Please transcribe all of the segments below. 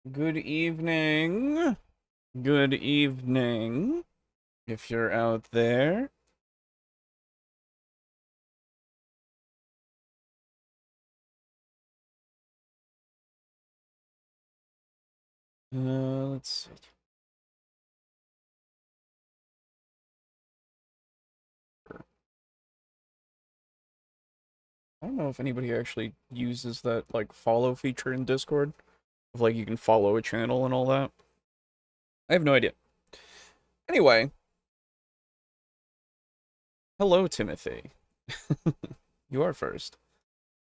Good evening. Good evening. If you're out there. Let's see. I don't know if anybody actually uses that, like, follow feature in Discord. Of, like, you can follow a channel and all that. I have no idea. Anyway. Hello, Timothy. You are first.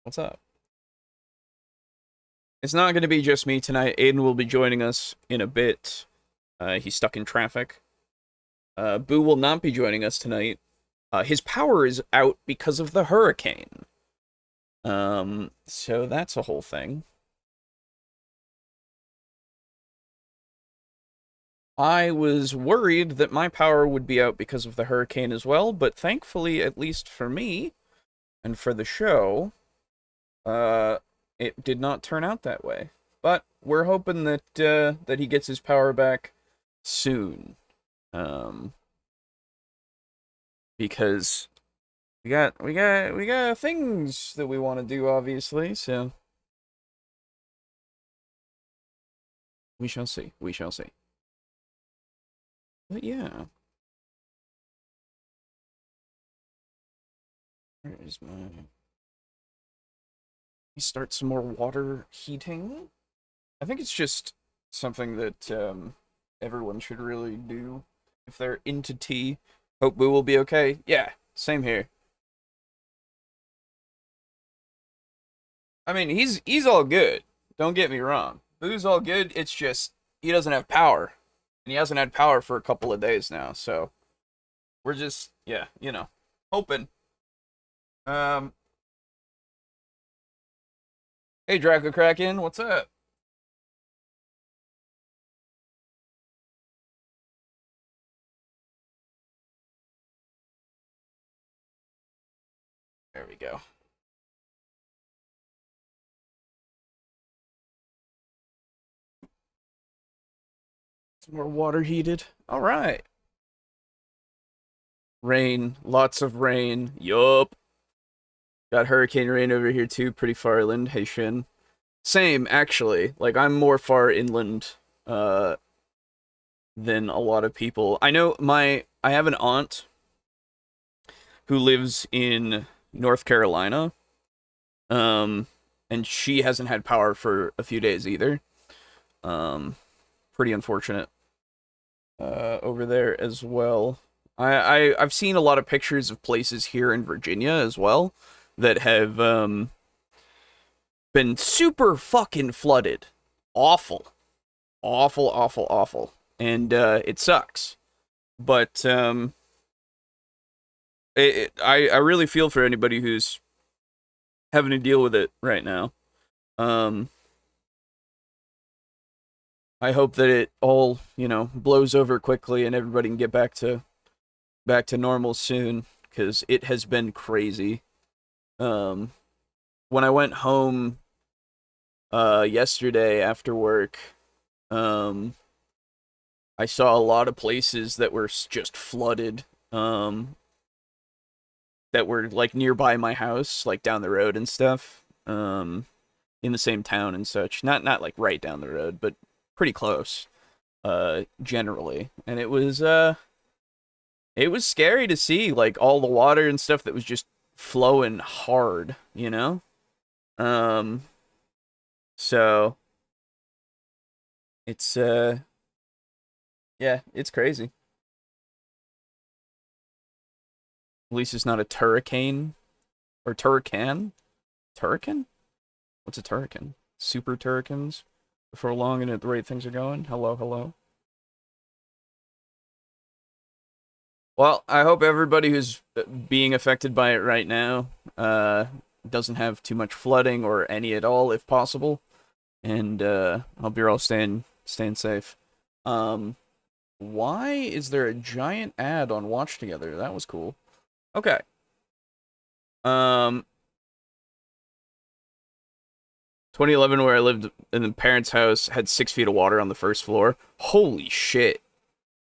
What's up? It's not going to be just me tonight. Aiden will be joining us in a bit. He's stuck in traffic. Boo will not be joining us tonight. His power is out because of the hurricane. So that's a whole thing. I was worried that my power would be out because of the hurricane as well, but thankfully, at least for me, and for the show, it did not turn out that way. But we're hoping that, that he gets his power back soon. Because we got things that we want to do, obviously, so we shall see. We shall see. But yeah. Where is my... Start some more water heating? I think it's just something that everyone should really do if they're into tea. Hope Boo will be okay. Yeah, same here. I mean, he's all good. Don't get me wrong. Boo's all good. It's just he doesn't have power, and he hasn't had power for a couple of days now. So we're just hoping. Um, hey Draco Kraken, what's up? There we go. Some more water heated. All right. Rain, lots of rain. Yup. Got hurricane rain over here too, pretty far inland. Hey Shin. Same, actually. Like I'm more far inland than a lot of people. I know I have an aunt who lives in North Carolina. Um and she hasn't had power for a few days either. Um Pretty unfortunate over there as well. I've seen a lot of pictures of places here in Virginia as well that have been super fucking flooded. Awful. Awful, awful, awful. And it sucks. But I really feel for anybody who's having to deal with it right now. Um I hope that it all, blows over quickly and everybody can get back to normal soon, cuz it has been crazy. Um when I went home yesterday after work, um I saw a lot of places that were just flooded, that were like nearby my house, like down the road and stuff, in the same town and such. Not like right down the road, but pretty close, generally. And it was scary to see like all the water and stuff that was just flowing hard, you know? Um, so it's yeah, it's crazy. At least it's not a turricane or turrican. Turrican? What's a turrican? Super turricans before long and at the rate things are going. Hello, hello. Well, I hope everybody who's being affected by it right now doesn't have too much flooding or any at all, if possible. And hope you're all staying safe. Um, why is there a giant ad on Watch Together? That was cool. Okay. Um, 2011, where I lived in the parents' house, had 6 feet of water on the first floor. Holy shit.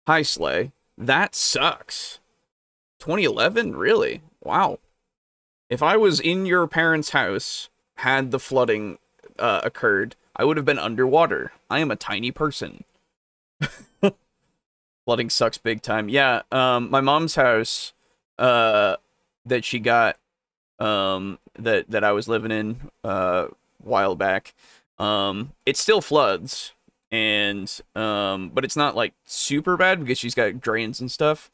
Hi, Slay. That sucks. 2011? Really? Wow. If I was in your parents' house, had the flooding occurred, I would have been underwater. I am a tiny person. Flooding sucks big time. Yeah, my mom's house, that she got, that I was living in, while back, it still floods, and, but it's not, like, super bad, because she's got drains and stuff,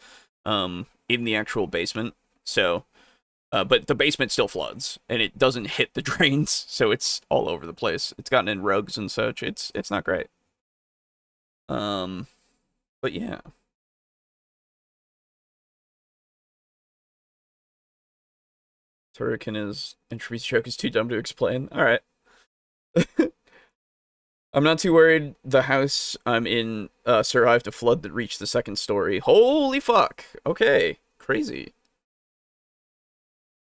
in the actual basement, so, but the basement still floods, and it doesn't hit the drains, so it's all over the place. It's gotten in rugs and such. It's not great. But yeah. Hurricane is entropy's joke is too dumb to explain. Alright. I'm not too worried. The house I'm in survived a flood that reached the 2nd story. Holy fuck. Okay. Crazy.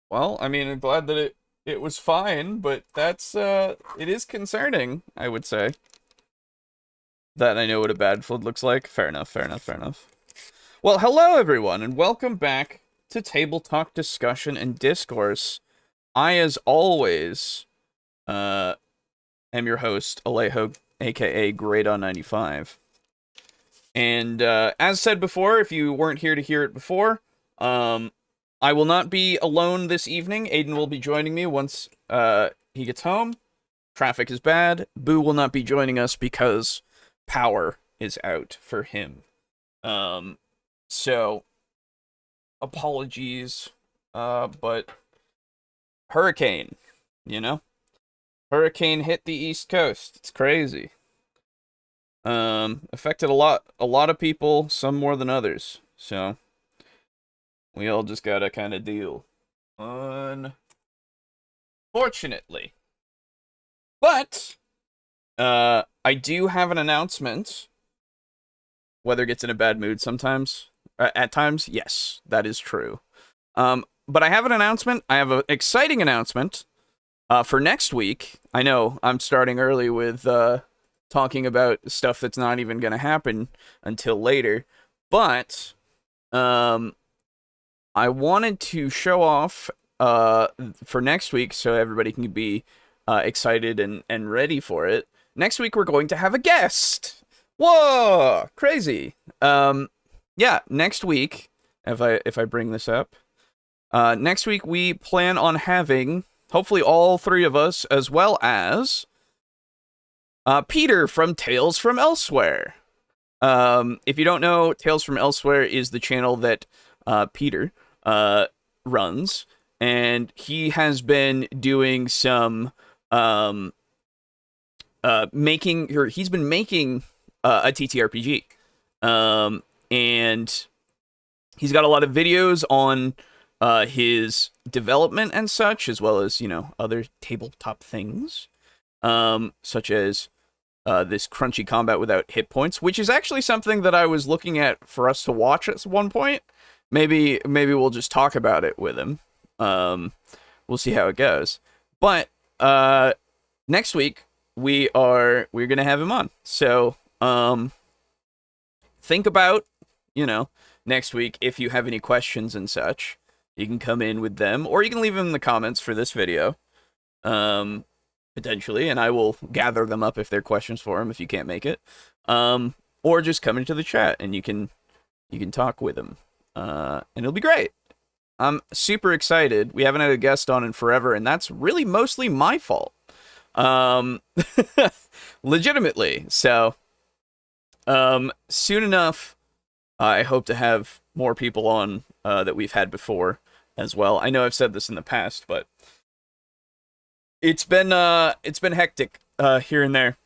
Well, I mean, I'm glad that it was fine, but that's, it is concerning, I would say. That I know what a bad flood looks like. Fair enough, fair enough, fair enough. Well, hello everyone, and welcome back to Table Talk Discussion and Discourse. I, as always, am your host, Alejo, aka Great-on-95. And, as said before, if you weren't here to hear it before, I will not be alone this evening. Aiden will be joining me once, he gets home. Traffic is bad. Boo will not be joining us because power is out for him. So, apologies, but hurricane, you know? Hurricane hit the East Coast. It's crazy. Affected a lot of people, some more than others. So, we all just gotta kind of deal. Unfortunately. But, I do have an announcement. Weather gets in a bad mood sometimes. At times, yes, that is true. But I have an announcement. I have an exciting announcement for next week. I know I'm starting early with talking about stuff that's not even going to happen until later. But I wanted to show off for next week so everybody can be excited and ready for it. Next week, we're going to have a guest. Whoa, crazy. Yeah, next week, if I bring this up, next week we plan on having, hopefully all 3 of us, as well as Peter from Tales from Elsewhere. If you don't know, Tales from Elsewhere is the channel that Peter runs, and he has been doing some he's been making a TTRPG. And he's got a lot of videos on his development and such, as well as, you know, other tabletop things, such as this crunchy combat without hit points, which is actually something that I was looking at for us to watch at one point. Maybe we'll just talk about it with him. We'll see how it goes. But next week we're gonna have him on. So think about, you know, next week, if you have any questions and such, you can come in with them, or you can leave them in the comments for this video, potentially, and I will gather them up if they're questions for him if you can't make it, or just come into the chat and you can talk with him, and it'll be great. I'm super excited. We haven't had a guest on in forever, and that's really mostly my fault, legitimately. So soon enough, I hope to have more people on that we've had before as well. I know I've said this in the past, but it's been hectic here and there,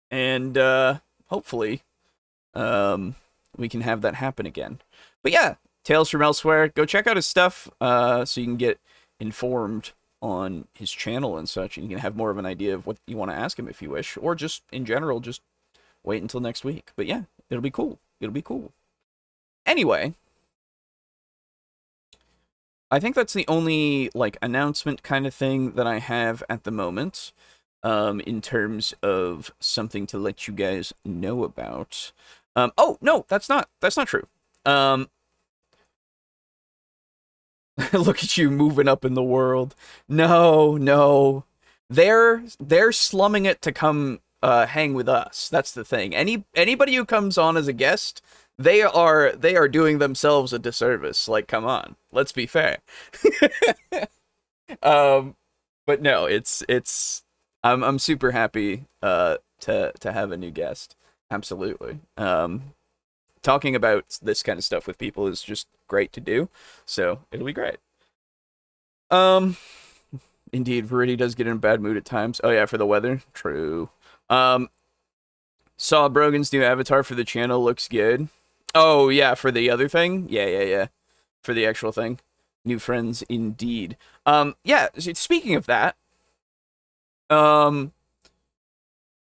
and hopefully we can have that happen again. But yeah, Tales from Elsewhere. Go check out his stuff so you can get informed on his channel and such, and you can have more of an idea of what you want to ask him if you wish, or just in general, just wait until next week. But yeah, it'll be cool. It'll be cool. Anyway, I think that's the only, like, announcement kind of thing that I have at the moment. in terms of something to let you guys know about. Oh no, that's not true. Look at you moving up in the world. No, no. They're slumming it to come hang with us. That's the thing. Anybody who comes on as a guest, they are doing themselves a disservice. Like, come on. Let's be fair. um but no, it's I'm super happy to have a new guest. Absolutely. Talking about this kind of stuff with people is just great to do. So it'll be great. Um, Indeed, Verity does get in a bad mood at times. Oh yeah, for the weather. True. Um, saw Brogan's new avatar for the channel. Looks good. Oh yeah, for the other thing. Yeah. For the actual thing. New friends, indeed. Yeah. Speaking of that, um,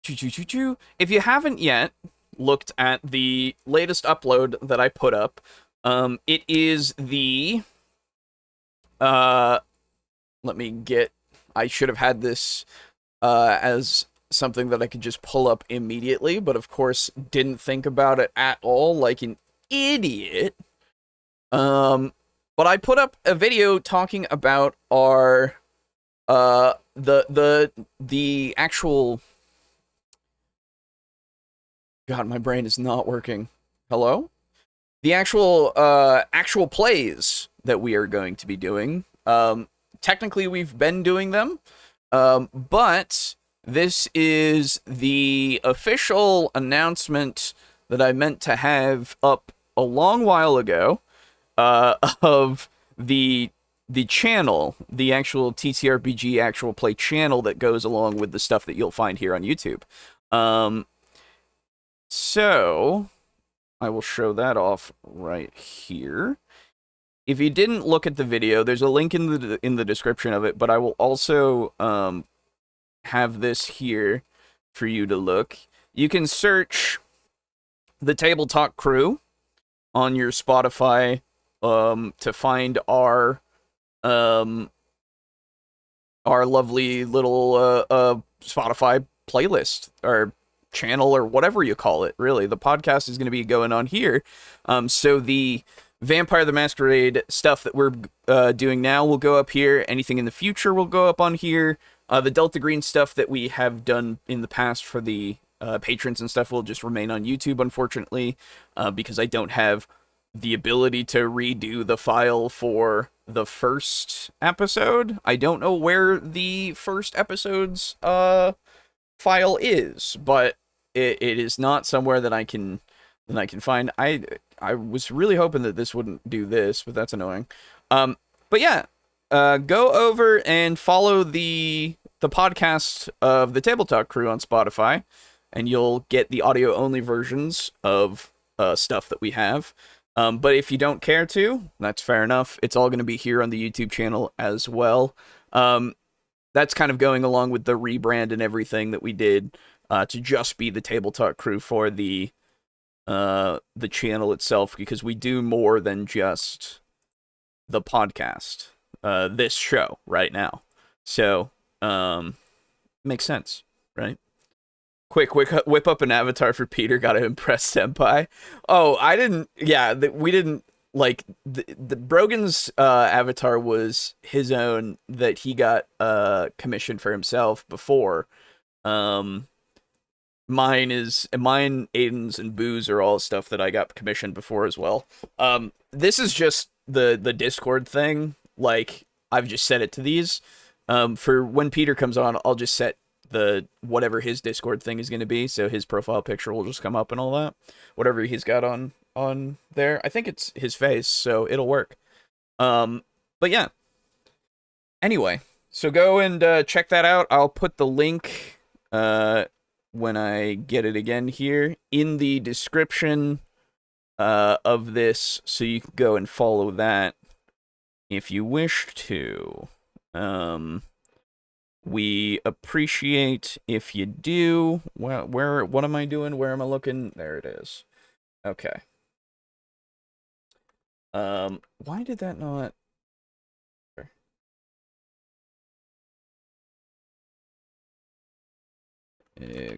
if you haven't yet looked at the latest upload that I put up, it is the let me get. I should have had this as something that I could just pull up immediately, but of course didn't think about it at all, like an idiot. But I put up a video talking about our the actual. God, my brain is not working. Hello? The actual plays that we are going to be doing. Technically we've been doing them, but this is the official announcement that I meant to have up a long while ago, of the channel, the actual ttrpg actual play channel that goes along with the stuff that you'll find here on YouTube. So I will show that off right here. If you didn't look at the video, there's a link in the description of it, but I will also have this here for you to look. You can search the TableTalk crew on your Spotify to find our lovely little Spotify playlist or channel or whatever you call it. Really, the podcast is going to be going on here. So the Vampire the Masquerade stuff that we're doing now will go up here. Anything in the future will go up on here. The Delta Green stuff that we have done in the past for the patrons and stuff will just remain on YouTube, unfortunately, because I don't have the ability to redo the file for the first episode. I don't know where the first episode's file is, but it is not somewhere that I can find. I was really hoping that this wouldn't do this, but that's annoying. But yeah, go over and follow the podcast of the TableTalk crew on Spotify, and you'll get the audio only versions of stuff that we have. But if you don't care to, that's fair enough. It's all going to be here on the YouTube channel as well. That's kind of going along with the rebrand and everything that we did to just be the TableTalk crew for the channel itself, because we do more than just the podcast, this show right now. So, makes sense, right? Quick, whip up an avatar for Peter. Gotta impress Senpai. Oh, I didn't. Yeah, we didn't. Like the Brogan's avatar was his own that he got commissioned for himself before. Mine, Aiden's, and Boo's are all stuff that I got commissioned before as well. This is just the Discord thing. Like, I've just set it to these. For when Peter comes on, I'll just set the whatever his Discord thing is going to be, so his profile picture will just come up and all that. Whatever he's got on there. I think it's his face, so it'll work. But yeah. Anyway, so go and check that out. I'll put the link when I get it again here in the description of this, so you can go and follow that if you wish to. We appreciate if you do. What am I doing? Where am I looking? There it is. Okay. Why did that not?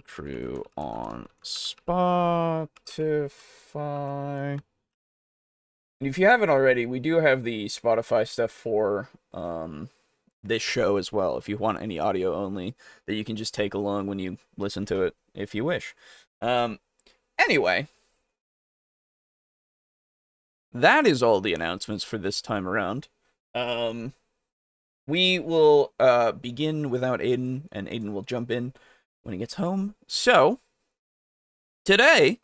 Crew on Spotify. And if you haven't already, we do have the Spotify stuff for this show as well, if you want any audio only, that you can just take along when you listen to it, if you wish. Anyway, that is all the announcements for this time around. We will begin without Aiden, and Aiden will jump in when he gets home. So, today,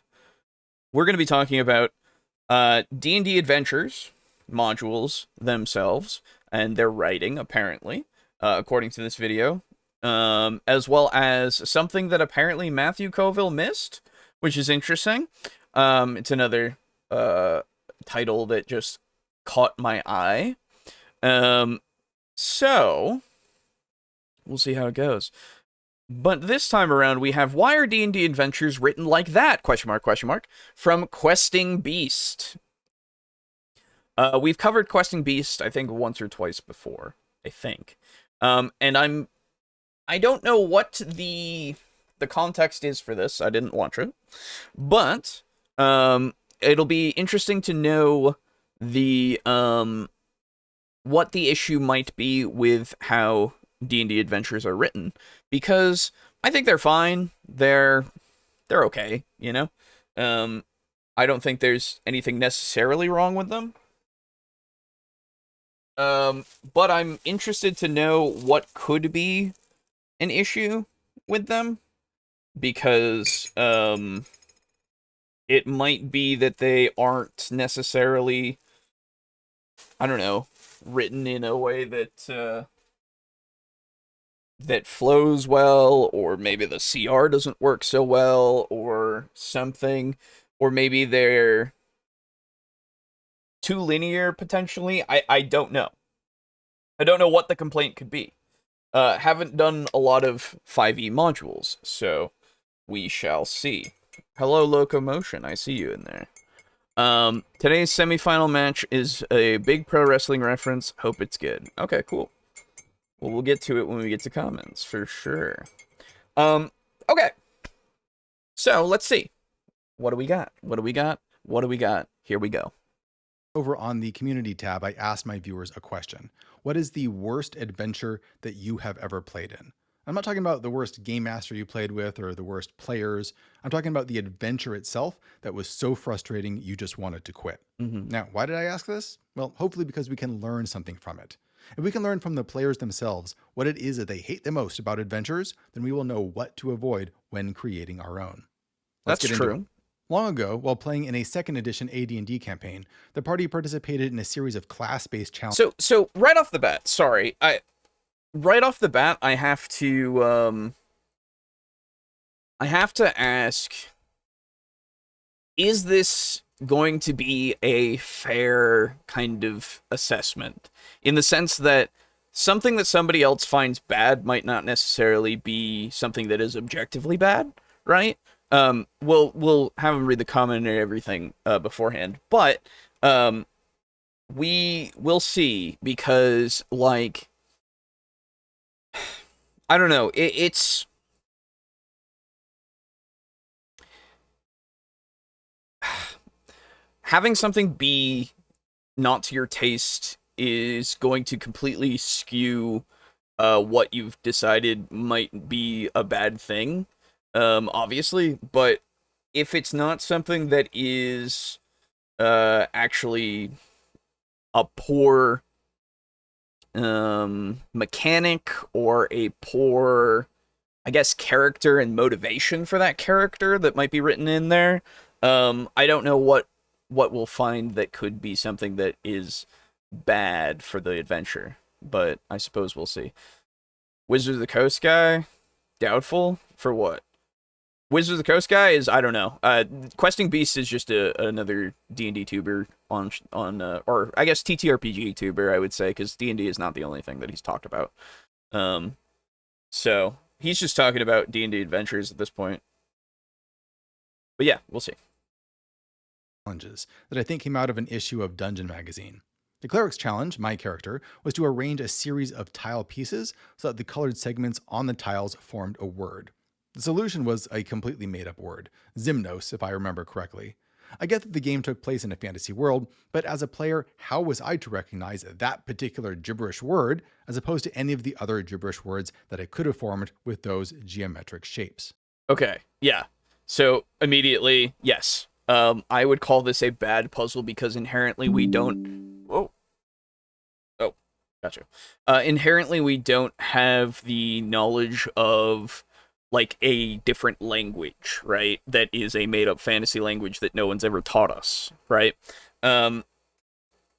we're going to be talking about D&D Adventures modules themselves, and their writing, apparently, according to this video, as well as something that apparently Matthew Colville missed, which is interesting. It's another title that just caught my eye. So, we'll see how it goes. But this time around, we have Why Are D&D Adventures Written Like That? From Questing Beast. We've covered Questing Beast, I think, once or twice before, I think. And I don't know what the context is for this. I didn't watch it. But it'll be interesting to know what the issue might be with how D&D adventures are written, because I think they're fine. They're okay, you know? I don't think there's anything necessarily wrong with them. But I'm interested to know what could be an issue with them, because it might be that they aren't necessarily, I don't know, written in a way that that flows well, or maybe the CR doesn't work so well, or something, or maybe they're too linear, potentially. I don't know. I don't know what the complaint could be. Haven't done a lot of 5e modules, so we shall see. Hello, Locomotion, I see you in there. Today's semifinal match is a big pro wrestling reference. Hope it's good. Okay, cool. Well, we'll get to it when we get to comments, for sure. Okay. So, let's see. What do we got? Here we go. Over on the community tab, I asked my viewers a question. What is the worst adventure that you have ever played in? I'm not talking about the worst game master you played with or the worst players. I'm talking about the adventure itself that was so frustrating you just wanted to quit. Now, why did I ask this? Well, hopefully because we can learn something from it. If we can learn from the players themselves what it is that they hate the most about adventures, then we will know what to avoid when creating our own. That's true. Long ago, while playing in a 2nd edition AD&D campaign, the party participated in a series of class-based challenges. So right off the bat, I have to ask, is this going to be a fair kind of assessment? In the sense that something that somebody else finds bad might not necessarily be something that is objectively bad, right? We'll have him read the comment and everything beforehand, but we will see, because, like, I don't know, it's having something be not to your taste is going to completely skew what you've decided might be a bad thing. Obviously, but if it's not something that is actually a poor mechanic, or a poor, I guess, character and motivation for that character that might be written in there, I don't know what we'll find that could be something that is bad for the adventure, but I suppose we'll see. Wizard of the Coast guy? Doubtful? For what? Wizard of the Coast guy is, I don't know. Questing Beast is just another D&D tuber on or I guess TTRPG tuber, I would say, because D&D is not the only thing that he's talked about. So he's just talking about D&D adventures at this point. But yeah, we'll see. Challenges that I think came out of an issue of Dungeon Magazine. The Cleric's challenge, my character, was to arrange a series of tile pieces so that the colored segments on the tiles formed a word. The solution was a completely made up word, Zimnos, if I remember correctly. I get that the game took place in a fantasy world, but as a player, how was I to recognize that particular gibberish word as opposed to any of the other gibberish words that I could have formed with those geometric shapes? Okay, yeah. So immediately, yes. I would call this a bad puzzle because inherently we don't. Whoa. Oh, gotcha. Inherently we don't have the knowledge of like a different language, right? That is a made up fantasy language that no one's ever taught us, right? Um,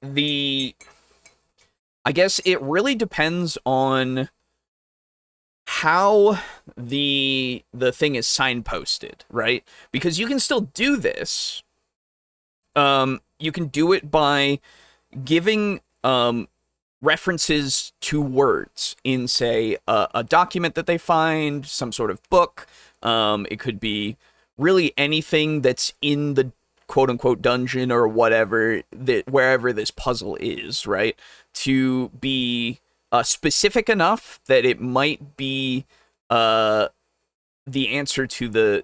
the I guess it really depends on how the thing is signposted, right? Because you can still do this. You can do it by giving references to words in, say, a document that they find, some sort of book. It could be really anything that's in the quote unquote dungeon or whatever, that wherever this puzzle is, right? To be specific enough that it might be the answer to the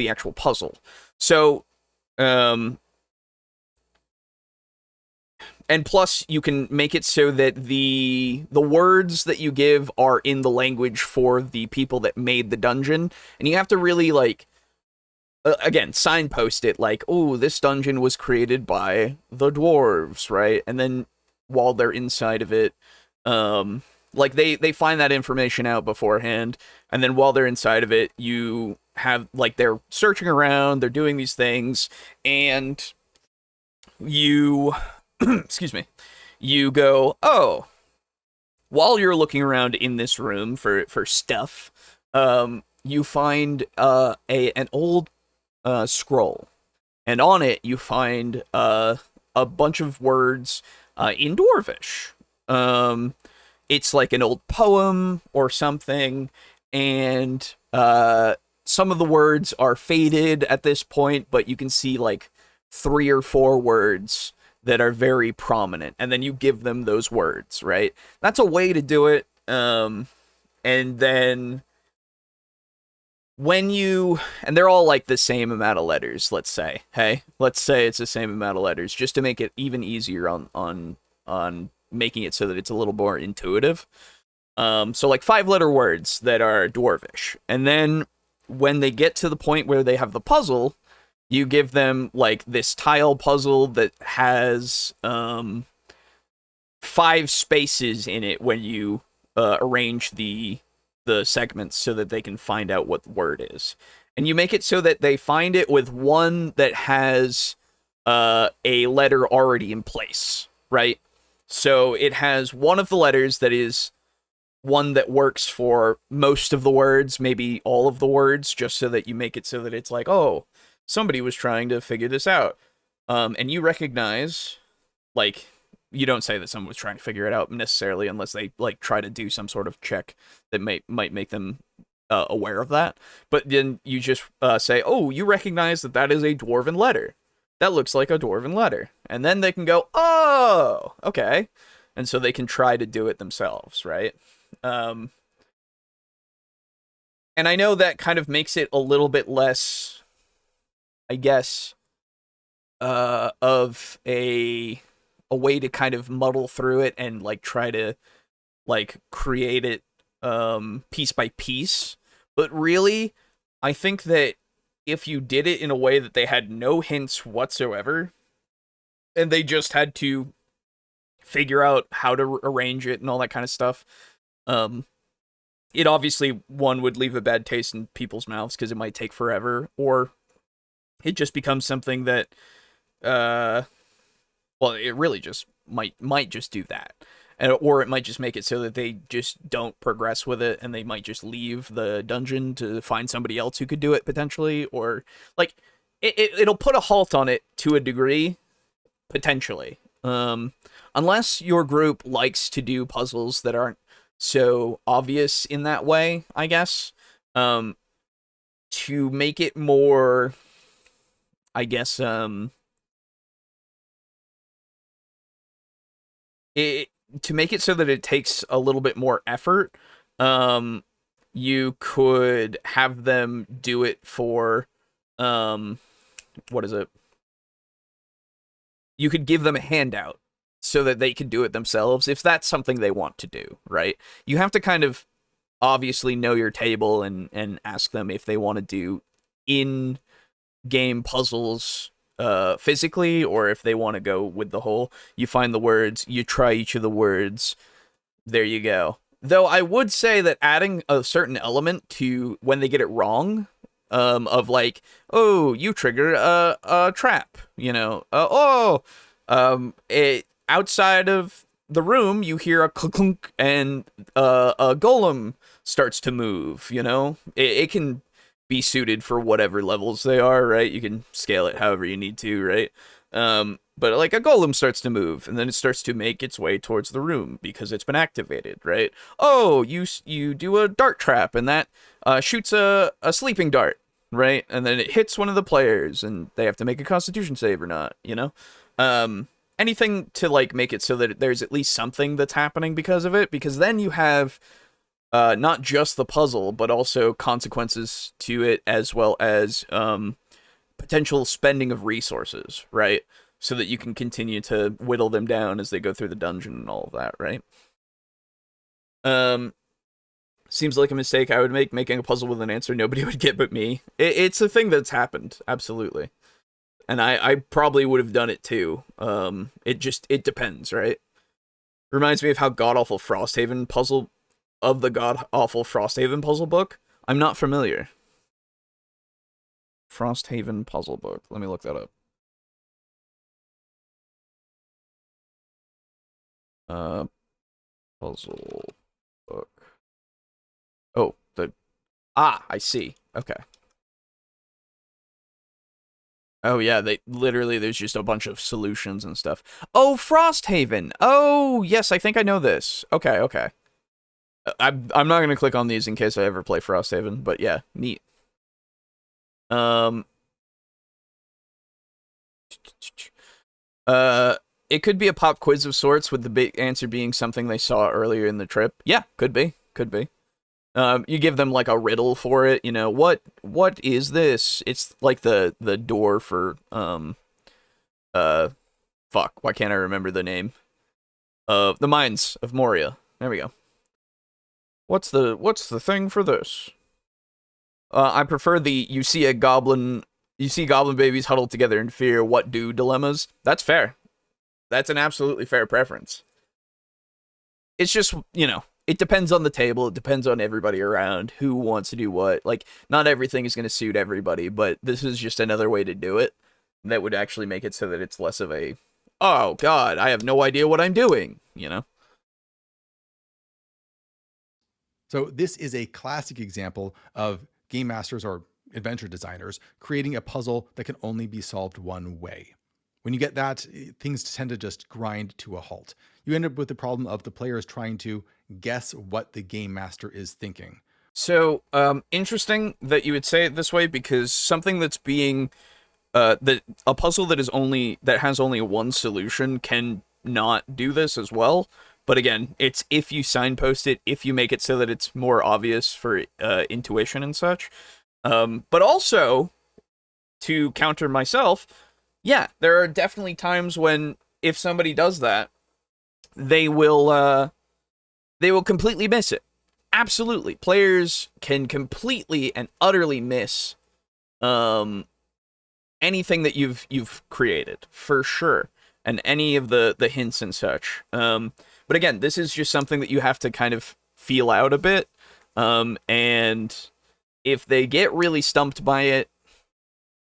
actual puzzle. So, and plus you can make it so that the words that you give are in the language for the people that made the dungeon, and you have to really like again signpost it like, oh, this dungeon was created by the dwarves, right? And then while they're inside of it, like they find that information out beforehand, and then while they're inside of it, you have like they're searching around, they're doing these things, and you excuse me, you go, oh, while you're looking around in this room for stuff, you find an old scroll, and on it you find a bunch of words in Dwarvish. It's like an old poem or something, and some of the words are faded at this point, but you can see like 3 or 4 words that are very prominent, and then you give them those words, right? That's a way to do it. And then and they're all like the same amount of letters, let's say. Hey, let's say it's the same amount of letters, just to make it even easier on making it so that it's a little more intuitive. So like 5-letter words that are Dwarvish, and then when they get to the point where they have the puzzle, you give them like this tile puzzle that has 5 spaces in it when you arrange the segments so that they can find out what the word is. And you make it so that they find it with one that has a letter already in place, right? So it has one of the letters that is one that works for most of the words, maybe all of the words, just so that you make it so that it's like, oh, somebody was trying to figure this out. And you recognize, like, you don't say that someone was trying to figure it out necessarily unless they, like, try to do some sort of check that might make them aware of that. But then you just say, oh, you recognize that is a dwarven letter. That looks like a dwarven letter. And then they can go, oh, okay. And so they can try to do it themselves, right? And I know that kind of makes it a little bit less, I guess, of a way to kind of muddle through it and like try to like create it piece by piece. But really, I think that if you did it in a way that they had no hints whatsoever, and they just had to figure out how to arrange it and all that kind of stuff, it obviously, one, would leave a bad taste in people's mouths because it might take forever, or it just becomes something that, well, it really just might just do that. Or it might just make it so that they just don't progress with it, and they might just leave the dungeon to find somebody else who could do it, potentially, or, like, it'll put a halt on it to a degree, potentially. Unless your group likes to do puzzles that aren't so obvious in that way, I guess. To make it more, I guess, to make it so that it takes a little bit more effort, you could have them do it for, what is it? You could give them a handout so that they can do it themselves if that's something they want to do, right? You have to kind of obviously know your table and ask them if they want to do in-game puzzles physically, or if they want to go with the whole, you find the words, you try each of the words, there you go. Though I would say that adding a certain element to when they get it wrong, of like, oh, you trigger a trap, outside of the room, you hear a clunk and a golem starts to move, It can be suited for whatever levels they are, right? You can scale it however you need to, right? But like a golem starts to move, and then it starts to make its way towards the room because it's been activated, right? Oh, you do a dart trap, and that shoots a sleeping dart, right? And then it hits one of the players, and they have to make a Constitution save or not, Anything to like make it so that there's at least something that's happening because of it, because then you have not just the puzzle, but also consequences to it, as well as potential spending of resources, right? So that you can continue to whittle them down as they go through the dungeon and all of that, right? Seems like a mistake I would make, making a puzzle with an answer nobody would get but me. It's a thing that's happened, absolutely. And I probably would have done it too. It depends, right? Reminds me of how god-awful Frosthaven puzzle, of the god-awful Frosthaven puzzle book. I'm not familiar. Frosthaven puzzle book. Let me look that up. Puzzle book. Oh, I see. Okay. Oh yeah, there's just a bunch of solutions and stuff. Oh, Frosthaven. Oh, yes, I think I know this. Okay. I'm not gonna click on these in case I ever play Frosthaven, but yeah, neat. It could be a pop quiz of sorts, with the big answer being something they saw earlier in the trip. Yeah, could be. You give them like a riddle for it, what is this? It's like the door for fuck, why can't I remember the name? The Mines of Moria. There we go. What's the thing for this? I prefer the you see goblin babies huddled together in fear, what do dilemmas. That's fair. That's an absolutely fair preference. It's just, it depends on the table. It depends on everybody around who wants to do what. Like, not everything is going to suit everybody, but this is just another way to do it that would actually make it so that it's less of a, oh god, I have no idea what I'm doing, So this is a classic example of game masters or adventure designers creating a puzzle that can only be solved one way. When you get that, things tend to just grind to a halt. You end up with the problem of the players trying to guess what the game master is thinking. So, interesting that you would say it this way, because something that's being, a puzzle that has only one solution can not do this as well. But again, it's if you signpost it, if you make it so that it's more obvious for intuition and such. But also, to counter myself, yeah, there are definitely times when if somebody does that, they will completely miss it. Absolutely. Players can completely and utterly miss anything that you've created, for sure, and any of the hints and such. But again, this is just something that you have to kind of feel out a bit. And if they get really stumped by it,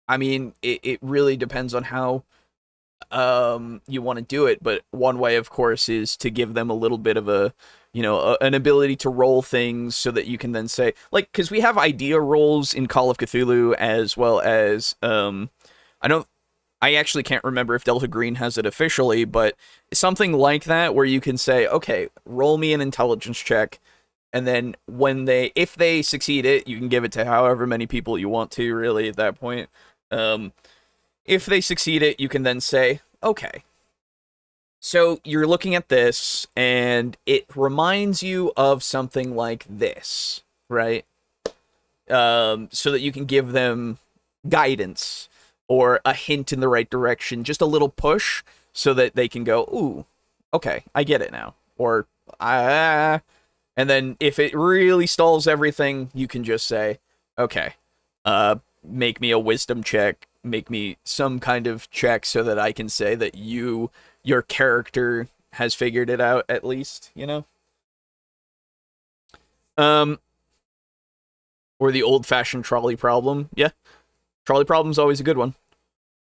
I mean, it really depends on how you want to do it. But one way, of course, is to give them a little bit of an ability to roll things so that you can then say, like, because we have idea rolls in Call of Cthulhu, as well as, I actually can't remember if Delta Green has it officially, but something like that where you can say, okay, roll me an intelligence check, and then if they succeed it, you can give it to however many people you want to, really, at that point. If they succeed it, you can then say, okay, so you're looking at this, and it reminds you of something like this. right? So that you can give them guidance or a hint in the right direction, just a little push so that they can go, ooh, okay, I get it now. Or, and then if it really stalls everything, you can just say, okay, make me a wisdom check, make me some kind of check so that I can say that your character has figured it out at least, you know? Or the old-fashioned trolley problem. Yeah, trolley problem's always a good one.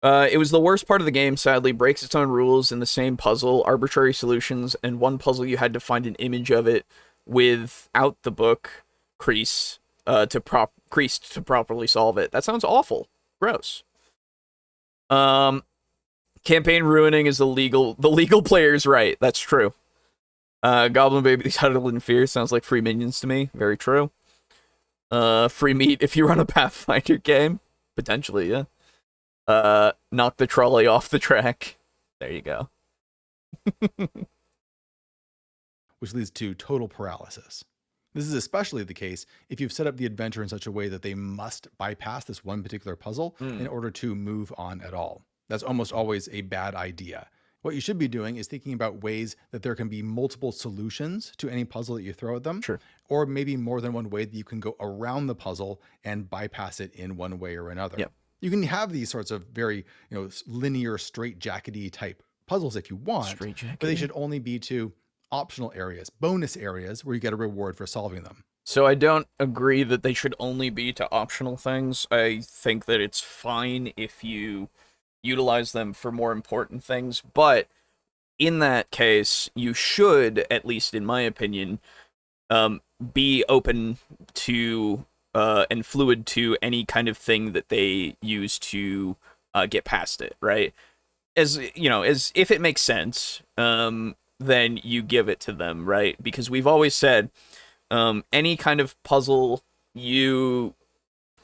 It was the worst part of the game, sadly, breaks its own rules in the same puzzle, arbitrary solutions, and one puzzle you had to find an image of it without the book crease creased to properly solve it. That sounds awful. Gross. Campaign ruining is the legal player's right. That's true. Goblin Babies Huddled in Fear sounds like free minions to me. Very true. Free meat if you run a Pathfinder game. Potentially, yeah. Knock the trolley off the track. There you go. Which leads to total paralysis. This is especially the case if you've set up the adventure in such a way that they must bypass this one particular puzzle in order to move on at all. That's almost always a bad idea. What you should be doing is thinking about ways that there can be multiple solutions to any puzzle that you throw at them. Sure. Or maybe more than one way that you can go around the puzzle and bypass it in one way or another. Yep. You can have these sorts of very, linear, straight-jackety type puzzles if you want, but they should only be to optional areas, bonus areas where you get a reward for solving them. So I don't agree that they should only be to optional things. I think that it's fine if you utilize them for more important things, but in that case, you should, at least in my opinion, be open to and fluid to any kind of thing that they use to get past it, right? As if it makes sense, then you give it to them, right? Because we've always said, any kind of puzzle, you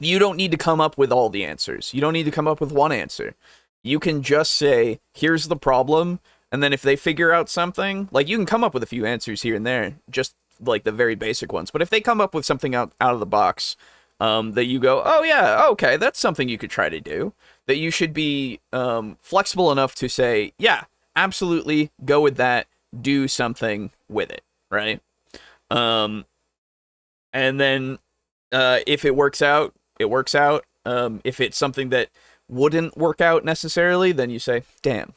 don't need to come up with all the answers. You don't need to come up with one answer. You can just say, here's the problem, and then if they figure out something, like, you can come up with a few answers here and there, just like the very basic ones. But if they come up with something out of the box, that you go, oh yeah, okay, that's something you could try to do, that you should be flexible enough to say, yeah, absolutely, go with that, do something with it, right? And then if it works out, it works out. If it's something that wouldn't work out necessarily, then you say, damn,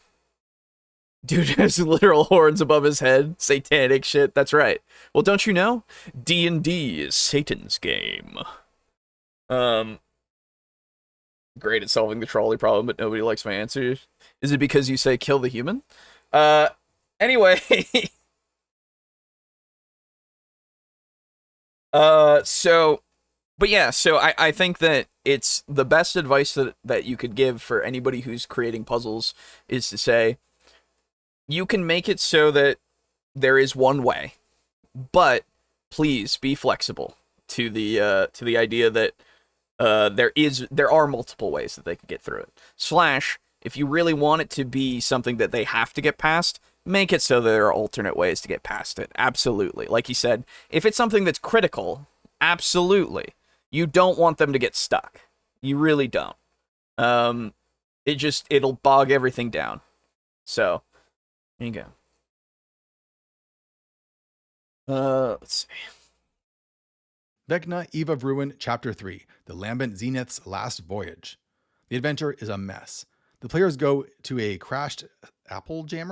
dude has literal horns above his head, satanic shit. That's right. Well, don't you know? D&D is Satan's game. Great at solving the trolley problem, but nobody likes my answer. Is it because you say kill the human? Anyway. But yeah, so I think that it's the best advice that you could give for anybody who's creating puzzles is to say, you can make it so that there is one way, but please be flexible to the idea that there are multiple ways that they could get through it. / if you really want it to be something that they have to get past, make it so there are alternate ways to get past it. Absolutely. Like you said, if it's something that's critical, absolutely. You don't want them to get stuck. You really don't. It'll bog everything down. So, there you go. Let's see. Vecna, Eve of Ruin, Chapter 3, The Lambent Zenith's Last Voyage. The adventure is a mess. The players go to a crashed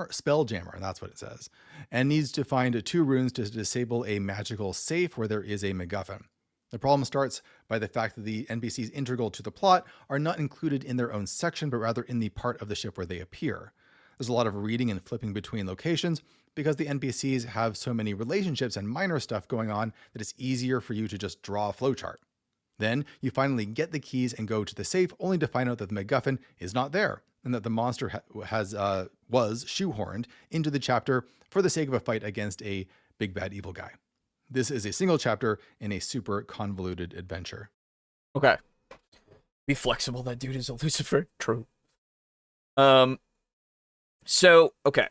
spell jammer, and that's what it says, and needs to find 2 runes to disable a magical safe where there is a MacGuffin. The problem starts by the fact that the NPCs integral to the plot are not included in their own section, but rather in the part of the ship where they appear. There's a lot of reading and flipping between locations because the NPCs have so many relationships and minor stuff going on that it's easier for you to just draw a flowchart. Then you finally get the keys and go to the safe, only to find out that the MacGuffin is not there, and that the monster was shoehorned into the chapter for the sake of a fight against a big bad evil guy. This is a single chapter in a super convoluted adventure. Okay. Be flexible, that dude is a Lucifer. True. So, okay.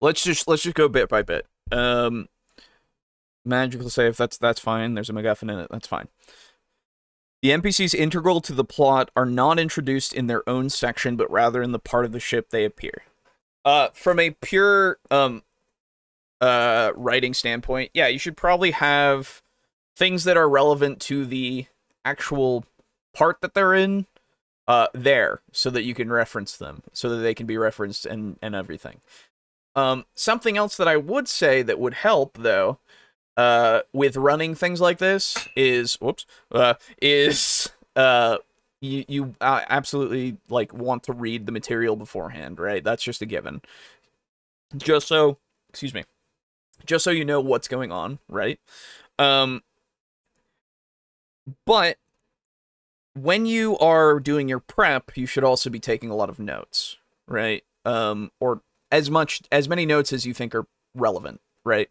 Let's just go bit by bit. Magical save, that's fine. There's a MacGuffin in it, that's fine. The NPCs integral to the plot are not introduced in their own section, but rather in the part of the ship they appear. From a pure writing standpoint, yeah, you should probably have things that are relevant to the actual part that they're in there, so that you can reference them, so that they can be referenced and everything. Something else that I would say that would help, though, with running things like this is, you absolutely like want to read the material beforehand, right? That's just a given. Just so, excuse me, just so you know what's going on, right? But when you are doing your prep, you should also be taking a lot of notes, right? Or as many notes as you think are relevant, right?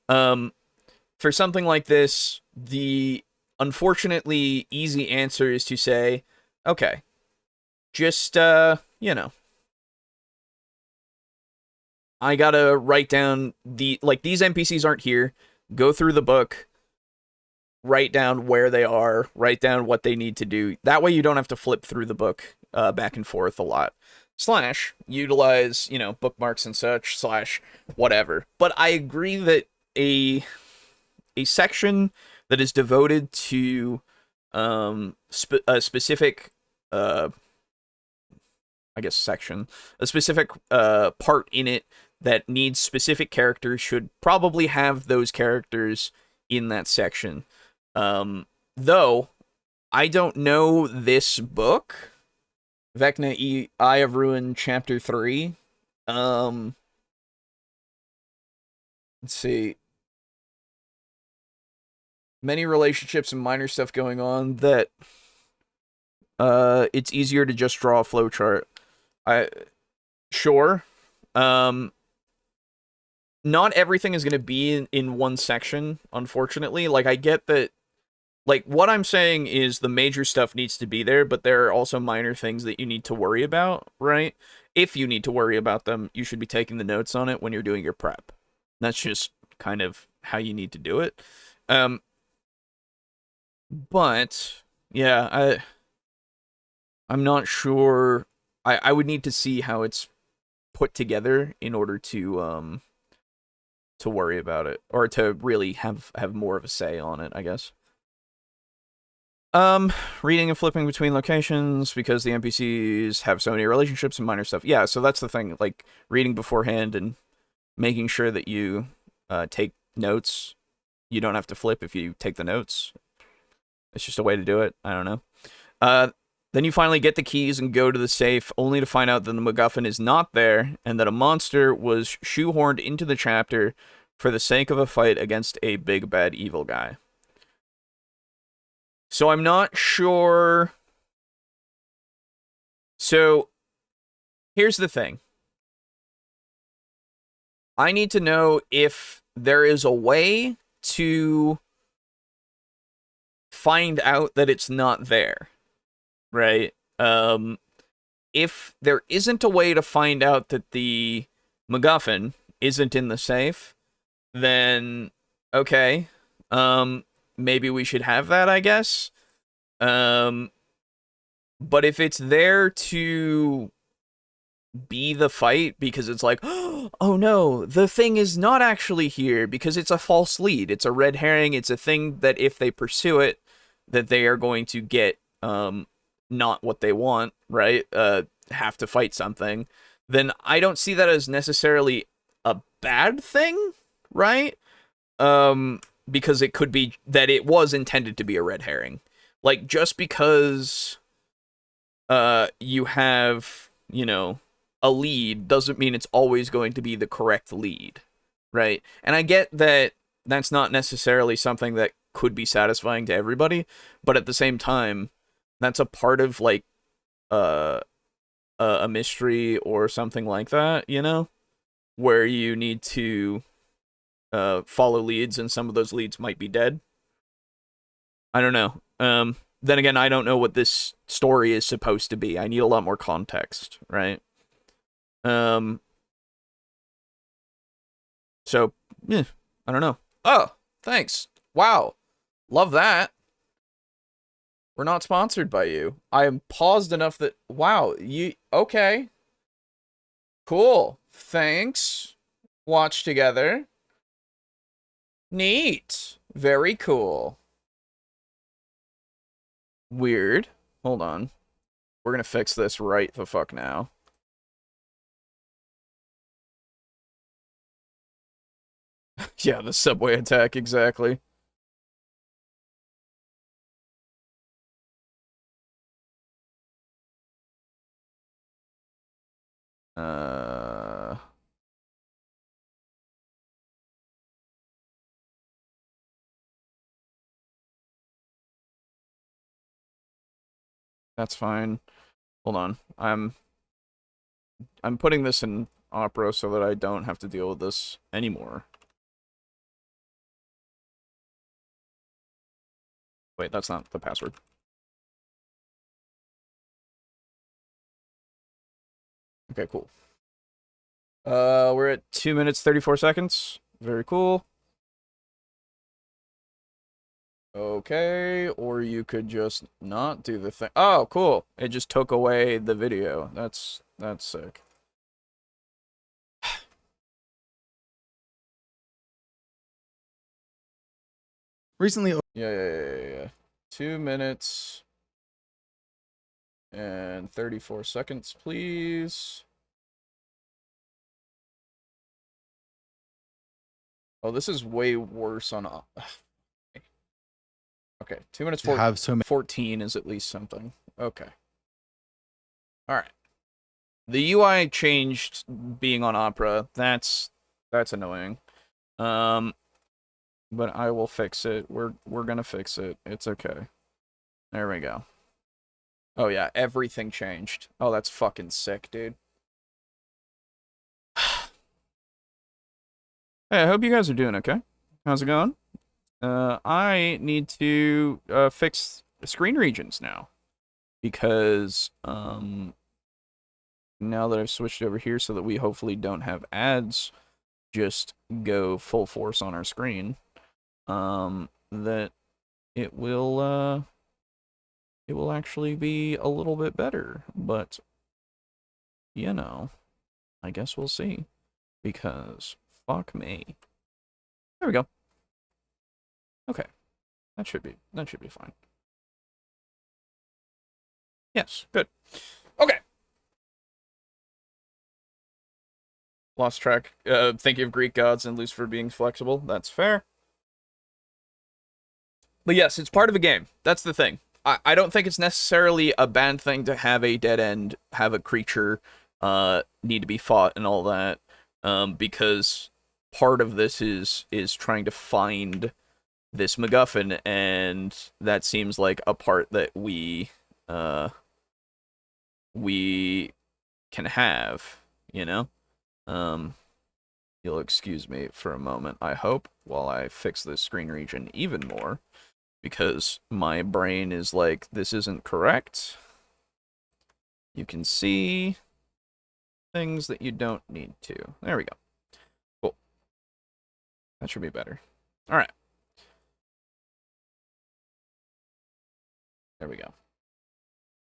For something like this, the unfortunately easy answer is to say, okay, just, you know, I gotta write down these NPCs aren't here. Go through the book, write down where they are, write down what they need to do. That way you don't have to flip through the book back and forth a lot. / utilize, bookmarks and such, / whatever. But I agree that a section that is devoted to a specific section, a specific part in it that needs specific characters should probably have those characters in that section. Though I don't know this book, Vecna Eye of Ruin Chapter 3. Let's see. Many relationships and minor stuff going on that it's easier to just draw a flowchart. Sure. Not everything is going to be in one section, unfortunately. Like, I get that. Like, what I'm saying is the major stuff needs to be there, but there are also minor things that you need to worry about, right? If you need to worry about them, you should be taking the notes on it when you're doing your prep. That's just kind of how you need to do it. But yeah, I'm not sure. I would need to see how it's put together in order to worry about it, or to really have more of a say on it, I guess. Reading and flipping between locations because the NPCs have so many relationships and minor stuff. Yeah, so that's the thing. Like, reading beforehand and making sure that you take notes. You don't have to flip if you take the notes. It's just a way to do it. I don't know. Then you finally get the keys and go to the safe, only to find out that the MacGuffin is not there, and that a monster was shoehorned into the chapter for the sake of a fight against a big bad evil guy. So I'm not sure. So here's the thing. I need to know if there is a way to find out that it's not there, right? If there isn't a way to find out that the MacGuffin isn't in the safe, then okay, maybe we should have that, I guess. But if it's there to be the fight because it's like, oh no, the thing is not actually here because it's a false lead. It's a red herring. It's a thing that if they pursue it, that they are going to get not what they want, right? Have to fight something. Then I don't see that as necessarily a bad thing, right? Because it could be that it was intended to be a red herring. Like, just because you have, a lead doesn't mean it's always going to be the correct lead, right? And I get that that's not necessarily something that could be satisfying to everybody, but at the same time, that's a part of, like, a mystery or something like that, where you need to follow leads, and some of those leads might be dead. I don't know. Then again, I don't know what this story is supposed to be. I need a lot more context, right? So, yeah, I don't know. Oh, Thanks. Wow. Love that. We're not sponsored by you. I am paused enough that, wow, okay. Cool. Thanks. Watch together. Neat. Very cool. Weird. Hold on. We're gonna fix this right the fuck now. Yeah, the subway attack, exactly. That's fine. Hold on. I'm putting this in Opera so that I don't have to deal with this anymore. Wait, that's not the password. Okay, cool. We're at 2 minutes, 34 seconds. Very cool. Okay, or you could just not do the thing. Oh, cool. It just took away the video. That's sick. Recently, Yeah. 2 minutes and 34 seconds, please. Oh, this is way worse on... Okay, 2 minutes 14 is at least something. Okay. Alright. The UI changed being on Opera. That's annoying. But I will fix it. We're gonna fix it. It's okay. There we go. Oh yeah, everything changed. Oh, that's fucking sick, dude. Hey, I hope you guys are doing okay. How's it going? I need to fix screen regions now. Because now that I've switched over here so that we hopefully don't have ads just go full force on our screen, that it will actually be a little bit better, but you know, I guess we'll see, because fuck me. There we go. Okay, that should be fine. Yes, good. Okay. Lost track. Thinking of Greek gods and loose for being flexible. That's fair. But yes, it's part of a game. That's the thing. I don't think it's necessarily a bad thing to have a dead end, have a creature need to be fought and all that, because part of this is trying to find this MacGuffin, and that seems like a part that we can have, you know? You'll excuse me for a moment, I hope, while I fix this screen region even more, because my brain is like, this isn't correct. You can see things that you don't need to. There we go. Cool. That should be better. All right. There we go.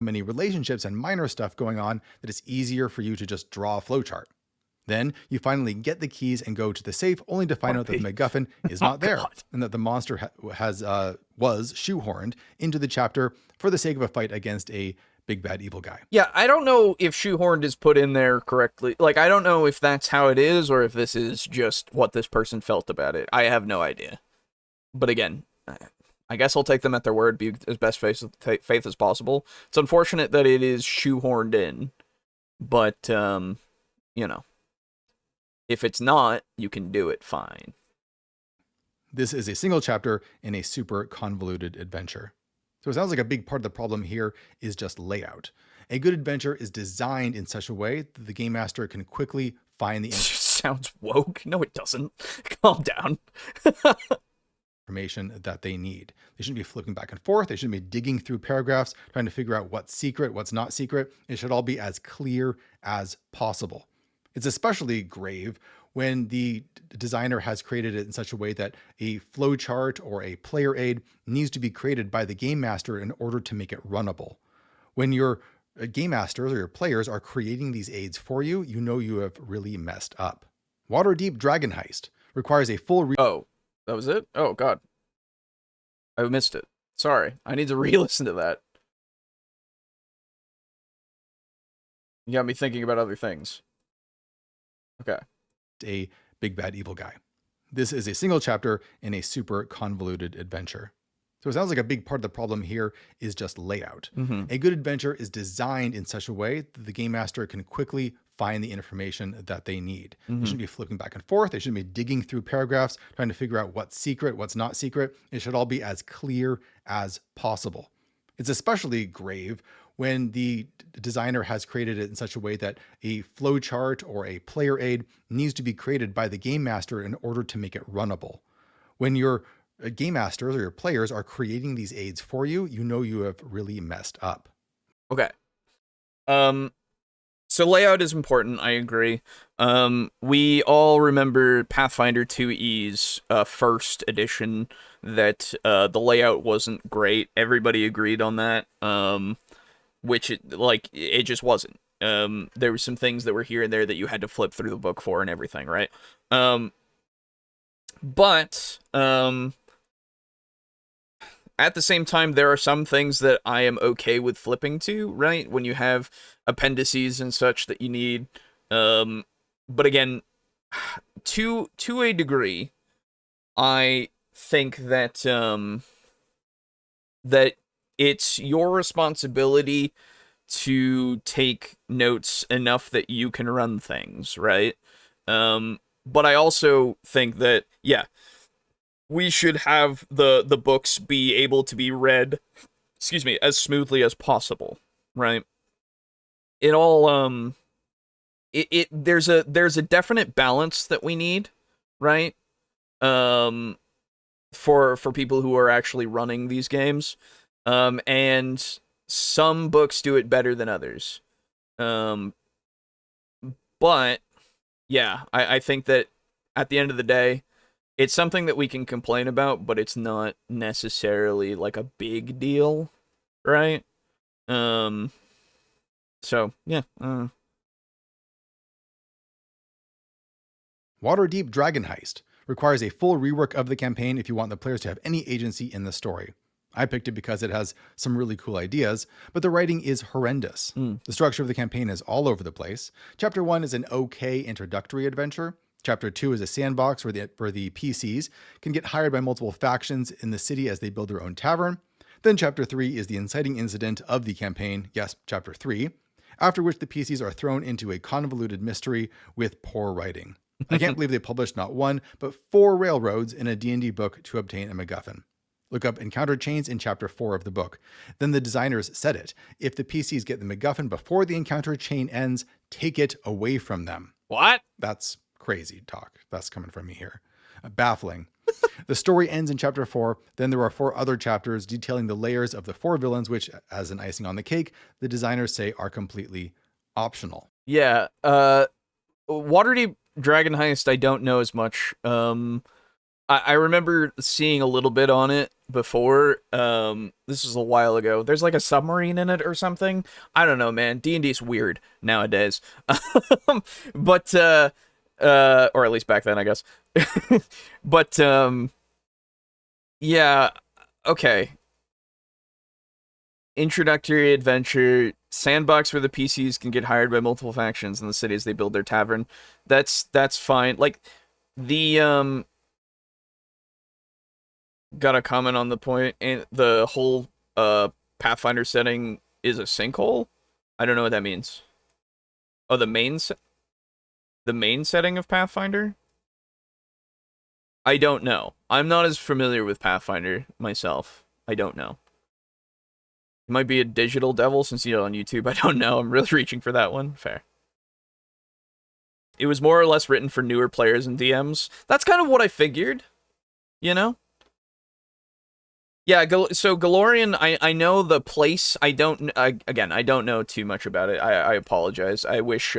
Many relationships and minor stuff going on that it's easier for you to just draw a flowchart. Then you finally get the keys and go to the safe, only to find out that the MacGuffin is not there, and that the monster was shoehorned into the chapter for the sake of a fight against a big bad evil guy. Yeah, I don't know if shoehorned is put in there correctly. Like, I don't know if that's how it is, or if this is just what this person felt about it. I have no idea. But again, I guess I'll take them at their word, be as best faith as possible. It's unfortunate that it is shoehorned in, but, you know. If it's not, you can do it fine. This is a single chapter in a super convoluted adventure. So it sounds like a big part of the problem here is just layout. A good adventure is designed in such a way that the game master can quickly find the sounds woke. No, it doesn't. Calm down. information that they need. They shouldn't be flipping back and forth. They shouldn't be digging through paragraphs, trying to figure out what's secret, what's not secret. It should all be as clear as possible. It's especially grave when the designer has created it in such a way that a flowchart or a player aid needs to be created by the game master in order to make it runnable. When your game masters or your players are creating these aids for you, you know you have really messed up. Waterdeep Dragon Heist requires a full Oh, that was it? Oh, God. I missed it. Sorry. I need to re-listen to that. You got me thinking about other things. Okay. a big bad evil guy. This is a single chapter in a super convoluted adventure. So it sounds like a big part of the problem here is just layout. Mm-hmm. A good adventure is designed in such a way that the game master can quickly find the information that they need. They shouldn't be flipping back and forth. They shouldn't be digging through paragraphs, trying to figure out what's secret, what's not secret. It should all be as clear as possible. It's especially grave when the designer has created it in such a way that a flowchart or a player aid needs to be created by the game master in order to make it runnable. When your game masters or your players are creating these aids for you, you know you have really messed up. Okay. So layout is important, I agree. We all remember Pathfinder 2E's first edition, that the layout wasn't great. Everybody agreed on that. Which it just wasn't. There were some things that were here and there that you had to flip through the book for and everything, right? But at the same time, there are some things that I am okay with flipping to, right? When you have appendices and such that you need. But again, to a degree, I think that that it's your responsibility to take notes enough that you can run things, right? But I also think that, yeah, we should have the books be able to be read, as smoothly as possible, right? It all, there's a definite balance that we need, right? For people who are actually running these games. And some books do it better than others. But yeah, I think that at the end of the day, it's something that we can complain about, but it's not necessarily like a big deal, right? So yeah. Waterdeep Dragon Heist requires a full rework of the campaign if you want the players to have any agency in the story. I picked it because it has some really cool ideas, but the writing is horrendous. The structure of the campaign is all over the place. Chapter 1 is an okay introductory adventure. Chapter 2 is a sandbox where the PCs can get hired by multiple factions in the city as they build their own tavern. Then Chapter 3 is the inciting incident of the campaign, yes, Chapter 3, after which the PCs are thrown into a convoluted mystery with poor writing. I can't believe they published not one, but 4 railroads in a D&D book to obtain a MacGuffin. Look up encounter chains in Chapter 4 of the book. Then the designers said it. If the PCs get the MacGuffin before the encounter chain ends, take it away from them. What? That's crazy talk. That's coming from me here. Baffling. The story ends in Chapter 4. Then there are 4 other chapters detailing the layers of the 4 villains, which, as an icing on the cake, the designers say are completely optional. Yeah. Waterdeep Dragon Heist, I don't know as much. I remember seeing a little bit on it before. This was a while ago. There's like a submarine in it or something. I don't know, man. D&D's weird nowadays. But or at least back then, I guess. But yeah, okay. Introductory adventure, sandbox where the PCs can get hired by multiple factions in the city as they build their tavern. That's fine. Like the got a comment on the point, and the whole Pathfinder setting is a sinkhole. I don't know what that means. Oh, the main setting of Pathfinder? I don't know. I'm not as familiar with Pathfinder myself. I don't know. It might be a digital devil since you're on YouTube. I don't know. I'm really reaching for that one. Fair. It was more or less written for newer players and DMs. That's kind of what I figured. You know? Yeah, so Galorian, I know the place. I don't know too much about it. I apologize. I wish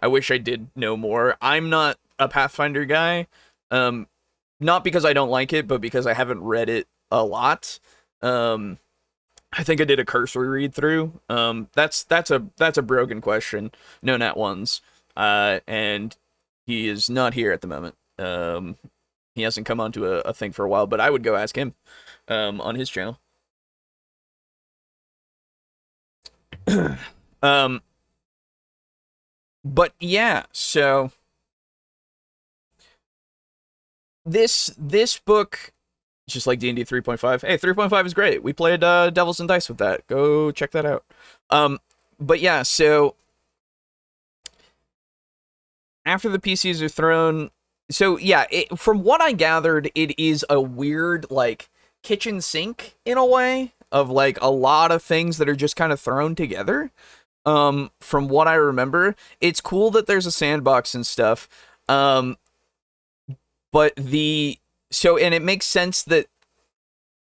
I wish I did know more. I'm not a Pathfinder guy, not because I don't like it, but because I haven't read it a lot. I think I did a cursory read through. That's a broken question. No nat ones. And he is not here at the moment. He hasn't come onto a thing for a while, but I would go ask him on his channel. But yeah, so this book, just like D&D 3.5. Hey, 3.5 is great. We played Devils and Dice with that. Go check that out. But yeah, so after the PCs are thrown, so yeah, from what I gathered, it is a weird like kitchen sink in a way of like a lot of things that are just kind of thrown together. From what I remember, it's cool that there's a sandbox and stuff. But and it makes sense that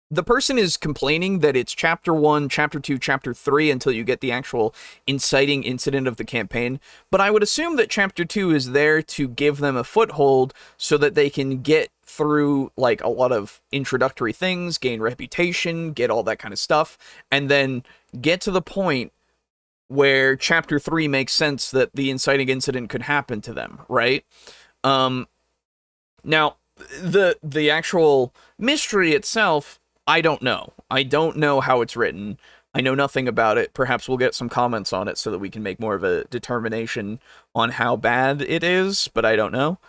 the person is complaining that it's chapter 1, chapter 2, chapter 3 until you get the actual inciting incident of the campaign. But I would assume that chapter 2 is there to give them a foothold so that they can get through like a lot of introductory things, gain reputation, get all that kind of stuff, and then get to the point where chapter 3 makes sense that the inciting incident could happen to them, right? Now, the actual mystery itself, I don't know. I don't know how it's written. I know nothing about it. Perhaps we'll get some comments on it so that we can make more of a determination on how bad it is, but I don't know.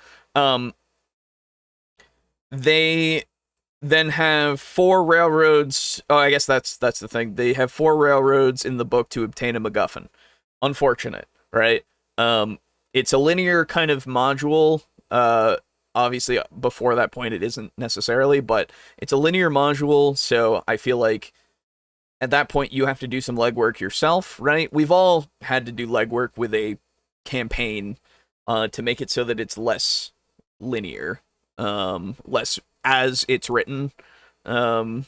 They then have 4 railroads. Oh, I guess that's the thing. They have 4 railroads in the book to obtain a MacGuffin. Unfortunate, right? It's a linear kind of module. Obviously, before that point, it isn't necessarily, but it's a linear module, so I feel like at that point, you have to do some legwork yourself, right? We've all had to do legwork with a campaign to make it so that it's less linear, less as it's written. So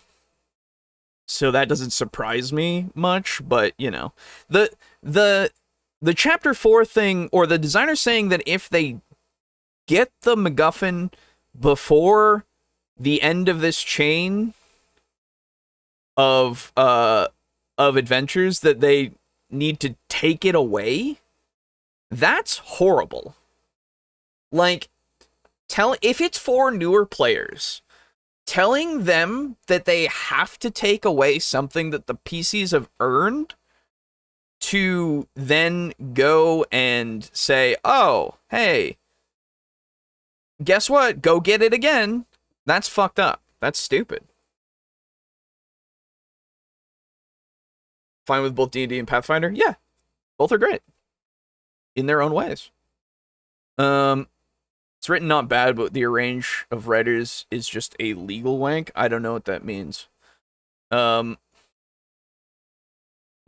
that doesn't surprise me much, but, you know. The chapter 4 thing, or the designer saying that if they get the MacGuffin before the end of this chain of adventures, that they need to take it away, that's horrible. Like, if it's for newer players, telling them that they have to take away something that the PCs have earned to then go and say, oh, hey, guess what? Go get it again. That's fucked up. That's stupid. Fine with both D&D and Pathfinder? Yeah. Both are great. In their own ways. It's written not bad, but the arrange of writers is just a legal wank. I don't know what that means. My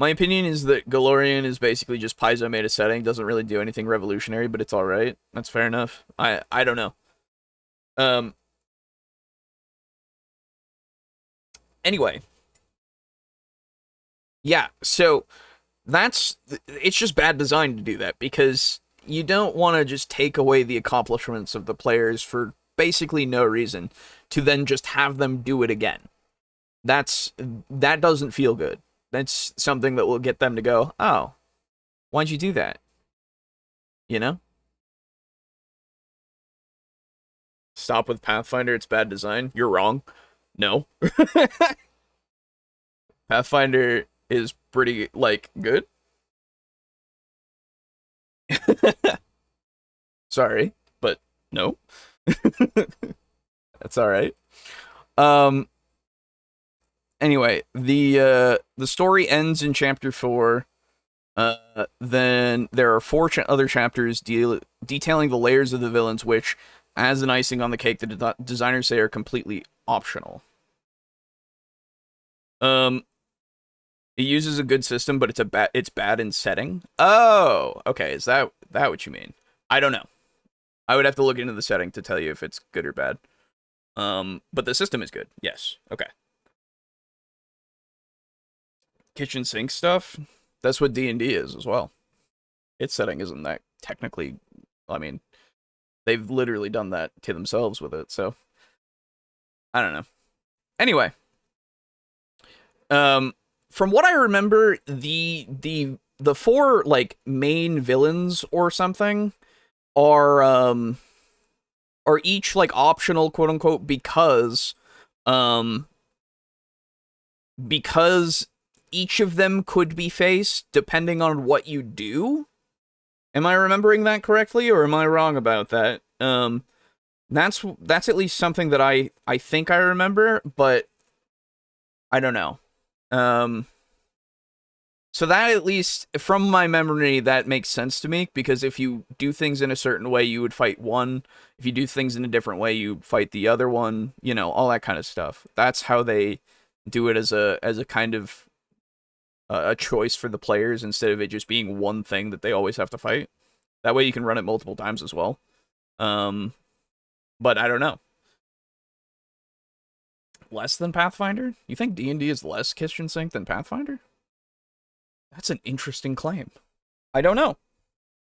opinion is that Galorian is basically just Paizo made a setting. Doesn't really do anything revolutionary, but it's alright. That's fair enough. I don't know. Anyway. Yeah, so it's just bad design to do that, because you don't want to just take away the accomplishments of the players for basically no reason to then just have them do it again. That doesn't feel good. That's something that will get them to go, oh, why'd you do that? You know? Stop with Pathfinder, it's bad design. You're wrong. No. Pathfinder is pretty, like, good. Sorry, but no. That's alright. Anyway, the story ends in chapter 4. Then there are 4 other chapters detailing the layers of the villains, which, as an icing on the cake, the designers say are completely optional. It uses a good system, but it's bad in setting. Oh, okay. Is that what you mean? I don't know. I would have to look into the setting to tell you if it's good or bad. But the system is good. Yes. Okay. Kitchen sink stuff. That's what D&D is as well. Its setting isn't technically, I mean, they've literally done that to themselves with it. So I don't know. Anyway, from what I remember, the four like main villains or something are each like optional, quote unquote, because each of them could be faced depending on what you do. Am I remembering that correctly, or am I wrong about that? That's at least something that I think I remember, but I don't know. So that, at least from my memory, that makes sense to me, because if you do things in a certain way, you would fight one. If you do things in a different way, you fight the other one, you know, all that kind of stuff. That's how they do it, as a kind of a choice for the players, instead of it just being one thing that they always have to fight. That way you can run it multiple times as well. But I don't know. Less than Pathfinder? You think D&D is less kitchen sink than Pathfinder? That's an interesting claim. I don't know.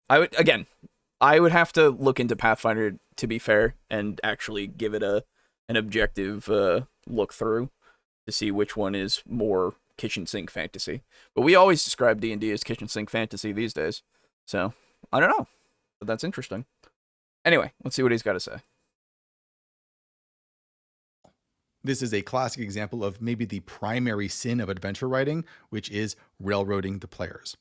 I would have to look into Pathfinder, to be fair, and actually give it an objective look through to see which one is more kitchen sink fantasy. But we always describe D&D as kitchen sink fantasy these days. So, I don't know. But that's interesting. Anyway, let's see what he's got to say. This is a classic example of maybe the primary sin of adventure writing, which is railroading the players.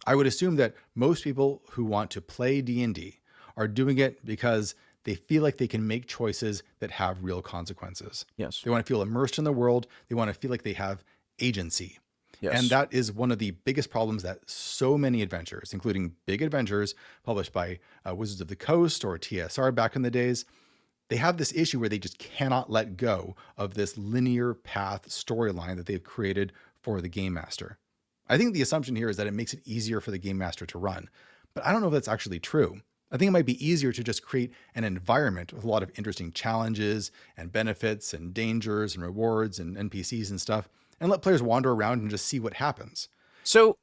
I would assume that most people who want to play D&D are doing it because they feel like they can make choices that have real consequences. Yes. They want to feel immersed in the world. They want to feel like they have agency. Yes. And that is one of the biggest problems that so many adventures, including big adventures published by Wizards of the Coast or TSR back in the days, they have this issue where they just cannot let go of this linear path storyline that they've created for the game master. I think the assumption here is that it makes it easier for the game master to run, but I don't know if that's actually true. I think it might be easier to just create an environment with a lot of interesting challenges and benefits and dangers and rewards and NPCs and stuff, and let players wander around and just see what happens. So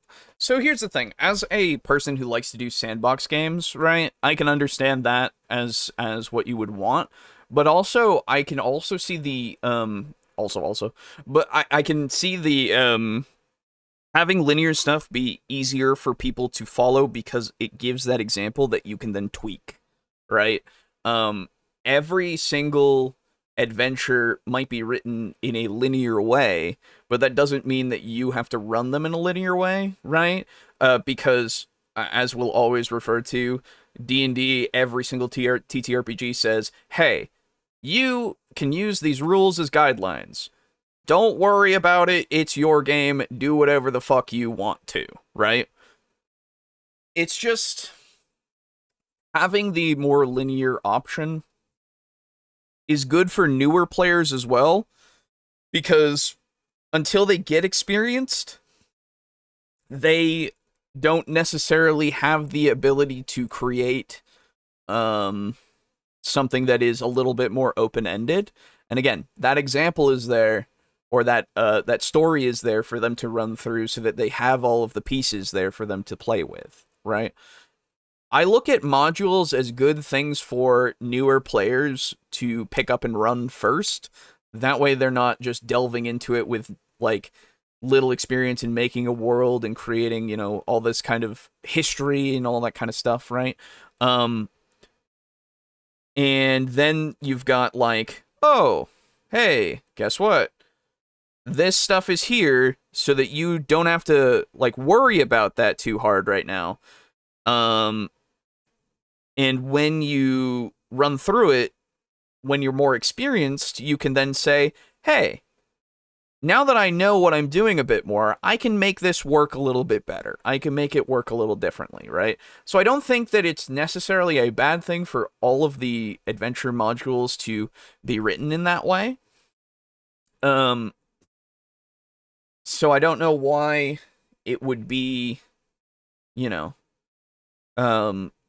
here's the thing. As a person who likes to do sandbox games, right, I can understand that as what you would want, but also I can also see the but I can see the having linear stuff be easier for people to follow, because it gives that example that you can then tweak, right? Every single adventure might be written in a linear way, but that doesn't mean that you have to run them in a linear way, right? Because, as we'll always refer to, D&D, every single TTRPG says, hey, you can use these rules as guidelines. Don't worry about it. It's your game. Do whatever the fuck you want to, right? It's just having the more linear option is good for newer players as well, because until they get experienced, they don't necessarily have the ability to create something that is a little bit more open-ended. And again, that example is there, or that story is there for them to run through, so that they have all of the pieces there for them to play with, right? I look at modules as good things for newer players to pick up and run first. That way they're not just delving into it with, like, little experience in making a world and creating, you know, all this kind of history and all that kind of stuff, right? And then you've got, like, oh, hey, guess what? This stuff is here so that you don't have to, like, worry about that too hard right now. And when you run through it, when you're more experienced, you can then say, hey, now that I know what I'm doing a bit more, I can make this work a little bit better. I can make it work a little differently, right? So I don't think that it's necessarily a bad thing for all of the adventure modules to be written in that way. So I don't know why it would be, you know,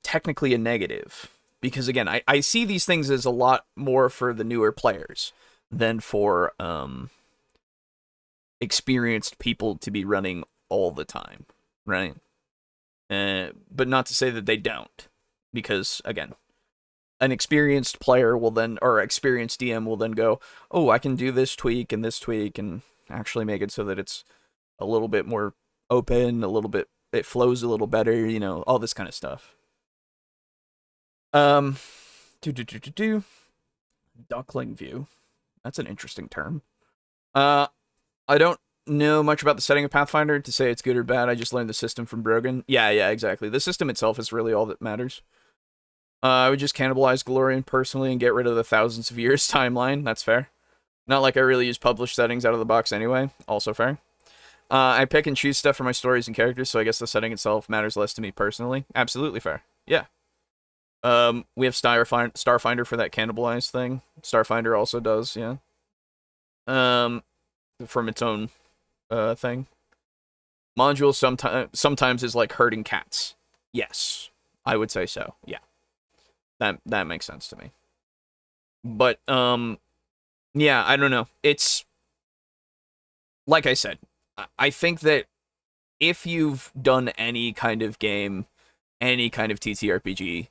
technically a negative, because again, I see these things as a lot more for the newer players than for experienced people to be running all the time, right? But not to say that they don't. because again, an experienced player will then, or experienced DM will then go, oh, I can do this tweak and actually make it so that it's a little bit more open, it flows a little better, all this kind of stuff. Um, Duckling view. That's an interesting term. I don't know much about the setting of Pathfinder to say it's good or bad. I just learned the system from Brogan. Yeah, exactly. The system itself is really all that matters. I would just cannibalize Galorian personally and get rid of the thousands of years timeline. That's fair. Not like I really use published settings out of the box anyway. Also fair. I pick and choose stuff for my stories and characters, so I guess the setting itself matters less to me personally. Absolutely fair. Yeah. We have Starfinder for that cannibalize thing. Starfinder also does, yeah. From its own thing. Module sometimes is like herding cats. Yes, I would say so. Yeah, that makes sense to me. But yeah, I don't know. It's like I said. I think that if you've done any kind of game, any kind of TTRPG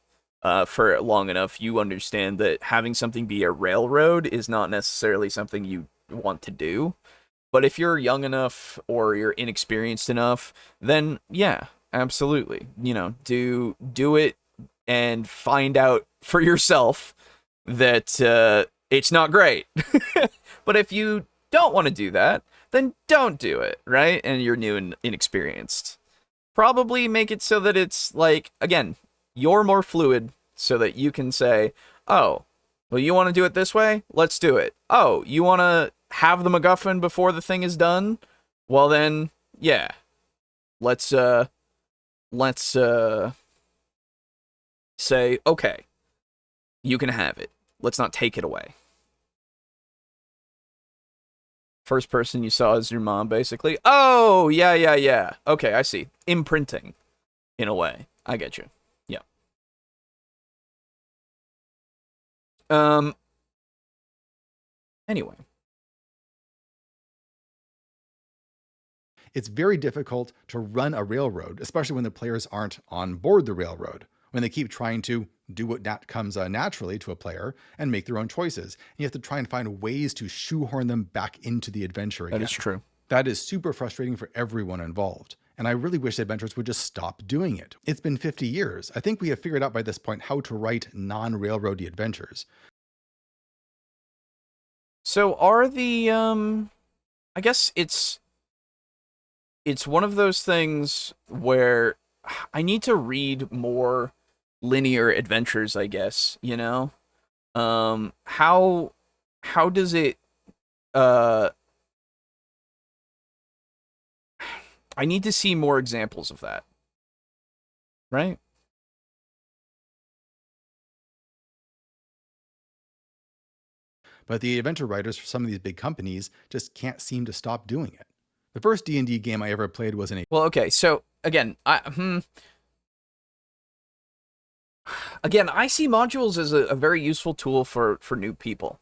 for long enough, you understand that having something be a railroad is not necessarily something you want to do. But if you're young enough or you're inexperienced enough, then yeah, absolutely. Do it and find out for yourself that it's not great. But if you don't want to do that, then don't do it, right? And you're new and inexperienced. Probably make it so that it's like, again, you're more fluid so that you can say, oh, well, you want to do it this way? Let's do it. Oh, you want to have the MacGuffin before the thing is done? Well then, yeah. Let's say, okay, you can have it. Let's not take it away. First person you saw is your mom, basically. Oh, yeah. Okay, I see. Imprinting, in a way. I get you. Yeah. Anyway. It's very difficult to run a railroad, especially when the players aren't on board the railroad, when they keep trying to do what comes naturally to a player and make their own choices. And you have to try and find ways to shoehorn them back into the adventure again. That is true. That is super frustrating for everyone involved. And I really wish adventurers would just stop doing it. It's been 50 years. I think we have figured out by this point how to write non-railroady adventures. So are the, I guess it's one of those things where I need to read more linear adventures, I guess, how does it, I need to see more examples of that, right? But the adventure writers for some of these big companies just can't seem to stop doing it. The first D&D game I ever played was in a... Well, okay, so, again, I see modules as a very useful tool for new people.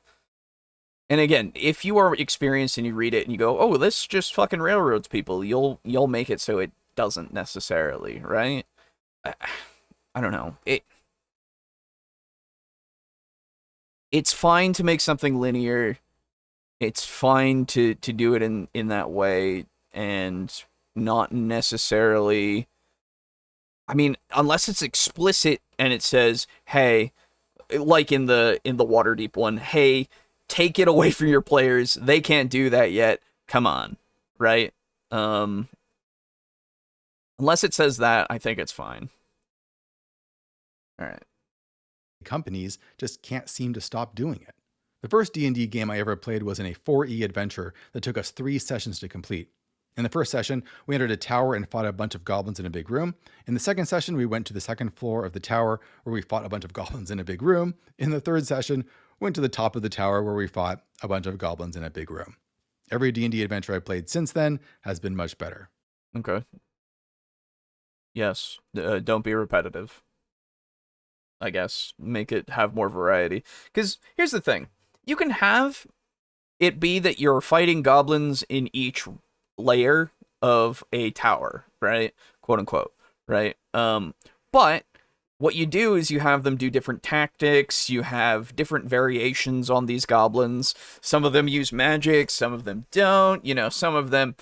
And again, if you are experienced and you read it and you go, oh, this just fucking railroads people, you'll make it so it doesn't necessarily, right? I don't know. It's fine to make something linear. It's fine to do it in that way and not necessarily... I mean, unless it's explicit and it says, hey, like in the Waterdeep one, hey, take it away from your players. They can't do that yet. Come on, right? Unless it says that, I think it's fine. All right. Companies just can't seem to stop doing it. The first D&D game I ever played was in a 4E adventure that took us 3 sessions to complete. In the first session, we entered a tower and fought a bunch of goblins in a big room. In the second session, we went to the second floor of the tower where we fought a bunch of goblins in a big room. In the third session, we went to the top of the tower where we fought a bunch of goblins in a big room. Every D&D adventure I've played since then has been much better. Okay. Yes, don't be repetitive. I guess. Make it have more variety. Because here's the thing. You can have it be that you're fighting goblins in each layer of a tower, right? Quote unquote, right? But what you do is you have them do different tactics. You have different variations on these goblins. Some of them use magic, some of them don't. You know, some of them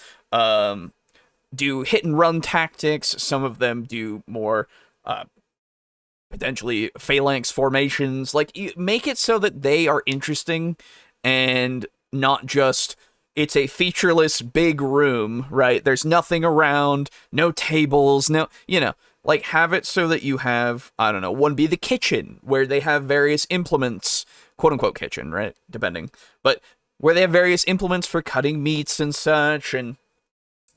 do hit and run tactics. Some of them do more potentially phalanx formations. Like, you make it so that they are interesting and not just it's a featureless big room, right? There's nothing around, no tables, no, you know, like have it so that you have, I don't know, one be the kitchen where they have various implements, quote unquote kitchen, right? Depending, but where they have various implements for cutting meats and such, and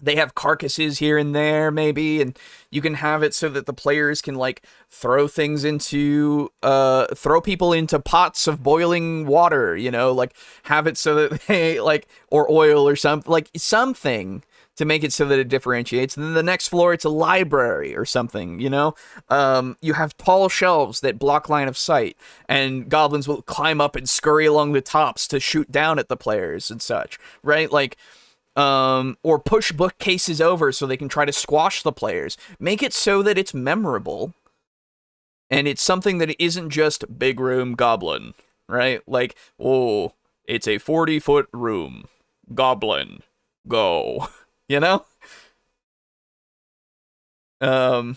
they have carcasses here and there, maybe, and you can have it so that the players can, like, throw things into, throw people into pots of boiling water, you know, like, have it so that they, like, or oil or something, like, something to make it so that it differentiates. And then the next floor, it's a library or something, you know? You have tall shelves that block line of sight, and goblins will climb up and scurry along the tops to shoot down at the players and such, right? Like, or push bookcases over so they can try to squash the players. Make it so that it's memorable, and it's something that isn't just big room goblin, right? Like, oh, it's a 40-foot room, goblin, go, you know? Played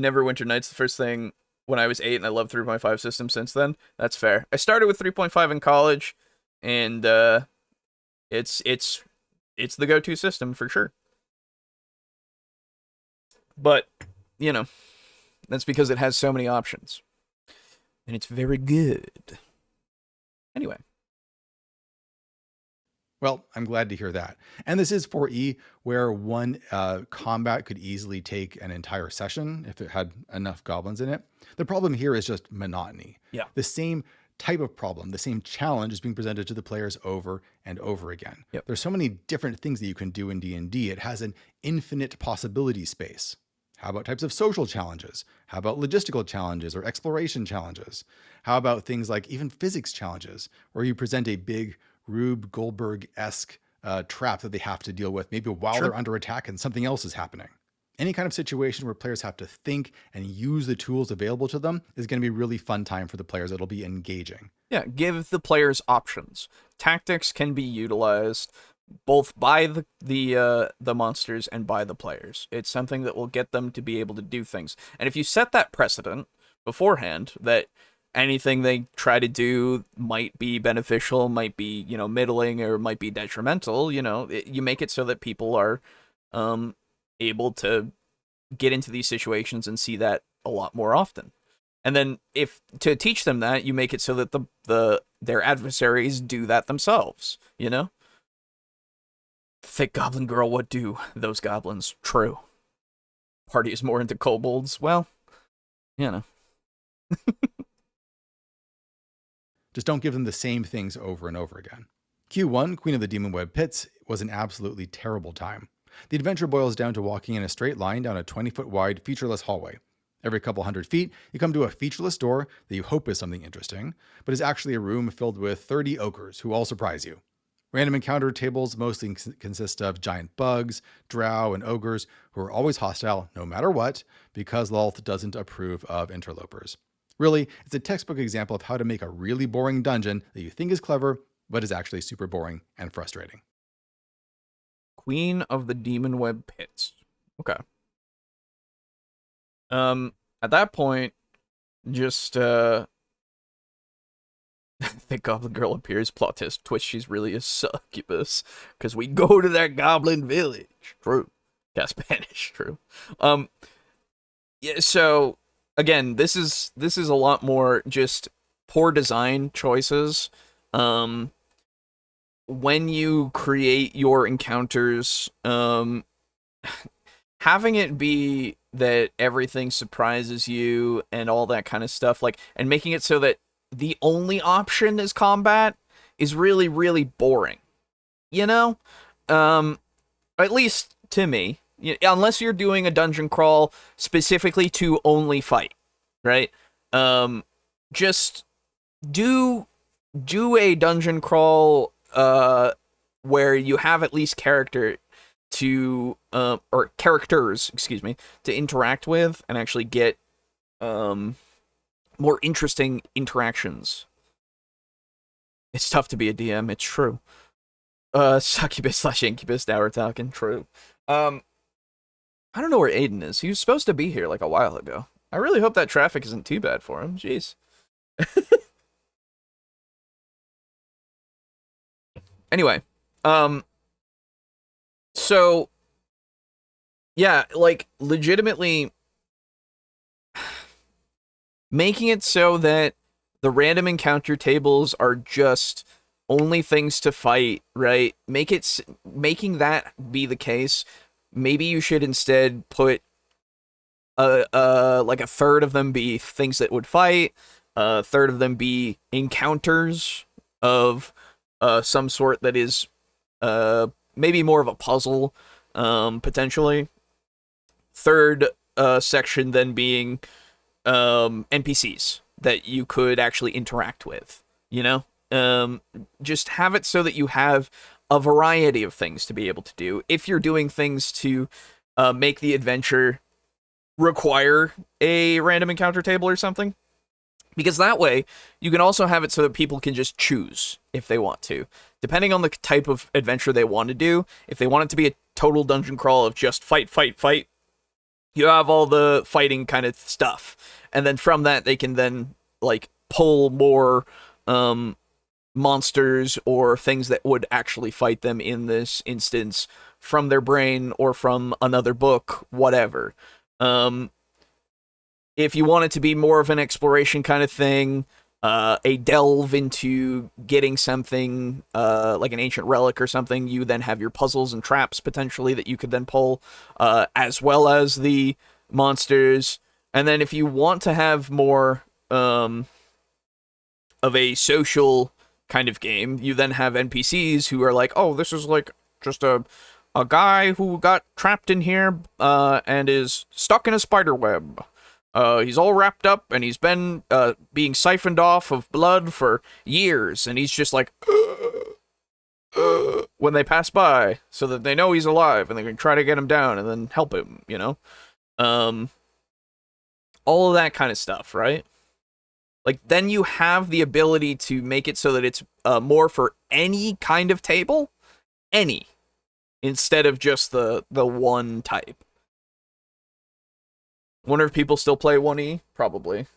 Neverwinter Nights the first thing when I was 8, and I loved 3.5 systems since then. That's fair. I started with 3.5 in college, and it's the go-to system for sure. But, you know, that's because it has so many options. And it's very good. Anyway. Well, I'm glad to hear that. And this is 4E, where one combat could easily take an entire session if it had enough goblins in it. The problem here is just monotony. Yeah. The same type of problem, the same challenge is being presented to the players over and over again. Yep. There's so many different things that you can do in D&D. It has an infinite possibility space. How about types of social challenges? How about logistical challenges or exploration challenges? How about things like even physics challenges, where you present a big Rube Goldberg-esque trap that they have to deal with, maybe while they're under attack and something else is happening. Any kind of situation where players have to think and use the tools available to them is going to be a really fun time for the players. It'll be engaging. Yeah, give the players options. Tactics can be utilized both by the monsters and by the players. It's something that will get them to be able to do things. And if you set that precedent beforehand, that anything they try to do might be beneficial, might be, you know, middling, or might be detrimental, you know, you make it so that people are able to get into these situations and see that a lot more often. And then if to teach them that, you make it so that their adversaries do that themselves, you know? Thick goblin girl, what do those goblins? True. Party is more into kobolds. Well, you know. Just don't give them the same things over and over again. Q1, Queen of the Demon Web Pits, was an absolutely terrible time. The adventure boils down to walking in a straight line down a 20-foot wide, featureless hallway. Every couple hundred feet, you come to a featureless door that you hope is something interesting, but is actually a room filled with 30 ogres who all surprise you. Random encounter tables mostly consist of giant bugs, drow, and ogres who are always hostile no matter what, because Lolth doesn't approve of interlopers. Really, it's a textbook example of how to make a really boring dungeon that you think is clever, but is actually super boring and frustrating. Queen of the Demon Web Pits. Okay. At that point, just the goblin girl appears, plot twist, she's really a succubus, because we go to that goblin village. True. Yeah, Spanish, true. Yeah, so again, this is a lot more just poor design choices. When you create your encounters, having it be that everything surprises you and all that kind of stuff, like, and making it so that the only option is combat is really, really boring. You know? At least to me. Unless you're doing a dungeon crawl specifically to only fight, right? Just do a dungeon crawl where you have at least character to or characters, excuse me, to interact with and actually get more interesting interactions. It's tough to be a DM, it's true. Succubus / Incubus, now we're talking, true. I don't know where Aiden is. He was supposed to be here like a while ago. I really hope that traffic isn't too bad for him. Jeez. Anyway, so yeah, like legitimately making it so that the random encounter tables are just only things to fight, right? Making that be the case. Maybe you should instead put like a third of them be things that would fight, a third of them be encounters of some sort that is maybe more of a puzzle, potentially. Third section then being NPCs that you could actually interact with, you know? Just have it so that you have a variety of things to be able to do. If you're doing things to make the adventure require a random encounter table or something, because that way you can also have it so that people can just choose if they want to, depending on the type of adventure they want to do. If they want it to be a total dungeon crawl of just fight, you have all the fighting kind of stuff, and then from that they can then like pull more monsters or things that would actually fight them in this instance from their brain or from another book, whatever. If you want it to be more of an exploration kind of thing, a delve into getting something like an ancient relic or something, you then have your puzzles and traps potentially that you could then pull, as well as the monsters. And then if you want to have more of a social kind of game, you then have NPCs who are like, oh, this is like just a guy who got trapped in here and is stuck in a spider web. He's all wrapped up and he's been being siphoned off of blood for years, and he's just like when they pass by, so that they know he's alive and they can try to get him down and then help him, you know? All of that kind of stuff, right? Like, then you have the ability to make it so that it's more for any kind of table, any, instead of just the one type. Wonder if people still play 1E? Probably.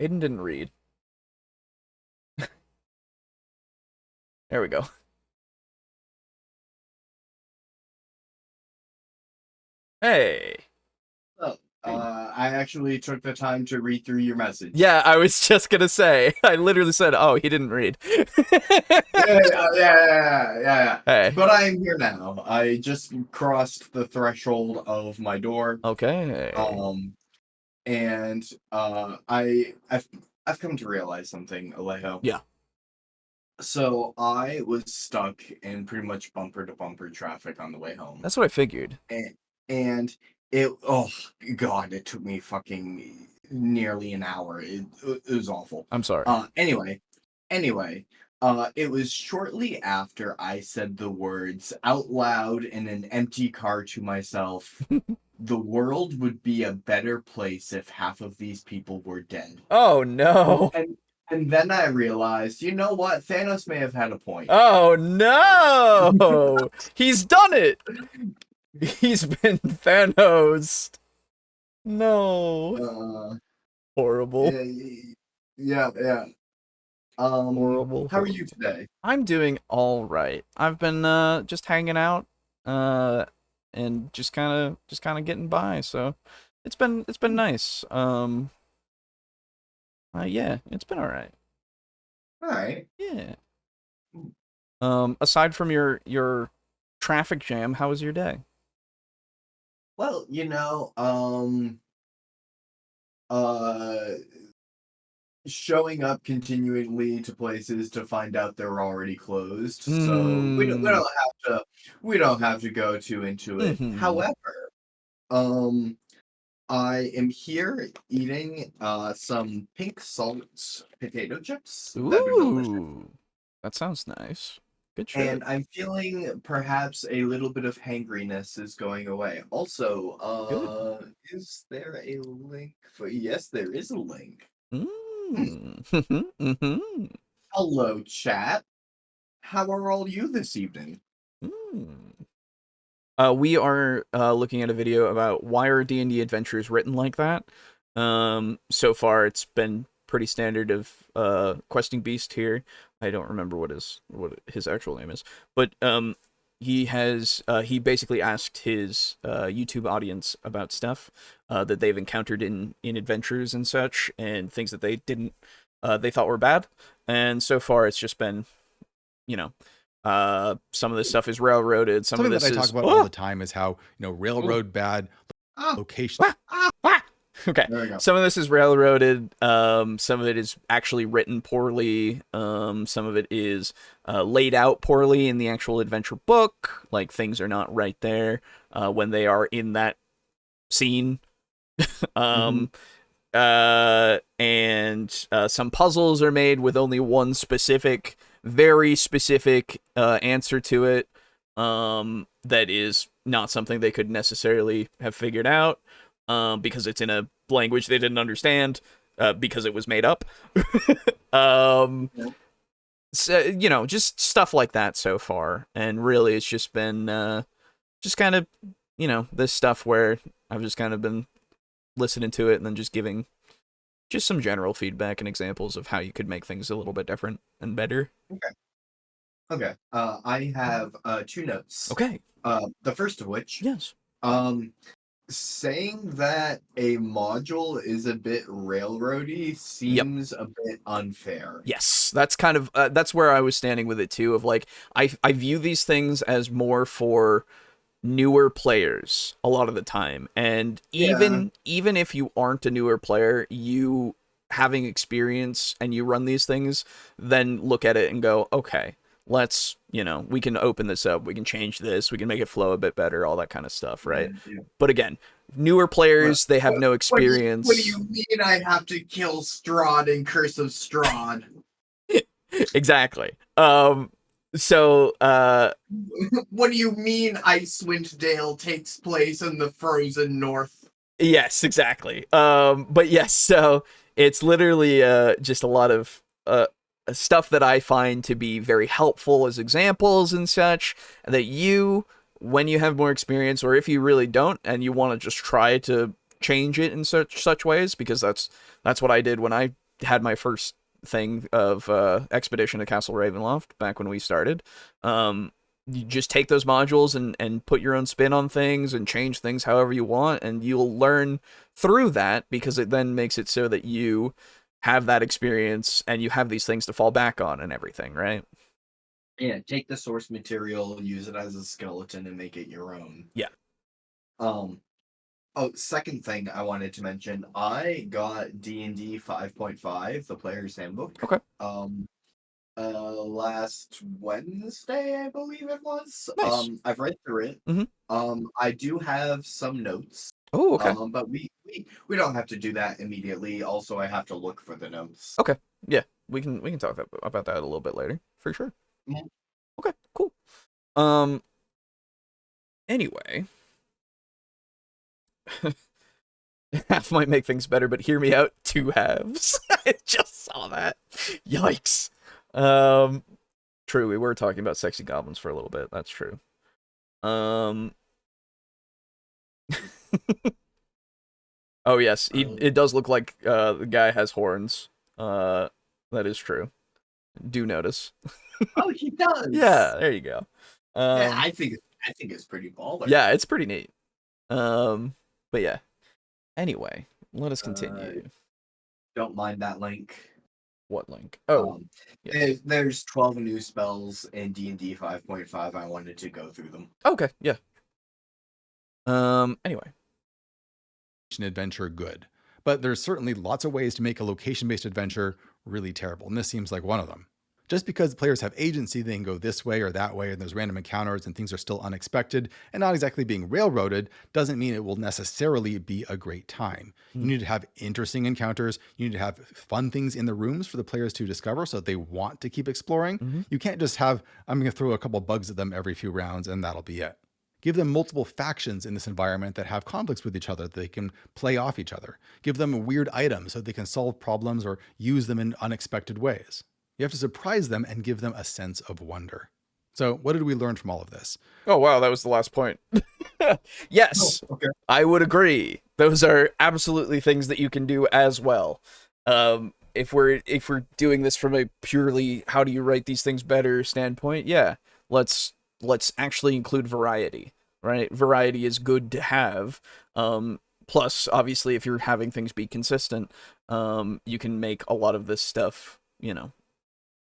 Aiden didn't read. There we go. Hey. Oh, I actually took the time to read through your message. Yeah, I was just gonna say. I literally said, "Oh, he didn't read." Yeah. Hey. But I am here now. I just crossed the threshold of my door. Okay. And I've come to realize something, Alejo. Yeah. So I was stuck in pretty much bumper to bumper traffic on the way home. That's what I figured. And it, oh god, it took me fucking nearly an hour. It was awful. I'm sorry. Anyway, it was shortly after I said the words out loud in an empty car to myself, the world would be a better place if half of these people were dead. Oh no. And then I realized, you know what? Thanos may have had a point. Oh no. He's done it. He's been Thanos. No. Horrible. Yeah. Horrible. How are you today? I'm doing all right. I've been just hanging out and just kind of getting by. So it's been nice. Yeah, it's been all right. All right. Yeah. Aside from your traffic jam, how was your day? Well, showing up continually to places to find out they're already closed. So we don't have to go too into it. Mhm. However, I am here eating some pink salt potato chips. That are delicious. Ooh, that sounds nice. Good shit. And I'm feeling perhaps a little bit of hangriness is going away. Also, Good. is there a link for? Yes, there is a link. Mm. Mm-hmm. Hello, chat. How are all you this evening? We are looking at a video about why are D&D adventures written like that. So far, it's been pretty standard of questing beast here. I don't remember what his actual name is, but he basically asked his YouTube audience about stuff that they've encountered in adventures and such, and things that they thought were bad. And so far, it's just been, you know, some of this stuff is railroaded. Something that I talk about all the time is how, railroad bad location. Okay. There we go. Some of this is railroaded. Some of it is actually written poorly. Some of it is laid out poorly in the actual adventure book. Like, things are not right there when they are in that scene. And some puzzles are made with only one specific, very specific answer to it. That is not something they could necessarily have figured out. Because it's in a language they didn't understand, because it was made up. So, just stuff like that so far. And really, it's just been just kind of, this stuff where I've just kind of been listening to it and then just giving just some general feedback and examples of how you could make things a little bit different and better. Okay. I have 2 notes. Okay. The first of which, Yes. saying that a module is a bit railroady seems a bit unfair. Yes, that's kind of that's where I was standing with it too. Of like, I view these things as more for newer players a lot of the time, and even if you aren't a newer player, you having experience and you run these things, then look at it and go, okay, let's, we can open this up, we can change this, we can make it flow a bit better, all that kind of stuff, right? Yeah. But again, newer players, they have no experience. What do you mean I have to kill Strahd in Curse of Strahd? Exactly. So, what do you mean Icewind Dale takes place in the frozen north? Yes, exactly. But yes, so it's literally just a lot of stuff that I find to be very helpful as examples and such, that you, when you have more experience, or if you really don't and you want to just try to change it in such ways, because that's what I did when I had my first thing of expedition to Castle Ravenloft back when we started. You just take those modules and put your own spin on things and change things however you want, and you'll learn through that, because it then makes it so that you have that experience and you have these things to fall back on and everything, right? Yeah, take the source material, use it as a skeleton, and make it your own. Yeah. Oh, second thing I wanted to mention, I got D&D 5.5, the player's handbook. Okay. Last Wednesday, I believe it was. Nice. I've read through it. Mm-hmm. I do have some notes. Oh, okay. But we don't have to do that immediately. Also, I have to look for the notes. Okay. Yeah, we can talk about that a little bit later, for sure. Mm-hmm. Okay, cool. Anyway, half might make things better, but hear me out. 2 halves. I just saw that. Yikes. True, we were talking about sexy goblins for a little bit. That's true. Oh yes, it does look like the guy has horns. That is true. Do notice. Oh, he does. Yeah, there you go. Yeah, I think it's pretty baller. Yeah, it's pretty neat. But yeah. Anyway, let us continue. Don't mind that link. What link? Oh, yes. There's 12 new spells in D&D 5.5. I wanted to go through them. Okay, yeah. Anyway. Adventure good, but there's certainly lots of ways to make a location-based adventure really terrible, and this seems like one of them. Just because players have agency, they can go this way or that way, and there's random encounters and things are still unexpected and not exactly being railroaded, doesn't mean it will necessarily be a great time. You need to have interesting encounters. You need to have fun things in the rooms for the players to discover so that they want to keep exploring. You can't just have, I'm going to throw a couple bugs at them every few rounds and that'll be it. Give them multiple factions in this environment that have conflicts with each other that they can play off each other. Give them weird items so they can solve problems or use them in unexpected ways. You have to surprise them and give them a sense of wonder. So what did we learn from all of this? Oh, wow, that was the last point. Yes, Oh, okay. I would agree. Those are absolutely things that you can do as well. If we're doing this from a purely how do you write these things better standpoint, yeah, let's actually include variety, right? Variety is good to have. Plus, obviously, if you're having things be consistent, you can make a lot of this stuff,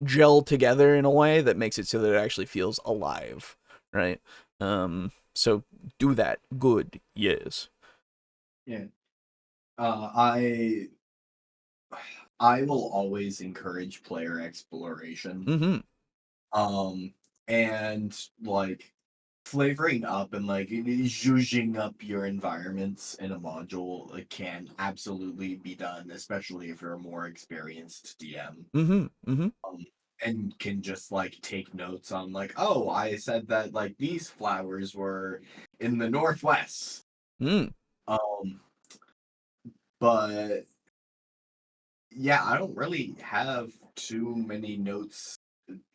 gel together in a way that makes it so that it actually feels alive, right? So do that. Good. Yes. Yeah. I will always encourage player exploration. And like flavoring up and like zhuzhing up your environments in a module can absolutely be done, especially if you're a more experienced DM. And can just like take notes on like, oh, I said that like these flowers were in the northwest. But yeah, I don't really have too many notes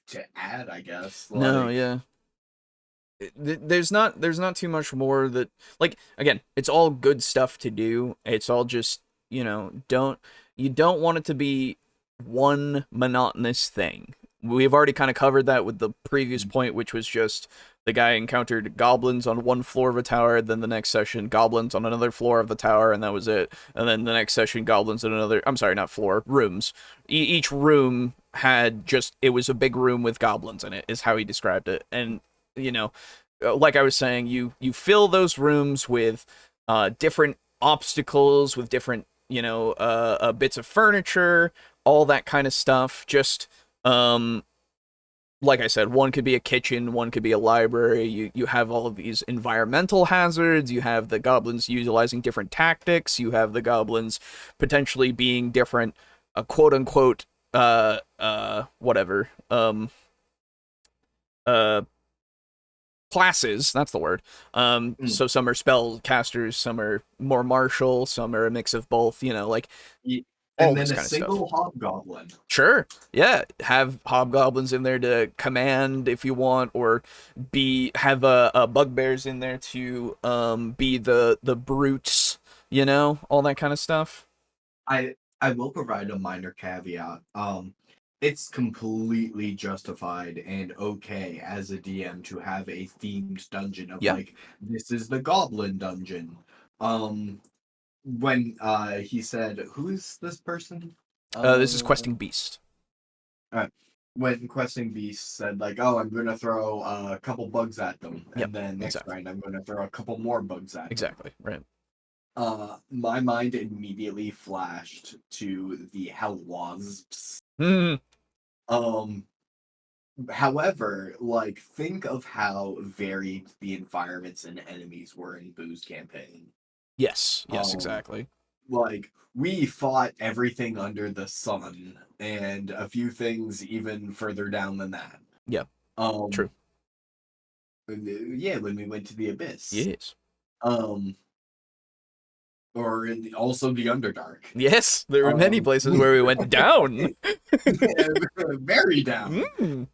to add, I guess. No, yeah. There's not too much more that, like, again, it's all good stuff to do. It's all just, you don't want it to be one monotonous thing. We've already kind of covered that with the previous point, which was just the guy encountered goblins on one floor of a tower, then the next session goblins on another floor of the tower, and that was it. And then the next session goblins in another, I'm sorry, not floor, rooms. Each room had just, it was a big room with goblins in it, is how he described it. And, like I was saying, you fill those rooms with different obstacles, with different, bits of furniture, all that kind of stuff. Just, like I said, one could be a kitchen, one could be a library. You have all of these environmental hazards. You have the goblins utilizing different tactics. You have the goblins potentially being different, quote unquote, whatever, classes. That's the word. So some are spell casters, some are more martial, some are a mix of both. Like. And then a single hobgoblin. Sure. Yeah. Have hobgoblins in there to command if you want, or have a bugbears in there to be the brutes, all that kind of stuff. I will provide a minor caveat. It's completely justified and okay as a DM to have a themed dungeon of like, this is the goblin dungeon. When he said, who's this person? This is Questing Beast. When Questing Beast said, like, oh, I'm going to throw a couple bugs at them. And then next round, I'm going to throw a couple more bugs at them. Exactly, right. My mind immediately flashed to the hell wasps. However, like, think of how varied the environments and enemies were in Boo's campaign. Yes, exactly. Like, we fought everything under the sun, and a few things even further down than that. Yeah, true. Yeah, when we went to the Abyss. Yes. Or also the Underdark. Yes, there were many places where we went down. Very down.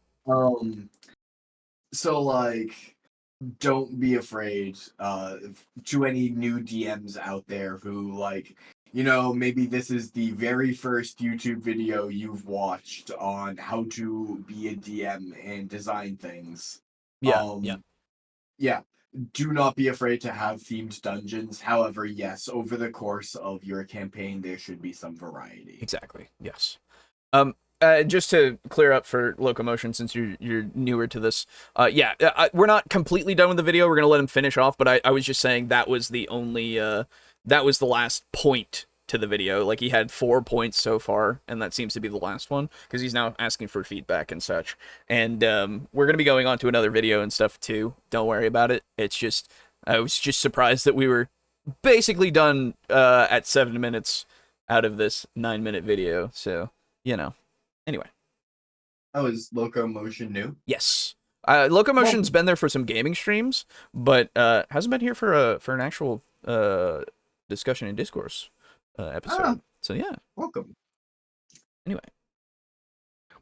So, like, don't be afraid to any new DMs out there who, like, maybe this is the very first YouTube video you've watched on how to be a DM and design things. Yeah. Do not be afraid to have themed dungeons. However, yes, over the course of your campaign, there should be some variety. Exactly. Yes. Just to clear up for Locomotion, since you're newer to this, we're not completely done with the video. We're gonna let him finish off, but I was just saying that was the only that was the last point to the video. Like, he had 4 points so far, and that seems to be the last one, because he's now asking for feedback and such. And we're going to be going on to another video and stuff, too. Don't worry about it. It's just, I was just surprised that we were basically done at 7 minutes out of this 9-minute video. So, anyway. Oh, is Locomotion new? Yes. Locomotion's been there for some gaming streams, but hasn't been here for an actual discussion and discourse episode. So yeah, welcome. Anyway,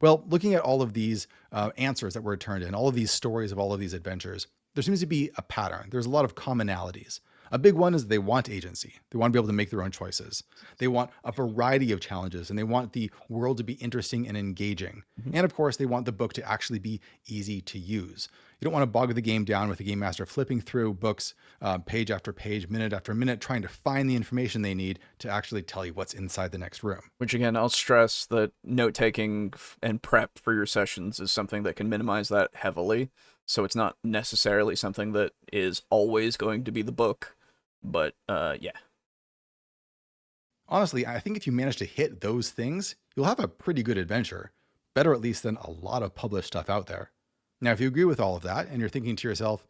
well, looking at all of these answers that were turned in, all of these stories of all of these adventures, there seems to be a pattern. There's a lot of commonalities. A big one is they want agency. They want to be able to make their own choices. They want a variety of challenges, and they want the world to be interesting and engaging. And of course, they want the book to actually be easy to use. You don't want to bog the game down with the game master flipping through books page after page, minute after minute, trying to find the information they need to actually tell you what's inside the next room. Which again, I'll stress that note-taking and prep for your sessions is something that can minimize that heavily. So it's not necessarily something that is always going to be the book, but yeah. Honestly, I think if you manage to hit those things, you'll have a pretty good adventure. Better at least than a lot of published stuff out there. Now, if you agree with all of that and you're thinking to yourself,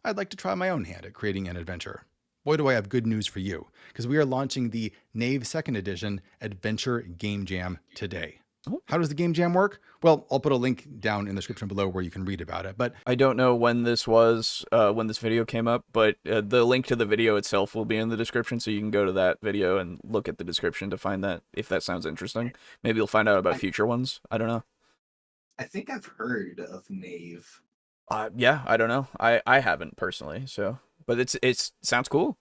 I'd like to try my own hand at creating an adventure, boy, do I have good news for you, because we are launching the Knave 2nd Edition Adventure Game Jam today. How does the Game Jam work? Well, I'll put a link down in the description below where you can read about it. But I don't know when this was, when this video came up, but the link to the video itself will be in the description, so you can go to that video and look at the description to find that, if that sounds interesting. Maybe you'll find out about future ones. I don't know. I think I've heard of Knave. Yeah, I don't know. I haven't personally, so, but it sounds cool.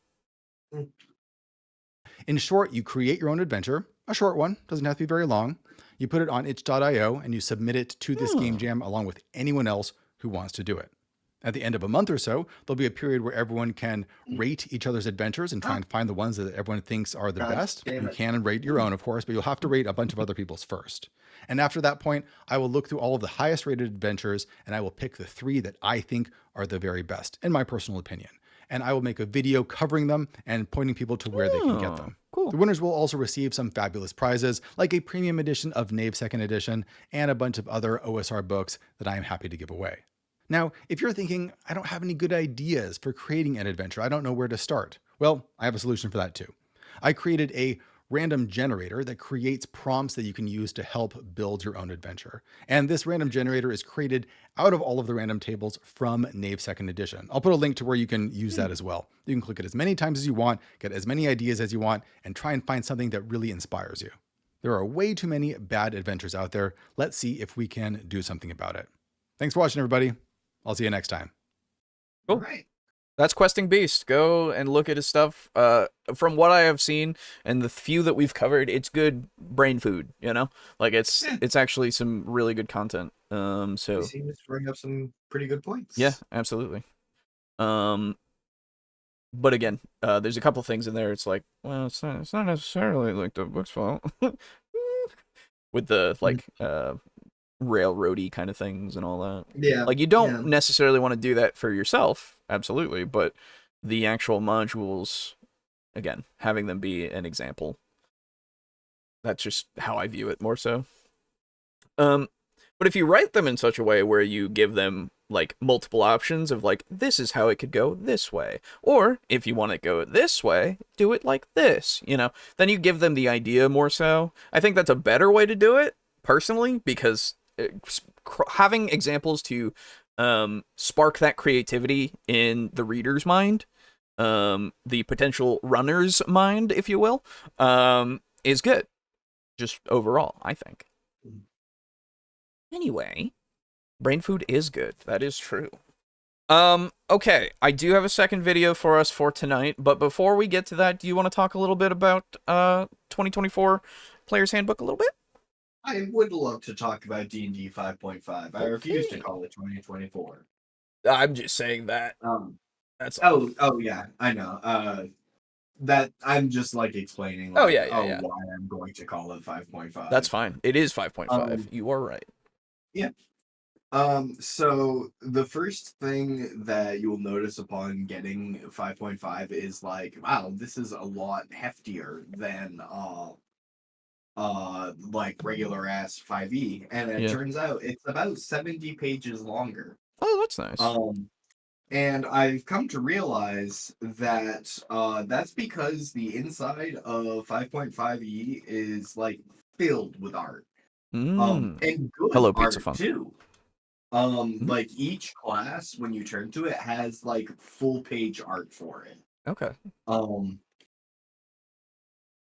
In short, you create your own adventure, a short one, doesn't have to be very long. You put it on itch.io and you submit it to this game jam along with anyone else who wants to do it. At the end of a month or so, there'll be a period where everyone can rate each other's adventures and try and find the ones that everyone thinks are the best. You can rate your own, of course, but you'll have to rate a bunch of other people's first. And after that point, I will look through all of the highest rated adventures and I will pick the 3 that I think are the very best, in my personal opinion. And I will make a video covering them and pointing people to where they can get them. Cool. The winners will also receive some fabulous prizes, like a premium edition of Knave 2nd Edition and a bunch of other OSR books that I am happy to give away. Now, if you're thinking, I don't have any good ideas for creating an adventure, I don't know where to start. Well, I have a solution for that too. I created a random generator that creates prompts that you can use to help build your own adventure. And this random generator is created out of all of the random tables from Knave 2nd Edition. I'll put a link to where you can use that as well. You can click it as many times as you want, get as many ideas as you want, and try and find something that really inspires you. There are way too many bad adventures out there. Let's see if we can do something about it. Thanks for watching, everybody. I'll see you next time. Cool. All right. That's Questing Beast. Go and look at his stuff. From what I have seen and the few that we've covered, it's good brain food, Like it's actually some really good content. So He seems to bring up some pretty good points. yeah, absolutely. But again, there's a couple things in there. It's like, well, it's not necessarily like the book's fault. With the like railroady kind of things and all that. Yeah. Like you don't necessarily want to do that for yourself, absolutely, but the actual modules, again, having them be an example. That's just how I view it more so. But if you write them in such a way where you give them like multiple options of like, this is how it could go this way, or if you want to go this way, do it like this, then you give them the idea more so. I think that's a better way to do it personally, because having examples to spark that creativity in the reader's mind, the potential runner's mind, if you will, is good. Just overall, I think. Anyway, brain food is good. That is true. Okay, I do have a second video for us for tonight, but before we get to that, do you want to talk a little bit about 2024 Player's Handbook a little bit? I would love to talk about D&D 5.5. I refuse to call it 2024. I'm just saying that. That's oh yeah, I know. That I'm just like explaining. Like, yeah. Why I'm going to call it 5.5. That's fine. It is 5.5. You are right. Yeah. So the first thing that you will notice upon getting 5.5 is like, wow, this is a lot heftier than like regular ass 5e, and it Yeah. turns out it's about 70 pages longer. Oh, that's nice. And I've come to realize that that's because the inside of 5.5e is like filled with art. And good Hello, Pizza art Funk. too. Mm, Like each class, when you turn to it, has like full page art for it. okay. Um,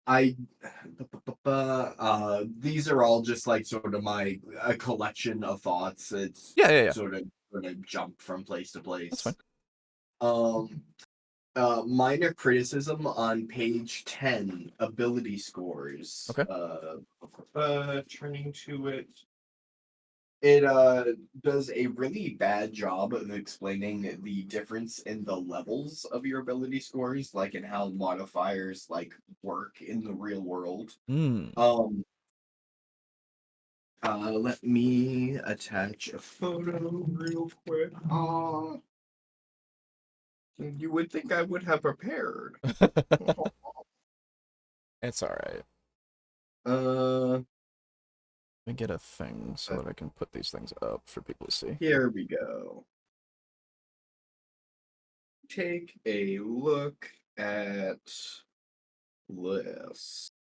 I, these are all just like sort of my a collection of thoughts. It's Yeah. sort of jump from place to That's fine. place. Um, minor criticism on page 10, ability scores. Okay. Turning to it. It does a really bad job of explaining the difference in the levels of your ability scores, like in how modifiers like work in the real world. Mm. Um let me attach a photo real quick. You would think I would have prepared. It's all right. uh Let me get a thing so that I can put these things up for people to see. Here we go. Take a look at this.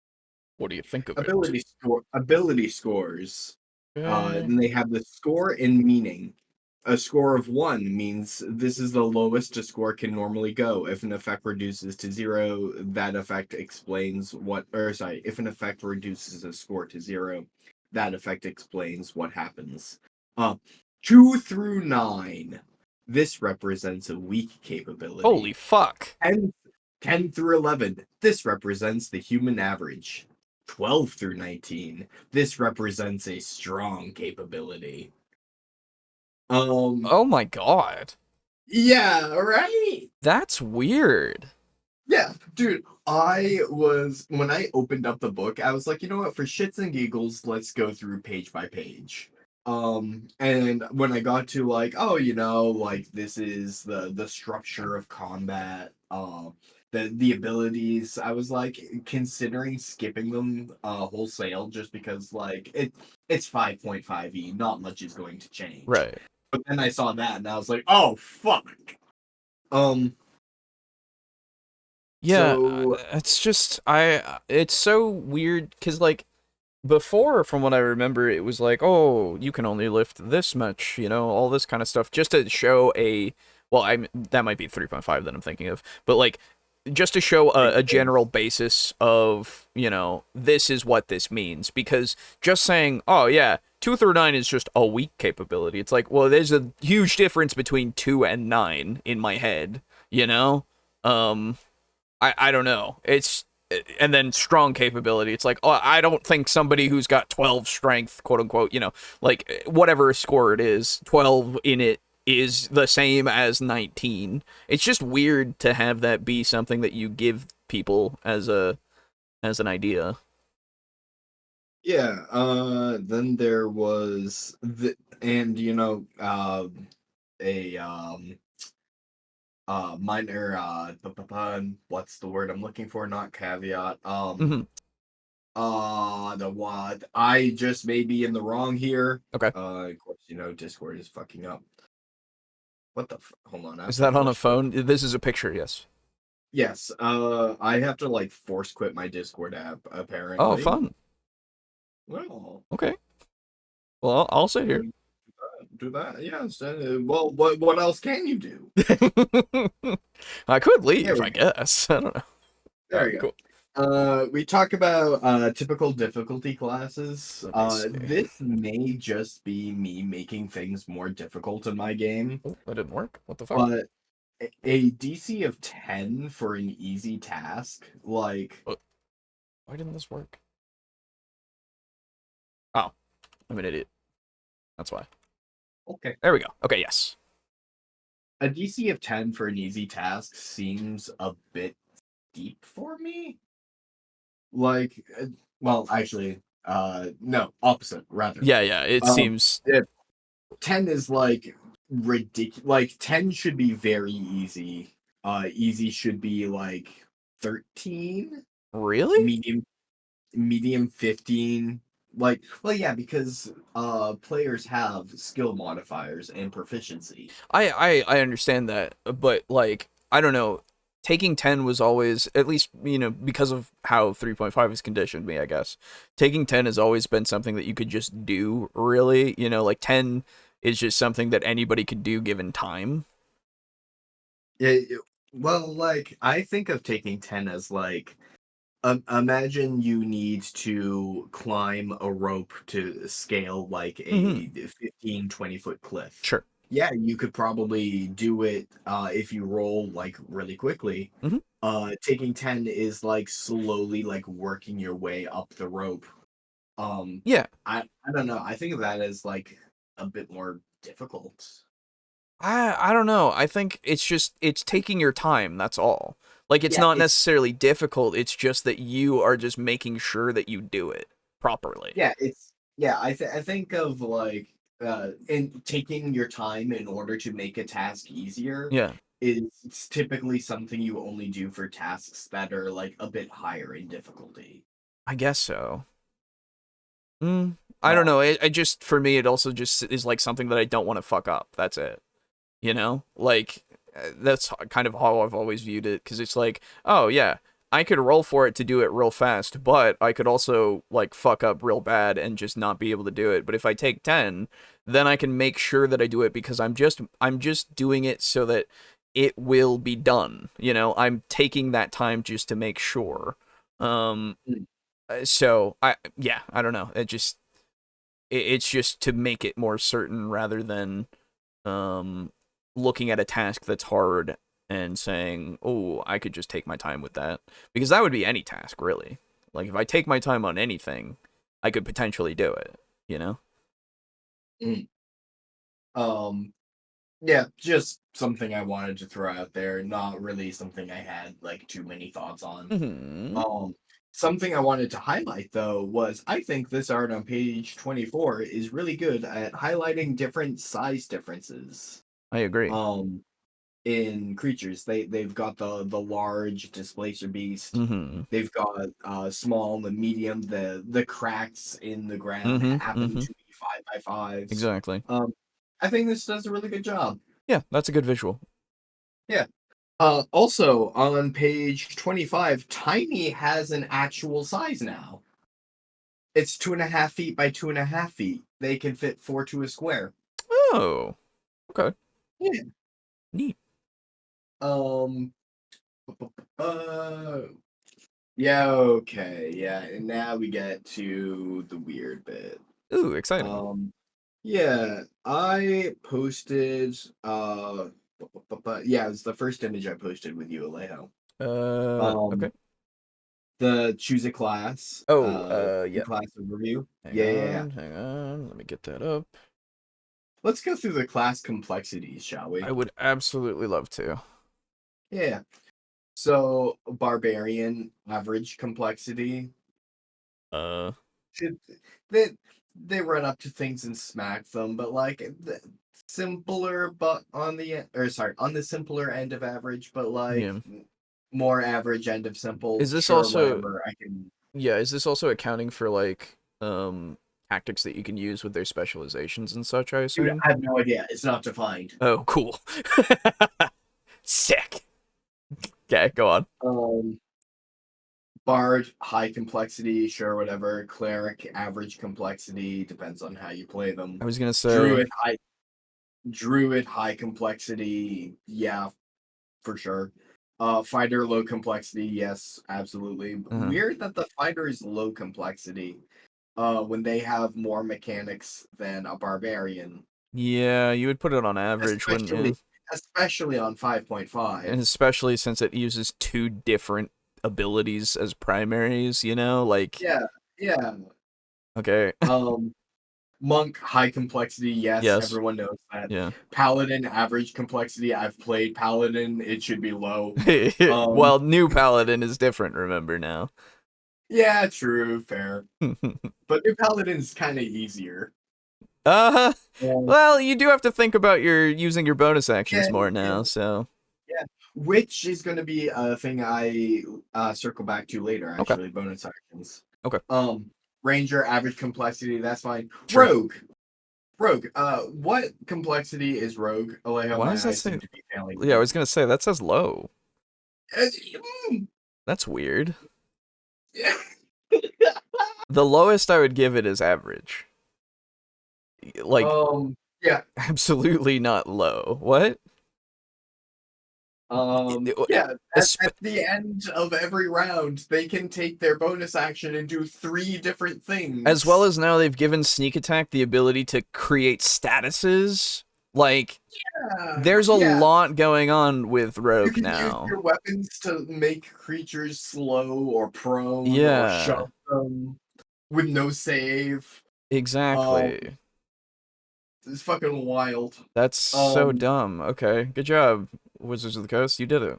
What do you think of it? Ability scores. Okay. And they have the score and meaning. A score of 1 means this is the lowest a score can normally go. If an effect reduces to 0, that effect explains what, or sorry, if an effect reduces a score to 0, that effect explains what happens. 2 through 9. This represents a weak Holy capability. fuck. 10 through 11. This represents the human average. 12 through 19. This represents a strong capability. Oh my god. Yeah, right? That's weird. Yeah, dude, when I opened up the book, I was like, you know what, for shits and giggles, let's go through page by page. And when I got to like, oh, like this is the structure of combat, the abilities, I was like considering skipping them wholesale just because like it's 5.5e, not much is going to change. Right. But then I saw that and I was like, oh fuck. Um Yeah, so it's just it's so weird cuz like before, from what I remember, it was like, oh, you can only lift this much, all this kind of stuff, just to show well, that might be 3.5 that I'm thinking of, but like, just to show a general basis of, this is what this means, because just saying, oh yeah, 2 through 9 is just a weak capability. It's like, well, there's a huge difference between 2 and 9 in my head, you know? Um, I don't know. And then strong capability. It's like, oh, I don't think somebody who's got 12 strength, quote unquote, like whatever score it is, 12 in it is the same as 19. It's just weird to have that be something that you give people as an idea. yeah, then there was and a minor what's the word I'm looking for? Not caveat. Mm-hmm. The what? I just may be in the wrong here. Okay. Of course, Discord is fucking up. What the? Hold on, I have Is to that on a force quit. phone? This is a picture, yes. Yes. I have to like force quit my Discord app. Oh, Apparently. fun. Well. Okay. Well, I'll sit here. Do that. Yes. Well, what else can you do? I could There leave, we I go. guess. I don't know. All There we right, go. cool. We talk about typical difficulty classes. Let me see. This may just be me making things more difficult in my game, Oh, that didn't work. What the fuck? but a DC of 10 for an easy task, like Why didn't this work? Oh, I'm an idiot. That's why. okay. There we go. Okay, yes. A DC of 10 for an easy task seems a bit deep for me. Like, well, actually, no, opposite rather. Yeah, it Um, seems 10 is like ridiculous. Like 10 should be very easy. Easy should be like 13. Really? Medium 15. Like, well, yeah, because players have skill modifiers and proficiency. I understand that, but like I don't know. Taking 10 was always, at least, because of how 3.5 has conditioned me, I guess. Taking 10 has always been something that you could just do, really. Like 10 is just something that anybody could do given time. Well, like, I think of taking 10 as like, imagine you need to climb a rope to scale like a 15, 20-foot cliff. Sure. Yeah, you could probably do it if you roll like really quickly. Taking 10 is like slowly like working your way up the rope. Yeah. I don't know. I think of that as like a bit more difficult. I don't know. I think it's taking your time, that's all. Like it's Yeah, not necessarily difficult, it's just that you are just making sure that you do it properly. I think of like in taking your time in order to make a task easier Yeah. is typically something you only do for tasks that are like a bit higher in difficulty. I guess so. I don't know. I just, for me, it also just is like something that I don't want to fuck up. That's it. Like that's kind of how I've always viewed it, because it's like, oh yeah, I could roll for it to do it real fast, but I could also like fuck up real bad and just not be able to do it. But if I take 10, then I can make sure that I do it, because I'm just doing it so that it will be done. I'm taking that time just to make sure. So I don't know. It's just to make it more certain, rather than looking at a task that's hard and saying, oh, I could just take my time with that. Because that would be any task, really. Like, if I take my time on anything, I could potentially do it. Yeah, just something I wanted to throw out there. Not really something I had like too many thoughts on. Something I wanted to highlight though was I think this art on page 24 is really good at highlighting different size differences. I agree. In creatures, they've got the large displacer beast. They've got small, the medium, the cracks in the ground happen to be 5x5s. Exactly. I think this does a really good job. Yeah, that's a good visual. Yeah. Also, on page 25, Tiny has an actual size now. It's 2.5 feet by 2.5 feet. They can fit 4 to a square. Oh, okay. Yeah. Neat. Yeah, okay, yeah, and now we get to the weird bit. Ooh, exciting. Yeah, I posted, yeah, it's the first image I posted with you, Alejo. Okay. The choose a class. Yeah. Class overview. Hang on. Let me get that up. Let's go through the class complexities, shall we? I would absolutely love to. Yeah. So, barbarian, average complexity. Should they run up to things and smack them, but like simpler, but on the simpler end of average, but like more average end of simple. Is this sure, also whatever, I can. Yeah, is this also accounting for like tactics that you can use with their specializations and such, I assume? Dude, I have no idea. It's not defined. Oh, cool. Sick. Okay, go on. Bard, high complexity, sure, whatever. Cleric, average complexity, depends on how you play them. I was gonna say Druid, high complexity, yeah, for sure. Fighter, low complexity, yes, absolutely. Weird that the fighter is low complexity. When they have more mechanics than a barbarian. Yeah, you would put it on average, wouldn't you? Especially on 5.5. And especially since it uses 2 different abilities as primaries, like Yeah. Okay. Monk, high complexity, yes, everyone knows that. Yeah. Paladin, average complexity. I've played Paladin, it should be low. Well, new Paladin is different, remember now. Yeah, true, fair. But new Paladin's kind of easier. Um, Well, you do have to think about using your bonus actions yeah, more yeah, now, so. yeah. Which is going to be a thing I circle back to later. Okay. Actually, bonus actions. Okay. Ranger, average complexity. That's fine. Sure. Rogue. Rogue. What complexity is Rogue? Alejo, Why my does that eyes seem say? to be failing Yeah, I me. was gonna say that says low. Uh, That's weird. yeah. The lowest I would give it is average. Like, Yeah. absolutely not low. What? Yeah. Espe- At the end of every round, they can take their bonus action and do 3 different As well things. as now they've given sneak attack the ability to create statuses. Like, there's a Yeah. lot going on with You Rogue can use now. your weapons to make creatures slow or prone or Yeah, shove them with no save. Um, exactly. it's fucking wild. That's so Um, dumb. Okay, good job, Wizards of the Coast. You did it.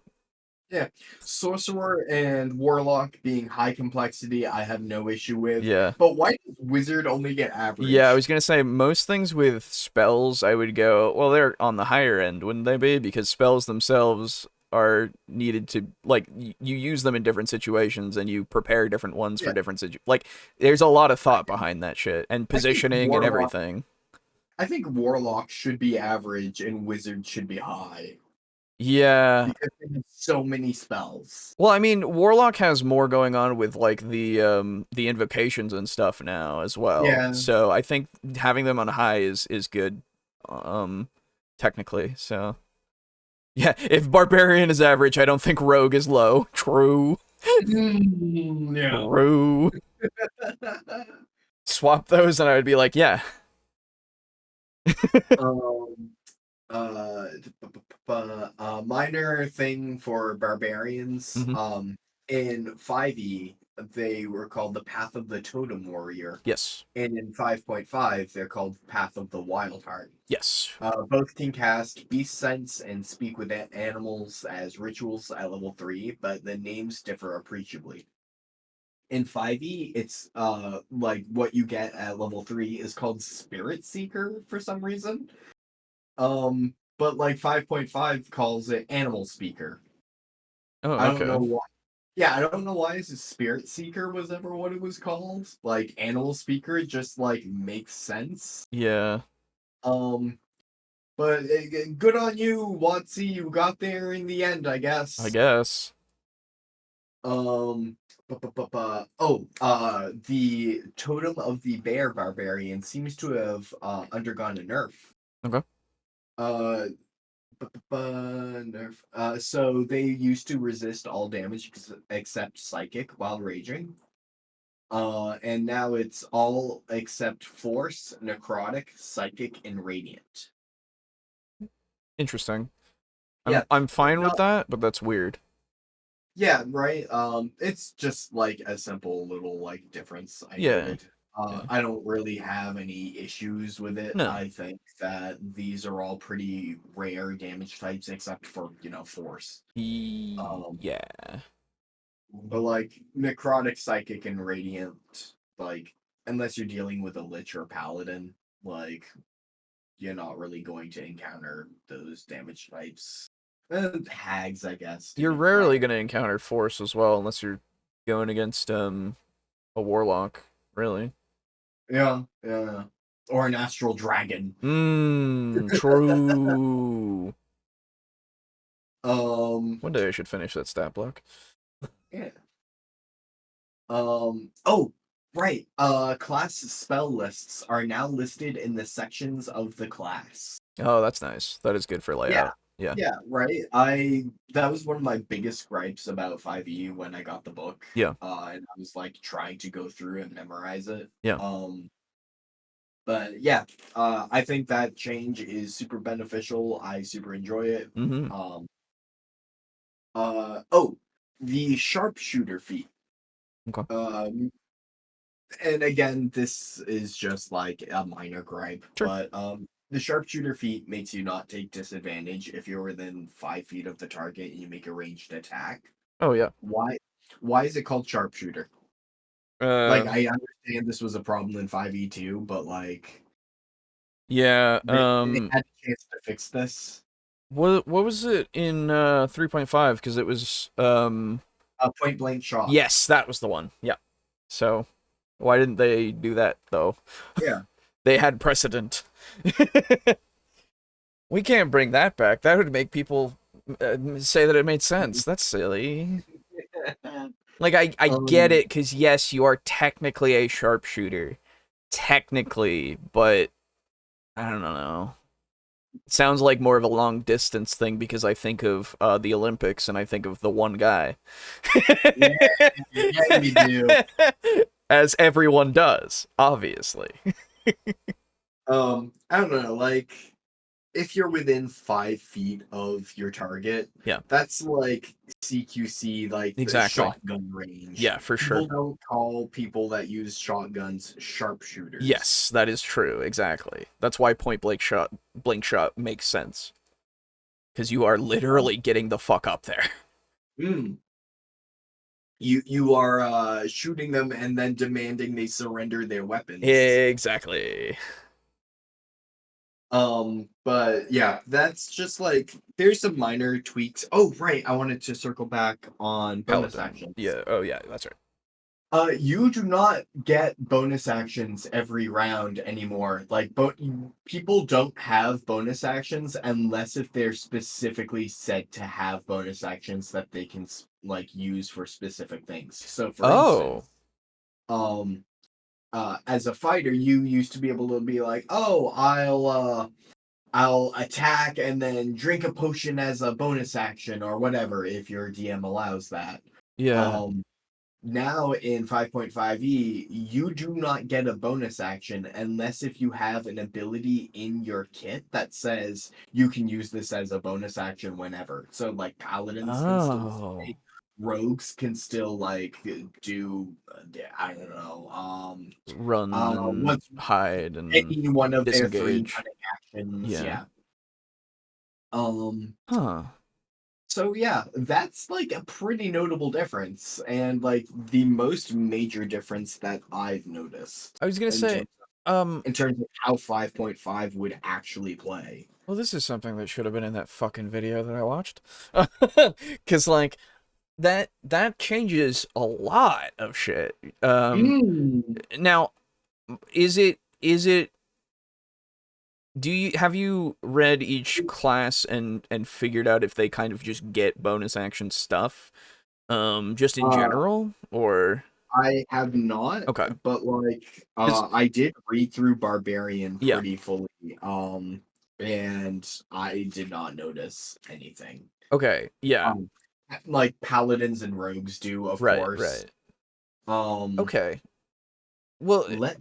yeah. Sorcerer and Warlock being high complexity, I have no issue with. Yeah. But why does Wizard only get Yeah, I average? was gonna say most things with spells I would go, well, they're on the higher end, wouldn't they be? Because spells themselves are needed to like you use them in different situations and you prepare different ones for Yeah. different like there's a lot of I thought think behind that shit and I think positioning and Warlock everything. I think Warlock should be average and Wizard should be high. Yeah. Because they have so many spells. Well, I mean, Warlock has more going on with like the invocations and stuff now as well. Yeah. So I think having them on high is good, um, technically. So yeah, if Barbarian is average, I don't think Rogue is low. True, Yeah. true. Swap those, and I would be like, yeah, um, minor thing for barbarians. hmm In 5e, they were called the Path of the Totem Warrior, yes, and in 5.5, they're called Path of the Wild Heart. yes. Both can cast Beast Sense and speak with animals as rituals at level 3, but the names differ appreciably. In 5e, it's like what you get at level 3 is called Spirit Seeker for some reason. But like 5.5 calls it Animal Speaker. Oh, I don't know okay. why. Yeah, I don't know why is Spirit Seeker was ever what it was called. Like Animal Speaker, it just like makes sense. Yeah, Um, but good on you, Watsy. You got there in the end, I I guess. guess. Um, the Totem of the Bear Barbarian seems to have undergone a nerf. Okay. Uh, nerf. So they used to resist all damage except psychic while raging. And now it's all except force, necrotic, psychic, and radiant. Interesting. Yeah, I'm fine with no, that, but that's weird. yeah, right. It's just like a simple little like difference I Yeah. noted. Yeah. I don't really have any issues with it. No. I think that these are all pretty rare damage types, except for force. Yeah. But like necrotic, psychic, and radiant, like unless you're dealing with a lich or paladin, like you're not really going to encounter those damage types. Hags, I guess, to You're be rarely frank. gonna encounter force as well, unless you're going against a warlock, really. Yeah, yeah. Or an astral dragon. True. Um, One day I should finish that stat block. yeah. Oh, right. Class spell lists are now listed in the sections of the class. Oh, that's nice. That is good for Yeah, layout. Yeah. yeah, right. That was one of my biggest gripes about 5e when I got the book. Yeah. And I was like trying to go through and memorize it. Yeah. But yeah, I think that change is super beneficial. I super enjoy it. Mm-hmm. Oh, the sharpshooter feat. Okay. And again, this is just like a minor gripe, Sure. but the sharpshooter feat makes you not take disadvantage if you're within 5 feet of the target and you make a ranged attack. Oh yeah. Why? Why is it called sharpshooter? Like, Uh I understand this was a problem in 5e2, but like, Yeah. They had a chance to fix this. What was it in 3.5? Because it was Point blank shot. yes, that was the one. Yeah. So why didn't they do that though? Yeah. They had precedent. We can't bring that back. That would make people say that it made sense. That's silly. Like I get it, because yes, you are technically a sharpshooter, technically, but I don't know. It sounds like more of a long distance thing because I think of the Olympics and I think of the one guy. Yeah, we do. As everyone does, obviously. I don't know, like, if you're within 5 feet of your target, Yeah. that's like CQC, like the Exactly. shotgun range. Yeah, for sure. People don't call people that use shotguns sharpshooters. Yes, that is true. Exactly. That's why point blank shot makes sense. Because you are literally getting the fuck up there. You are shooting them and then demanding they surrender their weapons. Exactly. But yeah, that's just like, there's some minor tweaks. Oh, right, I wanted to circle back on bonus Paladin. actions. Yeah. Oh, yeah. That's right. You do not get bonus actions every round anymore. Like, people don't have bonus actions unless if they're specifically said to have bonus actions that they can like use for specific things. So, for instance, as a fighter, you used to be able to be like, oh, I'll attack and then drink a potion as a bonus action or whatever if your DM allows that. Yeah. Now in 5.5e, you do not get a bonus action unless if you have an ability in your kit that says you can use this as a bonus action whenever. So like paladins can still say, rogues can still like do I don't know run and what's hide and any one of their 3 disengage. cunning actions. Yeah. Huh. So yeah, that's like a pretty notable difference, and like the most major difference that I've noticed. I was gonna say, in terms of how 5.5 would actually play. well, this is something that should have been in that fucking video that I watched. Cause like that changes a lot of shit. Now, is it have you read each class and figured out if they kind of just get bonus action stuff? Just in general, or I have not. okay, but like I did read through Barbarian pretty fully. And I did not notice anything. Okay, yeah. Like paladins and rogues do, of course. Right. Okay. Well, let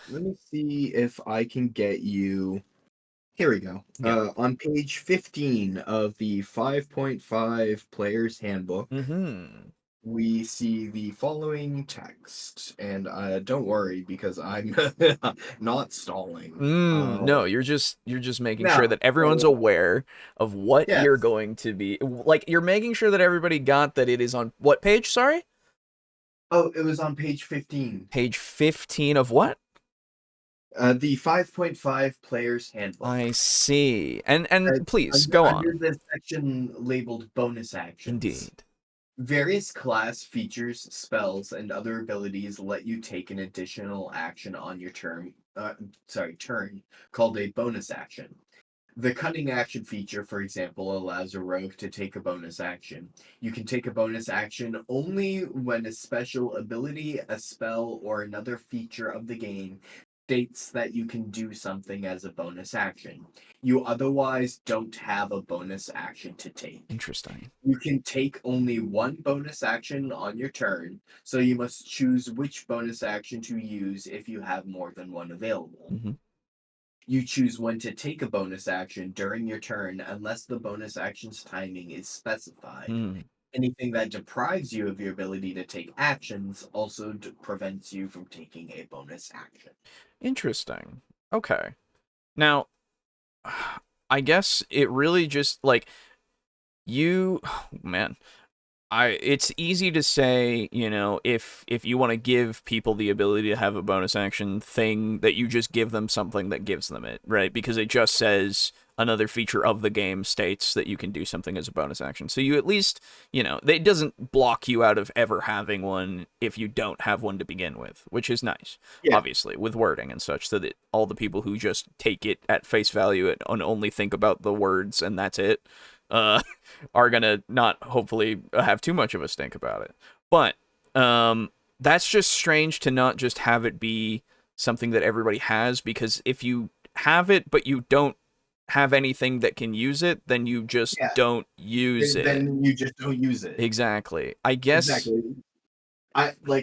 me see if I can get you. Here we go. Yeah. On page 15 of the 5.5 Player's Handbook, we see the following text, and don't worry because I'm not stalling. No, you're just making sure that everyone's aware of what you're going to be like. You're making sure that everybody got that it is on what page? Sorry. Oh, it was on page 15. Page 15 of what? The 5.5 Player's Handbook. I see. And please go on. Under the section labeled bonus actions. Indeed. Various class features, spells, and other abilities let you take an additional action on your turn called a bonus action. The cunning action feature, for example, allows a rogue to take a bonus action. You can take a bonus action only when a special ability, a spell, or another feature of the game states that you can do something as a bonus action. You otherwise don't have a bonus action to take. Interesting. You can take only one bonus action on your turn, so you must choose which bonus action to use if you have more than one available. You choose when to take a bonus action during your turn unless the bonus action's timing is specified. Anything that deprives you of your ability to take actions also prevents you from taking a bonus action. Interesting. Okay. Now, I guess it really just like man, it's easy to say, if you want to give people the ability to have a bonus action thing, that you just give them something that gives them it, right? Because it just says another feature of the game states that you can do something as a bonus action. So you at least, it doesn't block you out of ever having one if you don't have one to begin with, which is nice, obviously, with wording and such, so that all the people who just take it at face value and only think about the words and that's it, are gonna not hopefully have too much of a stink about it. But that's just strange to not just have it be something that everybody has, because if you have it but you don't have anything that can use it, then you just don't use it. Then you just don't use it. Exactly. I guess. Exactly.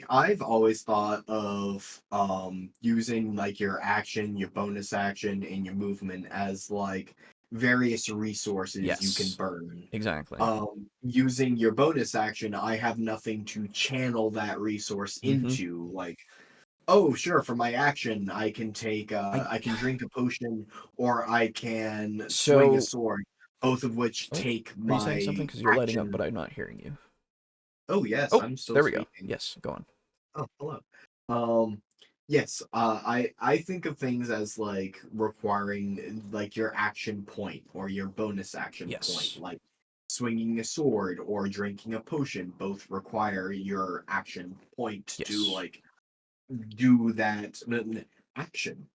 I've always thought of using like your action, your bonus action, and your movement as like various resources you can burn. Exactly. Using your bonus action, I have nothing to channel that resource into. Like, oh sure, for my action, I can take I can drink a potion, or I can swing a sword, both of which take my. Are you saying something? Because you're lighting up, but I'm not hearing you. Oh yes, I'm still there we speaking. go. Yes, go on. Oh, hello. Yes, I think of things as like requiring like your action point or your bonus action point, like swinging a sword or drinking a potion. Both require your action point to like do that action.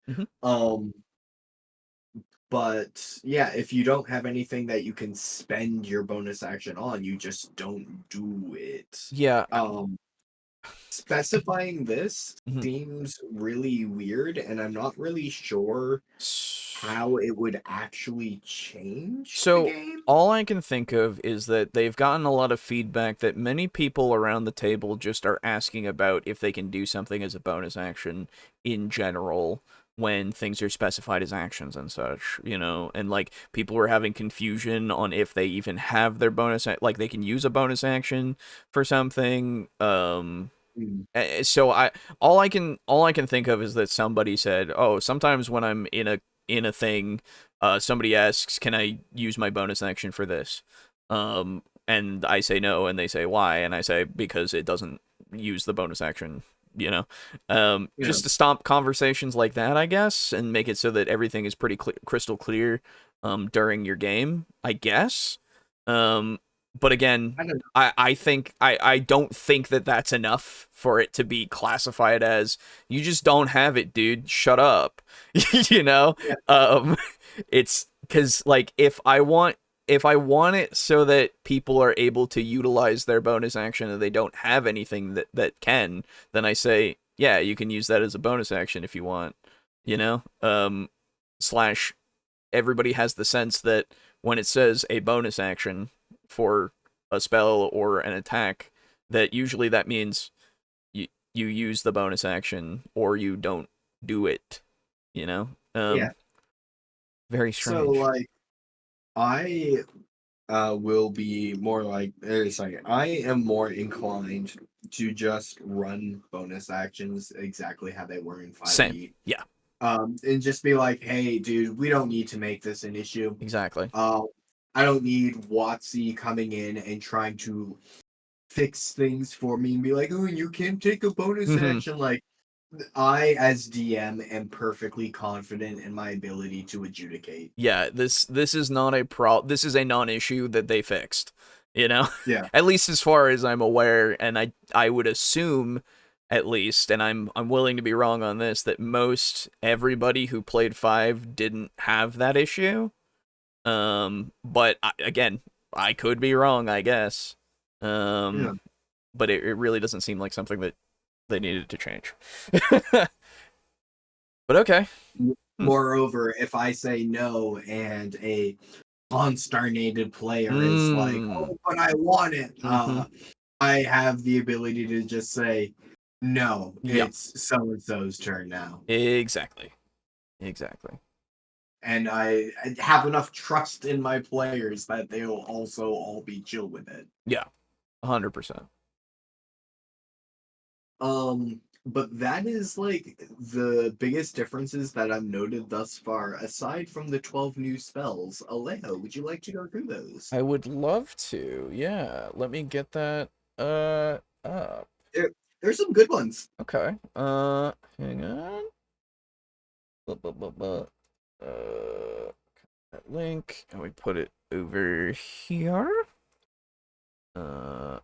But yeah, if you don't have anything that you can spend your bonus action on, you just don't do it. Yeah. Specifying this seems really weird, and I'm not really sure how it would actually change the game. All I can think of is that they've gotten a lot of feedback that many people around the table just are asking about if they can do something as a bonus action in general when things are specified as actions and such, and like people were having confusion on if they even have their bonus, like they can use a bonus action for something. So all I can think of is that somebody said, "Oh, sometimes when I'm in a thing, somebody asks, "Can I use my bonus action for this?" And I say no, and they say why, and I say because it doesn't use the bonus action, just to stop conversations like that, I guess, and make it so that everything is pretty crystal clear during your game, I guess. But again, I think I don't think that that's enough for it to be classified as you just don't have it, dude. Shut up. It's because like if I want it so that people are able to utilize their bonus action and they don't have anything that can, then I say, yeah, you can use that as a bonus action if you want, slash everybody has the sense that when it says a bonus action for a spell or an attack, that usually that means you use the bonus action or you don't do it, very strange. So like I will be more like I am more inclined to just run bonus actions exactly how they were in 5e. Same. Yeah. And just be like, hey dude, we don't need to make this an issue. Exactly. I don't need WotC coming in and trying to fix things for me and be like, oh, you can't take a bonus action. Like, I, as DM, am perfectly confident in my ability to adjudicate. Yeah, this is not a this is a non-issue that they fixed, Yeah. At least as far as I'm aware, and I would assume, at least, and I'm willing to be wrong on this, that most everybody who played 5 didn't have that issue. But again, I could be wrong, I guess. But it really doesn't seem like something that they needed to change. But okay. Moreover, if I say no and a constarnated player is like, oh, but I want it, I have the ability to just say, no, it's so-and-so's turn now. Exactly. And I have enough trust in my players that they'll also all be chill with it. Yeah, 100%. But that is like the biggest differences that I've noted thus far, aside from the 12 new spells. Alejo, would you like to go through those? I would love to. Yeah, let me get that up. There's some good ones. Okay. Hang on. That link, and we put it over here. Oh,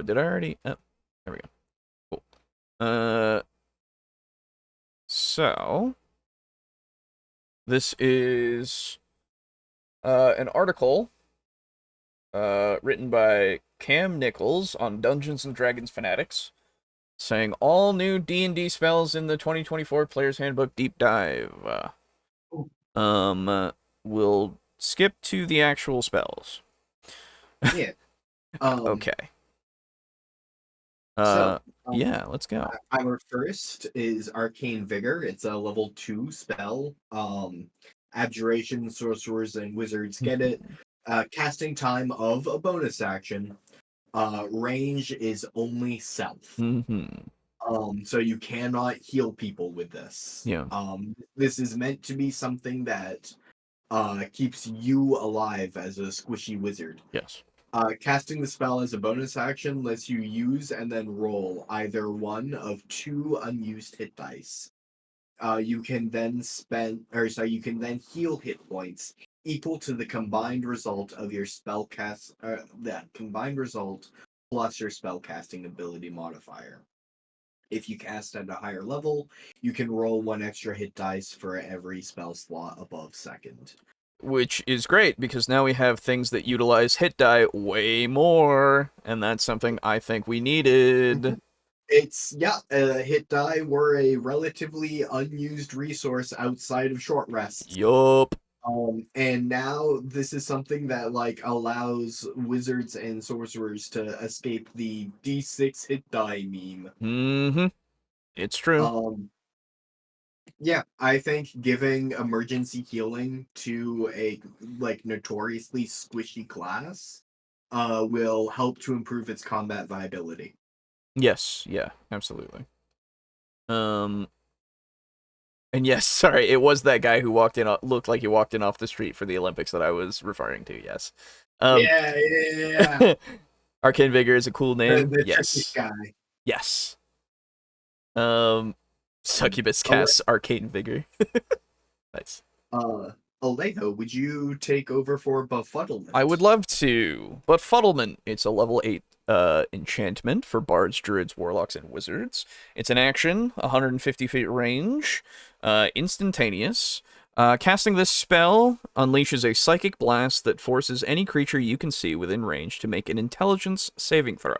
did I already? Oh, there we go. Cool. So this is an article written by Cam Nichols on Dungeons and Dragons Fanatics, saying all new D&D spells in the 2024 Player's Handbook Deep Dive. We'll skip to the actual spells. Yeah. Okay. Yeah, let's go. Our first is Arcane Vigor. It's a level 2 spell. Abjuration, sorcerers, and wizards get it. Casting time of a bonus action. Range is only self. So you cannot heal people with this. Yeah. This is meant to be something that keeps you alive as a squishy wizard. Yes. Casting the spell as a bonus action lets you use and then roll either one of 2 unused hit dice. You can then you can then heal hit points equal to the combined result of your spell cast. That combined result plus your spell casting ability modifier. If you cast at a higher level, you can roll 1 extra hit dice for every spell slot above second. Which is great, because now we have things that utilize hit die way more, and that's something I think we needed. Hit die were a relatively unused resource outside of short rests. Yup. And now this is something that like allows wizards and sorcerers to escape the D6 hit die meme. It's true. Yeah, I think giving emergency healing to a like notoriously squishy class will help to improve its combat viability. Yes, yeah, absolutely. And yes, sorry, it was that guy who looked like he walked in off the street for the Olympics that I was referring to, yes. Yeah. Arcane Vigor is a cool name. The yes. guy. Yes. Succubus casts Arcane Vigor. Nice. Alejo, would you take over for Befuddlement? I would love to. Befuddlement, it's a level 8 enchantment for bards, druids, warlocks, and wizards. It's an action, 150 feet range, instantaneous. Casting this spell unleashes a psychic blast that forces any creature you can see within range to make an intelligence saving throw.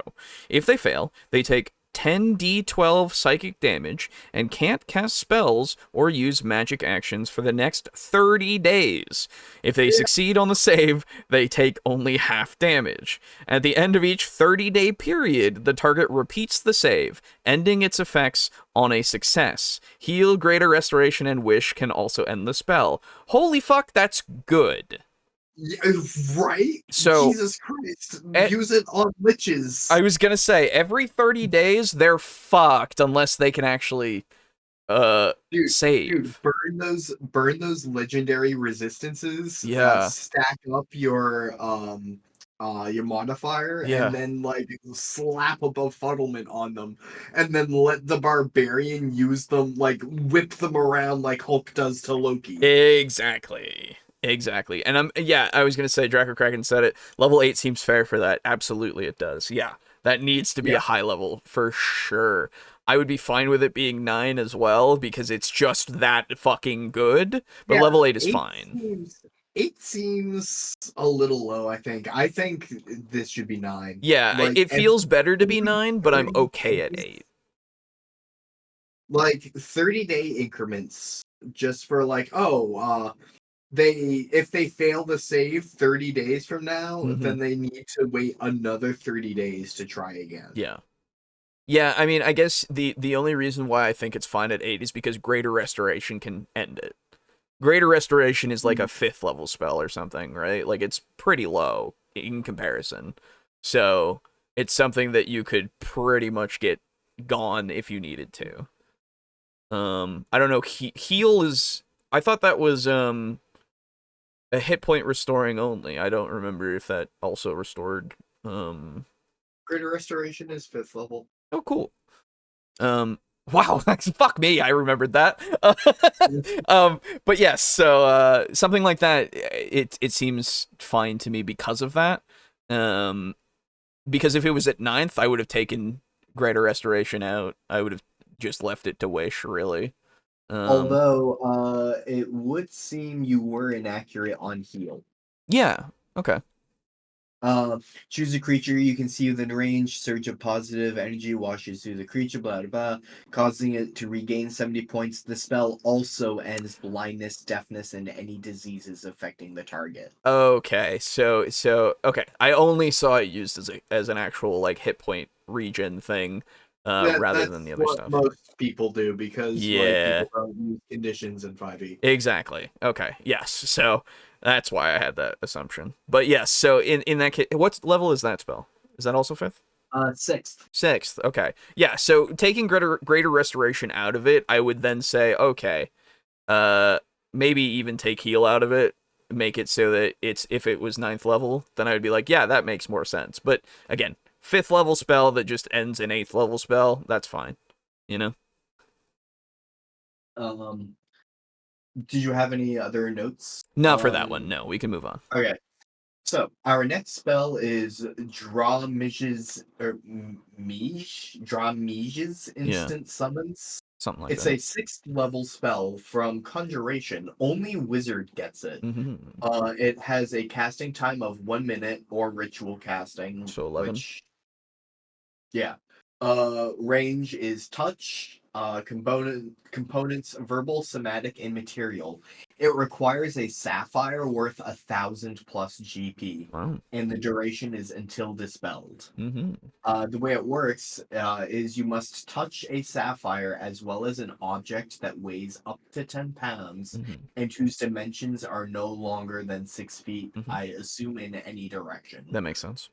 If they fail, they take 10d12 psychic damage and can't cast spells or use magic actions for the next 30 days. If they succeed on the save, they take only half damage. At the end of each 30-day period, the target repeats the save, ending its effects on a success. Heal, Greater Restoration, and Wish can also end the spell. Holy fuck, that's good. Yeah, right? So, Jesus Christ. Use it on liches. I was gonna say, every 30 days, they're fucked unless they can actually save. Dude, burn those legendary resistances. Yeah. Stack up your modifier, Yeah. and then like slap a befuddlement on them, and then let the barbarian use them, like whip them around like Hulk does to Loki. Exactly. And I was gonna say, Draco Kraken said it. Level 8 seems fair for that. Absolutely, it does. Yeah, that needs to be a high level for sure. I would be fine with it being 9 as well, because it's just that fucking good. But level 8 is fine. 8 seems a little low, I think. I think this should be 9. Yeah, like, it feels better to be 9, but I'm okay at 8. Like 30-day increments, just for like, if they fail the save 30 days from now, then they need to wait another 30 days to try again. Yeah, I mean, I guess the only reason why I think it's fine at 8 is because Greater Restoration can end it. Greater Restoration is like a 5th level spell or something, right? Like, it's pretty low in comparison. So, it's something that you could pretty much get gone if you needed to. I don't know. Heal is. I thought that was a hit point restoring only. I don't remember if that also restored. Greater Restoration is 5th level. Oh, cool. Wow, fuck me, I remembered that. But yes, so something like that, it seems fine to me because of that. Because if it was at 9th, I would have taken Greater Restoration out. I would have just left it to Wish, really. Although, it would seem you were inaccurate on heal. Yeah, okay. Choose a creature you can see within range. Surge of positive energy washes through the creature, blah, blah, blah, causing it to regain 70 points. The spell also ends blindness, deafness, and any diseases affecting the target. Okay, so okay. I only saw it used as an actual like hit point regen thing, rather than the other what stuff. most people do because like Yeah. people don't use conditions in 5e. Exactly. Okay. Yes. So that's why I had that assumption. But yes. So in that case, what level is that spell? Is that also 5th? 6th. 6th. Okay. Yeah. So taking greater restoration out of it, I would then say, okay, maybe even take heal out of it, make it so that it's if it was 9th level, then I would be like, yeah, that makes more sense. But again, 5th level spell that just ends an 8th level spell, that's fine. You know. Did you have any other notes? Not for that one. No, we can move on. Okay. So our next spell is Draw Mige's instant summons. Something like It's that. a 6th level spell from Conjuration. Only Wizard gets it. Mm-hmm. It has a casting time of 1 minute or ritual casting. So 11. Which, yeah. Range is touch. Components verbal, somatic, and material. It requires a sapphire worth 1,000 plus GP. Wow. And the duration is until dispelled. Mm-hmm. The way it works is you must touch a sapphire as well as an object that weighs up to 10 pounds Mm-hmm. and whose dimensions are no longer than 6 feet, Mm-hmm. I assume in any direction. That makes sense.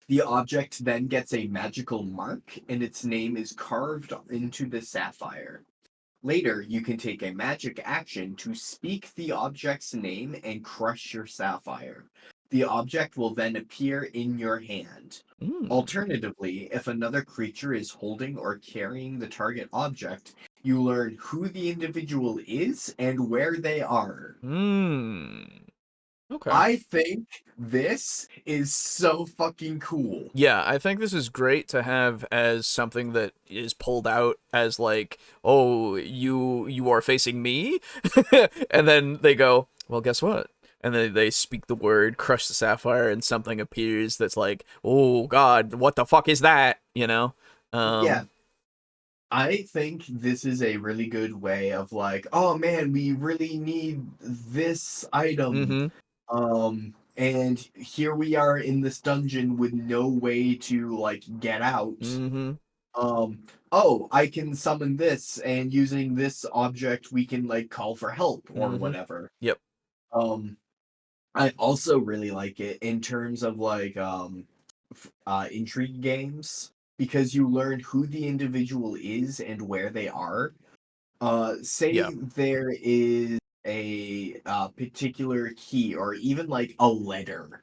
The object then gets a magical mark, and its name is carved into the sapphire. Later, you can take a magic action to speak the object's name and crush your sapphire. The object will then appear in your hand. Alternatively, if another creature is holding or carrying the target object, you learn who the individual is and where they are. Okay. I think this is so fucking cool. Yeah, I think this is great to have as something that is pulled out as like, oh, you are facing me, and then they go, well, guess what? And then they speak the word, crush the sapphire, and something appears that's like, oh god, what the fuck is that? You know? Yeah. I think this is a really good way of like, oh man, we really need this item. And here we are in this dungeon with no way to like get out. Oh, I can summon this, and using this object we can like call for help or whatever. Yep. I also really like it in terms of like intrigue games because you learn who the individual is and where they are. Say there is a particular key or even like a letter.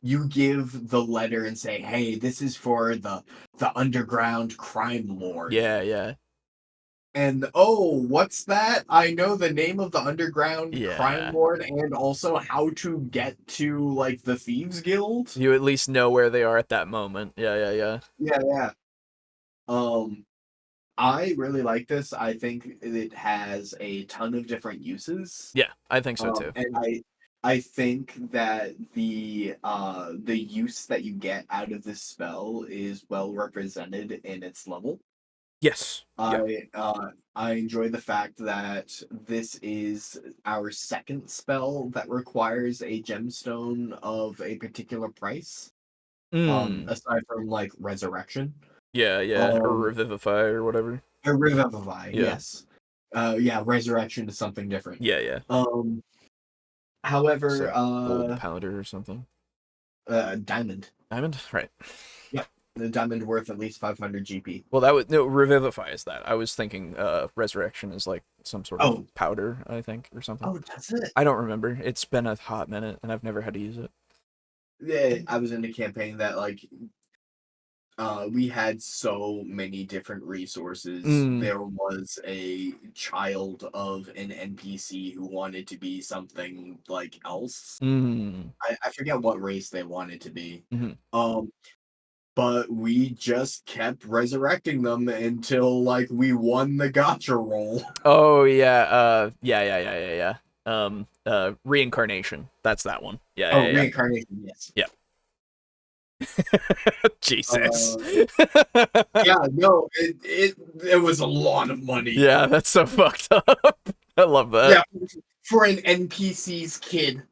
You give the letter and say, "Hey, this is for the underground crime lord." Yeah. And oh, what's that? I know the name of the underground crime lord and also how to get to like the Thieves Guild. You at least know where they are at that moment. Yeah. Yeah. I really like this. I think it has a ton of different uses. Yeah, I think so too. And I think that the use that you get out of this spell is well represented in its level. Yes. I enjoy the fact that this is our second spell that requires a gemstone of a particular price. Aside from like resurrection. Yeah, or revivify or whatever. Or revivify, yes. Resurrection is something different. Yeah. However, gold powder or something. diamond. Diamond, right? Yeah. The diamond worth at least 500 GP. Well, that would no, revivify is that. I was thinking resurrection is like some sort of powder, I think, or something. Oh, that's it. I don't remember. It's been a hot minute, and I've never had to use it. Yeah, I was in a campaign that like we had so many different resources. There was a child of an NPC who wanted to be something like else. I forget what race they wanted to be. But we just kept resurrecting them until like we won the gotcha roll. Oh yeah, yeah. Reincarnation. That's that one. Yeah. Reincarnation. Yes. Yeah. Jesus. Yeah, no, it was a lot of money. Yeah, that's so fucked up. I love that. Yeah, for an NPC's kid.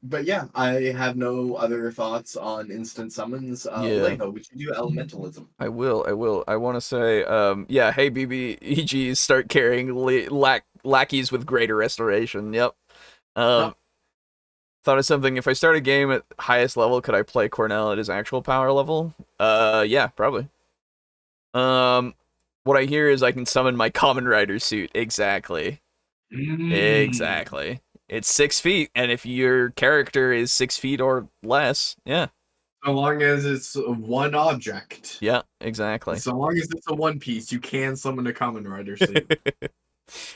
But yeah, I have no other thoughts on instant summons. Alejo, would you do elementalism? I will. I want to say, yeah, hey, BBEGs, start carrying lackeys with greater restoration. Yep. Thought of something. If I start a game at highest level, could I play Cornell at his actual power level? Yeah, probably. What I hear is I can summon my Common Rider suit. Exactly. Exactly. It's 6 feet, and if your character is 6 feet or less, yeah. So long as it's one object. Yeah, exactly. So long as it's a one piece, you can summon a Common Rider suit.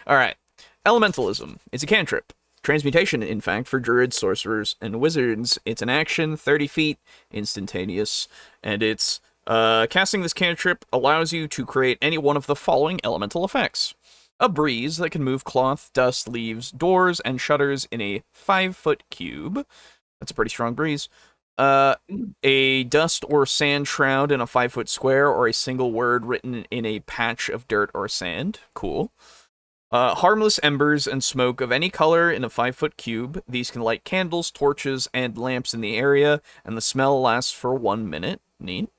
All right. Elementalism. It's a cantrip. Transmutation, in fact, for druids, sorcerers, and wizards. It's an action, 30 feet, instantaneous, and it's casting this cantrip allows you to create any one of the following elemental effects. A breeze that can move cloth, dust, leaves, doors, and shutters in a 5-foot cube. That's a pretty strong breeze. A dust or sand shroud in a 5-foot square, or a single word written in a patch of dirt or sand. Cool. Harmless embers and smoke of any color in a 5-foot cube. These can light candles, torches, and lamps in the area, and the smell lasts for 1 minute. Neat.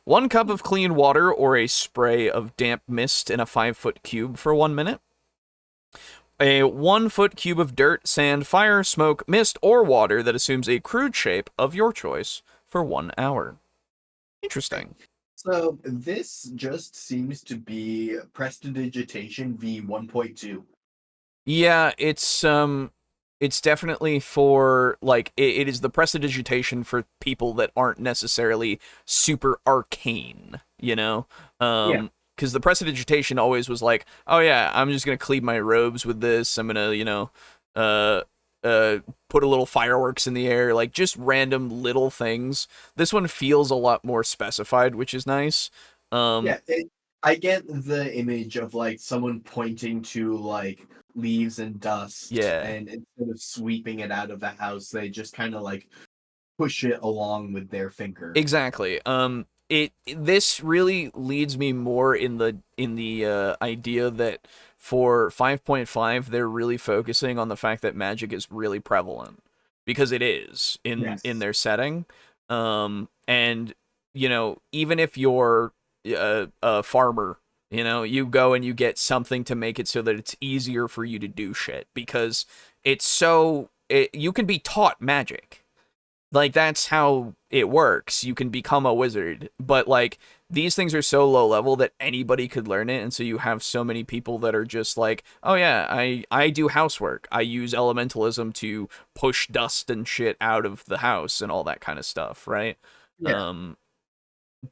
1 cup of clean water or a spray of damp mist in a 5-foot cube for 1 minute. A 1-foot cube of dirt, sand, fire, smoke, mist, or water that assumes a crude shape of your choice for 1 hour. Interesting. So this just seems to be Prestidigitation v 1.2. Yeah, it's definitely for, like, it is the Prestidigitation for people that aren't necessarily super arcane, you know? Because the Prestidigitation always was like, oh yeah, I'm just gonna cleave my robes with this, I'm gonna, you know, put a little fireworks in the air, like, just random little things. This one feels a lot more specified, which is nice. I get the image of, like, someone pointing to, like, leaves and dust, and instead of sweeping it out of the house, they just kind of like push it along with their finger. Exactly. This really leads me more in the idea that for 5.5 they're really focusing on the fact that magic is really prevalent, because it is in their setting. And you know, even if you're a farmer, you know, you go and you get something to make it so that it's easier for you to do shit, because it's you can be taught magic. Like, that's how it works. You can become a wizard, but like, these things are so low level that anybody could learn it, and so you have so many people that are just like, oh yeah, I do housework. I use elementalism to push dust and shit out of the house and all that kind of stuff, right? Yeah.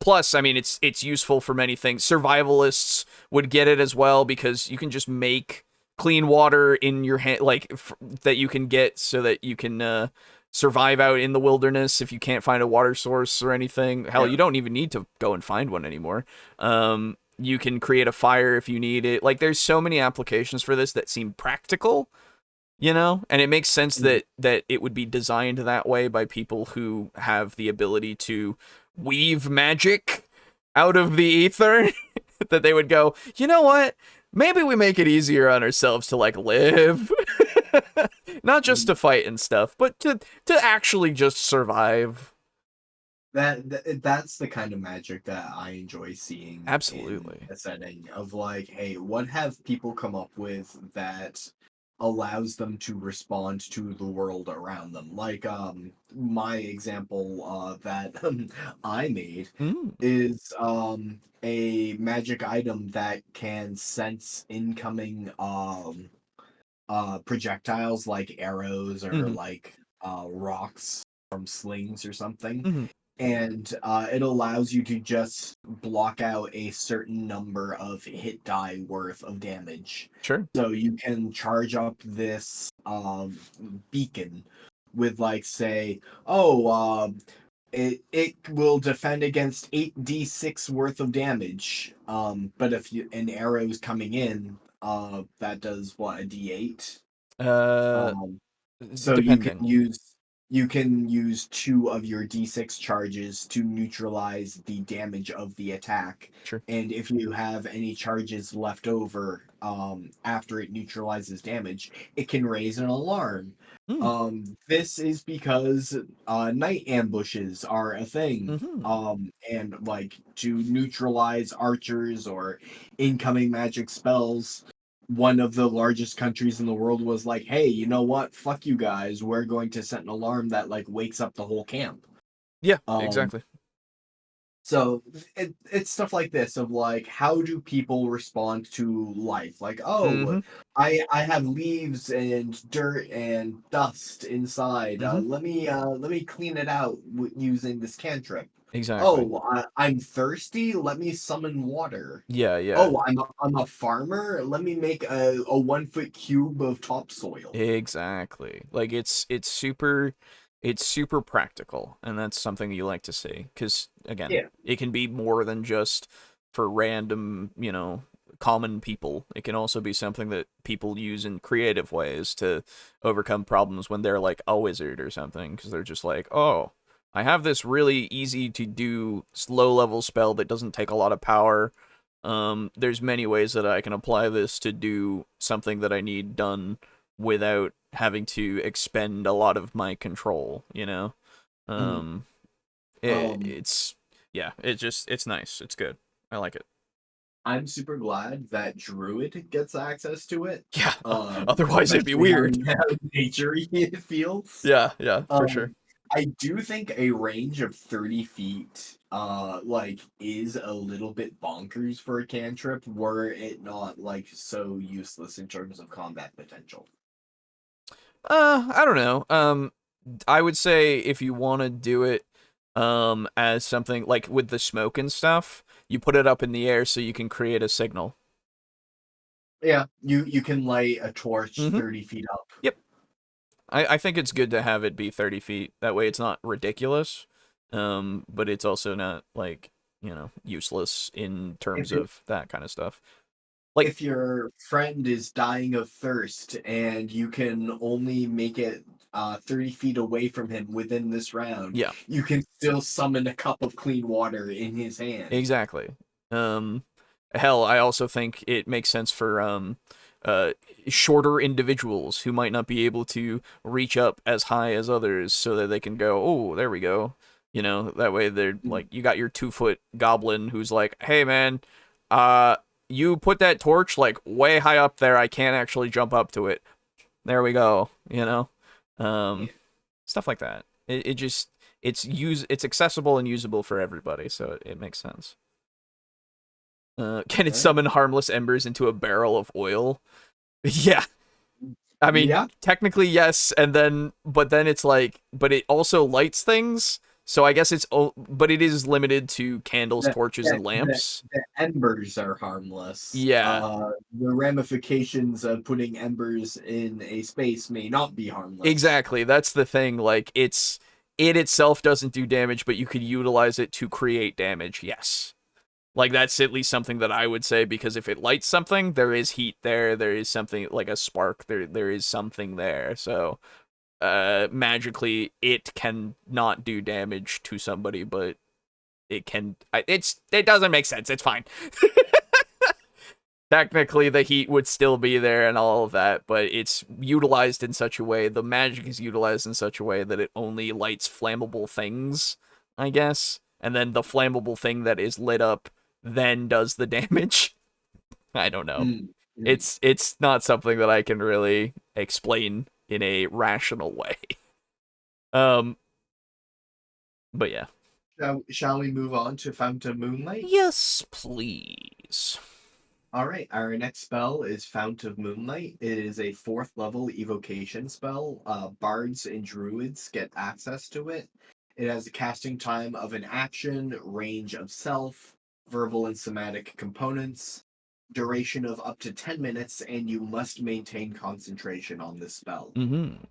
Plus, I mean, it's useful for many things. Survivalists would get it as well, because you can just make clean water in your hand, like, that you can get so that you can survive out in the wilderness if you can't find a water source or anything. Hell, you don't even need to go and find one anymore. You can create a fire if you need it. Like, there's so many applications for this that seem practical, you know, and it makes sense that it would be designed that way by people who have the ability to weave magic out of the ether. That they would go, you know what? Maybe we make it easier on ourselves to, like, live. Not just to fight and stuff, but to actually just survive. That's the kind of magic that I enjoy seeing. Absolutely. In a setting of, like, hey, what have people come up with that allows them to respond to the world around them. Like my example that I made Mm. is a magic item that can sense incoming projectiles like arrows or Mhm. like rocks from slings or something. Mhm. And it allows you to just block out a certain number of hit die worth of damage. Sure. So you can charge up this beacon with, like, say, it will defend against 8d6 worth of damage. But if an arrow is coming in, that does what, a d8? Uh, Um, so Depending. you can use 2 of your d6 charges to neutralize the damage of the attack. Sure. And if you have any charges left over after it neutralizes damage, it can raise an alarm. Mm. This is because night ambushes are a thing. Mhm. And like to neutralize archers or incoming magic spells, one of the largest countries in the world was like, hey, you know what? Fuck you guys. We're going to set an alarm that like wakes up the whole camp. Yeah, Um, exactly. so it's stuff like this of like, how do people respond to life? Like, oh, Mhm. I have leaves and dirt and dust inside. Mhm. Let me clean it out using this cantrip. Exactly. Oh, I'm thirsty. Let me summon water. Yeah, yeah. Oh, I'm a farmer. Let me make a 1 foot cube of topsoil. Exactly. Like it's super practical, and that's something you like to see cuz again, Yeah. it can be more than just for random, common people. It can also be something that people use in creative ways to overcome problems when they're like a wizard or something cuz they're just like, "Oh, I have this really easy to do low level spell that doesn't take a lot of power. There's many ways that I can apply this to do something that I need done without having to expend a lot of my control, you know? Mm. Um, Um, it's, yeah, it's nice. It's good. I like it. I'm super glad that Druid gets access to it. Yeah, otherwise it'd be Especially weird. how nature it feels. Yeah, yeah, for sure. Um, I do think a range of 30 feet, like, is a little bit bonkers for a cantrip, were it not, like, so useless in terms of combat potential. I don't know. I would say if you want to do it, as something like with the smoke and stuff, you put it up in the air so you can create a signal. Yeah, you can light a torch Mm-hmm. 30 feet up. Yep. I think it's good to have it be 30 feet. That way it's not ridiculous, but it's also not, like, useless in terms If it of that kind of stuff. Like, if your friend is dying of thirst and you can only make it 30 feet away from him within this round, yeah, you can still summon a cup of clean water in his hand. exactly. Um, Hell, I also think it makes sense for, uh, shorter individuals who might not be able to reach up as high as others so that they can go, oh, there we go. That way they're like, you got your 2 foot goblin who's like, hey man, uh, you put that torch like way high up there. I can't actually jump up to it. There we go. Um, Yeah. Stuff like that. It just it's accessible and usable for everybody, so it makes sense. Can it Alright. summon harmless embers into a barrel of oil? Yeah. I mean, Yeah. technically yes, but then it's like, but it also lights things. So I guess but it is limited to candles, The, torches, the, and the, lamps. the embers are harmless. Yeah, The ramifications of putting embers in a space may not be harmless. exactly. That's the thing. Like, it itself doesn't do damage, but you could utilize it to create damage. Yes. Like, that's at least something that I would say, because if it lights something, there is heat there. There is something like a spark. There is something there. So, magically, it can not do damage to somebody, but it can. It doesn't make sense. It's fine. Technically, the heat would still be there and all of that, but it's utilized in such a way. The magic is utilized in such a way that it only lights flammable things, I guess, and then the flammable thing that is lit up then does the damage. I don't know. Mm, mm. It's not something that I can really explain in a rational way. But yeah. Shall we move on to Fount of Moonlight? Yes, please. All right, our next spell is Fount of Moonlight. It is a 4th level evocation spell. Bards and druids get access to it. It has a casting time of an action, range of self, verbal and somatic components, duration of up to 10 minutes, and you must maintain concentration on this spell. Mm-hmm.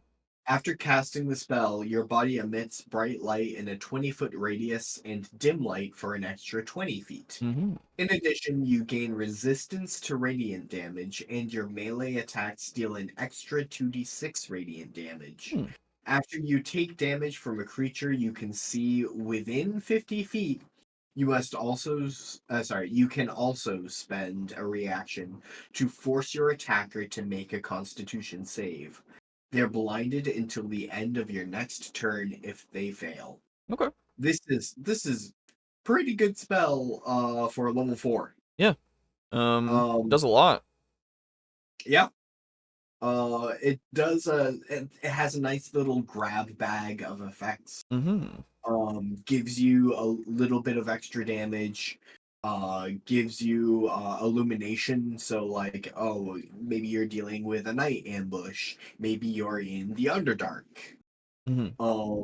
After casting the spell, your body emits bright light in a 20-foot radius and dim light for an extra 20 feet. Mm-hmm. In addition, you gain resistance to radiant damage, and your melee attacks deal an extra 2d6 radiant damage. Hmm. After you take damage from a creature you can see within 50 feet, you can also spend a reaction to force your attacker to make a Constitution save. They're blinded until the end of your next turn if they fail. Okay. This is pretty good spell for level 4. Yeah. Does a lot. Yeah. It does it has a nice little grab bag of effects. Mm-hmm. Gives you a little bit of extra damage. Gives you illumination, so like, oh, maybe you're dealing with a night ambush, maybe you're in the Underdark. Mm-hmm.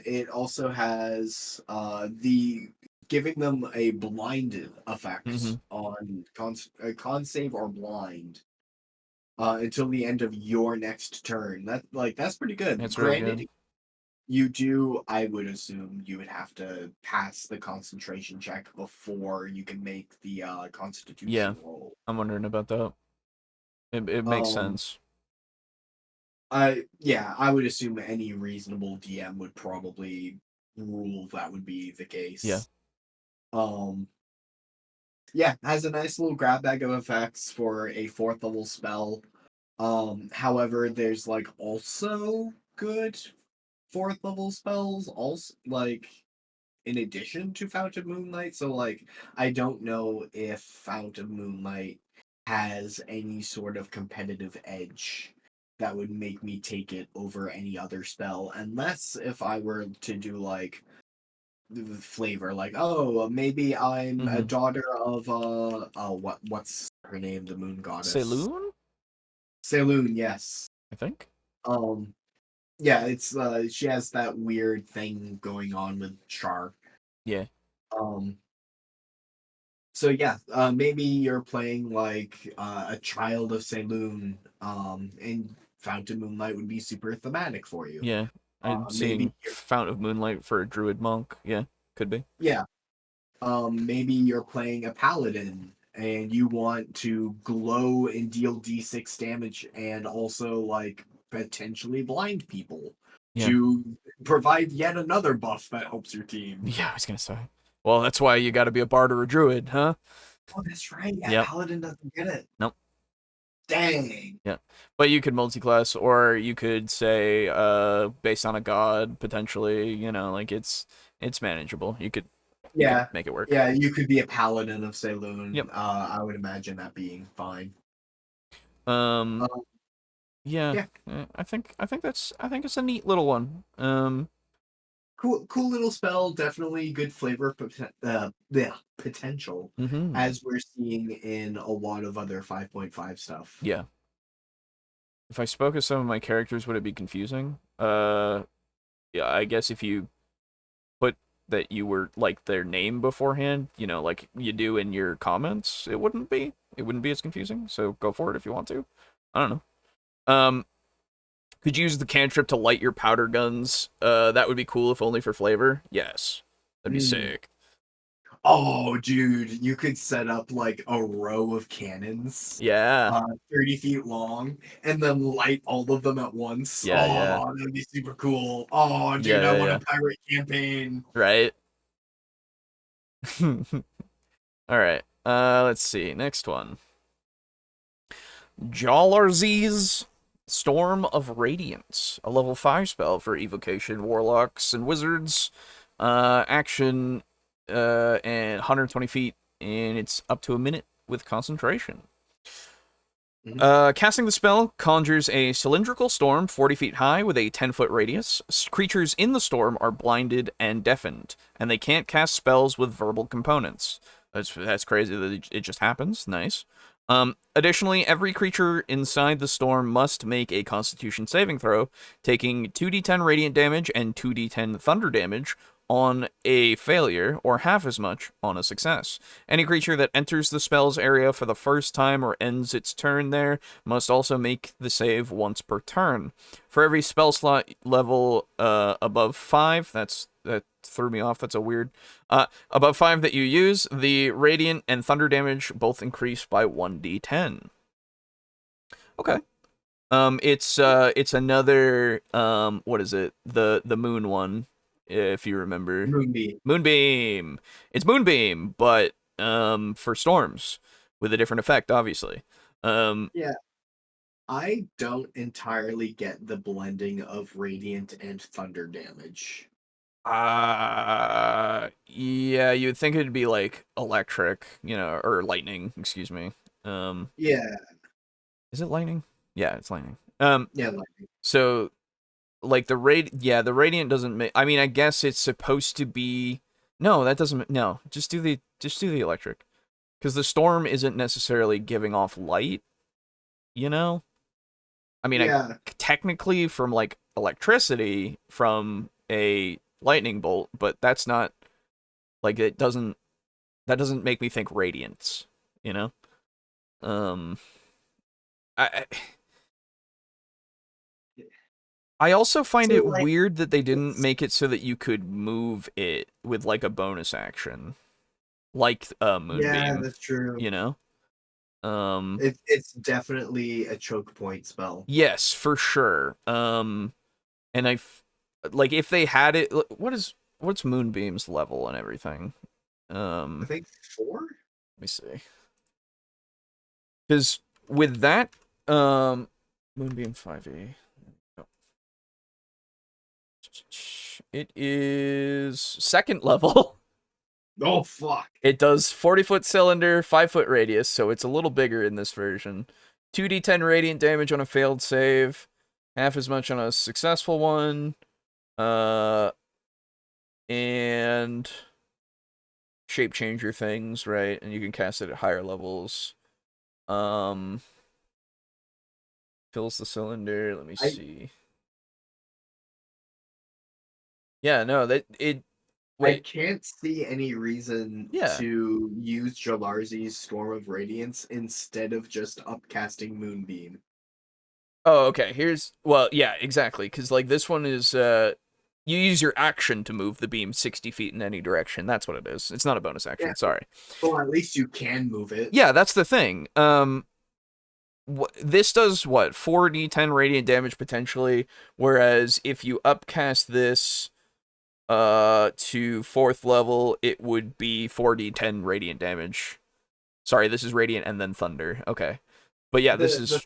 It also has the giving them a blinded effect on con save or blind until the end of your next turn. That's pretty good. That's really Granted, good. you do, I would assume you would have to pass the concentration check before you can make the Constitution roll. I'm wondering about that. It makes sense. I would assume any reasonable DM would probably rule that would be the case. Yeah. Has a nice little grab bag of effects for a 4th level spell. However, there's like also good 4th level spells, also like in addition to Fount of Moonlight. So like, I don't know if Fount of Moonlight has any sort of competitive edge that would make me take it over any other spell, unless if I were to do like the flavor, like, oh, maybe I'm a daughter of what's her name, the moon goddess, Saloon, yes, I think. Yeah, it's she has that weird thing going on with Char. Yeah. So yeah, maybe you're playing like a child of Saloon, and Fount of Moonlight would be super thematic for you. Yeah. I'm seeing Fount of Moonlight for a druid monk. Yeah, could be. Yeah. Maybe you're playing a paladin and you want to glow and deal d6 damage and also like potentially blind people to provide yet another buff that helps your team. Yeah, I was gonna say. Well, that's why you got to be a bard or a druid, huh? Oh, that's right. Yeah, paladin doesn't get it. Nope. Dang. Yeah, but you could multi-class, or you could say, based on a god potentially. You know, like it's manageable. You could make it work. Yeah, you could be a paladin of Saloon. Yep. I would imagine that being fine. Yeah. I think it's a neat little one. Cool little spell. Definitely good flavor potential, as we're seeing in a lot of other 5.5 stuff. Yeah. If I spoke of some of my characters, would it be confusing? Yeah, I guess if you put that you were like their name beforehand, you know, like you do in your comments, it wouldn't be as confusing. So go for it if you want to. I don't know. Could you use the cantrip to light your powder guns? That would be cool if only for flavor. Yes, that'd be sick. Oh, dude, you could set up like a row of cannons. Yeah. 30 feet long, and then light all of them at once. Yeah. That'd be super cool. Oh, dude, I want a pirate campaign. Right. All right. Let's see. Next one. Jalarzi's Storm of Radiance, a level 5 spell for evocation, warlocks, and wizards. Action, and 120 feet, and it's up to a minute with concentration. Casting the spell conjures a cylindrical storm 40 feet high with a 10-foot radius. Creatures in the storm are blinded and deafened, and they can't cast spells with verbal components. That's crazy that it just happens. Nice. Additionally, every creature inside the storm must make a Constitution saving throw, taking 2d10 radiant damage and 2d10 thunder damage on a failure, or half as much on a success. Any creature that enters the spell's area for the first time or ends its turn there must also make the save once per turn. For every spell slot level above 5, that threw me off, that's a weird... above 5 that you use, the radiant and thunder damage both increase by 1d10. Okay. It's another, what is it? The moon one. If you remember. Moonbeam. It's Moonbeam, but for storms with a different effect, obviously. Yeah. I don't entirely get the blending of radiant and thunder damage. Yeah, you'd think it'd be like electric, or lightning, excuse me. Yeah. Is it lightning? Yeah, it's lightning. Yeah, lightning. So like the radiant doesn't make, I mean, I guess it's supposed to be, no, that doesn't, no, just do the electric, because the storm isn't necessarily giving off light, I mean, yeah. Technically from like electricity from a lightning bolt, but that's not, like, that doesn't make me think radiance, I also find it weird that they didn't make it so that you could move it with, like, a bonus action. Like, Moonbeam. Yeah, that's true. It's definitely a choke point spell. Yes, for sure. And like, if they had it... What's Moonbeam's level and everything? I think 4? Let me see. Because with that, Moonbeam 5e... It is 2nd level. Oh, fuck. It does 40-foot cylinder, 5-foot radius, so it's a little bigger in this version. 2d10 radiant damage on a failed save, half as much on a successful one. And shape changer things, right? And you can cast it at higher levels. Fills the cylinder. Let me see. Yeah, no, Wait. I can't see any reason to use Jalarzi's Storm of Radiance instead of just upcasting Moonbeam. Oh, okay. Well, yeah, exactly. Because, like, this one is, you use your action to move the beam 60 feet in any direction. That's what it is. It's not a bonus action. Yeah. Sorry. Well, at least you can move it. Yeah, that's the thing. This does, 4d10 radiant damage potentially, whereas if you upcast this to 4th level, it would be 4d10 radiant damage. Sorry, this is radiant and then thunder. Okay. But yeah, this is...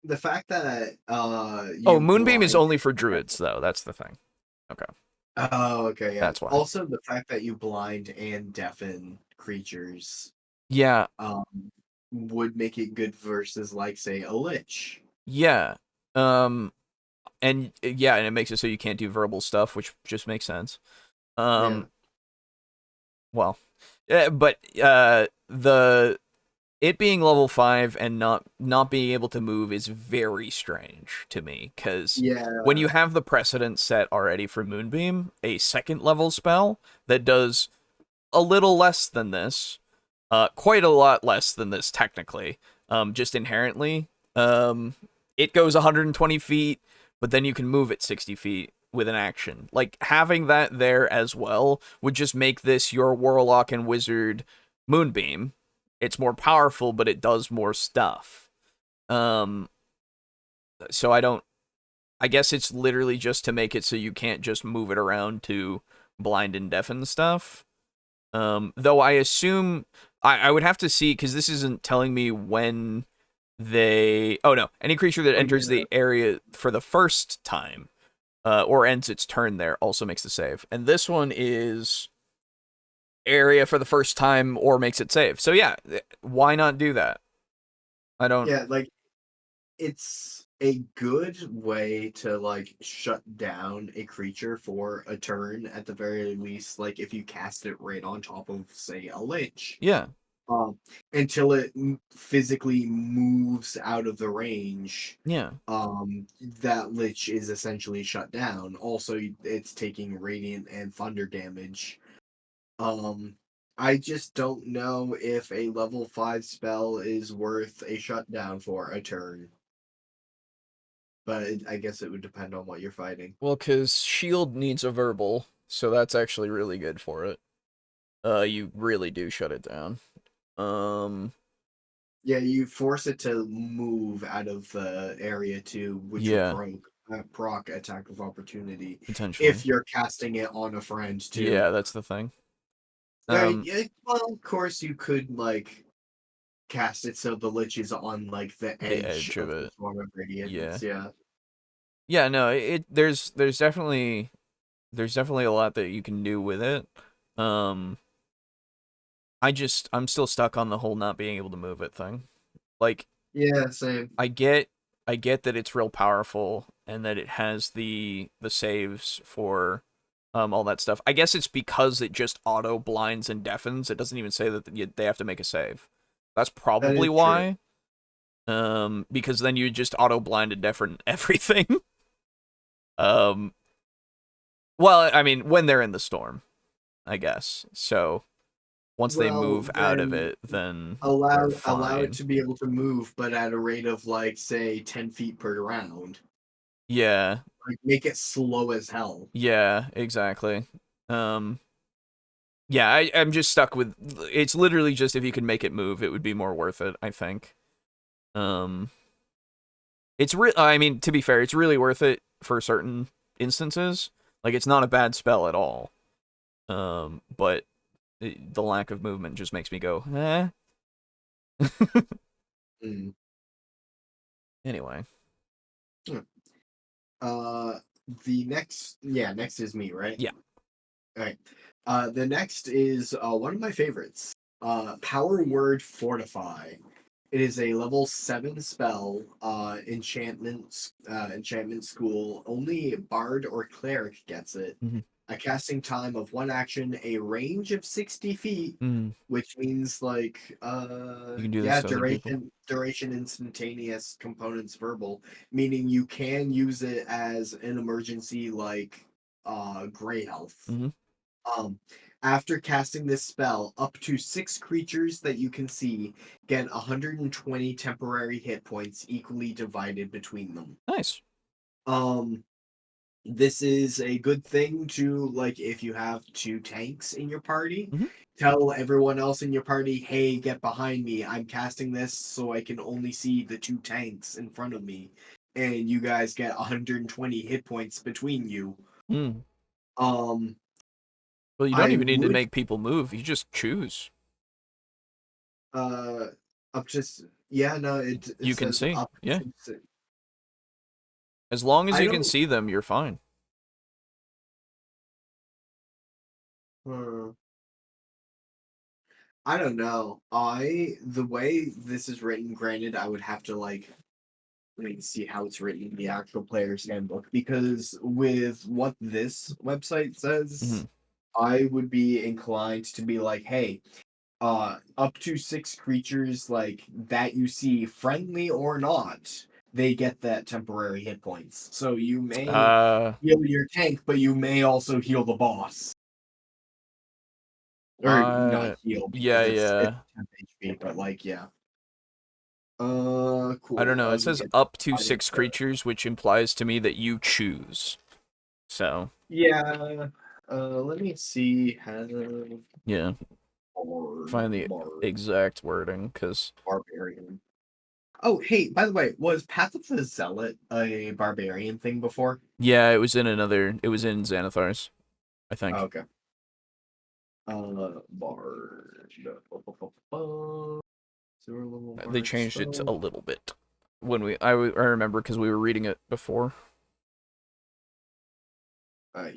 The fact that, Moonbeam is only for druids, though. That's the thing. Okay. Oh, okay, yeah. That's why. Also, the fact that you blind and deafen creatures... Yeah. Would make it good versus, like, say, a lich. Yeah. And it makes it so you can't do verbal stuff, which just makes sense. Well, but it being level 5 and not being able to move is very strange to me, because when you have the precedent set already for Moonbeam, a 2nd level spell that does a little less than this, quite a lot less than this technically, just inherently, it goes 120 feet, but then you can move it 60 feet with an action. Like, having that there as well would just make this your Warlock and Wizard Moonbeam. It's more powerful, but it does more stuff. So I guess it's literally just to make it so you can't just move it around to blind and deafen stuff. Though I assume... I would have to see, because this isn't telling me when... any creature that enters the area for the first time, or ends its turn there, also makes the save. And this one is area for the first time or makes it save. So yeah, why not do that? I don't. Yeah, like it's a good way to like shut down a creature for a turn at the very least, like if you cast it right on top of, say, a lich. Yeah. Um, until it physically moves out of the range, Yeah. that lich is essentially shut down. Also, it's taking radiant and thunder damage. Um, I just don't know if a level 5 spell is worth a shutdown for a turn. But I guess it would depend on what you're fighting. Well, because shield needs a verbal, so that's actually really good for it. You really do shut it down. Yeah, you force it to move out of the area too, which would Yeah, proc attack of opportunity potentially. if you're casting it on a friend too. Yeah, that's the thing. Yeah, well, of course you could like cast it so the lich is on like the The edge edge of of the it. swarm of Yeah. radiance. Yeah. Yeah, no, there's definitely a lot that you can do with it. Um, I'm still stuck on the whole not being able to move it thing. Like, Yeah, same. I get that it's real powerful and that it has the saves for all that stuff. I guess it's because it just auto blinds and deafens. It doesn't even say that they have to make a save. That's That probably is true. why. Because then you just auto blind and deafen everything. um, well, I mean, when they're in the storm, I guess. So once they Well, move out of then it, then they're allow it fine. to be able to move, but at a rate of like say 10 feet per round. Yeah, Like make it slow as hell. yeah, exactly. Um, yeah, I'm just stuck with. It's literally just if you can make it move, it would be more worth it. I think. Um, it's real. I mean, to be fair, it's really worth it for certain instances. Like, it's not a bad spell at all. But the lack of movement just makes me go, eh. Mm. Anyway, Hmm. Uh, the next is me, right? yeah. All right. The next is one of my favorites. Power Word Fortify. It is a level 7 spell, enchantment school. Only Bard or Cleric gets it. Mm-hmm. A casting time of one action, a range of 60 feet, Mm-hmm. which means like You can do this yeah, to other people. duration instantaneous, components verbal, meaning you can use it as an emergency like gray health. Mm-hmm. Um, after casting this spell, up to 6 creatures that you can see get 120 temporary hit points equally divided between them. Nice. Um, this is a good thing to like if you have 2 tanks in your party. Mm-hmm. Tell everyone else in your party, hey, get behind me. I'm casting this so I can only see the 2 tanks in front of me. And you guys get 120 hit points between you. Mm. Um, Well, you don't I even need to would make people move. You just choose. Uh, up to yeah, no, it You can says see. up Yeah. to six. As long as I you can don't. see them, you're fine. Hmm, I don't know. The way this is written. Granted, I would have to like let me see how it's written in the actual player's handbook because with what this website Mm-hmm. says, I would be inclined to be like, hey, up to 6 creatures like that you see, friendly or not, they get that temporary hit points. So you may Uh, heal your tank, but you may also heal the boss. Or not uh, heal because yeah, it's yeah. 10 HP, but like yeah. I don't Cool. know. It Let me says get up to find 6 the creatures, which implies to me that you choose. So, yeah. Let me see. Have yeah, bard, find the exact wording, because, barbarian. Oh, hey, by the way, was Path of the Zealot a barbarian thing before? yeah, it was in Xanathar's, I Oh, think. okay. Bard. Zero level They bard changed it to spell. a little bit. I remember because we were reading it before.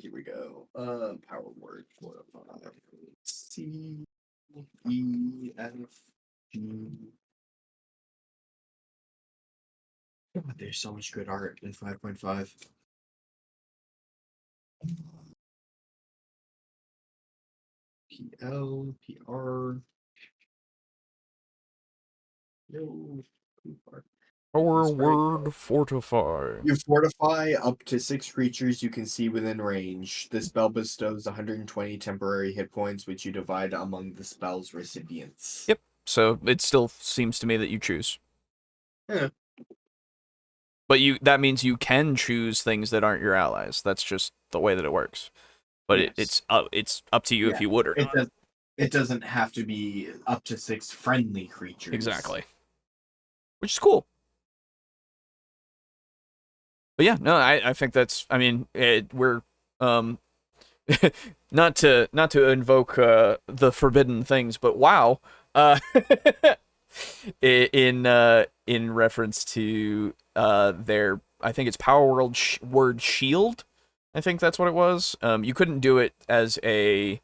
Here we go. Power word fortify. C E F G God, there's so much good art in 5.5. PL, PR. No. PR. That's right. Forward fortify. You fortify up to 6 creatures you can see within range. The spell bestows 120 temporary hit points, which you divide among the spell's recipients. Yep. So it still seems to me that you choose. Yeah. But that means you can choose things that aren't your allies. That's just the way that it works. But Yes. it's up to you if you would or not. It doesn't have to be up to 6 friendly creatures. Exactly. Which is cool. But yeah, no, I think that's. I mean, we're not to invoke the forbidden things, but wow, in reference to their, I think it's Power World word shield. I think that's what it was. You couldn't do it as a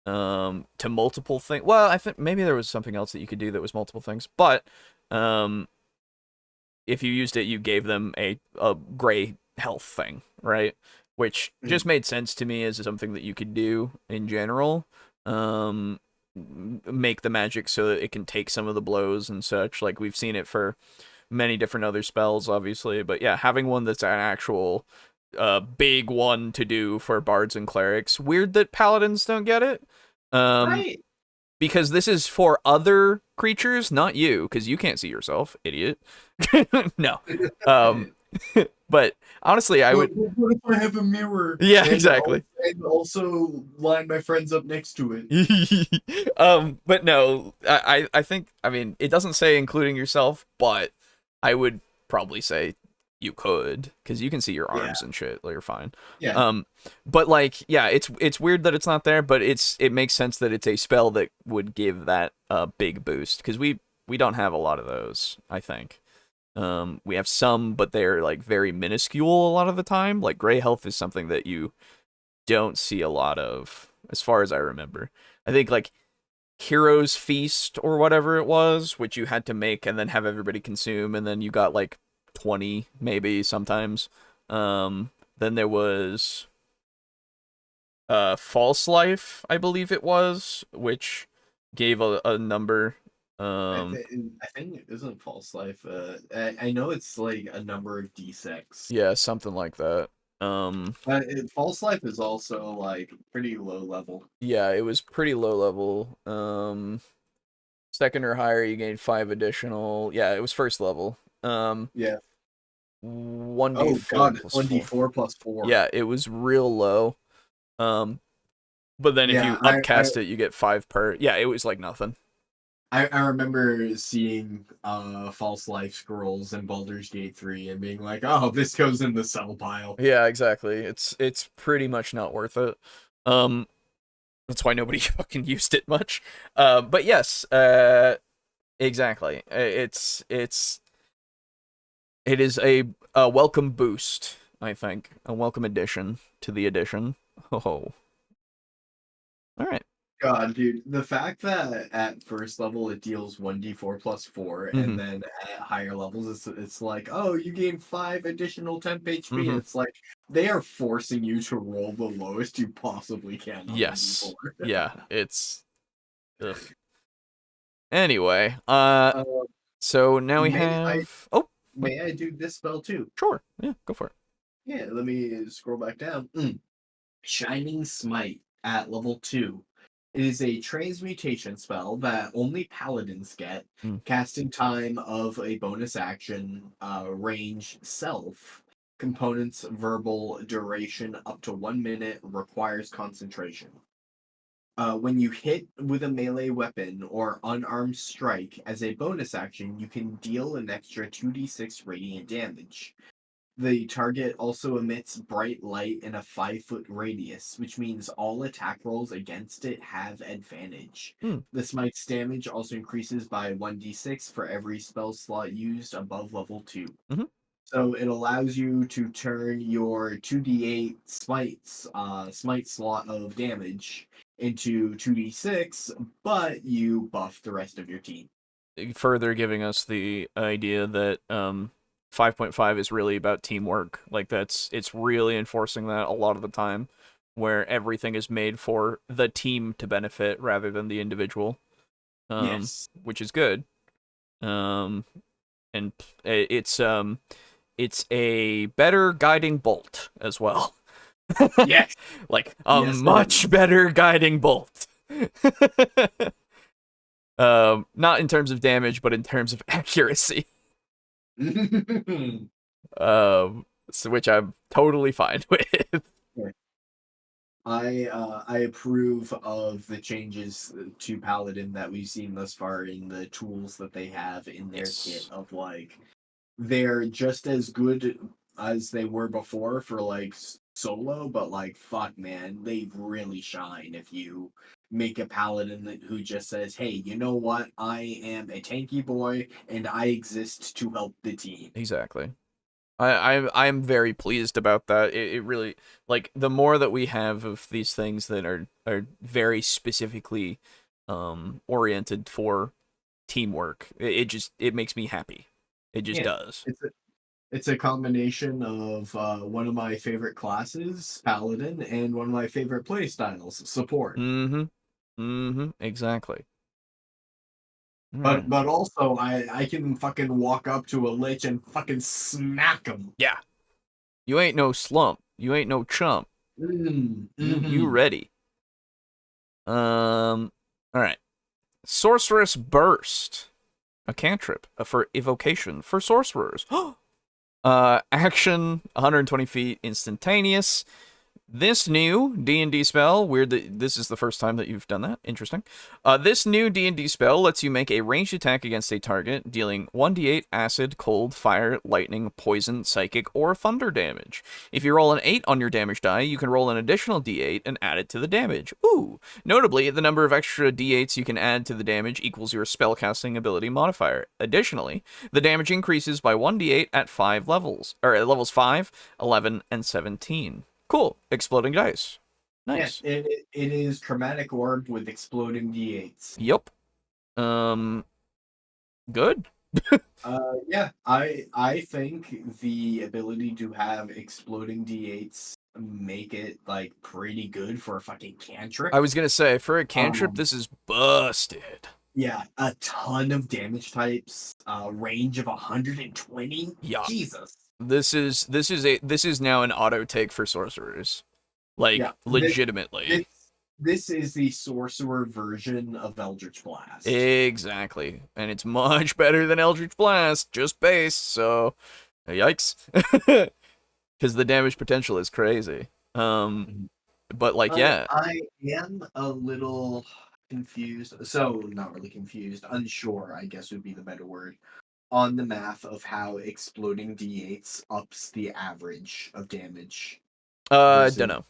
to multiple things. Well, I think maybe there was something else that you could do that was multiple things, but if you used it, you gave them a gray health thing, right? Which just made sense to me as something that you could do in general. Make the magic so that it can take some of the blows and such. Like we've seen it for many different other spells, obviously. But yeah, having one that's an actual big one to do for bards and clerics. Weird that paladins don't get it. Right. Because this is for other creatures, not you, because you can't see yourself, idiot. No. But honestly, I would. What if I have a mirror? Yeah, exactly. And also line my friends up next to it. But no, I think, I mean, it doesn't say including yourself, but I would probably say you could, because you can see your arms and shit, like you're fine. Yeah. But like, yeah, it's weird that it's not there, but it makes sense that it's a spell that would give that big boost, because we don't have a lot of those, I think. We have some, but they're like very minuscule a lot of the time. Like gray health is something that you don't see a lot of, as far as I remember. I think like Hero's Feast or whatever it was, which you had to make and then have everybody consume, and then you got like 20 maybe sometimes. Then there was False Life, I believe it was, which gave a number. I think it isn't False Life. I know it's like a number of D6. Yeah, something like that. False Life is also like pretty low level. Yeah, it was pretty low level. Second or higher, you gained 5 additional. Yeah, it was first level. Yeah. 1d4 Oh god, plus 1d4 plus 4. Yeah, it was real low. But then if you upcast it, you get 5 per. Yeah, it was like nothing. I remember seeing False Life scrolls in Baldur's Gate 3 and being like, oh, this goes in the sell pile. Yeah, exactly. It's pretty much not worth it. That's why nobody fucking used it much. But yes, exactly. It is a welcome boost, I think. A welcome addition to the edition. Oh. All right. God, dude, the fact that at first level it deals 1d4 plus 4, and then at higher levels it's like, oh, you gain 5 additional temp HP. It's like they are forcing you to roll the lowest you possibly can. Yes. 1d4. Yeah, it's. Ugh. Anyway, so now we have. May I do this spell too? Sure. Yeah, go for it. Yeah, let me scroll back down. Shining Smite at level 2. It is a transmutation spell that only paladins get. Casting time of a bonus action, range, self. Components, verbal, duration up to 1 minute, requires concentration. When you hit with a melee weapon or unarmed strike, as a bonus action, you can deal an extra 2d6 radiant damage. The target also emits bright light in a 5-foot radius, which means all attack rolls against it have advantage. The smite's damage also increases by 1d6 for every spell slot used above level 2. So it allows you to turn your 2d8 smite slot of damage into 2d6, but you buff the rest of your team. Further giving us the idea that 5.5 is really about teamwork. Like it's really enforcing that a lot of the time, where everything is made for the team to benefit rather than the individual. Yes. Which is good. And it's a better guiding bolt as well. Yes. Like a Yes, it much is. better guiding bolt. Not in terms of damage, but in terms of accuracy. So which I'm totally fine with. I approve of the changes to Paladin that we've seen thus far in the tools that they have in their kit. Of like, they're just as good as they were before for like solo, but like, fuck, man, they really shine if you make a Paladin who just says, "Hey, you know what? I am a tanky boy, and I exist to help the team." Exactly. I'm very pleased about that. It really, like, the more that we have of these things that are very specifically oriented for teamwork, it makes me happy. It just Yeah, does. it's a combination of one of my favorite classes, Paladin, and one of my favorite play styles, Support. Exactly. But also I can fucking walk up to a lich and fucking smack him. Yeah. You ain't no slump. You ain't no chump. You ready. All right. Sorceress Burst. A cantrip for evocation for sorcerers. Action 120 feet instantaneous. This new D&D spell, weird that this is the first time that you've done that. Interesting. This new D&D spell lets you make a ranged attack against a target, dealing 1d8 acid, cold, fire, lightning, poison, psychic, or thunder damage. If you roll an 8 on your damage die, you can roll an additional d8 and add it to the damage. Ooh! Notably, the number of extra d8s you can add to the damage equals your spellcasting ability modifier. Additionally, the damage increases by 1d8 at 5 levels, or at levels 5, 11, and 17. Cool. Exploding dice. Nice. Yeah, it is Chromatic Orb with exploding d8s. Yep. Good. Yeah, I think the ability to have exploding d8s make it like pretty good for a fucking cantrip. I was gonna say, for a cantrip, this is busted. Yeah, a ton of damage types, range of 120. Yeah. Jesus. This is now an auto take for sorcerers. Like, Yeah, legitimately. This is the sorcerer version of Eldritch Blast. Exactly. And it's much better than Eldritch Blast, just base, so yikes. Because the damage potential is crazy. But like, yeah. I am a little confused. So, not really confused. Unsure, I guess would be the better word. On the math of how exploding d8s ups the average of damage. Don't know.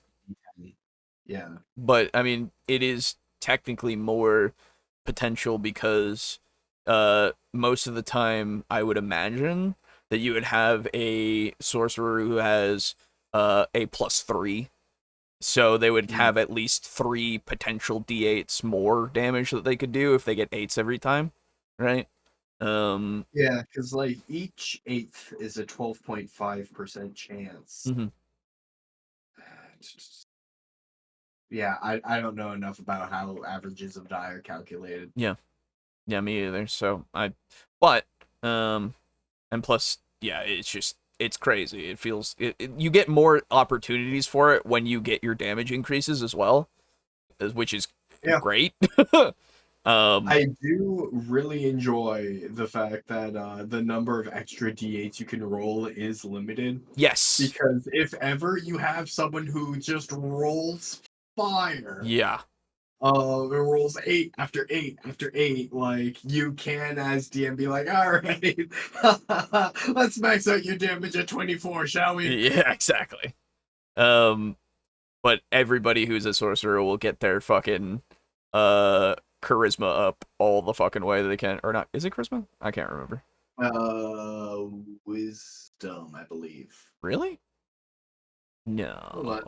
Yeah. But I mean, it is technically more potential because most of the time I would imagine that you would have a sorcerer who has a +3. So they would have at least 3 potential d8s more damage that they could do if they get 8s every time, right? Yeah, because like each 8th is a 12.5% chance. Yeah, I don't know enough about how averages of die are calculated. Yeah, me either. So but and plus, yeah, it's crazy. It feels you get more opportunities for it when you get your damage increases as well, which is great. I do really enjoy the fact that the number of extra d8s you can roll is limited. Yes. Because if ever you have someone who just rolls fire. Yeah. It rolls 8 after 8 after 8. Like, you can, as DM, be like, all right, let's max out your damage at 24, shall we? Yeah, exactly. But everybody who's a sorcerer will get their fucking charisma up all the fucking way that they can. Or not, is it charisma? I can't remember. Wisdom, I believe. Really? No.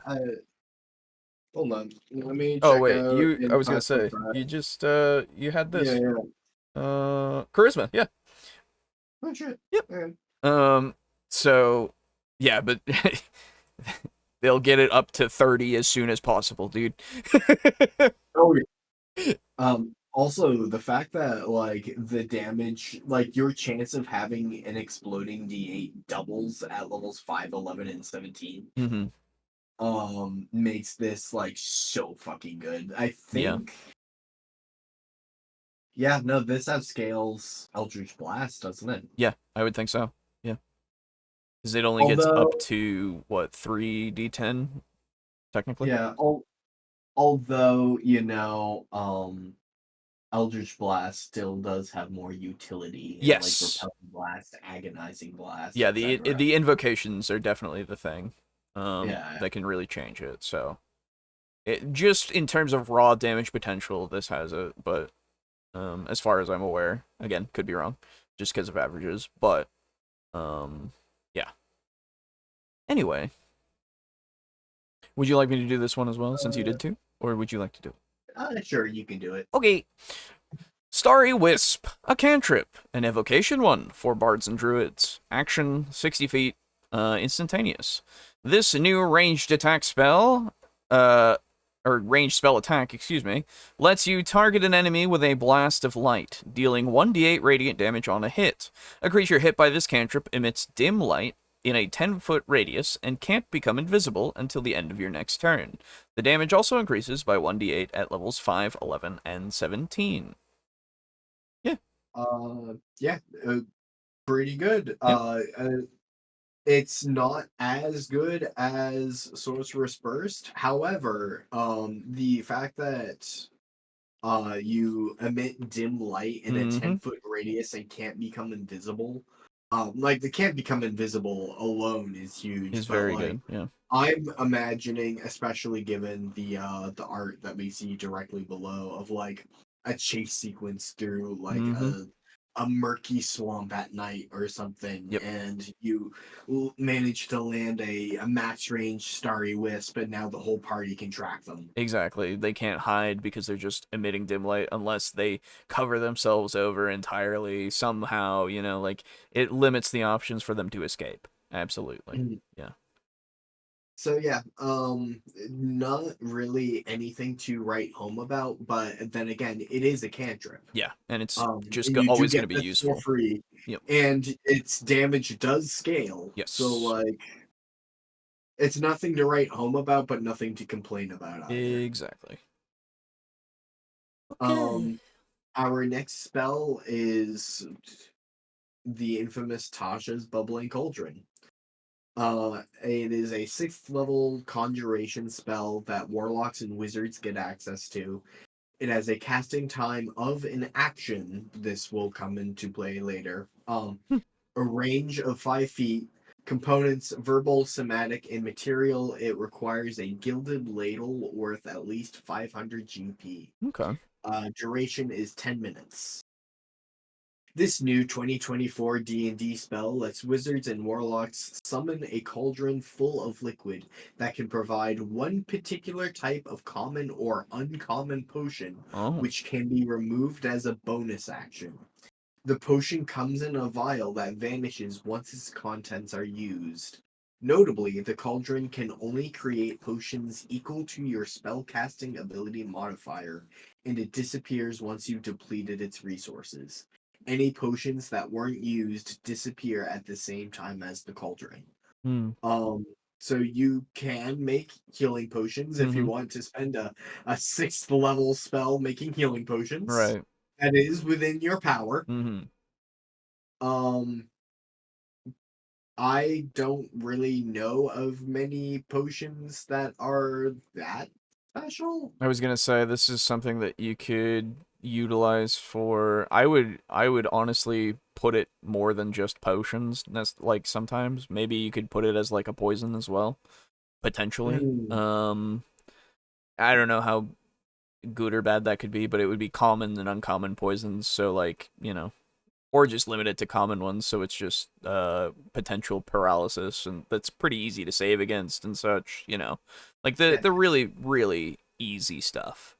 Hold on. Let me check. Oh wait, I was gonna say, you just you had this. Yeah. Charisma, yeah. Oh shit. Yep. Yeah. So, yeah, but they'll get it up to 30 as soon as possible, dude. Oh, yeah. Also, the fact that like the damage, like your chance of having an exploding D8 doubles at levels 5, 11, and 17, Mm-hmm. makes this like so fucking good. I Yeah. think. Yeah, no, this outscales Eldritch Blast, doesn't it? Yeah, I would think so. Yeah. Because it only gets Although, up to, what, 3d10, technically? yeah, although Eldritch Blast still does have more utility in like Yes. Repelling Blast, Agonizing Blast, Yeah, etc. the invocations are definitely the thing Yeah. that can really change it. So, just in terms of raw damage potential, this has it. But as far as I'm aware, again, could be wrong, just because of averages. But yeah. Anyway, would you like me to do this one as well, since you did too, or would you like to do it? Sure, you can do it. Okay. Starry Wisp, a cantrip, an evocation one for bards and druids. Action 60 feet, instantaneous. This new ranged attack spell, or ranged spell attack, excuse me, lets you target an enemy with a blast of light, dealing 1d8 radiant damage on a hit. A creature hit by this cantrip emits dim light in a 10-foot radius and can't become invisible until the end of your next turn. The damage also increases by 1d8 at levels 5, 11, and 17. Yeah, pretty good. Yep. It's not as good as Sorcerer's Burst. However, the fact that you emit dim light in a Mm-hmm. 10-foot radius and can't become invisible. Like the can't become invisible alone is huge, Is but very like good. Yeah. I'm imagining, especially given the art that we see directly below of like a chase sequence through like Mm-hmm. a murky swamp at night or something, Yep. and you manage to land a max range starry wisp, and now the whole party can track them. Exactly. They can't hide because they're just emitting dim light unless they cover themselves over entirely somehow, like it limits the options for them to escape. Absolutely. Mhm. Yeah. So yeah, not really anything to write home about, but then again, it is a cantrip. Yeah. And it's just And you do always going to get be this for useful. free, Yep. and its damage does scale. So Yes. like, it's nothing to write home about, but nothing to complain about either. Exactly. Okay. Um, our next spell is the infamous Tasha's Bubbling Cauldron. It is a 6th level conjuration spell that warlocks and wizards get access to. It has a casting time of an action. This will come into play later. Hmm. A range of 5 feet. Components: verbal, somatic, and material. It requires a gilded ladle worth at least 500 GP. Okay. Duration is 10 minutes. This new 2024 D&D spell lets wizards and warlocks summon a cauldron full of liquid that can provide one particular type of common or uncommon potion, Oh. which can be removed as a bonus action. The potion comes in a vial that vanishes once its contents are used. Notably, the cauldron can only create potions equal to your spellcasting ability modifier, and it disappears once you've depleted its resources. Any potions that weren't used disappear at the same time as the cauldron. Hmm. Um, so you can make healing potions if you Mm-hmm. want to spend a 6th level spell making healing potions. Right. That is within your power. Mm-hmm. Um, I don't really know of many potions that are that special. I was gonna say this is something that you could utilize for. I would honestly put it more than just potions. That's like sometimes maybe you could put it as like a poison as well, potentially. Mm, I don't know how good or bad that could be, but it would be common and uncommon poisons. So like or just limit it to common ones. So it's just potential paralysis, and that's pretty easy to save against and such. Like the yeah. the really really easy stuff.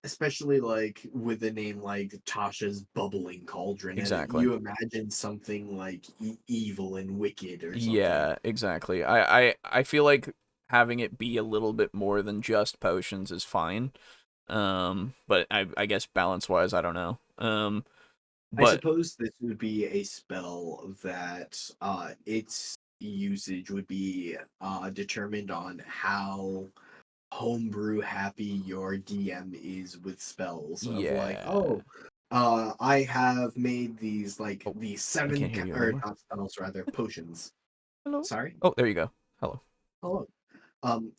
especially like with a name like Tasha's Bubbling Cauldron, and Exactly. you imagine something like evil and wicked or something. Yeah, exactly. I feel like having it be a little bit more than just potions is fine. But I guess balance wise, I don't know. I But suppose this would be a spell that its usage would be determined on how homebrew happy your DM is with spells of like, yeah. oh, I have made these like Oh, these I seven can't hear you or anymore. not spells rather potions. Hello. Sorry. Oh, there you go. Hello. Hello. Um,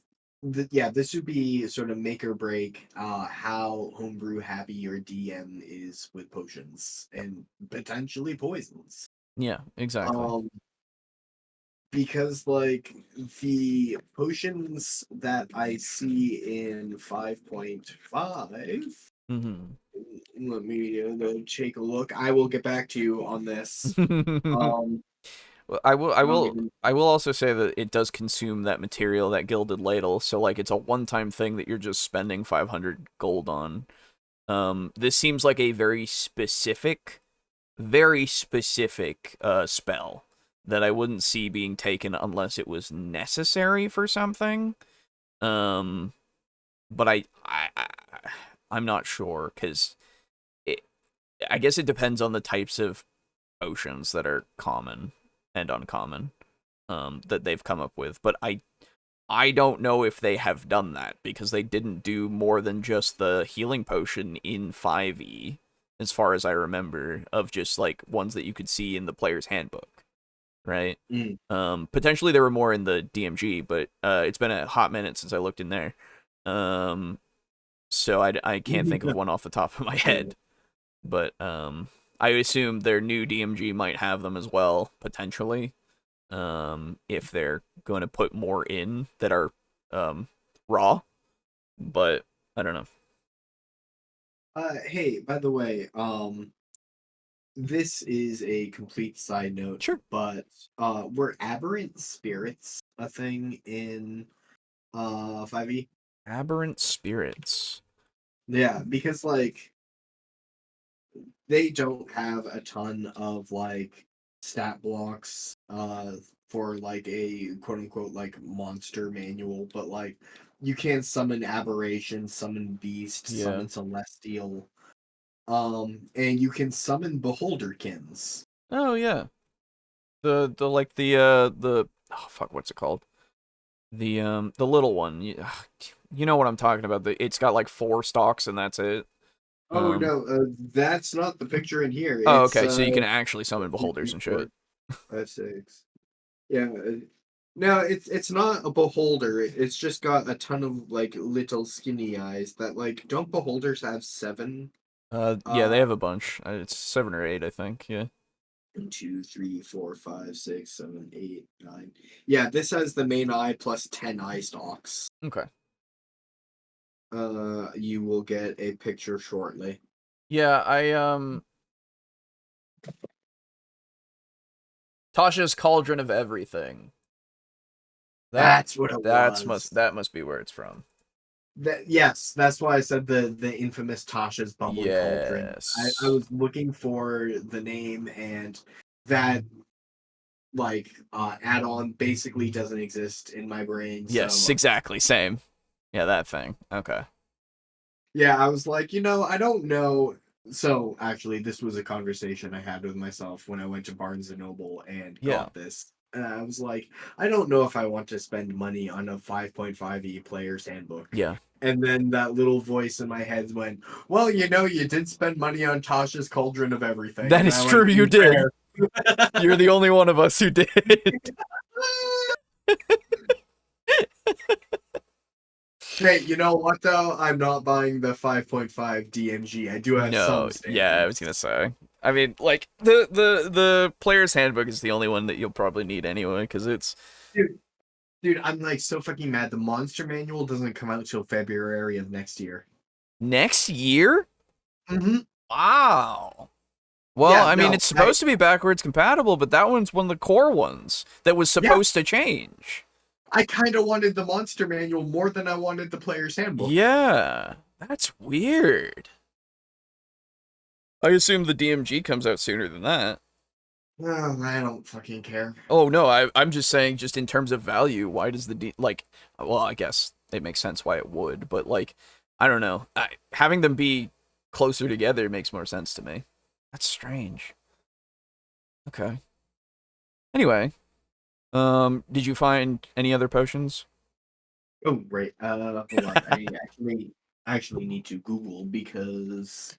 yeah, this would be sort of make or break how homebrew happy your DM is with potions and potentially poisons. Yeah, exactly. Um, because like the potions that I see in 5.5, Mm-hmm. let me go take a look. I will get back to you on this. Um, Well, I will. I will. um, I will also say that it does consume that material, that gilded ladle. So like, it's a one-time thing that you're just spending 500 gold on. This seems like a very specific spell that I wouldn't see being taken unless it was necessary for something. Um, but I'm not sure because I guess it depends on the types of potions that are common and uncommon that they've come up with. But I don't know if they have done that because they didn't do more than just the healing potion in 5e, as far as I remember, of just like ones that you could see in the player's handbook, right? mm, Potentially there were more in the DMG, but it's been a hot minute since I looked in there. Um, so I can't think of one off the top of my head, but I assume their new DMG might have them as well, potentially. If they're going to put more in that are raw, but I don't know. hey, by the way, this is a complete side note, Sure. but were aberrant spirits a thing in 5e? Aberrant spirits. Yeah, because like they don't have a ton of like stat blocks for like a quote unquote like monster manual, but like you can summon aberration, summon beast, Yeah. summon celestial, and you can summon beholderkins. Oh yeah. The like the oh fuck, what's it called? The little one. You know what I'm talking about. It's got like 4 stalks and that's it. Oh Um no, that's not the picture in here. oh It's okay, so you can actually summon 2, beholders 3, and 4, shit. 5, 6. Yeah. No, it's not a beholder. It's just got a ton of like little skinny eyes that like don't beholders have 7? Yeah, they Uh have a bunch. It's 7 or 8, I think. Yeah. 2, 3, 4, 5, 6, 7, 8, 9. Yeah, this has the main eye plus 10 eye stalks. Okay. You will get a picture shortly. Yeah, Tasha's Cauldron of Everything. That That's what it was. that must be where it's from. Yes, that's why I said the infamous Tasha's Bubbling Cauldron. I Yes. was looking for the name, and that like add-on basically doesn't exist in my brain. Yes, So exactly. Same. Yeah, that thing. Okay. yeah, I was like, I don't know. So actually, this was a conversation I had with myself when I went to Barnes and Noble and Yeah. got this. And I was like, I don't know if I want to spend money on a 5.5e player's handbook. Yeah. And then that little voice in my head went, well, you did spend money on Tasha's Cauldron of Everything. That And is I true, went, you did. fair. You're the only one of us who did. Hey, you know what though? I'm not buying the 5.5 DMG. I do have No, some yeah, I standards. was gonna say. I mean, like the player's handbook is the only one that you'll probably need anyway, because it's Dude, dude, I'm like so fucking mad. The monster manual doesn't come out till February of next year. next year. Mm-hmm. Wow. Well, Yeah, I mean, no, it's supposed to be backwards compatible, but that one's one of the core ones that was yeah, supposed to change. I kind of wanted the monster manual more than I wanted the player's handbook. Yeah, That's weird. I assume the DMG comes out sooner than that. Oh, I don't fucking care. Oh no, I'm just saying, just in terms of value, why does the well, I guess it makes sense why it would, but like, I don't know, having them be closer together makes more sense to me. That's strange. Okay. Anyway, did you find any other potions? Oh, right. Hold on. I actually need to Google because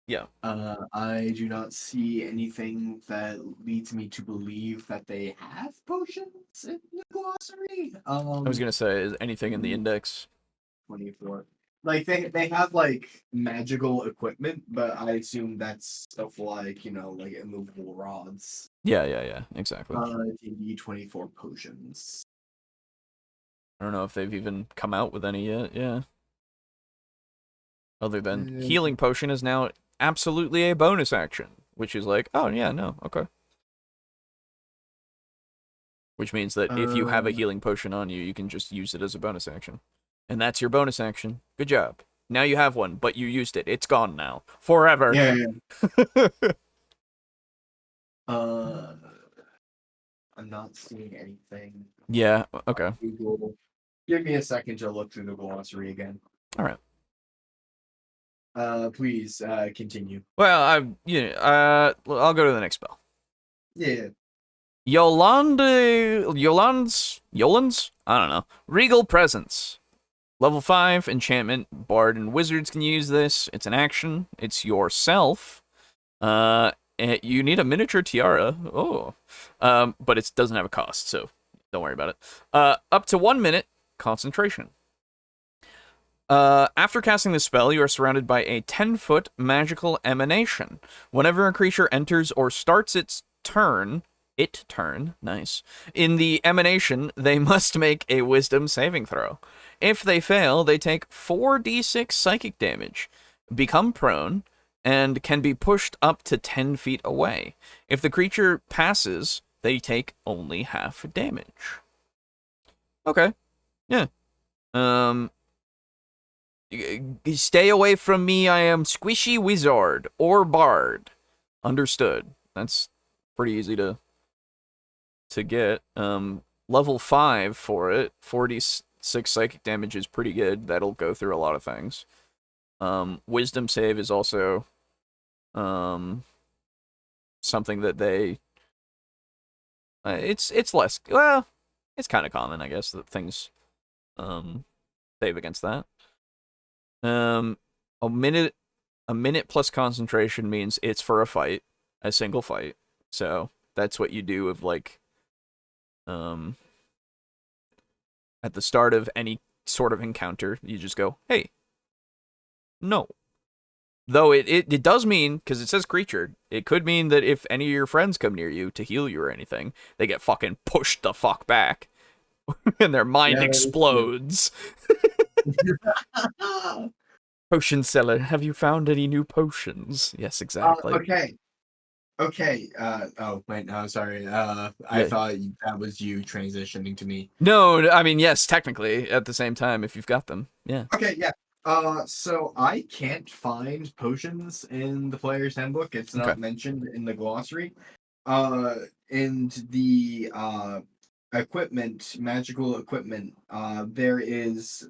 Yeah. I do not see anything that leads me to believe that they have potions in the glossary. I was gonna say, is anything in the index? 24. Like they have like magical equipment, but I assume that's stuff like, like immovable rods. Yeah, exactly. D 24 potions. I don't know if they've even come out with any yet, yeah. Other than healing potion is now absolutely a bonus action, which is like, oh yeah, no, okay. Which means that if you have a healing potion on you, you can just use it as a bonus action. And that's your bonus action. Good job. Now you have one, but you used it. It's gone now. Forever. Yeah. I'm not seeing anything. Yeah, okay. Google. Give me a second to look through the glossary again. All right. Please, continue. Well, I'll go to the next spell. Yeah. Yoland's? I don't know. Regal Presence. Level 5, enchantment. Bard and wizards can use this. It's an action. It's yourself. You need a miniature tiara. Oh. But it doesn't have a cost, so don't worry about it. Up to 1 minute, concentration. After casting the spell, you are surrounded by a 10-foot magical emanation. Whenever a creature enters or starts its turn, nice. In the emanation, they must make a wisdom saving throw. If they fail, they take 4d6 psychic damage, become prone, and can be pushed up to 10 feet away. If the creature passes, they take only half damage. Okay. Yeah. Stay away from me, I am Squishy Wizard or Bard. Understood. That's pretty easy to get. Level 5 for it. 46 psychic damage is pretty good. That'll go through a lot of things. Wisdom save is also something that they it's less, well, it's kind of common, I guess, that things save against that. A minute plus concentration means it's for a fight, a single fight. So that's what you do with like at the start of any sort of encounter, you just go, hey, no. Though it does mean, because it says creature, it could mean that if any of your friends come near you to heal you or anything, they get fucking pushed the fuck back. And their mind explodes. Potion seller, have you found any new potions? Yes, exactly. Okay. Oh, wait, no, sorry. I thought that was you transitioning to me. No, I mean, yes, technically, at the same time, if you've got them. Yeah. Okay, yeah. So I can't find potions in the player's handbook. It's not mentioned in the glossary. In the equipment, magical equipment, there is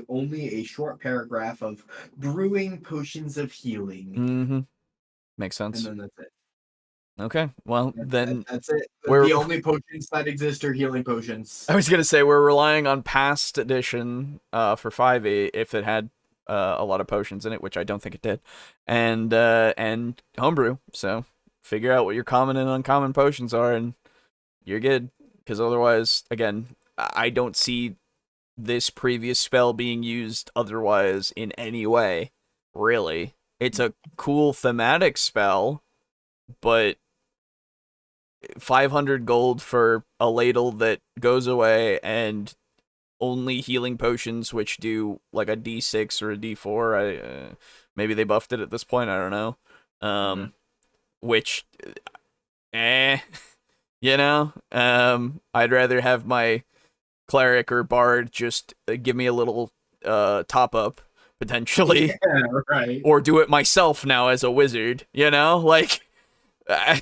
only a short paragraph of brewing potions of healing. Mm-hmm. Makes sense. And then that's it. Okay, well, then that's it. The only potions that exist are healing potions. I was gonna say we're relying on past edition for 5e if it had a lot of potions in it, which I don't think it did, and homebrew. So figure out what your common and uncommon potions are, and you're good. Because otherwise, again, I don't see this previous spell being used otherwise in any way. Really, it's a cool thematic spell, but 500 gold for a ladle that goes away and only healing potions which do like a d6 or a d4. Maybe they buffed it at this point, I don't know. Which you know, I'd rather have my cleric or bard just give me a little top up potentially, Yeah, right. or do it myself now as a wizard. You know, like I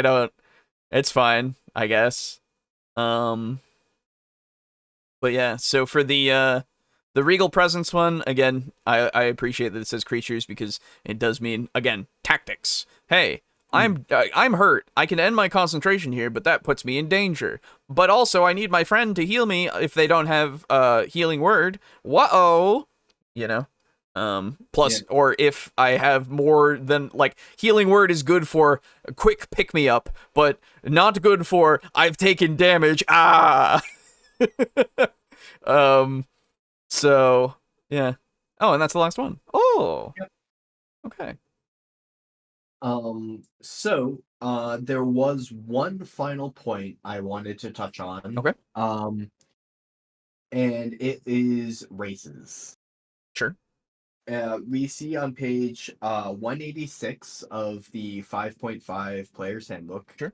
don't. It's fine, I guess. But yeah. So for the Regal Presence one, again, I appreciate that it says creatures because it does mean, again, tactics. Hey, I'm hurt. I can end my concentration here, but that puts me in danger. But also, I need my friend to heal me if they don't have healing word. Whoa, you know. Plus, Yeah. or if I have more than like healing word is good for a quick pick me up, but not good for I've taken damage. Ah. um. So, yeah. Oh, and that's the last one. Oh. Yep. Okay. There was one final point I wanted to touch on. Okay. And it is races. Sure. We see on page 186 of the 5.5 Player's Handbook Sure.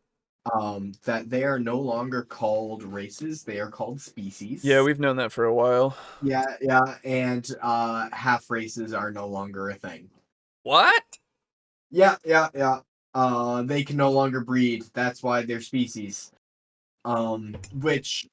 that they are no longer called races, they are called species. Yeah, we've known that for a while. Yeah, and half races are no longer a thing. What? Yeah. They can no longer breed. That's why they're species. Which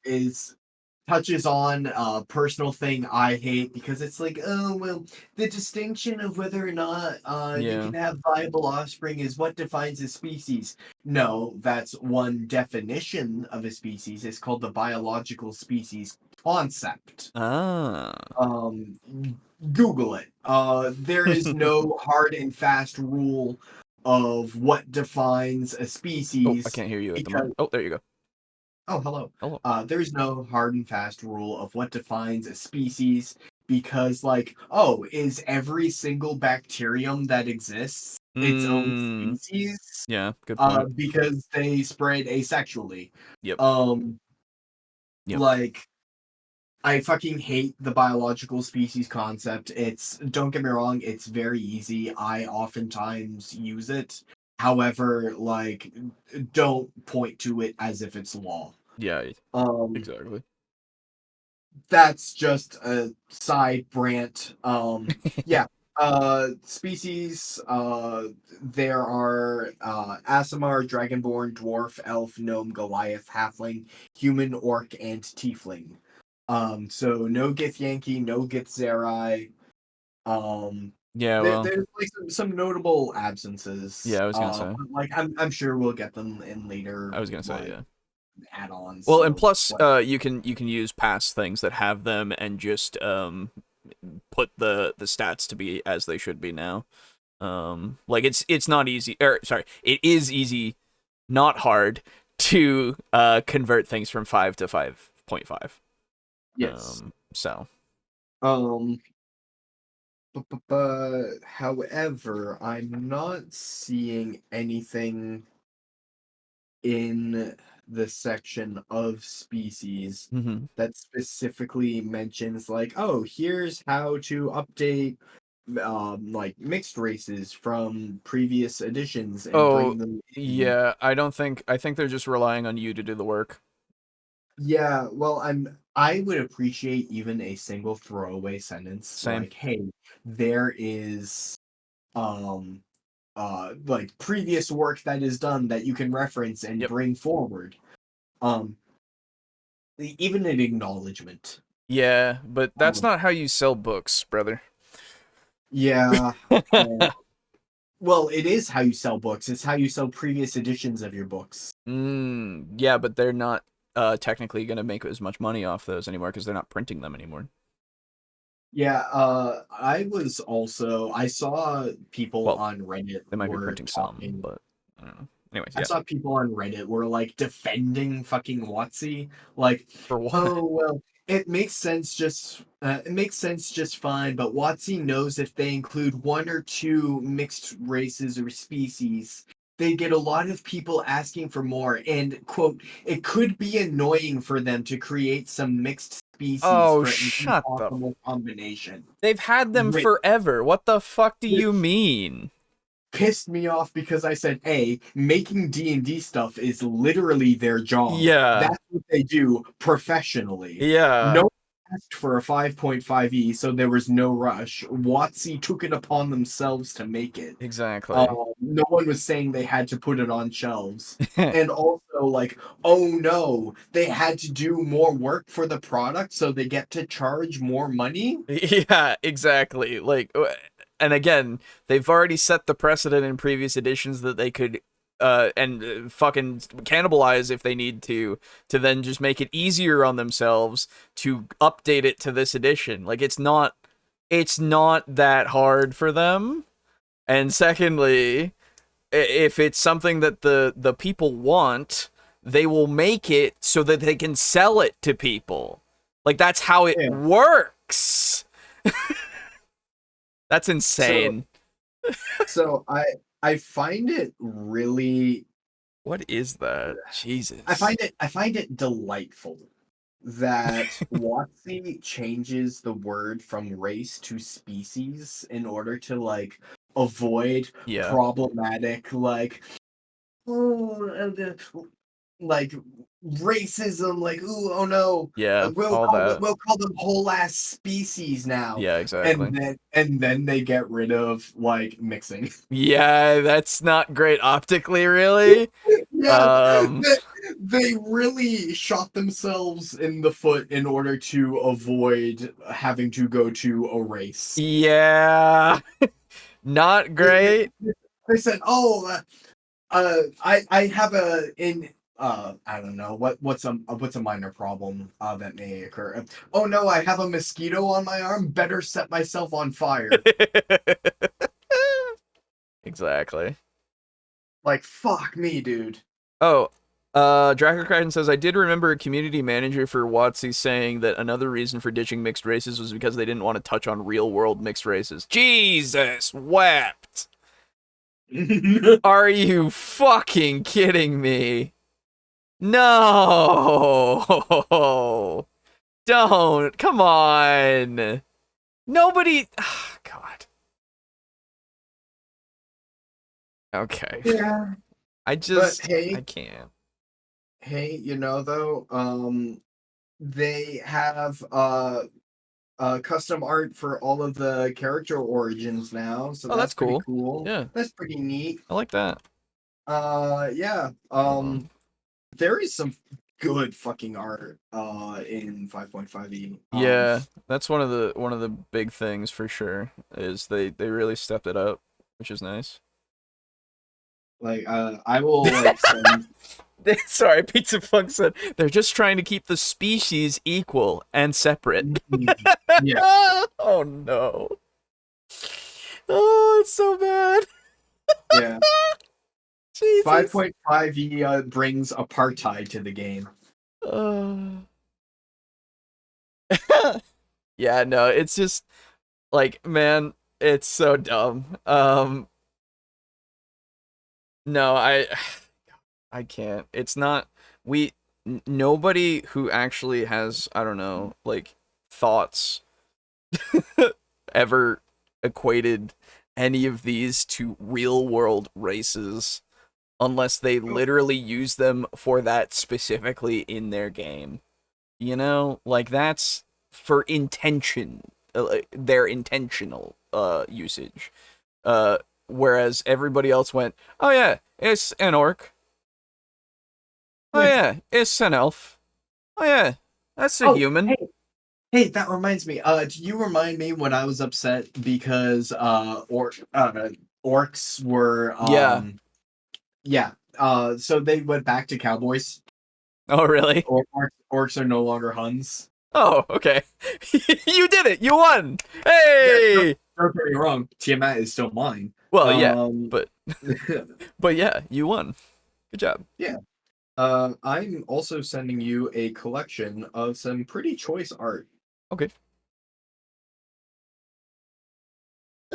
touches on a personal thing I hate because it's like, oh well, the distinction of whether or not you can have viable offspring is what defines a species. No, that's one definition of a species. It's called the biological species concept. Ah. Google it. There is no hard and fast rule of what defines a species. Oh, I can't hear you at the moment. Oh, there you go. Oh, hello. Hello. There's no hard and fast rule of what defines a species because, is every single bacterium that exists its own species? Yeah, good point. Because they spread asexually. Yep. Like, I fucking hate the biological species concept. Don't get me wrong, it's very easy. I oftentimes use it. However, don't point to it as if it's law. Yeah, exactly. That's just a side rant. Yeah. Species, there are Aasimar, Dragonborn, Dwarf, Elf, Gnome, Goliath, Halfling, Human, Orc, and Tiefling. So no Githyanki, no Githzerai. Yeah, well, there's some notable absences. Yeah, I was gonna say. I'm sure we'll get them in later. I was gonna say, yeah. Add-ons. Well, and plus, you can use past things that have them and just put the stats to be as they should be now. It's not easy. It is easy, not hard to convert things from 5 to 5.5. Yes. However, I'm not seeing anything in the section of species that specifically mentions here's how to update mixed races from previous editions and bring them in. Yeah, I think they're just relying on you to do the work. Yeah, well, I would appreciate even a single throwaway sentence. Same. Like, hey, there is previous work that is done that you can reference and bring forward. Even an acknowledgement. Yeah, but that's not how you sell books, brother. Yeah. Well, it is how you sell books. It's how you sell previous editions of your books. Yeah, but they're not technically going to make as much money off those anymore because they're not printing them anymore. Yeah, I saw people on Reddit. They might be printing some, but I don't know. Anyways, I saw people on Reddit were defending fucking WotC. For what? Oh well, it makes sense just fine, but WotC knows if they include one or two mixed races or species, they get a lot of people asking for more, and quote, it could be annoying for them to create some mixed species for an optimal combination. They've had them forever. What the fuck do you mean? Pissed me off because I said, making D&D stuff is literally their job. Yeah. That's what they do professionally. Yeah. No one asked for a 5.5e, so there was no rush. WotC took it upon themselves to make it. Exactly. No one was saying they had to put it on shelves. And also, like, oh no, they had to do more work for the product, so they get to charge more money. Yeah, exactly. Like, and again, they've already set the precedent in previous editions that they could fucking cannibalize if they need to then just make it easier on themselves to update it to this edition. Like, it's not that hard for them. And secondly, if it's something that the people want, they will make it so that they can sell it to people. Like, that's how it works. That's insane. So I find it really. What is that? Jesus. I find it delightful that WotC changes the word from race to species in order to like avoid problematic like like racism, like ooh, oh no, Yeah, all that. we'll call them whole ass species now. Yeah, exactly. And then they get rid of like mixing. Yeah, that's not great optically, really. Yeah, they really shot themselves in the foot in order to avoid having to go to a race. Yeah, not great. They said, "Oh, I have a in I don't know what's a minor problem that may occur. Oh no, I have a mosquito on my arm. Better set myself on fire." Exactly. Like fuck me, dude. Oh, Draco Crichton says, I did remember a community manager for WotC saying that another reason for ditching mixed races was because they didn't want to touch on real world mixed races. Jesus wept. Are you fucking kidding me? No. Don't. Come on. Nobody. Oh, God. Okay. Yeah. I just. But hey, I can't. hey, you know though, they have custom art for all of the character origins now, so Oh, that's pretty cool. cool. Yeah. That's pretty neat. I like that. Yeah. There is some good fucking art in 5.5e. Yeah, that's one of the big things for sure. Is they really stepped it up, which is nice. Like I will like send. Sorry, Pizza Funk said they're just trying to keep the species equal and separate. Yeah. Oh no. Oh, it's so bad. Yeah. Jesus. 5.5e brings apartheid to the game. Yeah, no, it's just like, man, it's so dumb. No, I can't. It's not nobody who actually has, I don't know, like thoughts ever equated any of these to real world races unless they literally use them for that specifically in their game. You know, like that's for intention, their intentional usage. Whereas everybody else went, "Oh yeah, it's an orc. Oh yeah, it's an elf. Oh yeah, that's a human." Hey, that reminds me. Do you remind me when I was upset because orcs were yeah. So they went back to cowboys. Oh really? Orcs are no longer Huns. Oh, okay. You did it. You won. Hey. Yeah, don't get me wrong. Tiamat is still mine. Well, yeah, but but yeah, you won. Good job. Yeah. I'm also sending you a collection of some pretty choice art. Okay.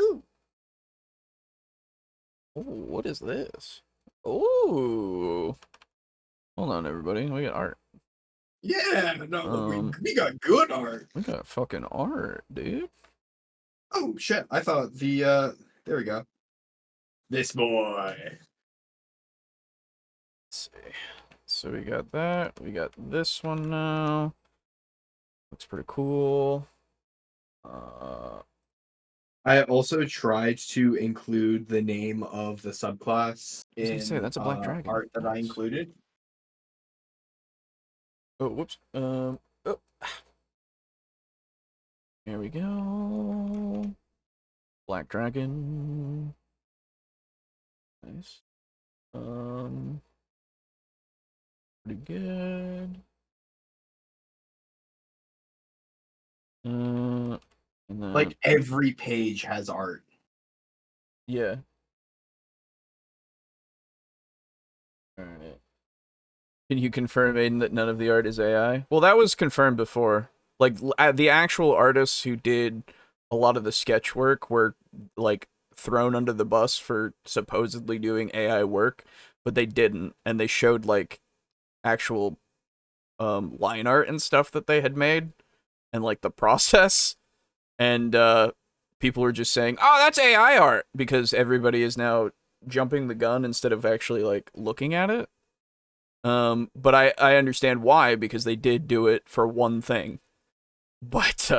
Ooh. Ooh, what is this? Ooh. Hold on, everybody. We got art. Yeah, no, we got good art. We got fucking art, dude. Oh shit! I thought the there we go. This boy. Let's see. So we got that. We got this one now. Looks pretty cool. I also tried to include the name of the subclass I was gonna in say, that's a black dragon. art that I Nice. included. Oh, whoops. Oh. Here we go. Black dragon. Nice. Pretty good. And then Like every page has art. yeah. All right. Can you confirm, Aiden, that none of the art is AI? Well, that was confirmed before. Like the actual artists who did a lot of the sketch work were like thrown under the bus for supposedly doing AI work, but they didn't, and they showed like actual line art and stuff that they had made and like the process, and people were just saying, "Oh, that's AI art," because everybody is now jumping the gun instead of actually like looking at it. But I understand why, because they did do it for one thing. But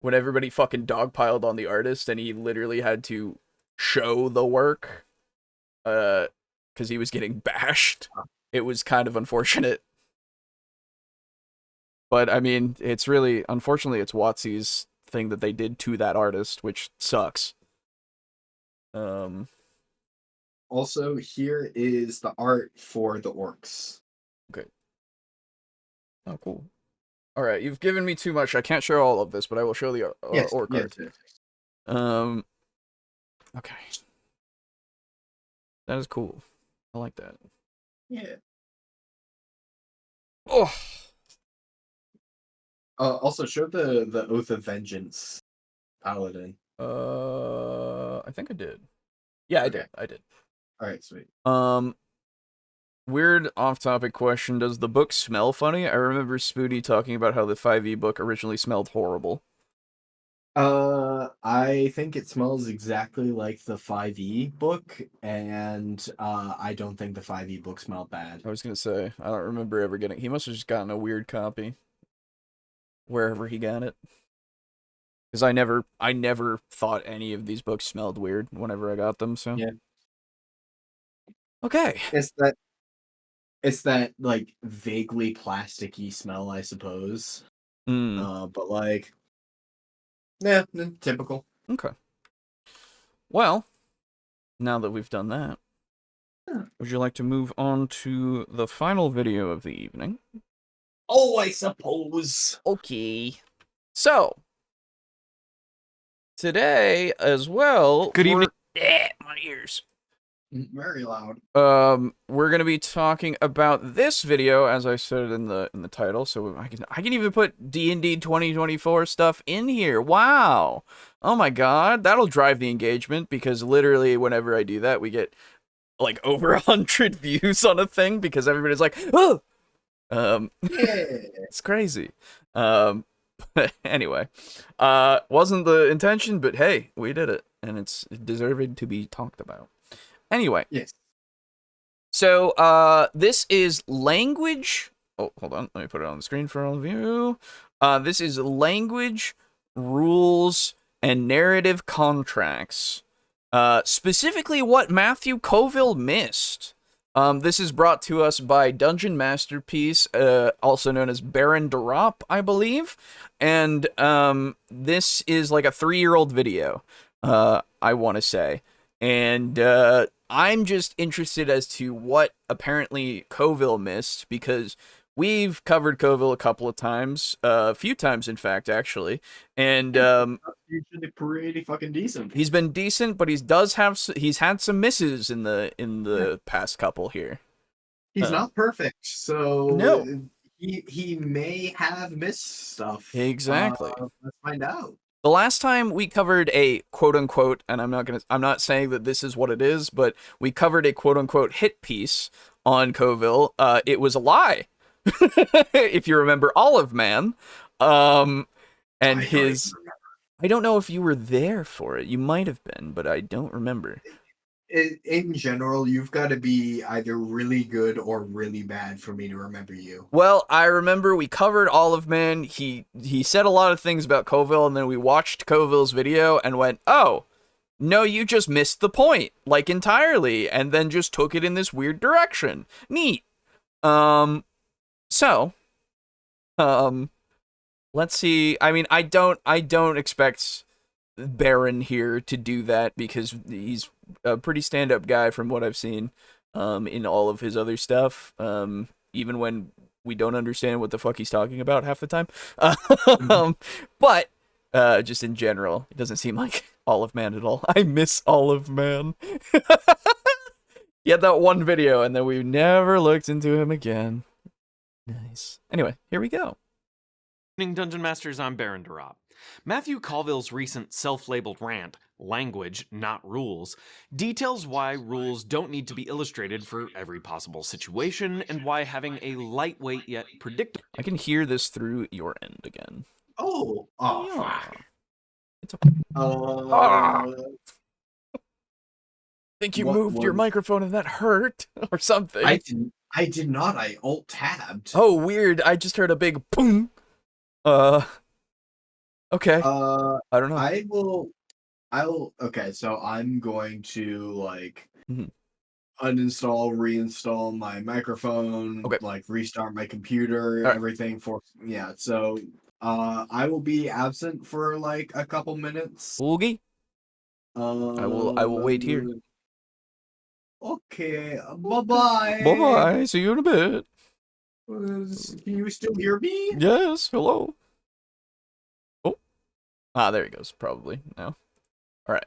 when everybody fucking dogpiled on the artist and he literally had to show the work because he was getting bashed, it was kind of unfortunate. But I mean, it's really, unfortunately, it's WotC's thing that they did to that artist, which sucks. Also, here is the art for the orcs. Okay. Oh, cool. All right, you've given me too much. I can't show all of this, but I will show the orc art. Yes. Okay. That is cool. I like that. Yeah. Oh. Also, show the Oath of Vengeance paladin. I think I did. Yeah, I did. All right, sweet. Weird off-topic question. Does the book smell funny? I remember Spoody talking about how the 5e book originally smelled horrible. I think it smells exactly like the 5e book, and I don't think the 5e book smelled bad. I was gonna say, I don't remember ever getting... He must have just gotten a weird copy. Wherever he got it. Because I never thought any of these books smelled weird whenever I got them, so... Yeah. Okay. It's that like vaguely plasticky smell, I suppose. But like, yeah, typical. Okay. Well, now that we've done that, would you like to move on to the final video of the evening? Oh, I suppose. Okay. So, today as well. Good evening. My ears. Very loud. We're gonna be talking about this video, as I said in the title. So I can even put D&D 2024 stuff in here. Wow! Oh my god, that'll drive the engagement, because literally whenever I do that, we get like over 100 views on a thing because everybody's like, oh. Yeah. It's crazy. But anyway, wasn't the intention, but hey, we did it, and it's deserving to be talked about. Anyway. Yes. So, this is language. Oh, hold on. Let me put it on the screen for all of you. This is language, rules, and narrative contracts. Specifically what Matthew Colville missed. This is brought to us by Dungeon Masterpiece, also known as Baron Derop, I believe. And, this is like a 3-year-old video, I want to say. And, I'm just interested as to what apparently Colville missed, because we've covered Colville a couple of times, a few times in fact, actually, and Usually pretty fucking decent. he's been decent, but he's had some misses in the past couple here. He's not perfect, so no, he may have missed stuff. Exactly. Let's find out. The last time we covered a quote-unquote, and I'm not saying that this is what it is, but we covered a quote-unquote hit piece on Colville. It was a lie, if you remember Olive Man. And I don't know if you were there for it. You might have been, but I don't remember. in general, you've got to be either really good or really bad for me to remember you. Well, I remember we covered Olive Man. He said a lot of things about Colville, and then we watched Colville's video and went, "Oh, no, you just missed the point, like entirely," and then just took it in this weird direction. Neat. So, let's see. I mean, I don't expect Baron here to do that because he's a pretty stand-up guy from what I've seen in all of his other stuff, even when we don't understand what the fuck he's talking about half the time. But just in general, it doesn't seem like Olive Man at all. I miss Olive Man. He had that one video and then we never looked into him again. Nice. Anyway, here we go. Dungeon Masters, I'm Baron Durop. Matthew Colville's recent self-labeled rant, Language, Not Rules, details why rules don't need to be illustrated for every possible situation, and why having a lightweight yet predictable... I can hear this through your end again. Oh, Yeah. fuck. It's okay. Uh, Think you what moved your was- microphone and that hurt or something. I did not. I alt-tabbed. Oh, weird. I just heard a big boom. Okay. I don't know. Okay, so I'm going to, like, Mhm. uninstall, reinstall my microphone, Okay. like, restart my computer, Alright. everything yeah, so, I will be absent for, like, a couple minutes. Oogie. I will wait here. Okay, bye-bye. Bye. See you in a bit. Can you still hear me? Yes. Hello. Oh. There he goes. Probably now. All right.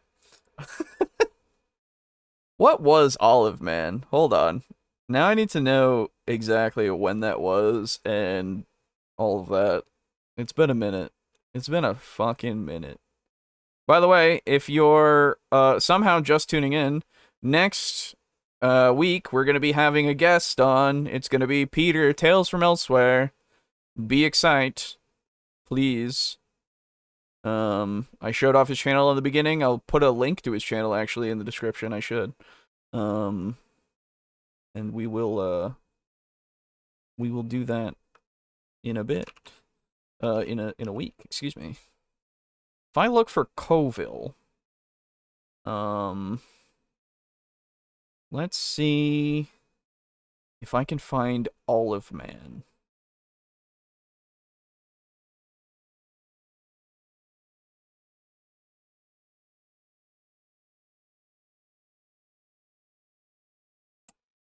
What was Olive Man? Hold on. Now I need to know exactly when that was and all of that. It's been a minute. It's been a fucking minute. By the way, if you're somehow just tuning in, next week we're gonna be having a guest on. It's gonna be Peter, Tales from Elsewhere. Be excited, please. I showed off his channel in the beginning. I'll put a link to his channel actually in the description. I should. And we will do that in a bit. In a week, excuse me. If I look for Colville, let's see if I can find Olive Man.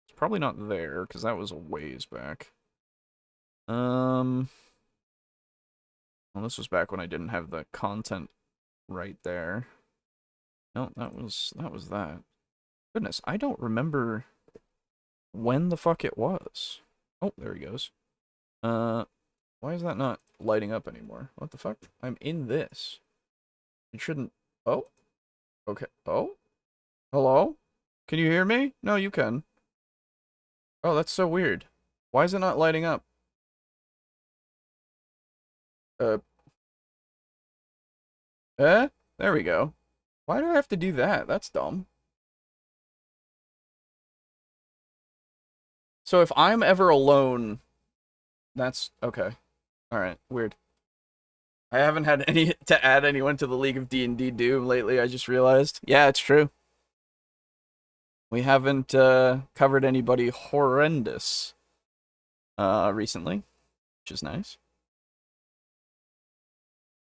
It's probably not there because that was a ways back. Well, this was back when I didn't have the content right there. No, that was that. Goodness, I don't remember when the fuck it was. Oh, there he goes. Why is that not lighting up anymore? What the fuck? I'm in this. It shouldn't... Oh. Okay. Oh? Hello? Can you hear me? No, you can. Oh, that's so weird. Why is it not lighting up? There we go. Why do I have to do that? That's dumb. So if I'm ever alone, that's okay. Alright, weird. I haven't had any to add anyone to the League of D&D Doom lately, I just realized. Yeah, it's true. We haven't covered anybody horrendous recently, which is nice.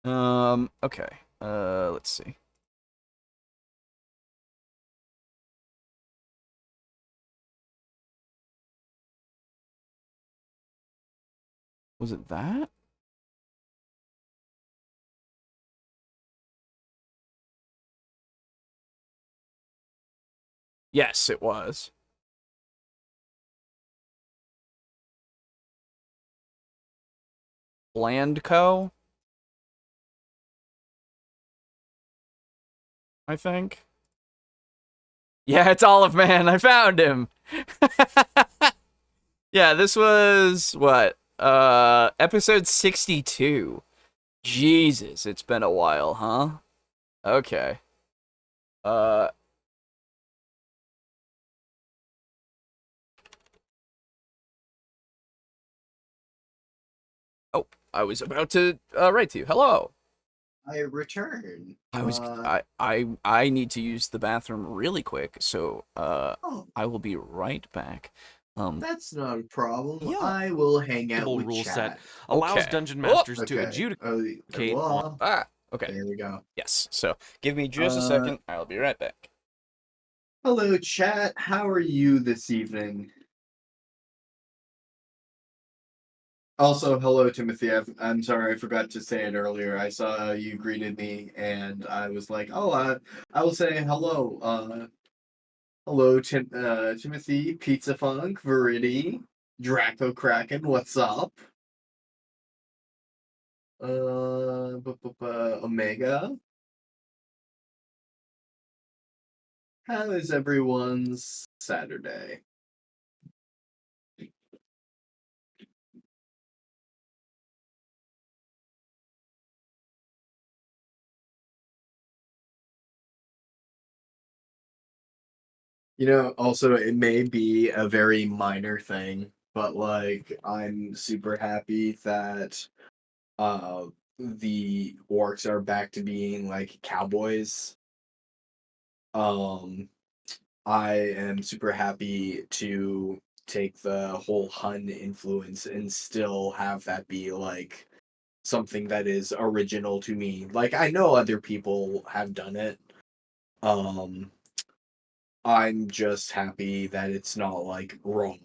Okay. Let's see. Was it that? Yes, it was. Blandco? I think. Yeah, it's Olive Man. I found him. Yeah, this was what? Episode 62. Jesus, it's been a while, huh? Okay. Oh, I was about to write to you. Hello. I return. I need to use the bathroom really quick, so Oh, I will be right back. that's not a problem. Yeah. I will hang out Table with rule set chat. allows Okay. dungeon Oh, masters to Okay. adjudicate on. Well, Okay. there we go. Yes. So give me just a second. I'll be right back. Hello, chat. How are you this evening? Also, hello, Timothy. I'm sorry, I forgot to say it earlier. I saw you greeted me, and I was like, "Oh, I will say hello." Hello, Timothy, Pizza Funk, Verity, Draco Kraken. What's up? Omega. How is everyone's Saturday? Also, it may be a very minor thing, but like, I'm super happy that uh the orcs are back to being like cowboys. Um, I am super happy to take the whole Hun influence and still have that be like something that is original to me. Like, I know other people have done it. Um, I'm just happy that it's not like raw.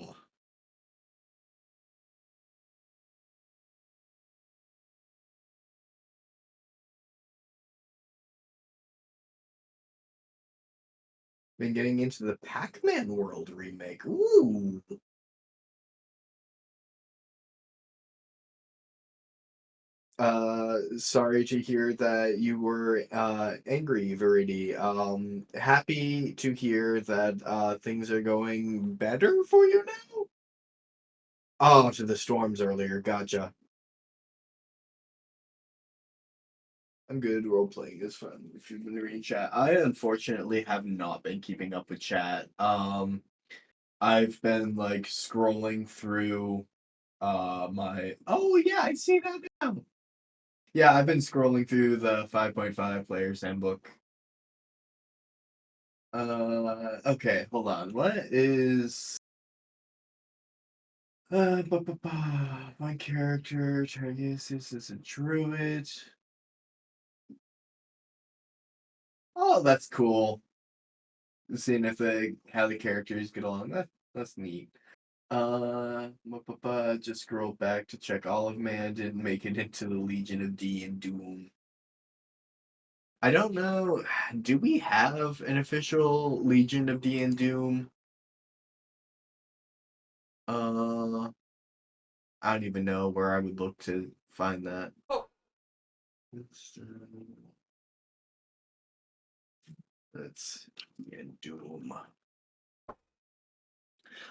Been getting into the Pac-Man World remake. Ooh. Sorry to hear that you were angry, Verity. Happy to hear that things are going better for you now. Oh, to the storms earlier. Gotcha. I'm good. Role playing is fun. If you've been reading chat, I unfortunately have not been keeping up with chat. I've been like scrolling through my. Oh yeah, I see that now. Yeah, I've been scrolling through the 5.5 Player's Handbook. Okay, hold on. What is my character? Targus is a druid. Oh, that's cool. Seeing if how the characters get along. That's neat. Just scroll back to check Olive Man didn't make it into the Legion of D and Doom. I don't know. Do we have an official Legion of D and Doom? I don't even know where I would look to find that. Oh. That's Doom.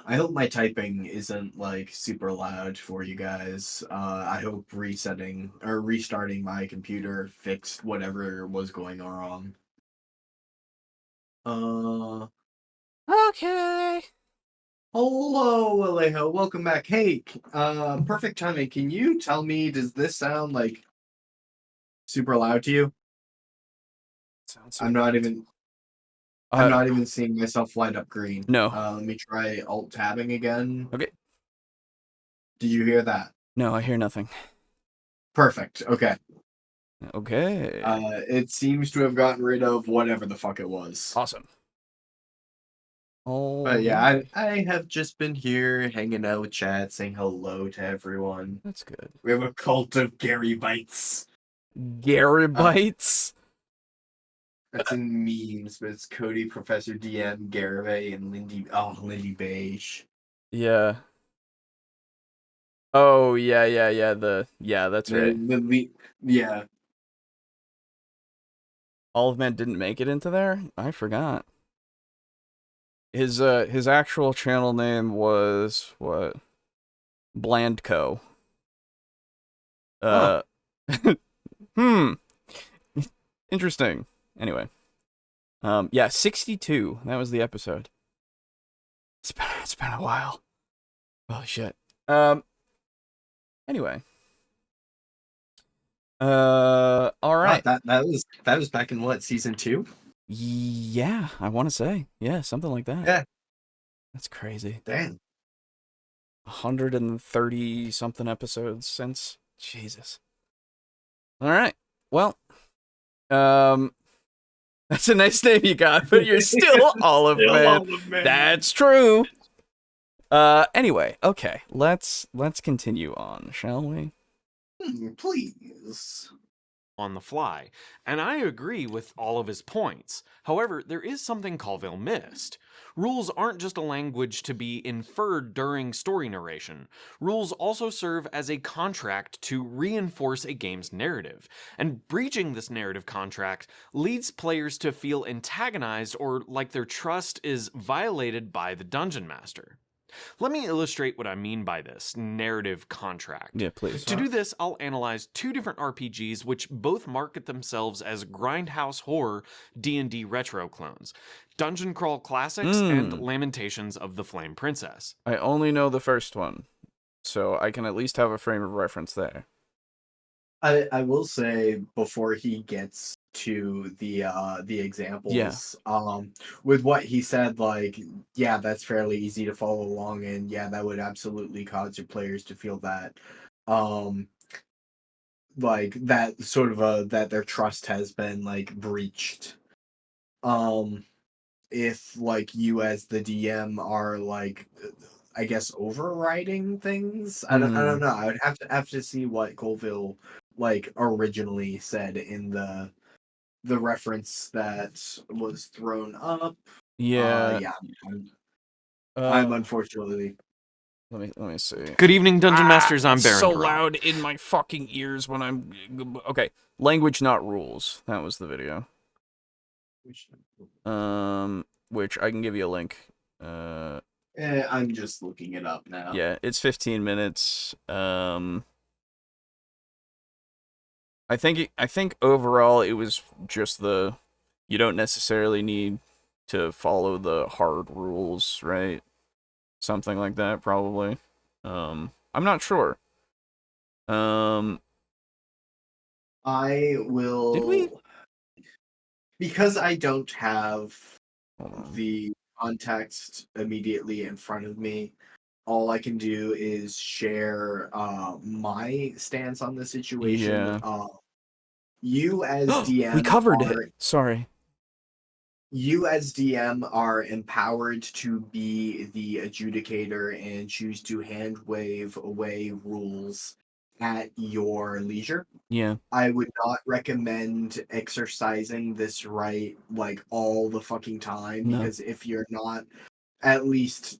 I hope my typing isn't like super loud for you guys. I hope resetting or restarting my computer fixed whatever was going wrong. Okay. Hello, Alejo. Welcome back. Hey, perfect timing. Can you tell me, does this sound like super loud to you? Sounds I'm not even seeing myself light up green. No. Let me try alt tabbing again. Okay. Did you hear that? No, I hear nothing. Perfect. Okay. Okay. It seems to have gotten rid of whatever the fuck it was. Awesome. But yeah, I have just been here hanging out with chat, saying hello to everyone. That's good. We have a cult of Gary Bites. Garibites? That's in memes, but it's Cody, Professor DM, Garibay, and Lindy. Oh, Lindy Beige. Yeah. Oh, yeah. That's right. Yeah. Olive Man didn't make it into there? I forgot. His actual channel name was what? Blandco. Hmm. Interesting. Anyway. Yeah, 62. That was the episode. It's been a while. Holy shit. Anyway. All right. Wow, that was back in what, season 2? Yeah, I want to say. Yeah, something like that. Yeah. That's crazy. Damn. 130 something episodes since. Jesus. All right. Well, that's a nice name you got, but you're still Olive Man. That's true. Anyway, okay. Let's continue on, shall we? Please. On the fly, and I agree with all of his points. However, there is something Colville missed. Rules aren't just a language to be inferred during story narration. Rules also serve as a contract to reinforce a game's narrative, and breaching this narrative contract leads players to feel antagonized or like their trust is violated by the dungeon master. Let me illustrate what I mean by this narrative contract. Yeah, please. To do this, I'll analyze 2 different RPGs which both market themselves as grindhouse horror D&D retro clones. Dungeon Crawl Classics and Lamentations of the Flame Princess. I only know the first one, so I can at least have a frame of reference there. I will say before he gets to the examples, with what he said, like, yeah, that's fairly easy to follow along, and yeah, that would absolutely cause your players to feel that like that sort of that their trust has been like breached. If like you as the DM are like, I guess, overriding things. I don't know. I would have to see what Colville like originally said in the reference that was thrown up. Yeah. Yeah. I'm unfortunately. Let me see. Good evening, Dungeon Masters. I'm Baron. So loud in my fucking ears when I'm. Okay, language not rules. That was the video. Which I can give you a link. I'm just looking it up now. Yeah, it's 15 minutes. I think overall it was just you don't necessarily need to follow the hard rules, right? Something like that, probably. I'm not sure. I will. Did we? Because I don't have Hold on. the context immediately in front of me, all I can do is share my stance on the situation. Yeah. You as DM we covered it. Sorry. You as DM are empowered to be the adjudicator and choose to hand wave away rules at your leisure. Yeah. I would not recommend exercising this right like all the fucking time, because if you're not at least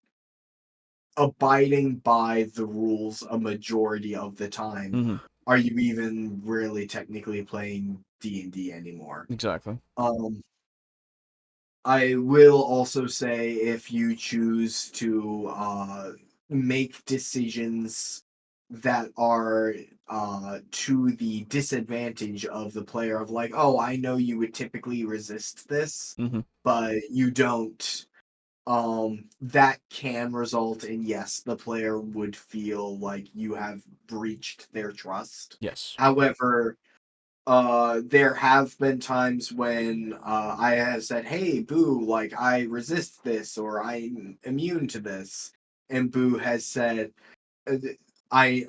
abiding by the rules a majority of the time, are you even really technically playing D&D anymore? Exactly. I will also say, if you choose to make decisions that are to the disadvantage of the player, of like, oh, I know you would typically resist this, but you don't, that can result in, yes, the player would feel like you have breached their trust. Yes. However, there have been times when I have said, hey, Boo, like, I resist this, or I'm immune to this. And Boo has said, I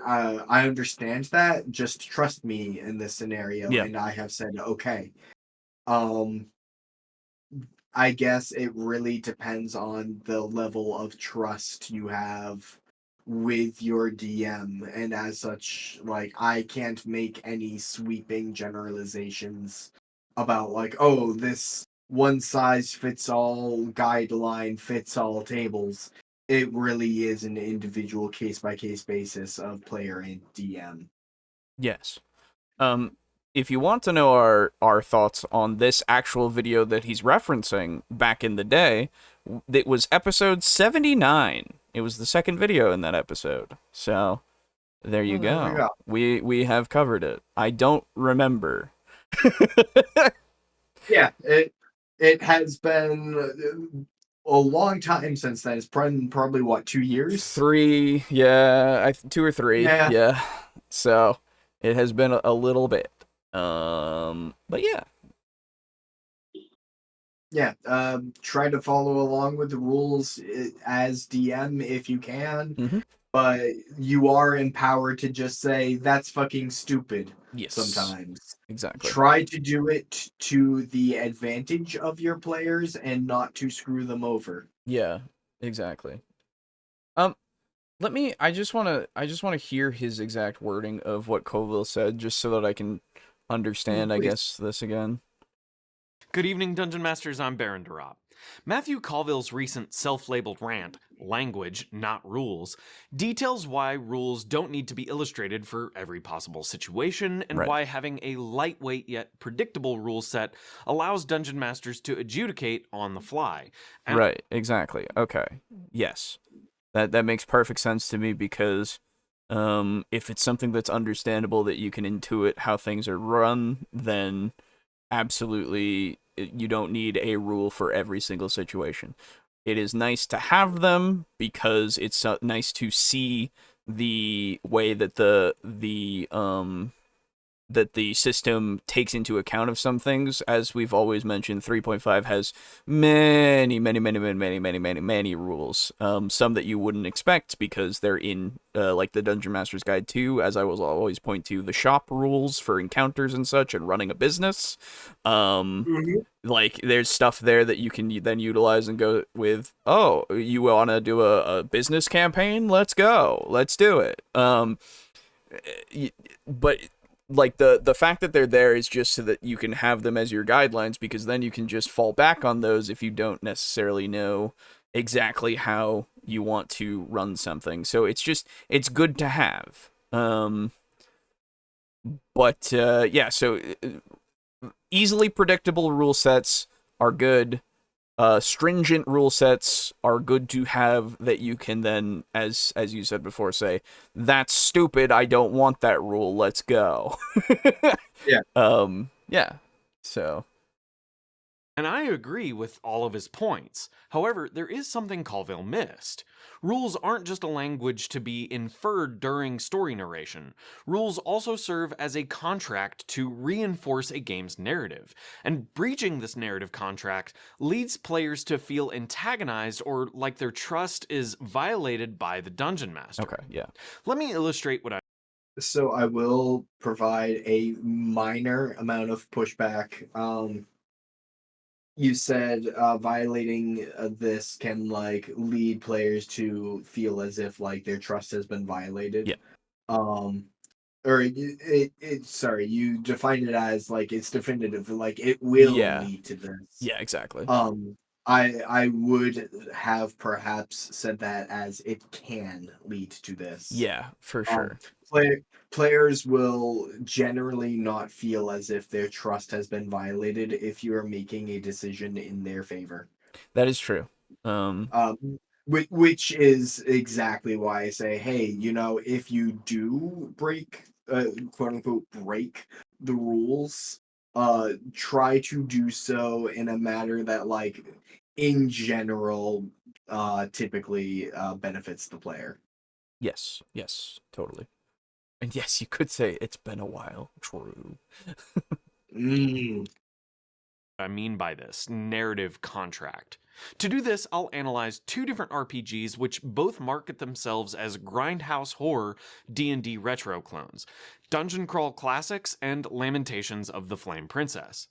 understand that, just trust me in this scenario. Yeah. And I have said, okay. I guess it really depends on the level of trust you have with your DM, and as such, like, I can't make any sweeping generalizations about like, oh, this one size fits all guideline fits all tables. It really is an individual case by case basis of player and DM. Yes. If you want to know our thoughts on this actual video that he's referencing back in the day, it was episode 79. It was the second video in that episode. So, there you go. We have covered it. I don't remember. Yeah, it has been a long time since then. It's probably what, 2 years? 3, yeah, 2 or 3. Yeah. Yeah. So, it has been a little bit. But yeah. Yeah, try to follow along with the rules as DM if you can, Mhm. but you are empowered to just say, that's fucking stupid Yes. sometimes. Exactly. Try to do it to the advantage of your players and not to screw them over. Yeah, exactly. I just want to hear his exact wording of what Colville said, just so that I can understand, I Please. guess, this again. Good evening, Dungeon Masters. I'm Baron Durop. Matthew Colville's recent self-labeled rant, Language, Not Rules, details why rules don't need to be illustrated for every possible situation, and Right. why having a lightweight yet predictable rule set allows Dungeon Masters to adjudicate on the fly. And Right, exactly. Okay. Yes. That makes perfect sense to me, because if it's something that's understandable, that you can intuit how things are run, then absolutely you don't need a rule for every single situation. It is nice to have them because it's nice to see the way that the system takes into account of some things. As we've always mentioned, 3.5 has many rules. Some that you wouldn't expect because they're in like the Dungeon Master's Guide 2, as I will always point to the shop rules for encounters and such, and running a business. Like, there's stuff there that you can then utilize and go with, oh, you want to do a business campaign? Let's go. Let's do it. But like the fact that they're there is just so that you can have them as your guidelines, because then you can just fall back on those if you don't necessarily know exactly how you want to run something. So it's good to have. But yeah, so easily predictable rule sets are good. Stringent rule sets are good to have, that you can then, as you said before, say, that's stupid, I don't want that rule, let's go. Yeah. Yeah. So. And I agree with all of his points. However, there is something Colville missed. Rules aren't just a language to be inferred during story narration. Rules also serve as a contract to reinforce a game's narrative. And breaching this narrative contract leads players to feel antagonized or like their trust is violated by the Dungeon Master. Okay, yeah. Let me illustrate what I So I will provide a minor amount of pushback. You said violating this can like lead players to feel as if like their trust has been violated. Yeah. Or sorry, you defined it as like it's definitive, like it will Yeah. lead to this. Yeah, exactly. I would have perhaps said that as it can lead to this. Yeah, for sure. Players will generally not feel as if their trust has been violated if you are making a decision in their favor. That is true. Which is exactly why I say, hey, if you do break, quote unquote, break the rules, try to do so in a manner that, like, in general, typically benefits the player. Yes, totally. And yes, you could say it's been a while. True. mean by this narrative contract. To do this, I'll analyze two different RPGs which both market themselves as grindhouse horror D&D retro clones, Dungeon Crawl Classics and Lamentations of the Flame Princess.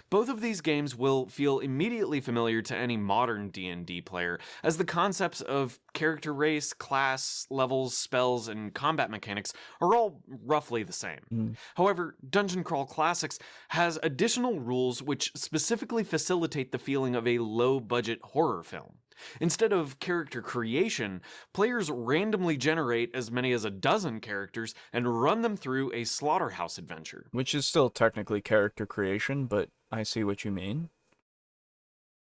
Both of these games will feel immediately familiar to any modern D&D player, as the concepts of character race, class, levels, spells, and combat mechanics are all roughly the same. However, Dungeon Crawl Classics has additional rules which specifically facilitate the feeling of a low-budget horror film. Instead of character creation, players randomly generate as many as a dozen characters and run them through a slaughterhouse adventure. Which is still technically character creation, but I see what you mean.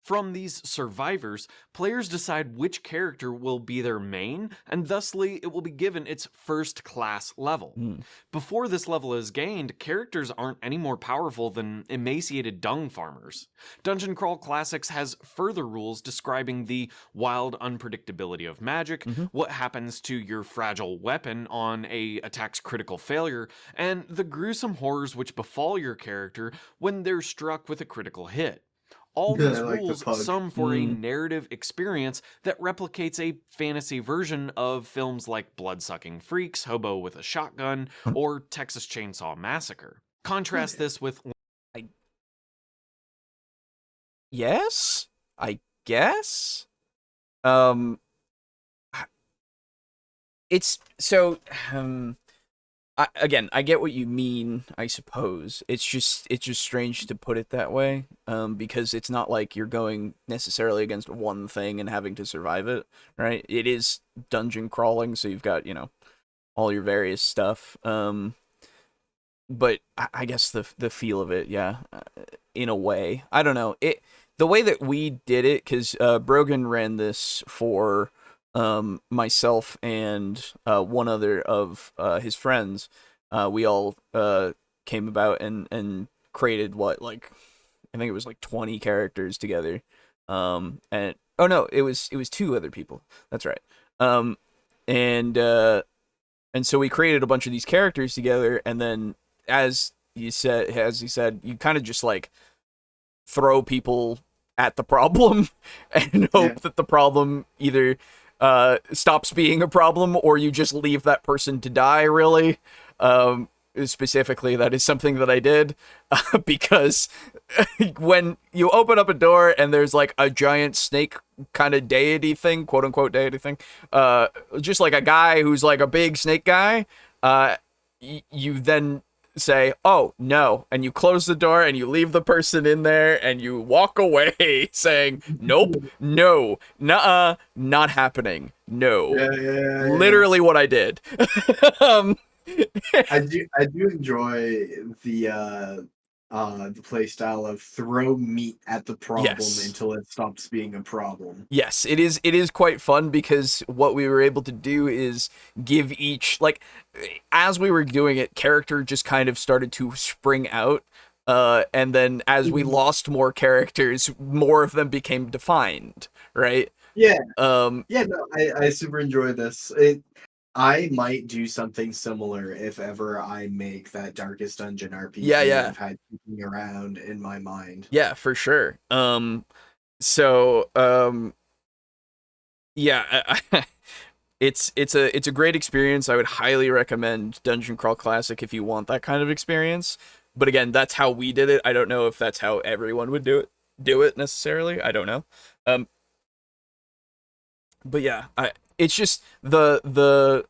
From these survivors, players decide which character will be their main, and thusly it will be given its first class level. Before this level is gained, characters aren't any more powerful than emaciated dung farmers. Dungeon Crawl Classics has further rules describing the wild unpredictability of magic, what happens to your fragile weapon on a attack's critical failure, and the gruesome horrors which befall your character when they're struck with a critical hit. All Good, these I like the rules pug. sum for a narrative experience that replicates a fantasy version of films like Bloodsucking Freaks, Hobo with a Shotgun, or Texas Chainsaw Massacre. Contrast this with... Yes, I guess. It's so. I get what you mean. I suppose it's just strange to put it that way. Because it's not like you're going necessarily against one thing and having to survive it, right? It is dungeon crawling, so you've got all your various stuff. But I guess the feel of it, yeah, in a way, I don't know it. The way that we did it, because Brogan ran this for myself and one other of his friends. We all came about and created I think it was 20 characters together. And oh no, it was 2 other people. That's right. And so we created a bunch of these characters together, and then as you said, you kind of just throw people at the problem and hope that the problem either stops being a problem or you just leave that person to die, really. Specifically, that is something that I did because when you open up a door and there's a giant snake kind of deity thing, quote unquote deity thing, just a guy who's a big snake guy, you then say, oh no, and you close the door and you leave the person in there and you walk away saying, nope, no, nuh-uh, not happening, no. Literally what I did. I do enjoy the play style of throw meat at the problem until it stops being a problem. Yes, it is quite fun because what we were able to do is give each, as we were doing it, character just kind of started to spring out, and then as we lost more characters, more of them became defined, right? Yeah. No, I super enjoy this. I might do something similar if ever I make that Darkest Dungeon RPG I've had kicking around in my mind. Yeah, for sure. It's a great experience. I would highly recommend Dungeon Crawl Classic if you want that kind of experience. But again, that's how we did it. I don't know if that's how everyone would do it necessarily. I don't know. But yeah, it's just the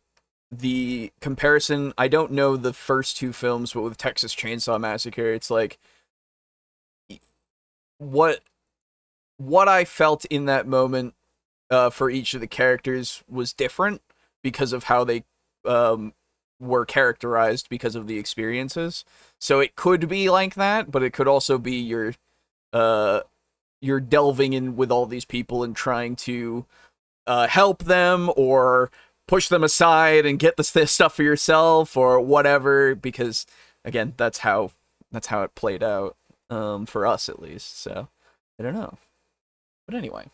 comparison. I don't know the first 2 films, but with Texas Chainsaw Massacre, it's what I felt in that moment for each of the characters was different because of how they were characterized because of the experiences. So it could be like that, but it could also be you're delving in with all these people and trying to help them or push them aside and get this stuff for yourself or whatever, because again, that's how it played out, for us at least. So I don't know, but anyway.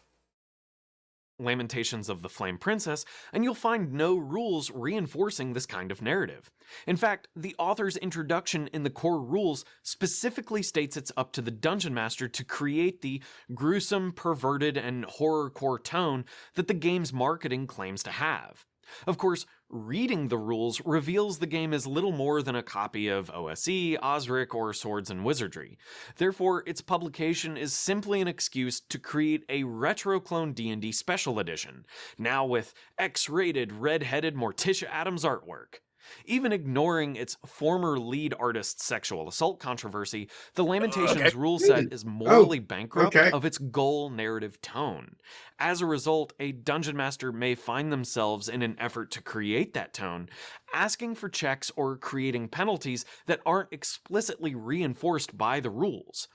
Lamentations of the Flame Princess, and you'll find no rules reinforcing this kind of narrative. In fact, the author's introduction in the core rules specifically states it's up to the Dungeon Master to create the gruesome, perverted, and horrorcore tone that the game's marketing claims to have. Of course, reading the rules reveals the game is little more than a copy of OSE, Osric, or Swords and Wizardry. Therefore, its publication is simply an excuse to create a retro-clone D&D Special Edition, now with X-rated, red-headed Morticia Adams artwork. Even ignoring its former lead artist's sexual assault controversy, the Lamentations rule set is morally bankrupt of its goal narrative tone. As a result, a dungeon master may find themselves in an effort to create that tone, asking for checks or creating penalties that aren't explicitly reinforced by the rules.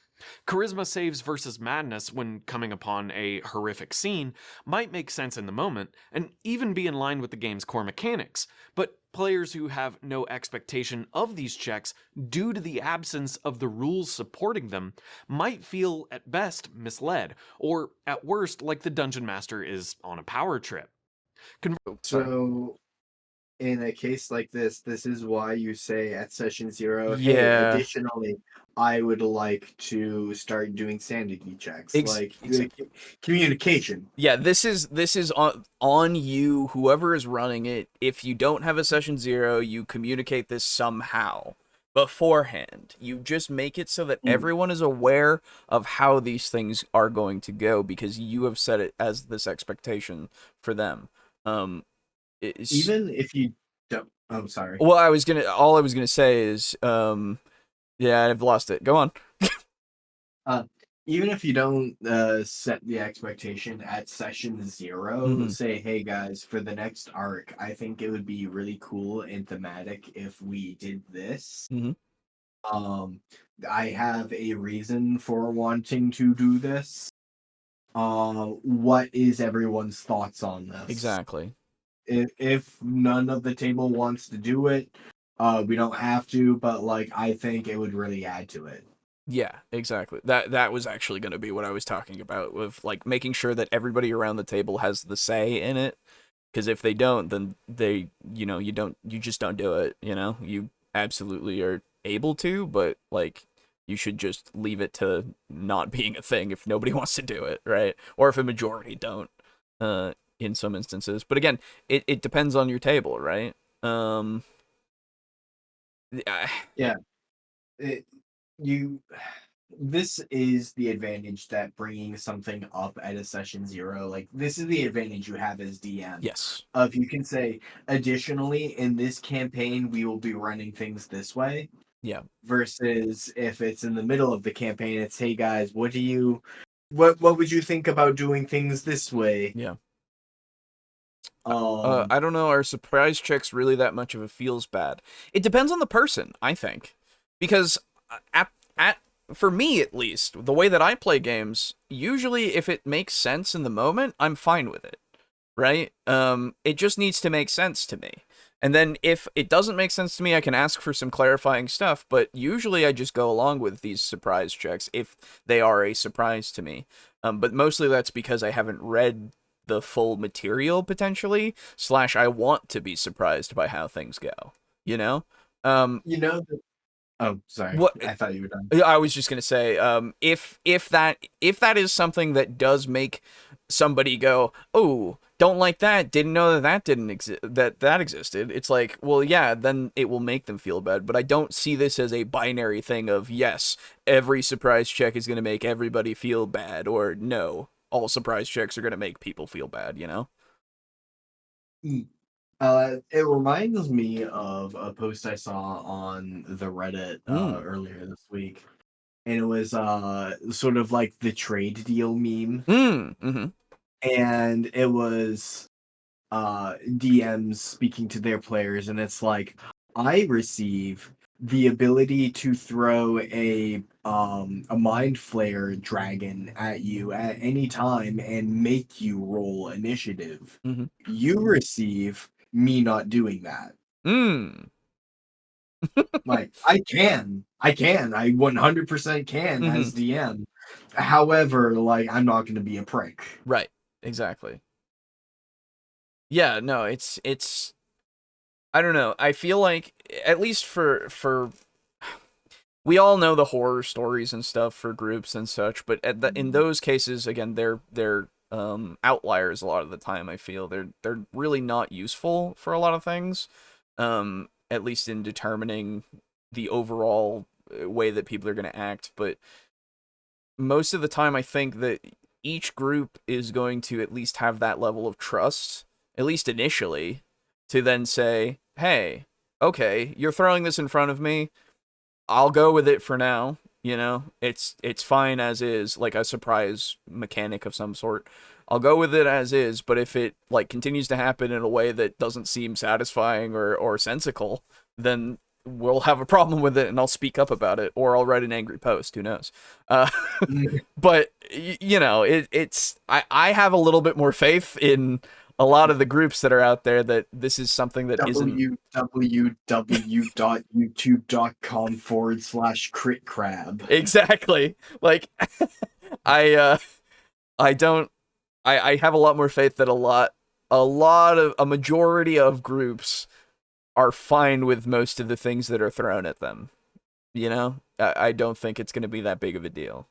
Charisma saves versus madness when coming upon a horrific scene might make sense in the moment and even be in line with the game's core mechanics, but players who have no expectation of these checks due to the absence of the rules supporting them might feel at best misled, or at worst like the dungeon master is on a power trip. Sorry. So, in a case like this is why you say at session 0, hey, Yeah. additionally, I would like to start doing sanity checks. Communication. Yeah, this is on you, whoever is running it. If you don't have a session 0, you communicate this somehow beforehand. You just make it so that everyone is aware of how these things are going to go, because you have set it as this expectation for them. Even if you don't, I'm sorry. Well, all I was gonna say is, yeah, I've lost it. Go on. Even if you don't set the expectation at session 0, say, hey guys, for the next arc, I think it would be really cool and thematic if we did this. I have a reason for wanting to do this. What is everyone's thoughts on this? Exactly. If none of the table wants to do it, we don't have to, but I think it would really add to it. Yeah, exactly. That was actually going to be what I was talking about, with making sure that everybody around the table has the say in it, because if they don't, then you just don't do it, you absolutely are able to, but you should just leave it to not being a thing if nobody wants to do it, right? Or if a majority don't, in some instances. But again, it depends on your table, right? Yeah. This is the advantage that bringing something up at a session 0, this is the advantage you have as DM. Yes. Of you can say, additionally, in this campaign, we will be running things this way. Yeah. Versus if it's in the middle of the campaign, it's, hey guys, what would you think about doing things this way? Yeah. I don't know, are surprise checks really that much of a feels bad? It depends on the person, I think. Because for me at least, the way that I play games, usually if it makes sense in the moment, I'm fine with it. Right? It just needs to make sense to me. And then if it doesn't make sense to me, I can ask for some clarifying stuff, but usually I just go along with these surprise checks if they are a surprise to me. But mostly that's because I haven't read the full material, potentially, / I want to be surprised by how things go, Oh, sorry. What, I thought you were done. I was just gonna say, if that is something that does make somebody go, oh, don't like that, didn't know that didn't exist, that existed. It's like, well, yeah, then it will make them feel bad. But I don't see this as a binary thing of, yes, every surprise check is gonna make everybody feel bad, or no, all surprise checks are gonna make people feel bad. It reminds me of a post I saw on the Reddit earlier this week, and it was sort of like the trade deal meme, and it was DMs speaking to their players, and it's like, I receive the ability to throw a mind flayer dragon at you at any time and make you roll initiative. You receive me not doing that. I 100% can as DM. However, I'm not going to be a prick. Right. Exactly. Yeah, no, it's I don't know. I feel like, at least for we all know the horror stories and stuff for groups and such, but in those cases, again, they're outliers a lot of the time. I feel they're really not useful for a lot of things, at least in determining the overall way that people are going to act. But most of the time, I think that each group is going to at least have that level of trust, at least initially, to then say, hey, okay, you're throwing this in front of me, I'll go with it for now. It's fine as is, like a surprise mechanic of some sort. I'll go with it as is, but if it continues to happen in a way that doesn't seem satisfying or sensical, then will have a problem with it, and I'll speak up about it, or I'll write an angry post. Who knows? But I have a little bit more faith in a lot of the groups that are out there that this is something that isn't www.youtube.com/critcrab. exactly like I don't I have a lot more faith that a majority of groups are fine with most of the things that are thrown at them. I don't think it's going to be that big of a deal.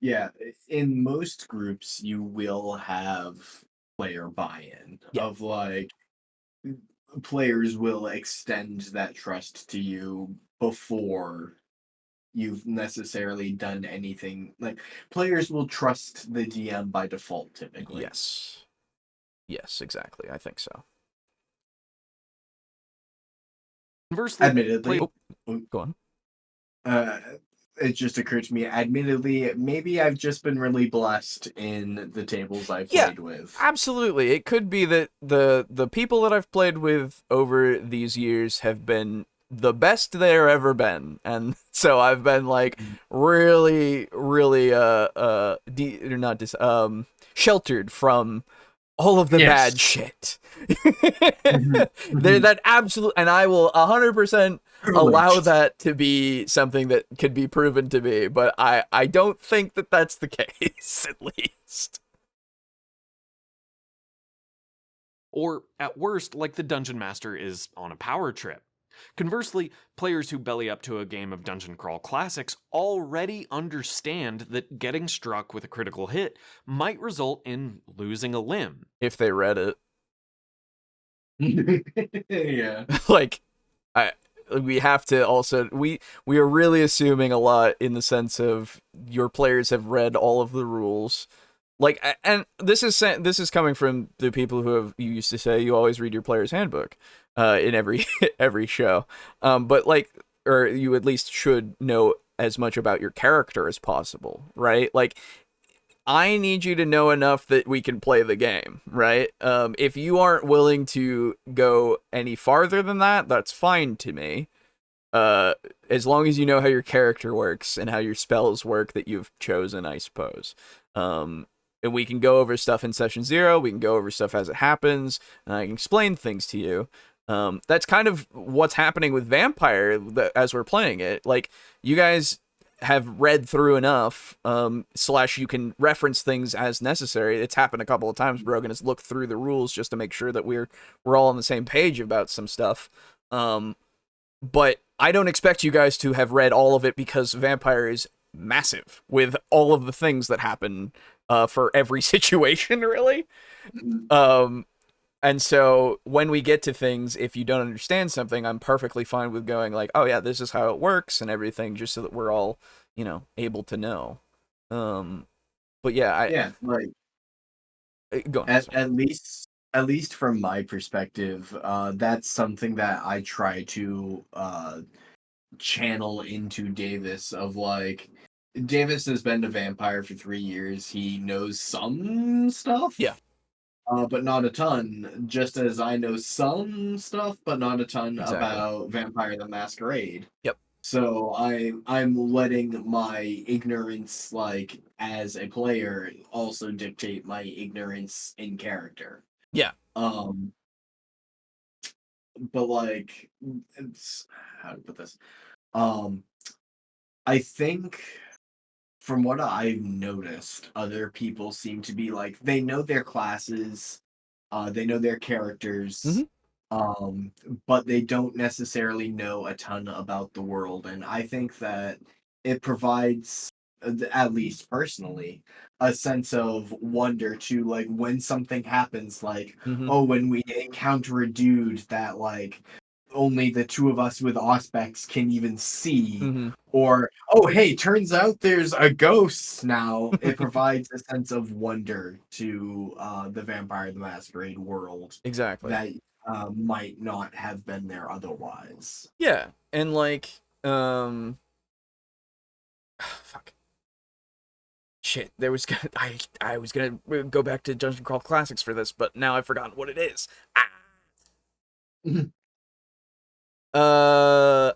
Yeah, in most groups, you will have player buy-in of like players will extend that trust to you before you've necessarily done anything. Like players will trust the DM by default, typically. Yes, exactly. I think so. Conversely, Admittedly, go on. It just occurred to me, admittedly, maybe I've just been really blessed in the tables I've played with. Absolutely. It could be that the people that I've played with over these years have been the best there ever been. And so I've been like really, really sheltered from all of the bad shit. They're that absolute, and I will 100% allow that to be something that could be proven to be, but I don't think that that's the case, at least. Or, at worst, like the Dungeon Master is on a power trip. Conversely, players who belly up to a game of Dungeon Crawl Classics already understand that getting struck with a critical hit might result in losing a limb. If they read it. Yeah. Like, we have to also, we are really assuming a lot in the sense of your players have read all of the rules. Like, and this is coming from the people who you used to say you always read your player's handbook in every show. But like, or you at least should know as much about your character as possible, right? Like, I need you to know enough that we can play the game, right? If you aren't willing to go any farther than that, that's fine to me. As long as you know how your character works and how your spells work that you've chosen, I suppose. And we can go over stuff in session 0, we can go over stuff as it happens, and I can explain things to you. That's kind of what's happening with Vampire as we're playing it. Like, you guys have read through enough, / you can reference things as necessary. It's happened a couple of times. Brogan has looked through the rules just to make sure that we're all on the same page about some stuff. But I don't expect you guys to have read all of it because Vampire is massive with all of the things that happen for every situation, really. And so when we get to things, if you don't understand something, I'm perfectly fine with going like, oh yeah, this is how it works and everything, just so that we're all, able to know. But yeah, like go on. At least from my perspective, that's something that I try to channel into Davis of like, Davis has been a vampire for 3 years. He knows some stuff. Yeah. But not a ton, just as I know some stuff, but not a ton about Vampire the Masquerade. Yep. So I'm letting my ignorance, like, as a player, also dictate my ignorance in character. Yeah. But like, it's, how to put this? I think from what I've noticed, other people seem to be like, they know their classes, they know their characters, but they don't necessarily know a ton about the world. And I think that it provides, at least personally, a sense of wonder to, like, when something happens, like, oh, when we encounter a dude that, like, only the two of us with Auspex can even see, or, oh, hey, turns out there's a ghost now. It provides a sense of wonder to the Vampire the Masquerade world. Exactly. That might not have been there otherwise. Yeah, and like, fuck. Shit, there was I was gonna go back to Dungeon Crawl Classics for this, but now I've forgotten what it is. Uh,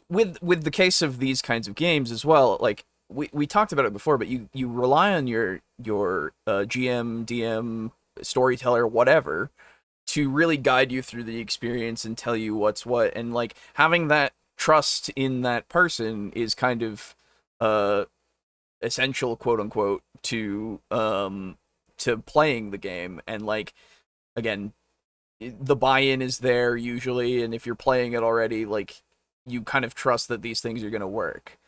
with the case of these kinds of games as well, like we talked about it before, but you rely on your GM, DM, storyteller, whatever, to really guide you through the experience and tell you what's what, and like having that trust in that person is kind of essential, quote unquote, to playing the game. And like, again, the buy-in is there usually, and if you're playing it already, like, you kind of trust that these things are going to work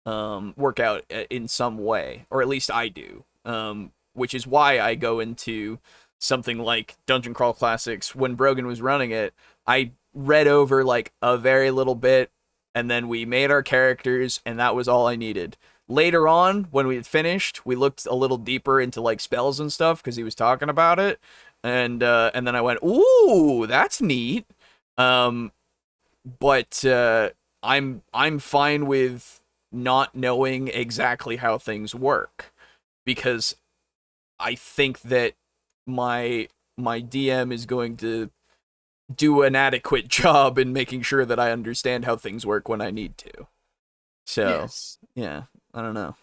out in some way, or at least I do, which is why I go into something like Dungeon Crawl Classics. When Brogan was running it, I read over like a very little bit, and then we made our characters, and that was all I needed. Later on, when we had finished, we looked a little deeper into like spells and stuff because he was talking about it, and then I went, "Ooh, that's neat." But I'm fine with not knowing exactly how things work, because I think that my DM is going to do an adequate job in making sure that I understand how things work when I need to. So, Yes. yeah, I don't know.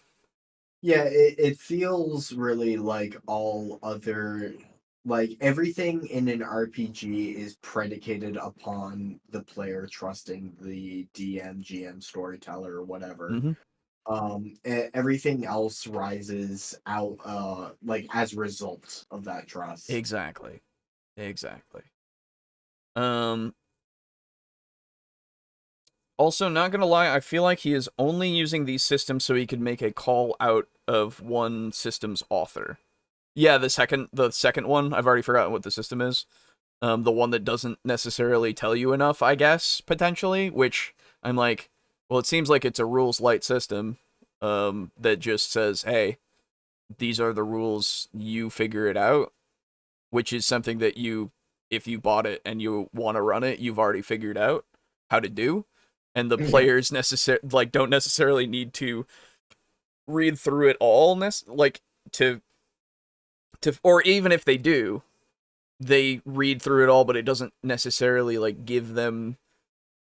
Yeah, it feels really like all other, like everything in an RPG is predicated upon the player trusting the DM, GM, storyteller, or whatever. Mm-hmm. Everything else rises out like as a result of that trust. Exactly. Um Also, not gonna lie, I feel like he is only using these systems so he could make a call out of one system's author. Yeah, the second one, I've already forgotten what the system is. The one that doesn't necessarily tell you enough, I guess, potentially, which I'm like, well, it seems like it's a rules light system, that just says, hey, these are the rules, you figure it out, which is something that if you bought it and you want to run it, you've already figured out how to do. And the Yeah. players don't necessarily need to read through it all, or even if they do, they read through it all, but it doesn't necessarily like give them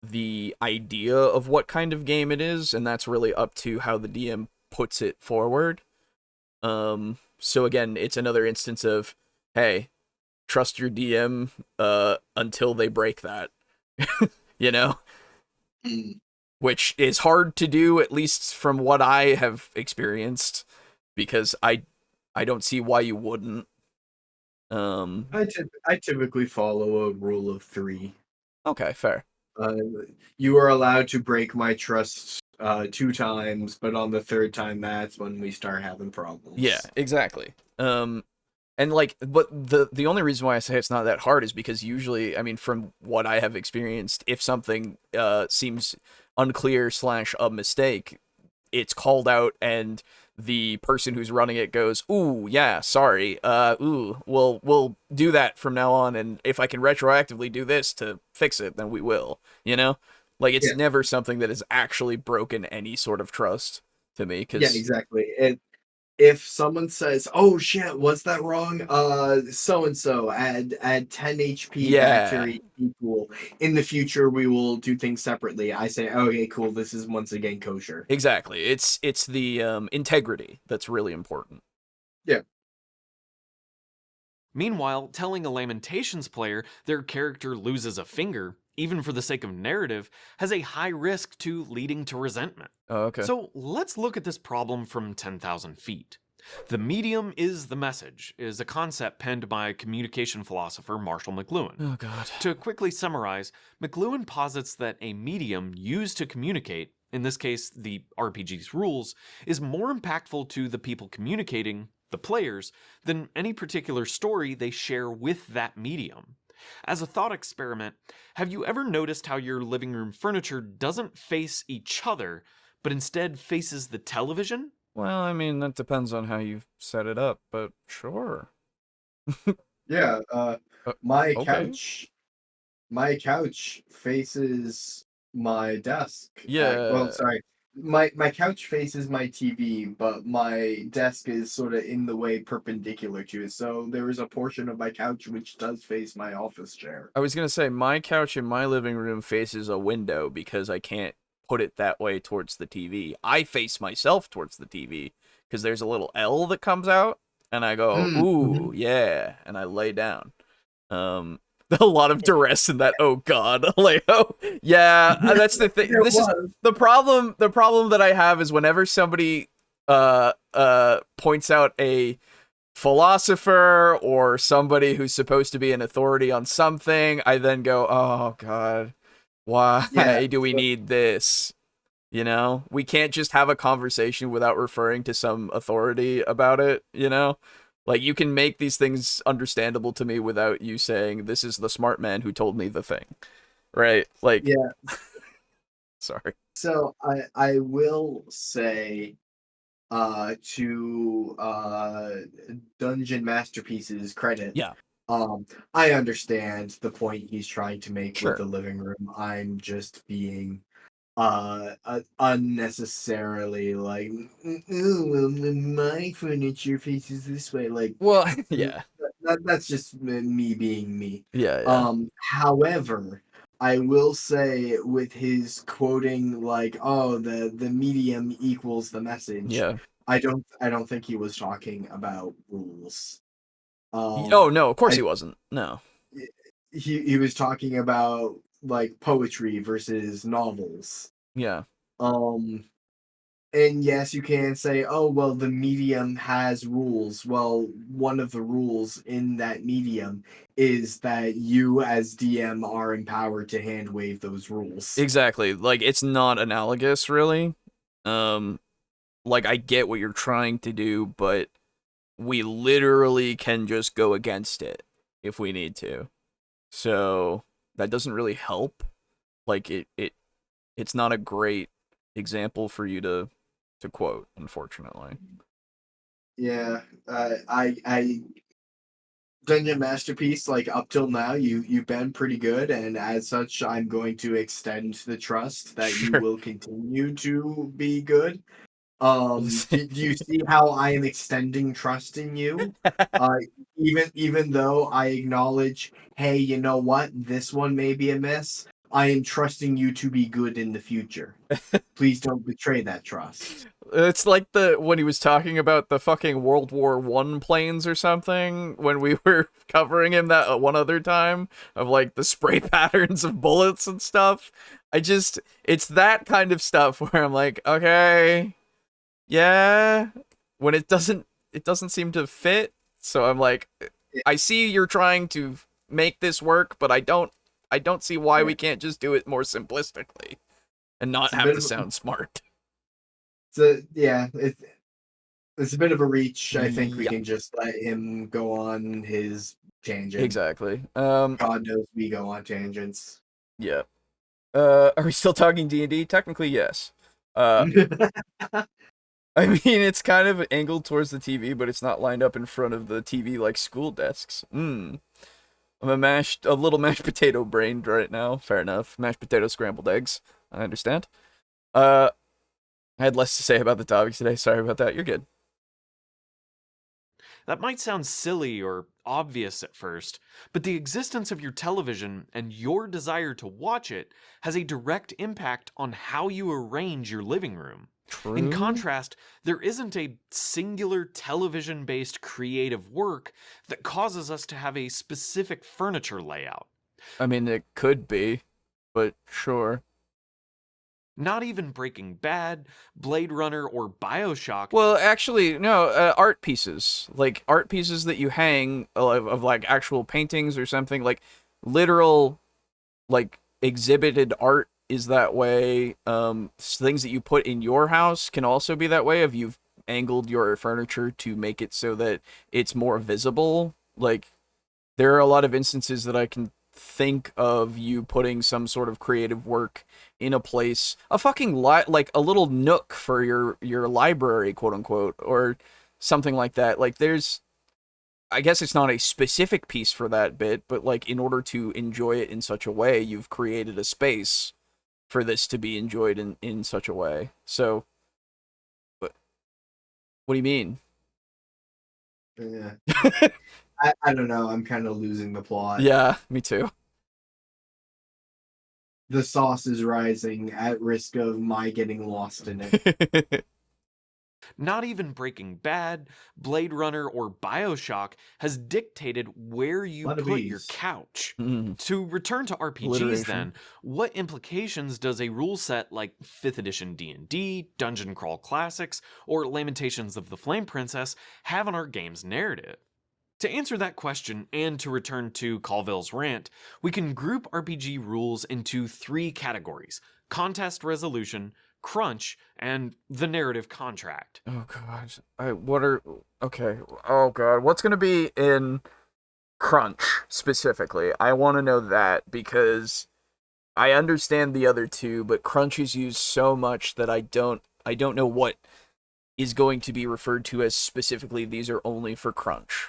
the idea of what kind of game it is, and that's really up to how the DM puts it forward. So again, it's another instance of, hey, trust your DM until they break that. You know? Which is hard to do, at least from what I have experienced, because I don't see why you wouldn't. I typically follow a rule of 3. Okay, fair. You are allowed to break my trust 2 times, but on the 3rd time, that's when we start having problems. Yeah, exactly. And like, but the only reason why I say it's not that hard is because usually, I mean, from what I have experienced, if something seems unclear / a mistake, it's called out, and the person who's running it goes, "Ooh, yeah, sorry. We'll do that from now on, and if I can retroactively do this to fix it, then we will." You know, like, it's never something that has actually broken any sort of trust to me. Yeah, exactly. If someone says, "Oh shit, was that wrong? So and so add 10 HP back to your EP pool. In the future, we will do things separately." I say, "Okay, cool. This is once again kosher." Exactly. It's the integrity that's really important. Yeah. Meanwhile, telling a Lamentations player their character loses a finger, even for the sake of narrative, has a high risk to leading to resentment. Oh, okay. So let's look at this problem from 10,000 feet. The medium is the message is a concept penned by communication philosopher Marshall McLuhan. Oh, God. To quickly summarize, McLuhan posits that a medium used to communicate, in this case the RPG's rules, is more impactful to the people communicating, the players, than any particular story they share with that medium. As a thought experiment, have you ever noticed how your living room furniture doesn't face each other, but instead faces the television? Well, I mean, that depends on how you set it up, but sure. Yeah, my okay. couch faces my desk. Yeah. Well, sorry. my couch faces my TV, but my desk is sort of in the way perpendicular to it. So there is a portion of my couch which does face my office chair. I was gonna say my couch in my living room faces a window because I can't put it that way towards the TV. I face myself towards the TV because there's a little L that comes out, and I go, ooh, yeah, and I lay down. A lot of duress in that. Oh God, Alejo. Yeah, that's the thing. This is the problem. The problem that I have is whenever somebody points out a philosopher or somebody who's supposed to be an authority on something, I then go, oh God, why do we need this? You know, we can't just have a conversation without referring to some authority about it, you know? Like, you can make these things understandable to me without you saying, this is the smart man who told me the thing. Right? Like, yeah. Sorry. So I will say to Dungeon Masterpieces credit. Yeah. I understand the point he's trying to make Sure. with the living room. I'm just being unnecessarily like, oh, well, my furniture faces this way. Like, well, yeah, that's just me being me. yeah. However, I will say with his quoting like, oh, the medium equals the message. Yeah. I don't think he was talking about rules. Oh no, of course he wasn't. No. He was talking about like poetry versus novels. Yeah. And yes, you can say, oh, well, the medium has rules. Well, one of the rules in that medium is that you as DM are empowered to hand wave those rules. Exactly. Like, it's not analogous, really. Like, I get what you're trying to do, but we literally can just go against it if we need to. So that doesn't really help. Like, it's not a great example for you to quote, unfortunately. Yeah, I Dungeon Masterpiece, like up till now, you've been pretty good, and as such, I'm going to extend the trust that you will continue to be good. Do you see how I am extending trust in you? Even though I acknowledge, hey, you know what, this one may be a miss. I am trusting you to be good in the future. Please don't betray that trust. It's like when he was talking about the fucking World War I planes or something, when we were covering him that one other time, of like the spray patterns of bullets and stuff. It's that kind of stuff where I'm like, okay, yeah, when it doesn't seem to fit. So I'm like, I see you're trying to make this work, but I don't see why we can't just do it more simplistically and not have to sound smart. So yeah, it's a bit of a reach. I think we can just let him go on his tangent. Exactly. God knows we go on tangents. Yeah. Are we still talking D&D? Technically, yes. I mean, it's kind of angled towards the TV, but it's not lined up in front of the TV like school desks. I'm a little mashed potato brained right now. Fair enough. Mashed potato, scrambled eggs. I understand. I had less to say about the topics today. Sorry about that. You're good. That might sound silly or obvious at first, but the existence of your television and your desire to watch it has a direct impact on how you arrange your living room. True. In contrast, there isn't a singular television-based creative work that causes us to have a specific furniture layout. I mean, it could be, but sure. Not even Breaking Bad, Blade Runner, or BioShock. Well, actually, no, art pieces. Like, art pieces that you hang of like, actual paintings or something. Like, literal, like, exhibited art is that way. Things that you put in your house can also be that way if you've angled your furniture to make it so that it's more visible. Like, there are a lot of instances that I can think of you putting some sort of creative work in a place, a fucking like a little nook for your library, quote unquote, or something like that. Like, I guess it's not a specific piece for that bit, but like, in order to enjoy it in such a way, you've created a space for this to be enjoyed in such a way. So, what do you mean? Yeah. I don't know. I'm kind of losing the plot. Yeah, me too. The sauce is rising at risk of my getting lost in it. Not even Breaking Bad, Blade Runner, or BioShock has dictated where you Lot of put your Bs. couch. Mm, To return to RPGs Alliteration. then, what implications does a rule set like 5th edition D&D, Dungeon Crawl Classics, or Lamentations of the Flame Princess have on our game's narrative? To answer that question, and to return to Colville's rant, we can group RPG rules into 3 categories: contest resolution, crunch, and the narrative contract. oh gosh, okay? Oh god, what's gonna be in crunch specifically? I want to know that because I understand the other two, but crunch is used so much that I don't know what is going to be referred to as specifically. These are only for crunch.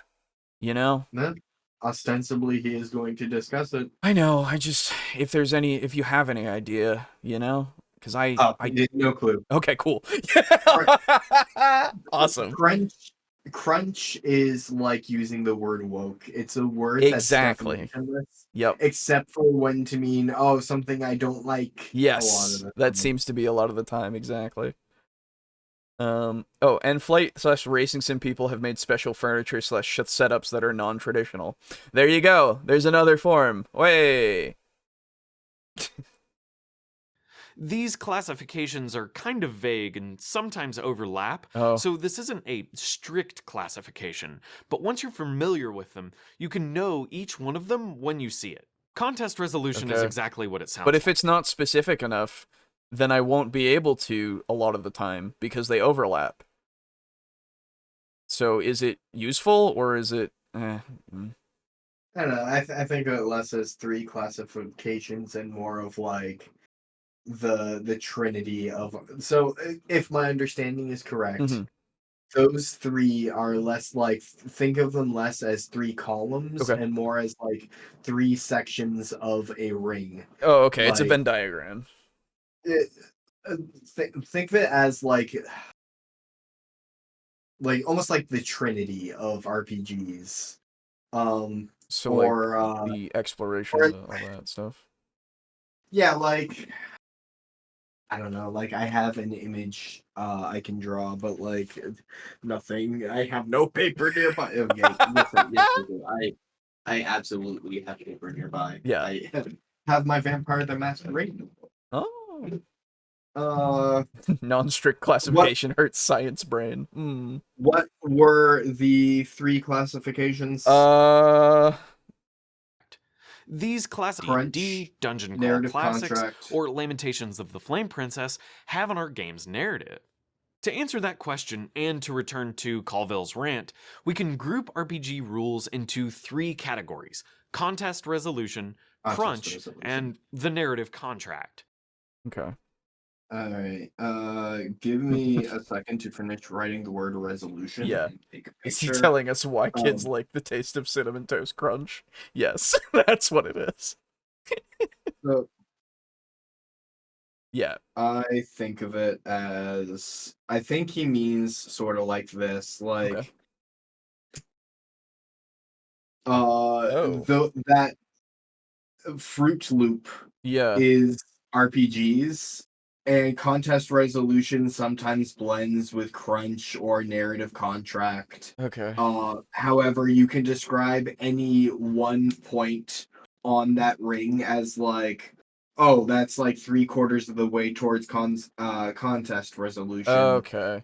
You know? No, ostensibly, he is going to discuss it. I know. I just if you have any idea, you know, because I No clue. okay, cool. Awesome. Crunch is like using the word woke. It's a word Exactly. that's definitionless, Yep. except for when to mean something I don't like. Yes. A lot of the That time. seems to be a lot of the time. Exactly. And flight/racing sim people have made special furniture / setups that are non-traditional. There you go. There's another form. Way. These classifications are kind of vague and sometimes overlap, Oh. so this isn't a strict classification, but once you're familiar with them, you can know each one of them when you see it. Contest resolution is Okay. exactly what it sounds But if like. it's not specific enough, then I won't be able to a lot of the time because they overlap. So is it useful or is it? I don't know. I think of it less as 3 classifications and more of like the trinity of. So if my understanding is correct, Mhm. those 3 are less like, think of them less as 3 columns Okay. and more as like 3 sections of a ring. Oh, okay. It's a Like, Venn diagram. think of it as like almost like the trinity of RPGs. So Or like the exploration, or all that stuff. yeah, like I don't know, like I have an image I can draw, but like nothing. I have no paper nearby. Okay, yes, yes, I do. I absolutely have paper nearby. Yeah. I have my Vampire the Masquerade notebook. Oh. What Non-strict classification hurts science brain. Hmm. what were the 3 classifications? These classic Crunch, D&D, Dungeon Crawl narrative Classics, contract. or Lamentations of the Flame Princess have on our game's narrative. To answer that question, and to return to Colville's rant, we can group RPG rules into 3 categories: contest resolution, Contest crunch, resolution. and the narrative contract. Okay. All right. Give me a second to finish writing the word resolution. Yeah. And take a Is he picture. telling us why kids Um, like the taste of Cinnamon Toast Crunch? Yes, that's what it is. So Yeah. I think of it as, I think he means sort of like this, like Okay. uh that Fruit Loop Yeah. is RPGs, and contest resolution sometimes blends with crunch or narrative contract. Okay. However, you can describe any one point on that ring as like, oh, that's like 3/4 of the way towards contest resolution, Okay.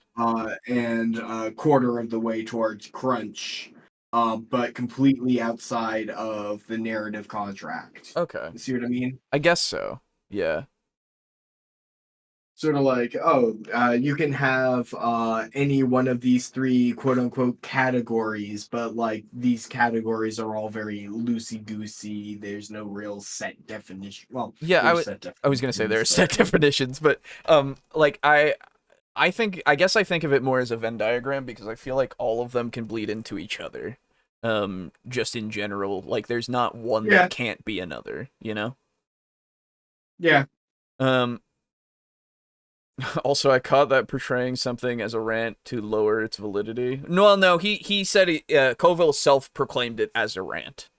and a quarter of the way towards crunch, but completely outside of the narrative contract. Okay. You see what I mean? I guess so. Yeah. Sort of like, you can have any one of these 3 quote unquote categories, but like these categories are all very loosey goosey. There's no real set definition. Well, Yeah, there's set I was gonna say there are definitions, set definitions, but like I guess I think of it more as a Venn diagram because I feel like all of them can bleed into each other. Just in general, like there's not one Yeah. that can't be another, you know? Yeah. Um. Also, I caught that portraying something as a rant to lower its validity. No, he said Colville self-proclaimed it as a rant.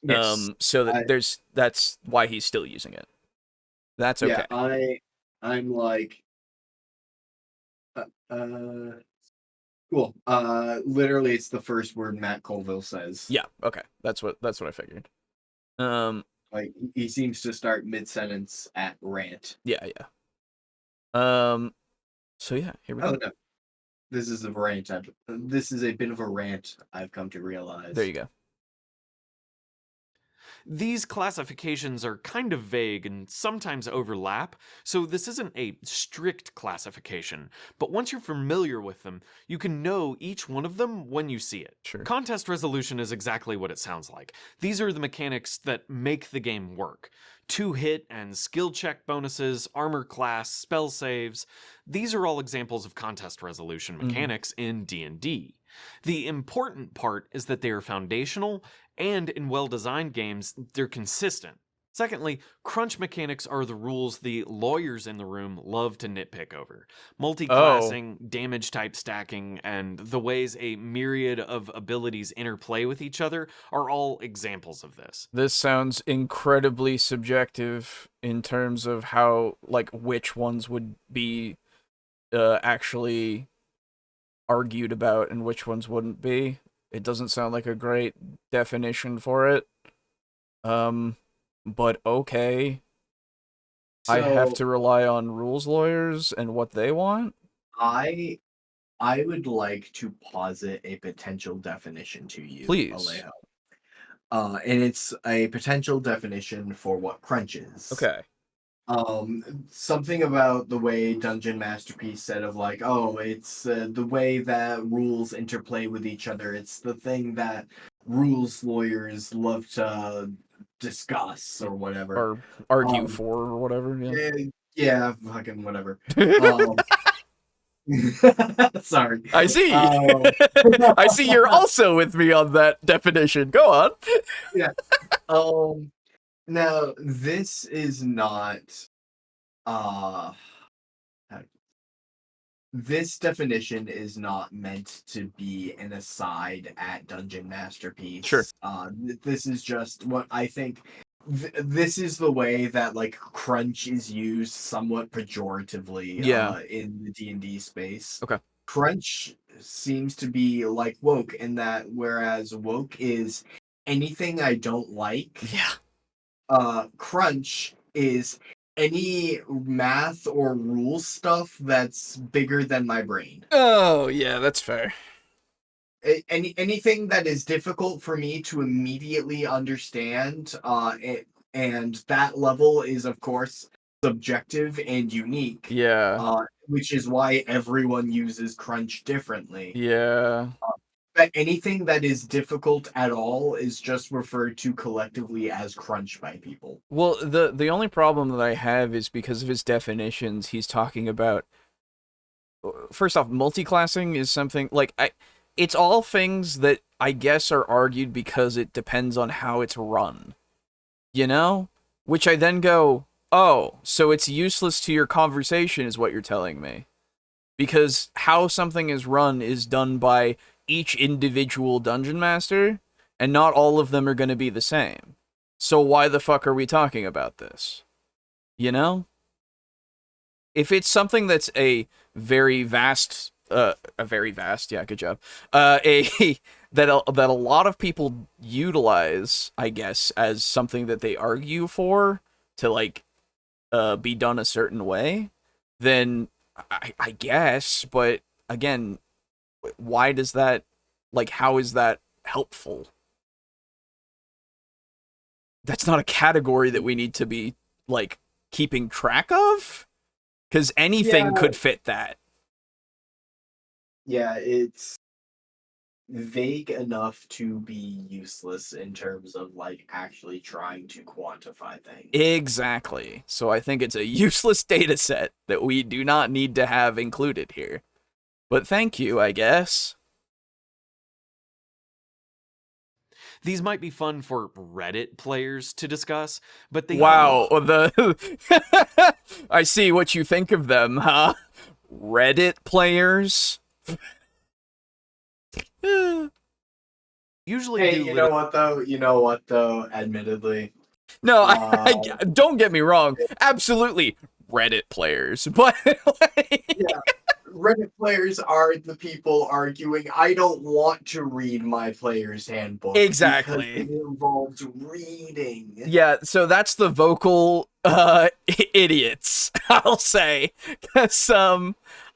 Yes. So I, that's why he's still using it. That's okay. yeah, I'm like, uh, uh, cool. Literally, it's the first word Matt Colville says. Yeah, okay. That's what I figured. Like he seems to start mid sentence at rant. Yeah. So yeah, here we Oh go. no, this is a rant. This is a bit of a rant. I've come to realize. There you go. These classifications are kind of vague and sometimes overlap, so this isn't a strict classification, but once you're familiar with them, you can know each one of them when you see it. Sure. Contest resolution is exactly what it sounds like. These are the mechanics that make the game work. 2-hit and skill check bonuses, armor class, spell saves. These are all examples of contest resolution mechanics in D&D. The important part is that they are foundational, and in well-designed games, they're consistent. Secondly, crunch mechanics are the rules the lawyers in the room love to nitpick over. Multi-classing, damage type stacking, and the ways a myriad of abilities interplay with each other are all examples of this. This sounds incredibly subjective in terms of how, like, which ones would be actually argued about and which ones wouldn't be. It doesn't sound like a great definition for it. But okay. I have to rely on rules lawyers and what they want? I would like to posit a potential definition to you, Please. Alejo. And it's a potential definition for what crunch is. Okay. Something about the way Dungeon Masterpiece said of like, oh, it's the way that rules interplay with each other. It's the thing that rules lawyers love to discuss or whatever. Or argue for or whatever. Yeah, fucking whatever. Sorry. I see. I see you're also with me on that definition. Go on. Yeah. Now this is not this definition is not meant to be an aside at Dungeon Masterpiece. Sure. This is just what I think. This is the way that like crunch is used somewhat pejoratively in the D&D space. Okay. Crunch seems to be like woke in that whereas woke is anything I don't like. Yeah. Crunch is any math or rule stuff that's bigger than my brain. Oh, yeah, that's fair. Anything that is difficult for me to immediately understand, and that level is of course subjective and unique. Yeah. Which is why everyone uses crunch differently. Yeah. But anything that is difficult at all is just referred to collectively as crunch by people. Well, the only problem that I have is because of his definitions, he's talking about, first off, multiclassing is something, like, it's all things that I guess are argued because it depends on how it's run. You know? Which I then go, oh, so it's useless to your conversation is what you're telling me. Because how something is run is done by each individual dungeon master, and not all of them are going to be the same. So why the fuck are we talking about this? You know? If it's something that's a very vast, yeah, good job. That a lot of people utilize, I guess, as something that they argue for to like be done a certain way, then I guess, but again, why does that, like, how is that helpful? That's not a category that we need to be, like, keeping track of, because anything could fit that. Yeah, it's vague enough to be useless in terms of, like, actually trying to quantify things. Exactly. So I think it's a useless data set that we do not need to have included here. But thank you, I guess. These might be fun for Reddit players to discuss, but they Wow, I see what you think of them, huh? Reddit players? usually Hey, do you know what though? Admittedly, No, don't get me wrong. Absolutely, Reddit players, but yeah, Reddit players are the people arguing, I don't want to read my player's handbook Exactly. because it involves reading. Yeah, so that's the vocal idiots, I'll say. 'Cause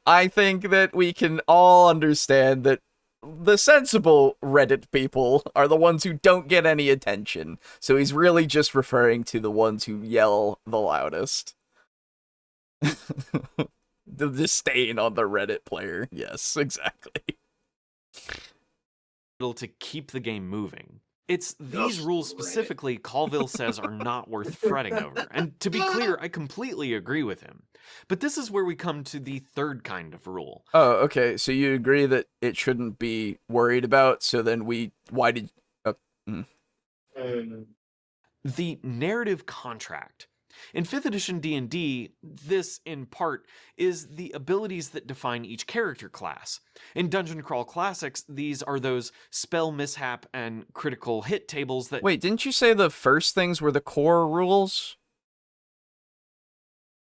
I think that we can all understand that the sensible Reddit people are the ones who don't get any attention. So he's really just referring to the ones who yell the loudest. The disdain on the Reddit player. Yes, exactly. to keep the game moving. It's these Ugh, rules Reddit. specifically Colville says are not worth fretting over. And to be clear, I completely agree with him. But this is where we come to the third kind of rule. Oh, okay. So you agree that it shouldn't be worried about. So then why did? The narrative contract. In 5th edition D&D, this, in part, is the abilities that define each character class. In Dungeon Crawl Classics, these are those spell mishap and critical hit tables that... Wait, didn't you say the first things were the core rules?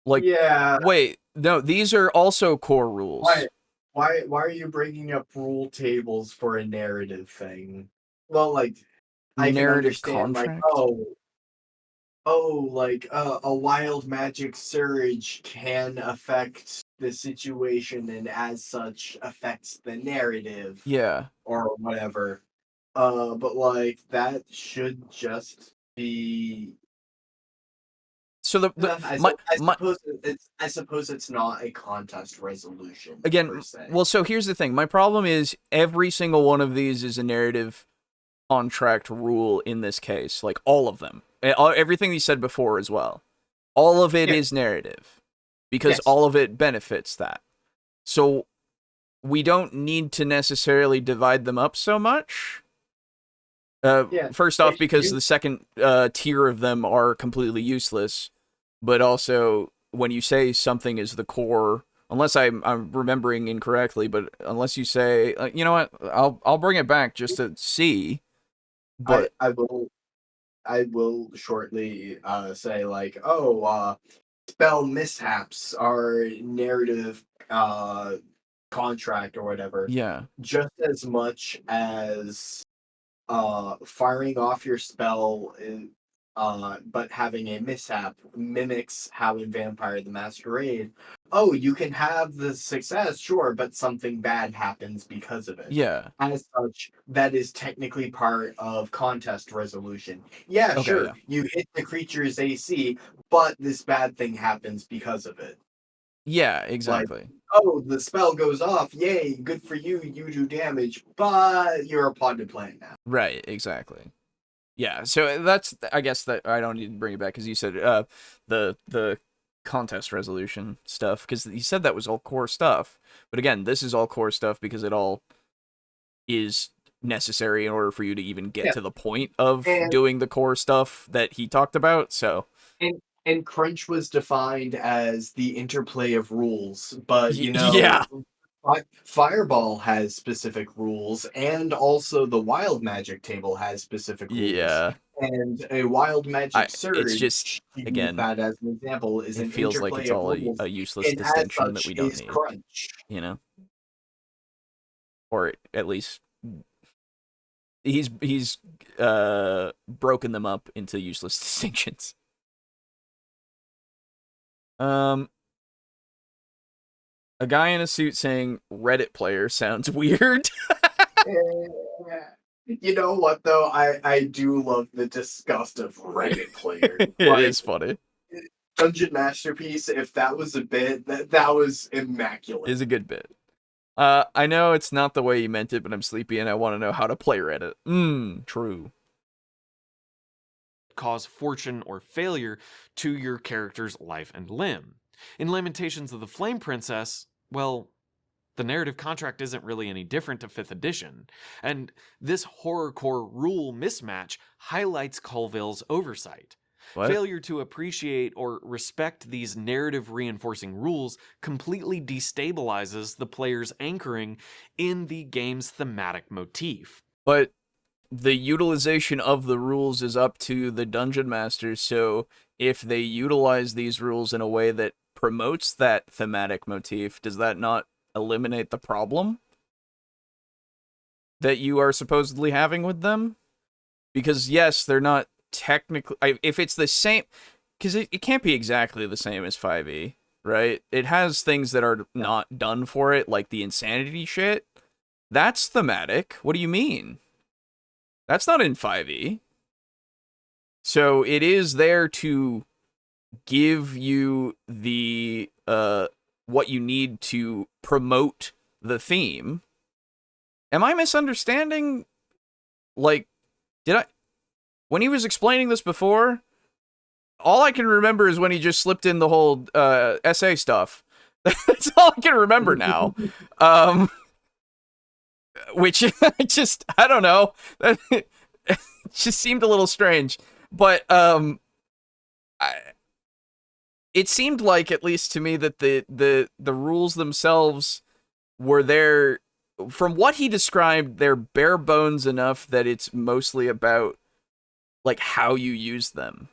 Like, Yeah. wait, no, these are also core rules. Why are you bringing up rule tables for a narrative thing? Well, like, I can Narrative understand, contract? like, a wild magic surge can affect the situation and as such affects the narrative Yeah. or whatever. But like that should just be. So I suppose it's not a contest resolution. again, per se. well, so here's the thing. My problem is every single one of these is a narrative contract rule in this case. Like, all of them. Everything you said before as well. All of it is narrative. Because Yes. all of it benefits that. So we don't need to necessarily divide them up so much. First off, because the second tier of them are completely useless. But also, when you say something is the core, unless I'm remembering incorrectly, but unless you say, you know what, I'll bring it back just to see. But I will shortly say like, spell mishaps are narrative contract or whatever. yeah, Just as much as firing off your spell but having a mishap mimics how in Vampire the Masquerade, you can have the success, sure, but something bad happens because of it. yeah, As such, that is technically part of contest resolution. Yeah, Okay, sure, yeah. you hit the creature's AC, but this bad thing happens because of it. yeah, exactly. The spell goes off, yay, good for you, you do damage, but you're a potted plant now. Right, exactly. Yeah, so that's, I guess that I don't need to bring it back because you said the contest resolution stuff, because you said that was all core stuff. But again, this is all core stuff because it all is necessary in order for you to even get to the point of doing the core stuff that he talked about. So And crunch was defined as the interplay of rules, but yeah. Fireball has specific rules, and also the wild magic table has specific rules. Yeah. And a wild magic surge, it's just, again, that as an example, is an feels like interplay it's of all rules, a useless and distinction as that such we don't is need. crunch. You know? Or at least he's broken them up into useless distinctions. A guy in a suit saying Reddit player sounds weird. You know what though? I do love the disgust of Reddit player. It is funny. Dungeon Masterpiece, if that was a bit, that was immaculate. Is a good bit. I know it's not the way you meant it, but I'm sleepy and I want to know how to play Reddit. True. Cause fortune or failure to your character's life and limb. In Lamentations of the Flame Princess, well, the narrative contract isn't really any different to 5th edition, and this horrorcore rule mismatch highlights Colville's oversight. What? Failure to appreciate or respect these narrative reinforcing rules completely destabilizes the player's anchoring in the game's thematic motif. But the utilization of the rules is up to the dungeon masters, so if they utilize these rules in a way that promotes that thematic motif, does that not eliminate the problem that you are supposedly having with them? Because yes, they're not technically, if it's the same, because it can't be exactly the same as 5e, right? It has things that are not done for it, like the insanity shit. That's thematic. What do you mean? That's not in 5e. So it is there to give you the what you need to promote the theme. Am I misunderstanding? Like, when he was explaining this before, all I can remember is when he just slipped in the whole essay stuff. That's all I can remember now. Which I don't know. It just seemed a little strange. But it seemed like, at least to me, that the rules themselves were there. From what he described, they're bare bones enough that it's mostly about like how you use them.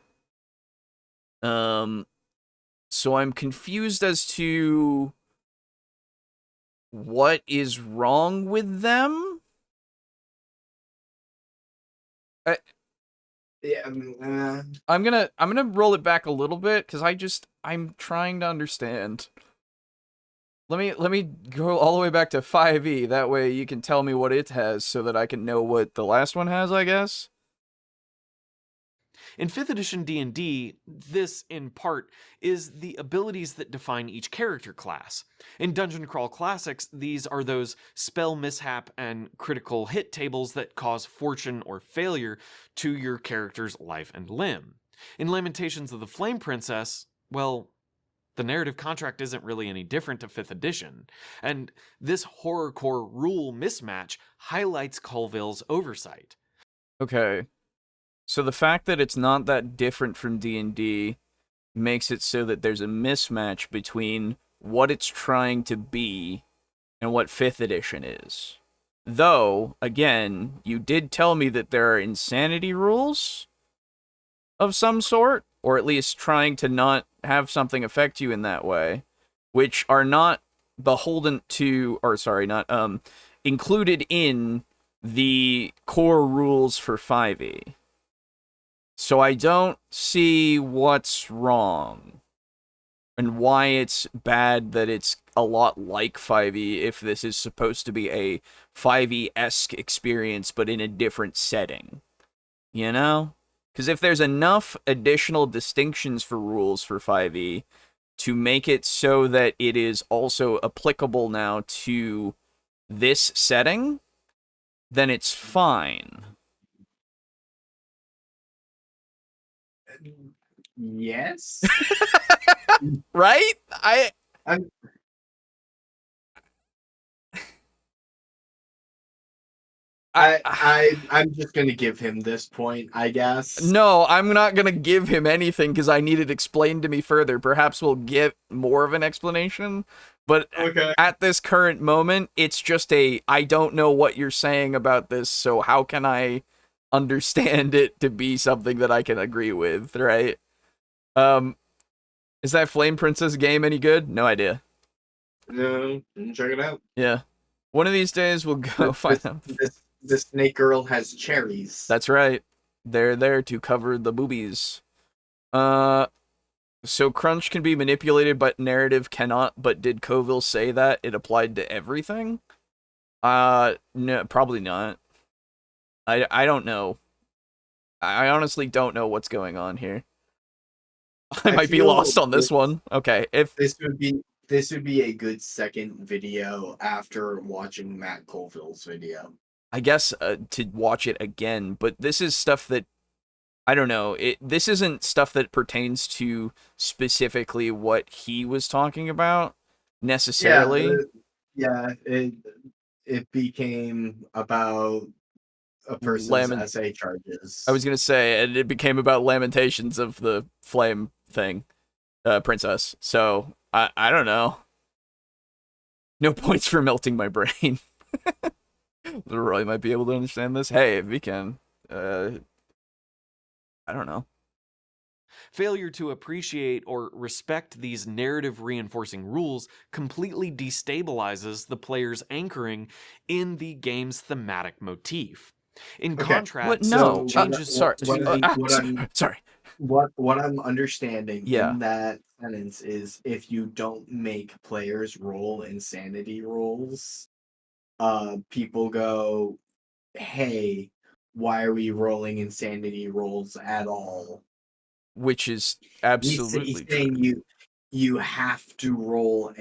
So I'm confused as to what is wrong with them. I'm gonna roll it back a little bit because I'm trying to understand. Let me go all the way back to 5e. That way you can tell me what it has so that I can know what the last one has, I guess. In 5th edition D&D, this, in part, is the abilities that define each character class. In Dungeon Crawl Classics, these are those spell mishap and critical hit tables that cause fortune or failure to your character's life and limb. In Lamentations of the Flame Princess, well, the narrative contract isn't really any different to 5th edition, and this horrorcore rule mismatch highlights Colville's oversight. Okay. So the fact that it's not that different from D&D makes it so that there's a mismatch between what it's trying to be and what 5th edition is. Though, again, you did tell me that there are insanity rules of some sort, or at least trying to not have something affect you in that way, which are not beholden to, or sorry, not included in the core rules for 5e. So I don't see what's wrong and why it's bad that it's a lot like 5e if this is supposed to be a 5e-esque experience but in a different setting. You know? Because if there's enough additional distinctions for rules for 5e to make it so that it is also applicable now to this setting, then it's fine. Yes. Right? I'm just gonna give him this point, I guess. No, I'm not gonna give him anything because I need it explained to me further. Perhaps we'll get more of an explanation, but Okay. at this current moment, it's just I don't know what you're saying about this, so how can I understand it to be something that I can agree with, right? Is that Flame Princess game any good? No idea. No, check it out. Yeah. One of these days we'll go find out. The snake girl has cherries. That's right. They're there to cover the boobies. So crunch can be manipulated, but narrative cannot. But did Colville say that it applied to everything? No, probably not. I don't know. I honestly don't know what's going on here. I might be lost on this one. Okay, if this would be a good second video after watching Matt Colville's video. I guess to watch it again, but this is stuff that I don't know. This isn't stuff that pertains to specifically what he was talking about necessarily. Yeah, it became about a person's essay charges. I was gonna say, and it became about lamentations of the flame thing, princess. So I don't know. No points for melting my brain. Roy might be able to understand this. Hey, if we can, I don't know. Failure to appreciate or respect these narrative reinforcing rules completely destabilizes the player's anchoring in the game's thematic motif. In contrast, What? No. changes. Sorry. What I'm understanding Yeah. in that sentence is if you don't make players roll insanity rolls, people go, "Hey, why are we rolling insanity rolls at all?" Which is He's absolutely saying true. you have to roll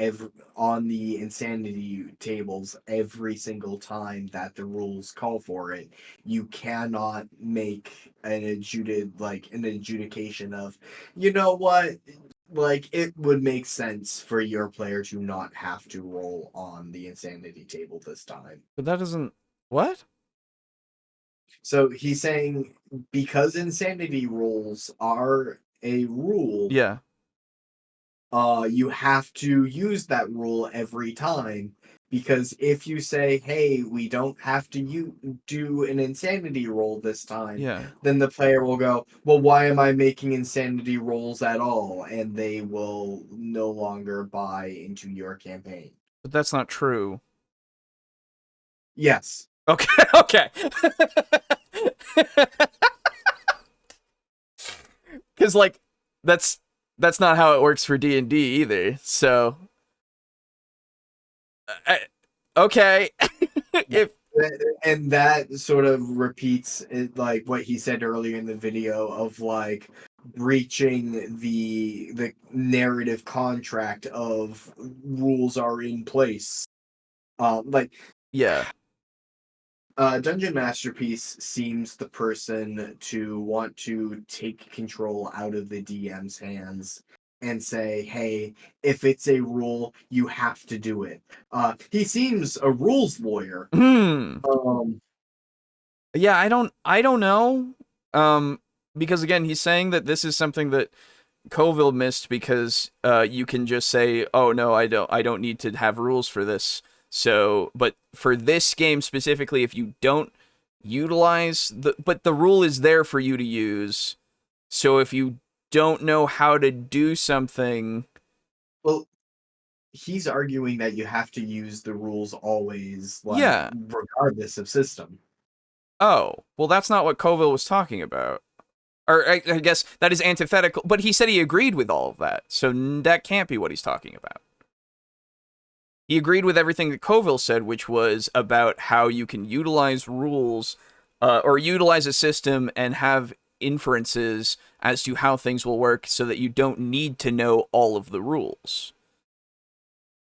on the insanity tables every single time that the rules call for it. You cannot make an adjudication of, you know what, like it would make sense for your player to not have to roll on the insanity table this time. But that doesn't. What? So he's saying because insanity rolls are a rule, Yeah. you have to use that rule every time, because if you say, hey, we don't have to do an insanity roll this time, Yeah. then the player will go, well, why am I making insanity rolls at all? And they will no longer buy into your campaign. But that's not true. Yes. Okay. Okay. Because like that's not how it works for D&D either. So okay. If and that sort of repeats it, like what he said earlier in the video of like breaching the narrative contract of rules are in place. Yeah. Dungeon Masterpiece seems the person to want to take control out of the DM's hands and say, hey, if it's a rule, you have to do it. He seems a rules lawyer. Yeah, I don't know. Because again, he's saying that this is something that Colville missed because you can just say, "Oh no, I don't need to have rules for this." So, but for this game specifically, if you don't utilize but the rule is there for you to use. So if you don't know how to do something, well, he's arguing that you have to use the rules always, like, yeah, regardless of system. Oh, well, that's not what Colville was talking about. Or I guess that is antithetical, but he said he agreed with all of that, so that can't be what he's talking about. He agreed with everything that Colville said, which was about how you can utilize rules, or utilize a system and have inferences as to how things will work so that you don't need to know all of the rules.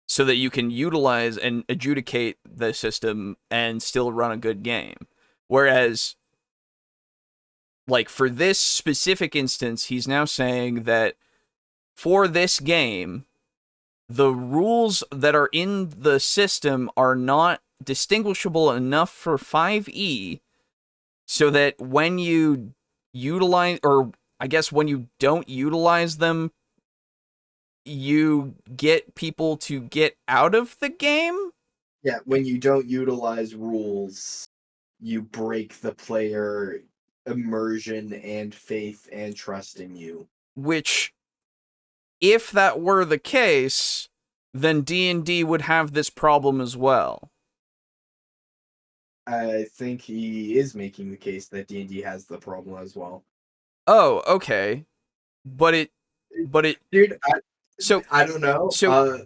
So that you can utilize and adjudicate the system and still run a good game. Whereas, like, for this specific instance, he's now saying that for this game, the rules that are in the system are not distinguishable enough for 5e so that when you utilize, or I guess when you don't utilize them, you get people to get out of the game? Yeah, when you don't utilize rules, you break the player immersion and faith and trust in you. Which, if that were the case, then D&D would have this problem as well. I think he is making the case that D&D has the problem as well. Oh, okay. But it Dude, so I don't know. So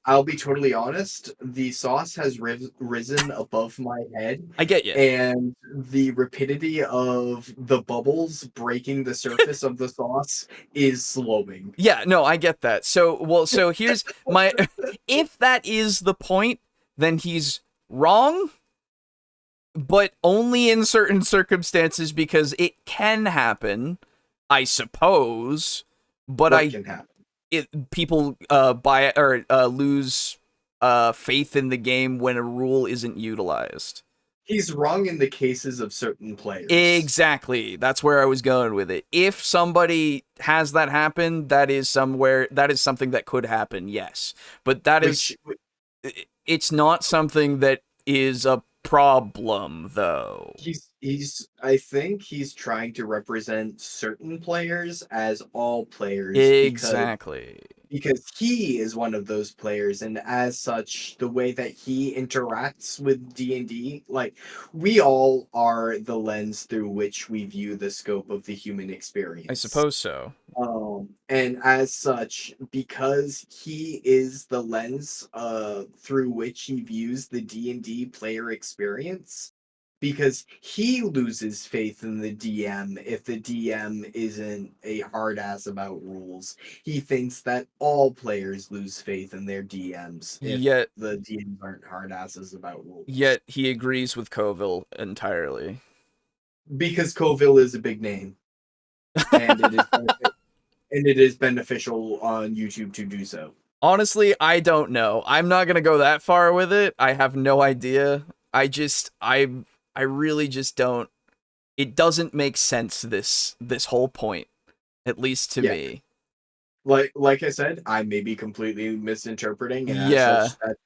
I'll be totally honest. The sauce has risen above my head. I get you. And the rapidity of the bubbles breaking the surface of the sauce is slowing. Yeah, no, I get that. So here's my if that is the point, then he's wrong, but only in certain circumstances because it can happen, I suppose. But what can happen? People buy or lose faith in the game when a rule isn't utilized. He's wrong in the cases of certain players. Exactly. That's where I was going with it. If somebody has that happen, that is something that could happen, yes. But it's not something that is a problem, though. I think he's trying to represent certain players as all players. Exactly. Because he is one of those players, and as such, the way that he interacts with D&D, like, we all are the lens through which we view the scope of the human experience. I suppose so. And as such, because he is the lens through which he views the D&D player experience, because he loses faith in the DM if the DM isn't a hard ass about rules. He thinks that all players lose faith in their DMs if the DMs aren't hard asses about rules. Yet he agrees with Colville entirely. Because Colville is a big name. And it is beneficial on YouTube to do so. Honestly, I don't know. I'm not going to go that far with it. I have no idea. I really just don't. It doesn't make sense, this whole point, at least to me. Like I said, I may be completely misinterpreting, and as such,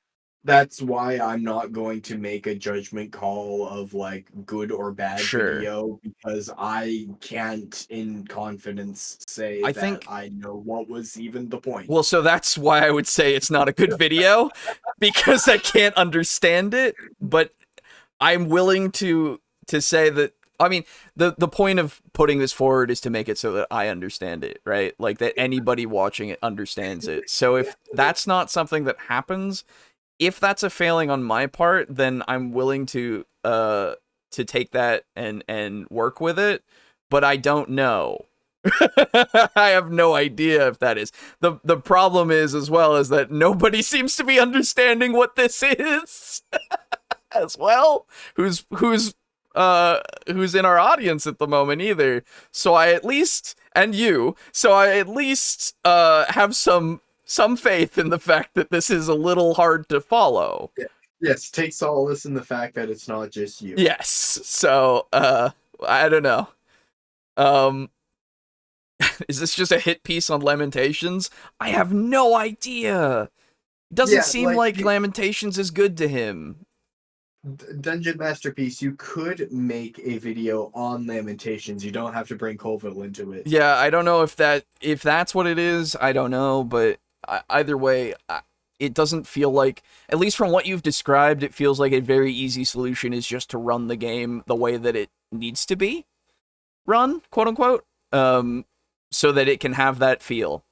that's why I'm not going to make a judgment call of like good or bad video, because I can't in confidence say I know what was even the point. Well, so that's why I would say it's not a good video, because I can't understand it, but I'm willing to say that, I mean, the point of putting this forward is to make it so that I understand it, right? Like, that anybody watching it understands it. So if that's not something that happens, if that's a failing on my part, then I'm willing to take that and work with it, but I don't know. I have no idea if that is. The problem is, as well, is that nobody seems to be understanding what this is. As well, who's in our audience at the moment either. So I at least have some faith in the fact that this is a little hard to follow. Yes, take solace in the fact that it's not just you. Yes. So I don't know. Is this just a hit piece on Lamentations? I have no idea. It doesn't seem like Lamentations is good to him. Dungeon Masterpiece, you could make a video on Lamentations. You don't have to bring Colville into it. Yeah, I don't know if that's what it is. I don't know, but either way, it doesn't feel like, at least from what you've described, it feels like a very easy solution is just to run the game the way that it needs to be run, quote unquote, so that it can have that feel.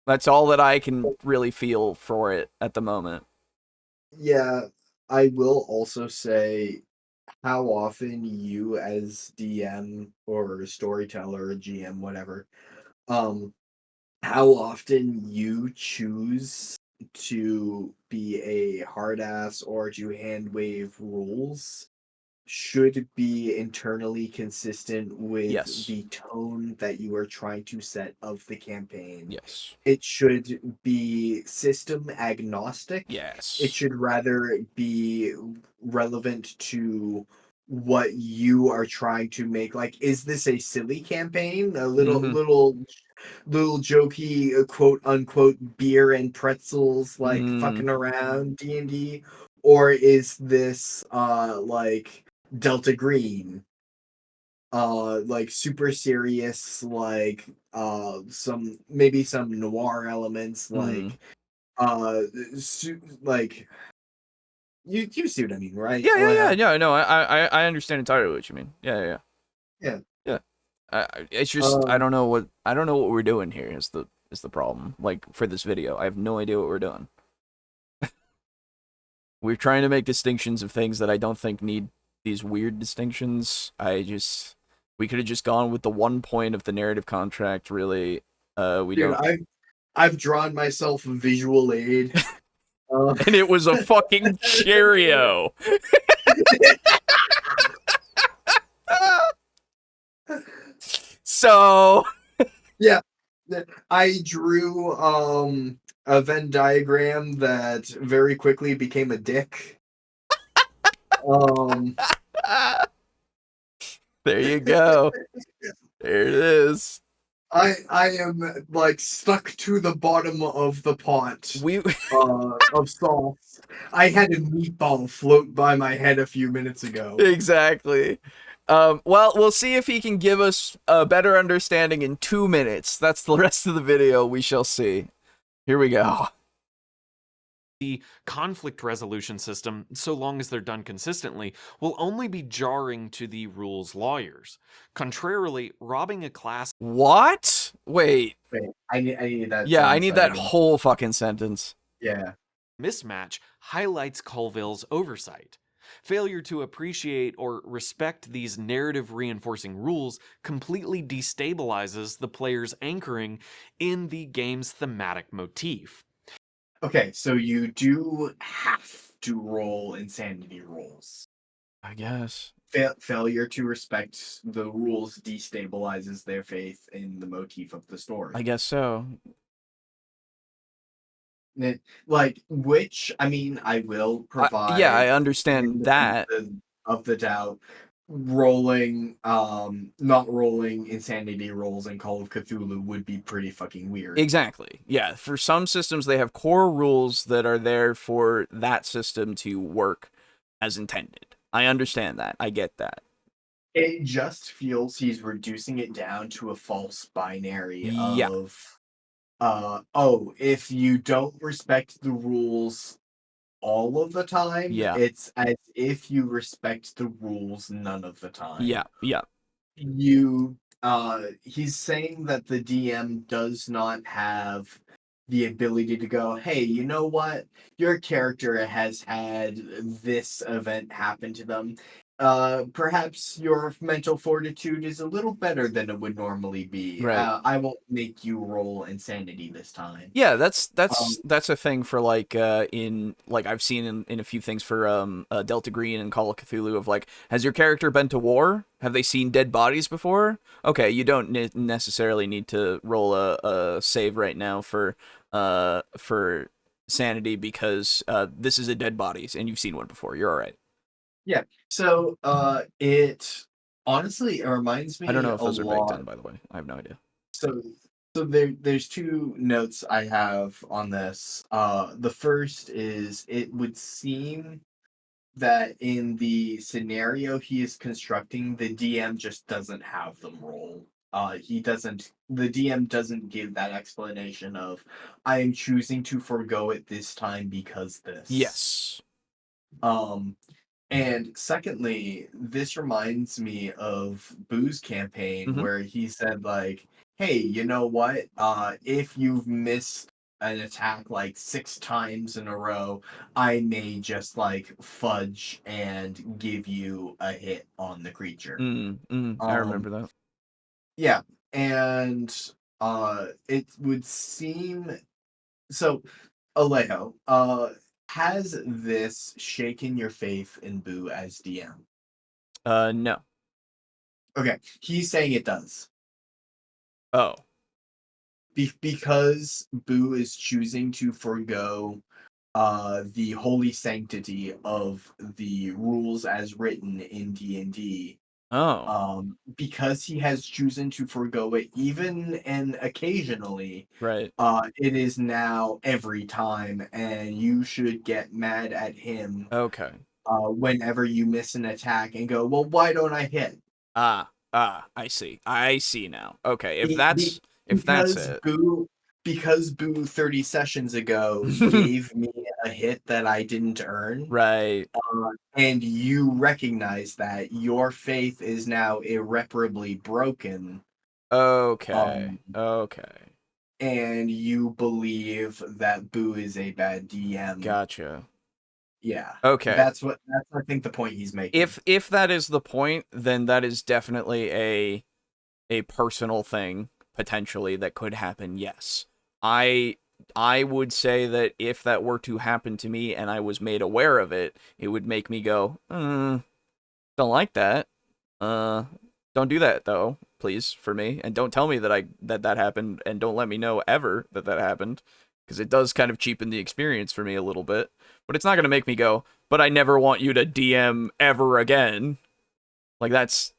That's all that I can really feel for it at the moment. Yeah. I will also say how often you as DM or storyteller or GM, whatever, how often you choose to be a hard ass or to hand wave rules should be internally consistent with the tone that you are trying to set of the campaign. Yes. It should be system agnostic. Yes. It should rather be relevant to what you are trying to make. Like, is this a silly campaign? A little jokey, quote unquote, beer and pretzels, like fucking around D&D? Or is this like Delta Green, like super serious, like some noir elements, like like you see what I mean, right? Yeah. No, I understand entirely what you mean. Yeah. It's just I don't know what we're doing here is the problem. Like, for this video, I have no idea what we're doing. We're trying to make distinctions of things that I don't think need these weird distinctions. We could have just gone with the one point of the narrative contract, really. I've drawn myself a visual aid. And it was a fucking Cheerio. So yeah, I drew a Venn diagram that very quickly became a dick. There you go. There it is. I am like stuck to the bottom of the pot We of sauce. I had a meatball float by my head a few minutes ago. exactly. Well, we'll see if he can give us a better understanding in 2 minutes. That's the rest of the video. We shall see. Here we go. The conflict resolution system, so long as they're done consistently, will only be jarring to the rules lawyers. Contrarily, robbing a class What? Wait. Wait, I need that. Yeah, I sentence. need that didn't- whole fucking sentence. Yeah. mismatch highlights Colville's oversight. Failure to appreciate or respect these narrative reinforcing rules completely destabilizes the player's anchoring in the game's thematic motif. Okay, so you do have to roll insanity rolls. I guess. Failure to respect the rules destabilizes their faith in the motif of the story. I guess so. Like, which, I mean, I will provide. Yeah, I understand that. Of the doubt. Rolling, not rolling insanity rolls in Call of Cthulhu would be pretty fucking weird. Exactly. Yeah, for some systems, they have core rules that are there for that system to work as intended. I understand that. I get that. It just feels he's reducing it down to a false binary Yeah. of, if you don't respect the rules all of the time, Yeah. it's as if you respect the rules none of the time. Yeah, yeah. He's saying that the DM does not have the ability to go, hey, you know what? Your character has had this event happen to them. Perhaps your mental fortitude is a little better than it would normally be. Right. I won't make you roll insanity this time. Yeah, that's a thing for like in like I've seen in a few things for Delta Green and Call of Cthulhu of like, has your character been to war? Have they seen dead bodies before? Okay, you don't necessarily need to roll a save right now for sanity because this is a dead bodies and you've seen one before. You're all right. Yeah. So it honestly it reminds me I don't know if a those are baked lot. in, by the way. I have no idea. So there's two notes I have on this. The first is it would seem that in the scenario he is constructing, the DM just doesn't have them roll. The DM doesn't give that explanation of I am choosing to forego it this time because this. Yes. And secondly, this reminds me of Boo's campaign where he said like, hey, you know what? If you've missed an attack like 6 times in a row, I may just like fudge and give you a hit on the creature. I remember that. Yeah, and it would seem so Alejo, has this shaken your faith in Boo as DM? No. Okay, he's saying it does. Oh. Because Boo is choosing to forego the holy sanctity of the rules as written in D&D. Because he has chosen to forego it even and occasionally, right. It is now every time, and you should get mad at him. Okay. Whenever you miss an attack and go, well, why don't I hit? I see. I see now. Okay, if that's it. Because Boo 30 sessions ago gave me a hit that I didn't earn. Right. And you recognize that your faith is now irreparably broken. Okay. Okay. And you believe that Boo is a bad DM. Gotcha. Yeah. Okay. That's I think the point he's making. If that is the point, then that is definitely a personal thing potentially that could happen. Yes. I would say that if that were to happen to me and I was made aware of it, it would make me go, don't like that. Don't do that though, please, for me, and don't tell me that that happened, and don't let me know ever that happened, because it does kind of cheapen the experience for me a little bit. But it's not going to make me go, but I never want you to DM ever again. Like, that's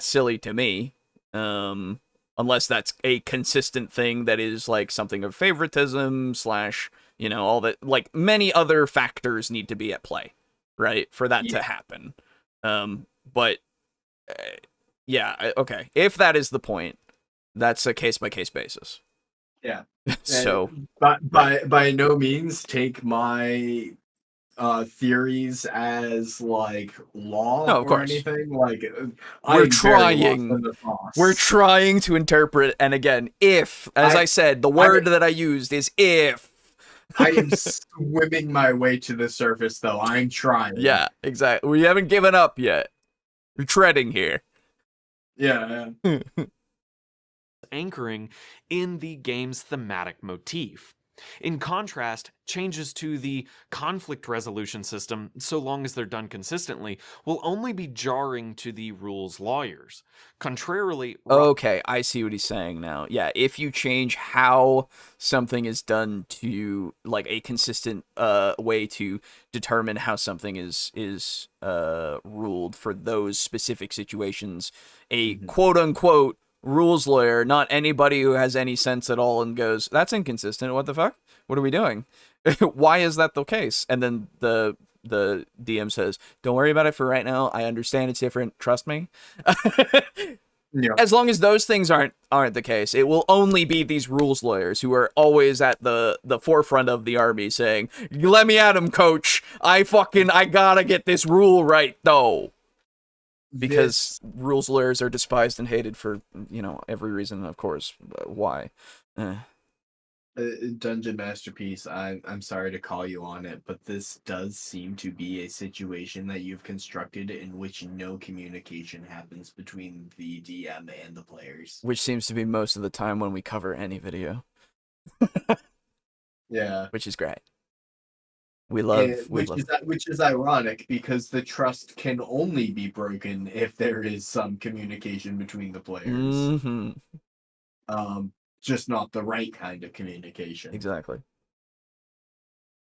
silly to me. Unless that's a consistent thing that is, like, something of favoritism / all that, like, many other factors need to be at play, right, for that to happen. But, okay. If that is the point, that's a case-by-case basis. Yeah. So, by no means take my theories as like law No, of or course. anything. Like we're trying to interpret, and again, if, as I said, the word that I used is if. I am swimming my way to the surface, though. I'm trying. Yeah, exactly. We haven't given up yet. We're treading here. Yeah. Anchoring in the game's thematic motif. In contrast, changes to the conflict resolution system, so long as they're done consistently, will only be jarring to the rules lawyers. Contrarily... Okay, I see what he's saying now. Yeah, if you change how something is done to, like, a consistent way to determine how something is ruled for those specific situations, a quote-unquote rules lawyer, not anybody who has any sense at all and goes, that's inconsistent, what the fuck? What are we doing? Why is that the case? And then the DM says, don't worry about it for right now. I understand it's different. Trust me. Yeah. As long as those things aren't the case, it will only be these rules lawyers who are always at the forefront of the army saying, let me at him, coach. I gotta get this rule right, though. Because rules lawyers are despised and hated for, every reason, of course. Why? Dungeon Masterpiece, I'm sorry to call you on it, but this does seem to be a situation that you've constructed in which no communication happens between the DM and the players. Which seems to be most of the time when we cover any video. Yeah. Which is great. Which is ironic because the trust can only be broken if there is some communication between the players. Mm-hmm. Just not the right kind of communication. Exactly.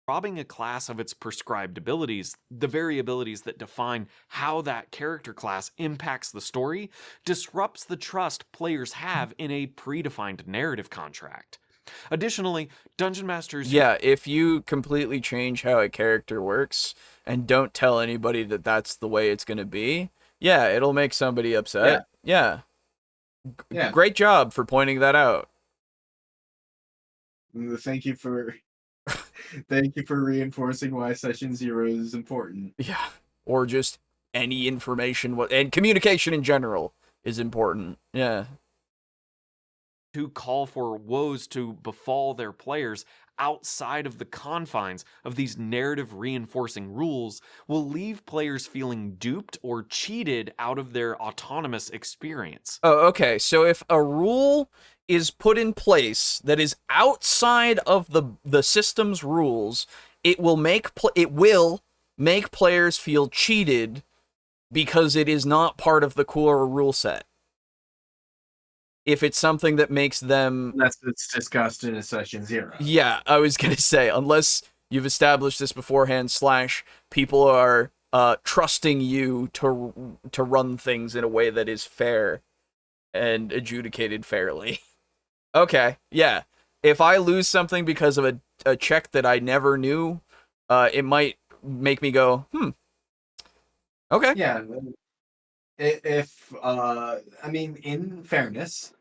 Robbing a class of its prescribed abilities, the variabilities that define how that character class impacts the story, disrupts the trust players have in a predefined narrative contract. Additionally, Dungeon Masters... Yeah, if you completely change how a character works and don't tell anybody that that's the way it's going to be, yeah, it'll make somebody upset. Yeah. Great job for pointing that out. Thank you for reinforcing why Session 0 is important. Yeah, or just any information, and communication in general is important. Yeah. To call for woes to befall their players outside of the confines of these narrative reinforcing rules will leave players feeling duped or cheated out of their autonomous experience. Oh, okay. So if a rule is put in place that is outside of the system's rules, it will make players feel cheated because it is not part of the core rule set. If it's something that makes them... It's discussed in a Session 0. Yeah, I was going to say, unless you've established this beforehand, / people are trusting you to run things in a way that is fair and adjudicated fairly. Okay, yeah. If I lose something because of a check that I never knew, it might make me go, okay. Yeah. If I mean, in fairness,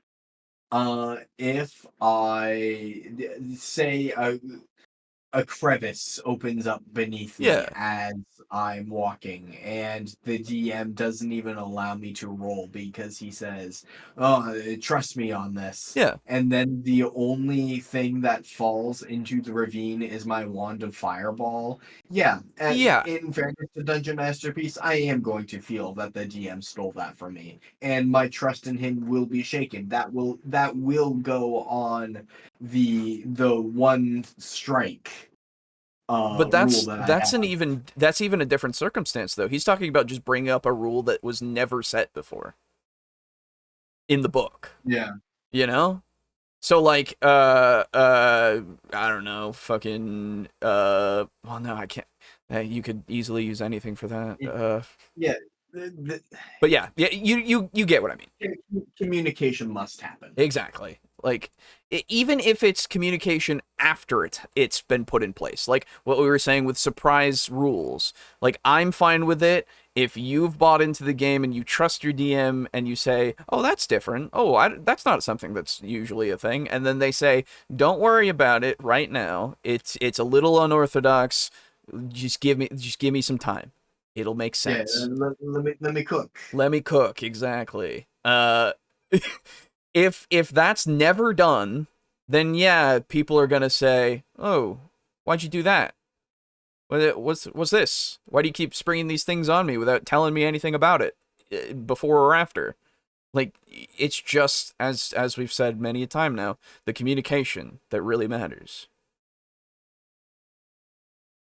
if I say a crevice opens up beneath me as I'm walking, and the DM doesn't even allow me to roll because he says, "Oh, trust me on this." Yeah. And then the only thing that falls into the ravine is my wand of fireball. Yeah. In fairness to Dungeon Masterpiece, I am going to feel that the DM stole that from me, and my trust in him will be shaken. That will go on the one strike. But that's even a different circumstance, though. He's talking about just bringing up a rule that was never set before in the book. Yeah. So like I don't know, fucking well no, I can't. You could easily use anything for that. Yeah. But yeah, you get what I mean. Communication must happen. Exactly. Like even if it's communication after it's been put in place, like what we were saying with surprise rules. Like I'm fine with it if you've bought into the game and you trust your DM and you say, "Oh, that's different. Oh, that's not something that's usually a thing." And then they say, "Don't worry about it right now. It's a little unorthodox. Just give me some time. It'll make sense." Yeah, let me cook. Let me cook, exactly. If that's never done, then yeah, people are gonna say, "Oh, why'd you do that? What's this? Why do you keep springing these things on me without telling me anything about it before or after?" Like it's just as we've said many a time now, the communication that really matters.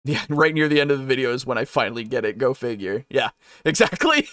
Yeah, right near the end of the video is when I finally get it. Go figure. Yeah, exactly.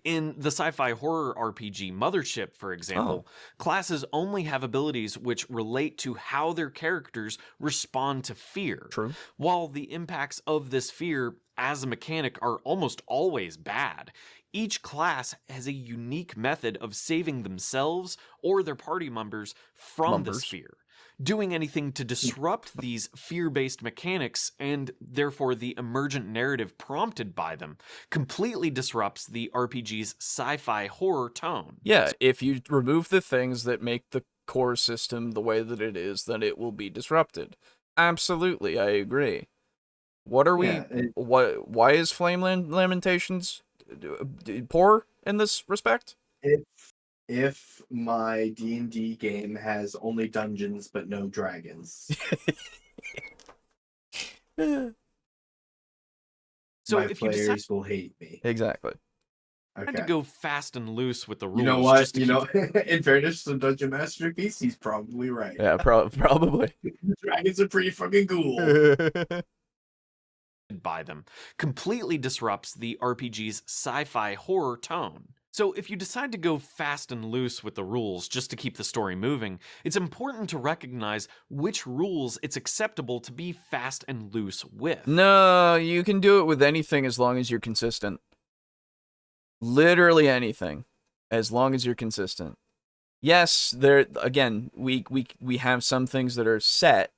In the sci-fi horror RPG Mothership, for example, classes only have abilities which relate to how their characters respond to fear. True. While the impacts of this fear as a mechanic are almost always bad, each class has a unique method of saving themselves or their party members from this fear. Doing anything to disrupt these fear-based mechanics and therefore the emergent narrative prompted by them completely disrupts the RPG's sci-fi horror tone. Yeah, if you remove the things that make the core system the way that it is, then it will be disrupted. Absolutely, I agree. What are why is Flame Lamentations poor in this respect? If my D&D game has only dungeons but no dragons, so my if you players will hate me. Exactly. Okay. To go fast and loose with the rules. You know what? In fairness to Dungeon Masterpiece, he's probably right. Yeah, probably. Dragons are pretty fucking cool. By them completely disrupts the RPG's sci-fi horror tone. So if you decide to go fast and loose with the rules just to keep the story moving, it's important to recognize which rules it's acceptable to be fast and loose with. No, you can do it with anything as long as you're consistent. Literally anything, as long as you're consistent. Yes, there again, we have some things that are set,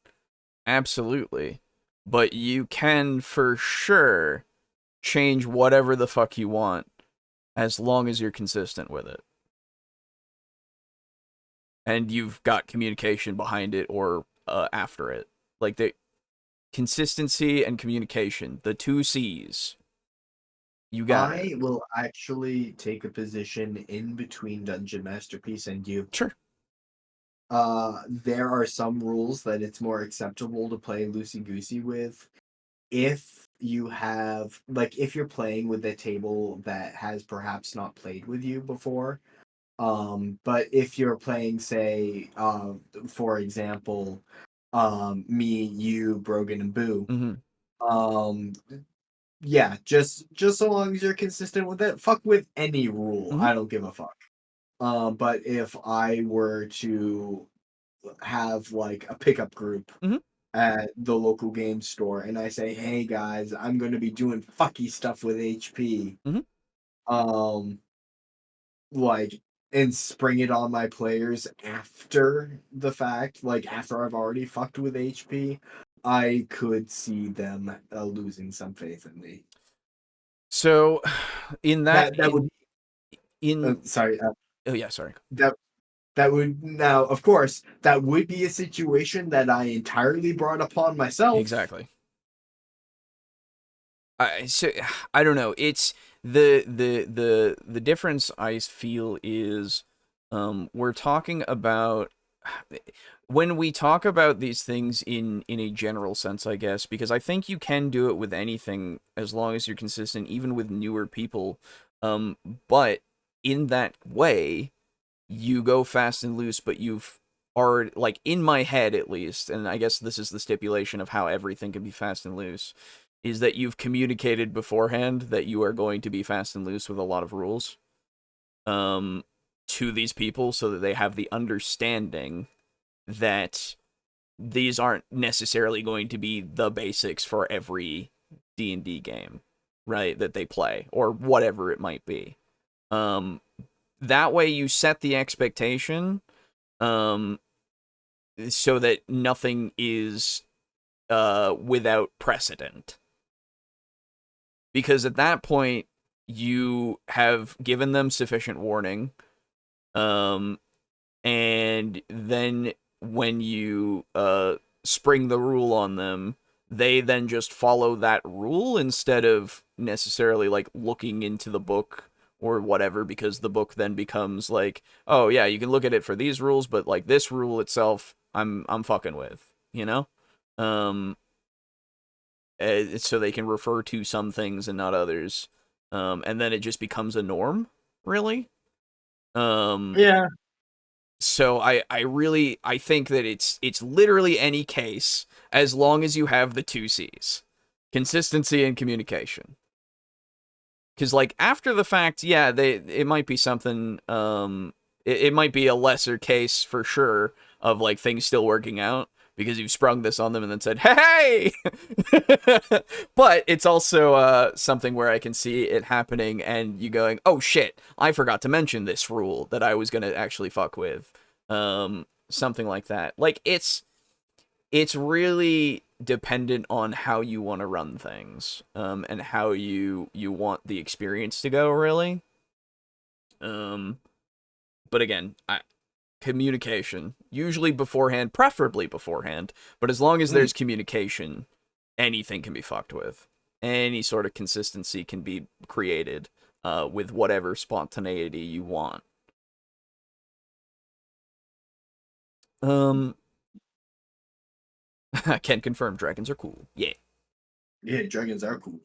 absolutely, but you can for sure change whatever the fuck you want as long as you're consistent with it. And you've got communication behind it or after it. Like the consistency and communication, the 2 C's. You got it. I will actually take a position in between Dungeon Masterpiece and you. Sure. There are some rules that it's more acceptable to play loosey-goosey with. If you have, like, if you're playing with a table that has perhaps not played with you before, but if you're playing, say, for example, me, you, Brogan, and Boo, yeah, just so long as you're consistent with it, fuck with any rule. I don't give a fuck. But if I were to have like a pickup group at the local game store and I say, "Hey guys, I'm going to be doing fucky stuff with HP," like, and spring it on my players after the fact, like after I've already fucked with HP, I could see them losing some faith in me. So, in that would sorry. Oh yeah, sorry. That would now, of course, that would be a situation that I entirely brought upon myself. Exactly. So I don't know. It's the difference I feel is we're talking about when we talk about these things in a general sense, I guess, because I think you can do it with anything as long as you're consistent, even with newer people. But in that way, you go fast and loose, but you've already, like, in my head at least, and I guess this is the stipulation of how everything can be fast and loose, is that you've communicated beforehand that you are going to be fast and loose with a lot of rules. to these people so that they have the understanding that these aren't necessarily going to be the basics for every D&D game, right, that they play, or whatever it might be. That way you set the expectation so that nothing is without precedent. Because at that point, you have given them sufficient warning, and then when you spring the rule on them, they then just follow that rule instead of necessarily like looking into the book or whatever, because the book then becomes like, oh yeah, you can look at it for these rules, but like this rule itself, I'm fucking with, you know? So they can refer to some things and not others. And then it just becomes a norm, really. Yeah. So I think that it's literally any case as long as you have the 2 C's. Consistency and communication. Because like after the fact, yeah, it might be something it might be a lesser case for sure of like things still working out because you've sprung this on them and then said, hey! But it's also something where I can see it happening and you going, oh shit, I forgot to mention this rule that I was going to actually fuck with. Something like that. Like, it's really dependent on how you want to run things, and how you want the experience to go, really. But again, communication, usually beforehand, preferably beforehand, but as long as there's communication, anything can be fucked with. Any sort of consistency can be created with whatever spontaneity you want. I can confirm dragons are cool. Yeah. Yeah, dragons are cool.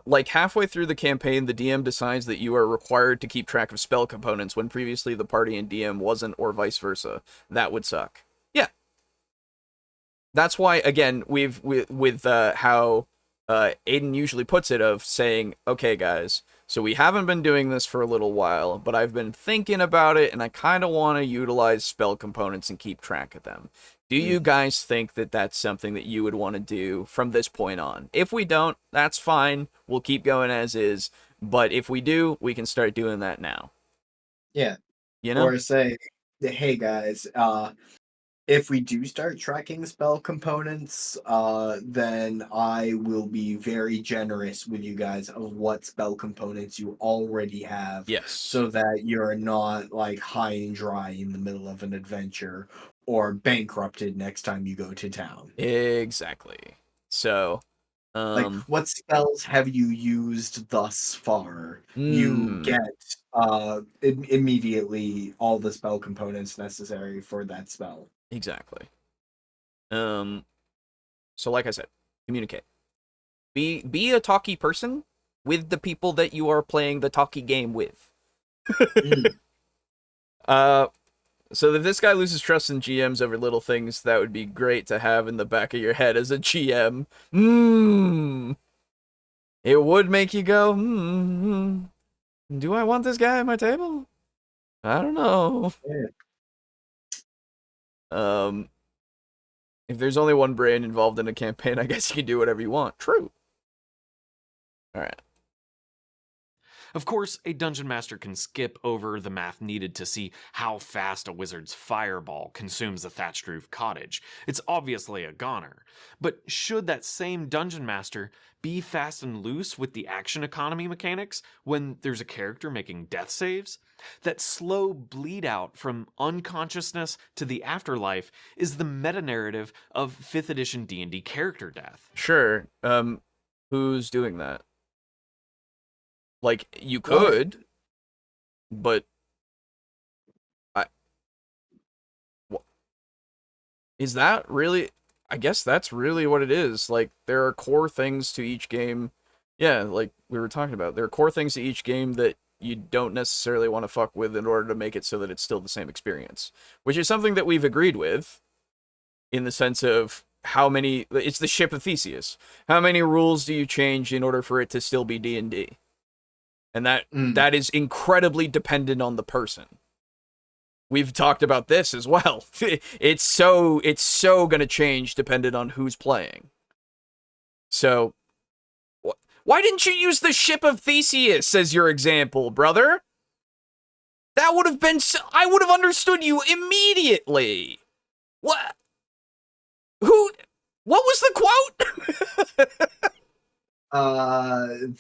Like halfway through the campaign, the DM decides that you are required to keep track of spell components when previously the party and DM wasn't, or vice versa. That would suck. Yeah. That's why, again, with how Aiden usually puts it, of saying, okay, guys, so we haven't been doing this for a little while, but I've been thinking about it, and I kind of want to utilize spell components and keep track of them. Do you guys think that that's something that you would want to do from this point on? If we don't, that's fine. We'll keep going as is. But if we do, we can start doing that now. Yeah. You know? Or say, hey guys, if we do start tracking spell components, then I will be very generous with you guys of what spell components you already have. Yes. So that you're not like high and dry in the middle of an adventure or bankrupted next time you go to town. Exactly. So, like, what spells have you used thus far? You get immediately all the spell components necessary for that spell. Exactly. So like I said, communicate. Be a talky person with the people that you are playing the talky game with. So if this guy loses trust in GMs over little things, that would be great to have in the back of your head as a GM. It would make you go, do I want this guy at my table? I don't know. Yeah. If there's only one brain involved in a campaign, I guess you can do whatever you want. True. All right. Of course, a dungeon master can skip over the math needed to see how fast a wizard's fireball consumes a thatched roof cottage. It's obviously a goner. But should that same dungeon master be fast and loose with the action economy mechanics when there's a character making death saves? That slow bleed out from unconsciousness to the afterlife is the meta-narrative of 5th edition D&D character death. Sure. Who's doing that? Like, you could, but is that really? I guess that's really what it is. Like, there are core things to each game. Yeah, like we were talking about. There are core things to each game that you don't necessarily want to fuck with in order to make it so that it's still the same experience. Which is something that we've agreed with, in the sense of how many... It's the ship of Theseus. How many rules do you change in order for it to still be D&D? And that is incredibly dependent on the person. we've talked about this as well. It's so going to change depending on who's playing. So, why didn't you use the ship of Theseus as your example, brother? That would have been I would have understood you immediately. What? Who? What was the quote?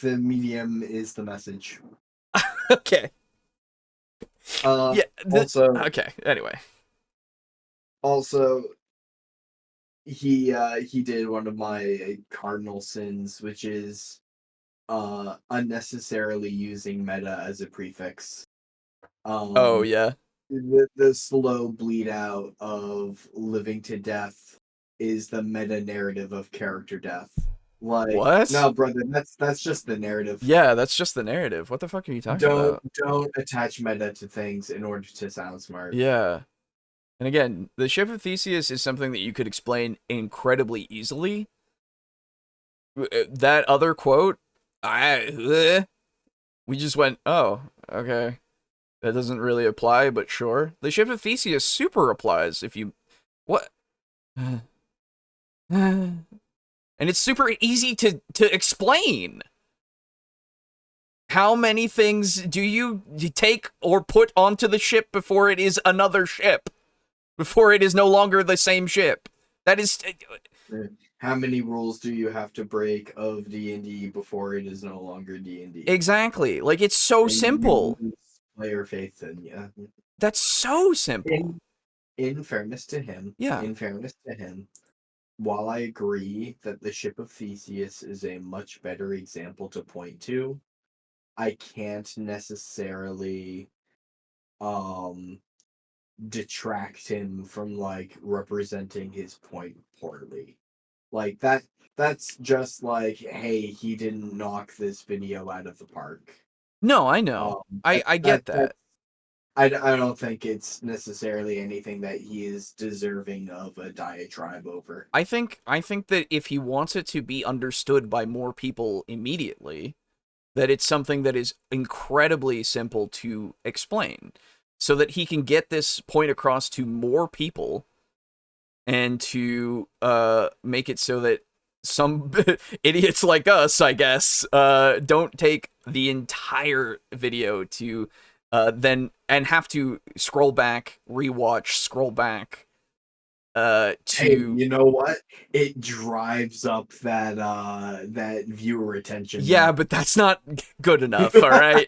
The medium is the message. Okay. Yeah. Also, okay. Anyway. Also, he did one of my cardinal sins, which is unnecessarily using meta as a prefix. Oh yeah. The slow bleed out of living to death is the meta narrative of character death. Like, what? No, brother, that's just the narrative. Yeah, that's just the narrative. What the fuck are you talking about? Don't attach meta to things in order to sound smart. Yeah. And again, the ship of Theseus is something that you could explain incredibly easily. That other quote, we just went, oh, okay. That doesn't really apply, but sure. The ship of Theseus super applies if you... What? And it's super easy to explain. How many things do you take or put onto the ship before it is another ship? Before it is no longer the same ship? That is... How many rules do you have to break of D&D before it is no longer D&D? Exactly. Like, it's so simple. Player faith in, yeah. That's so simple. In fairness to him, while I agree that the ship of Theseus is a much better example to point to, I can't necessarily detract him from like representing his point poorly. Like that's just like, hey, he didn't knock this video out of the park. No, I know. I get that. I don't think it's necessarily anything that he is deserving of a diatribe over. I think that if he wants it to be understood by more people immediately, that it's something that is incredibly simple to explain, so that he can get this point across to more people, and to make it so that some idiots like us, I guess, don't take the entire video to then and have to scroll back, rewatch, scroll back. To Hey, you know what? It drives up that viewer retention. Yeah, but that's not good enough. All right.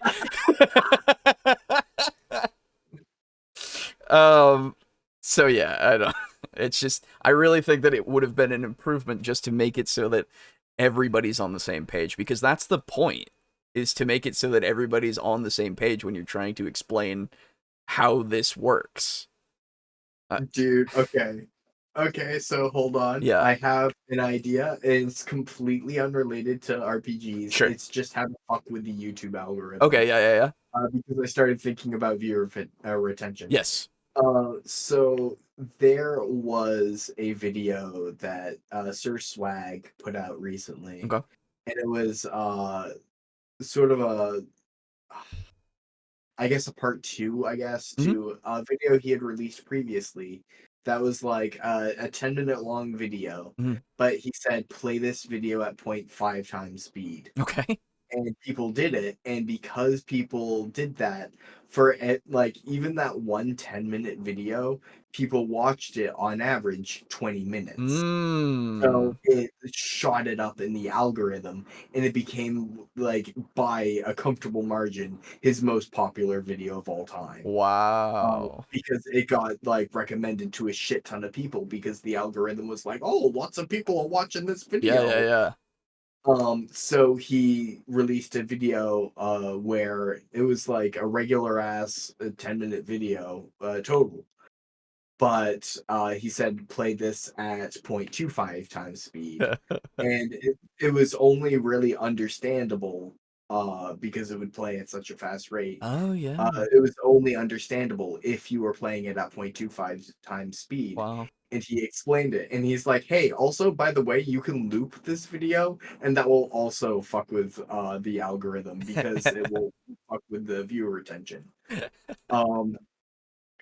So yeah, I don't. It's just, I really think that it would have been an improvement just to make it so that everybody's on the same page, because that's the point, is to make it so that everybody's on the same page when you're trying to explain how this works. Dude, okay, so hold on. Yeah. I have an idea. It's completely unrelated to RPGs. Sure. It's just how to fuck with the YouTube algorithm. Okay, yeah. Because I started thinking about viewer retention. Yes. So there was a video that Sir Swag put out recently. Okay. And it was sort of a part 2, to a video he had released previously that was like a 10-minute long video, but he said play this video at 0.5 times speed. Okay. And people did it, and because people did that, for it, like even that 1 10-minute video, people watched it on average 20 minutes. So it shot it up in the algorithm, and it became, like, by a comfortable margin, his most popular video of all time. Wow. Because it got, like, recommended to a shit ton of people, because the algorithm was like, oh, lots of people are watching this video. Yeah. So he released a video where it was like a regular ass 10-minute video total. But he said play this at 0.25 times speed. And it was only really understandable because it would play at such a fast rate. Oh, yeah. It was only understandable if you were playing it at 0.25 times speed. Wow. And he explained it, and he's like, hey, also, by the way, you can loop this video, and that will also fuck with the algorithm, because it will fuck with the viewer retention.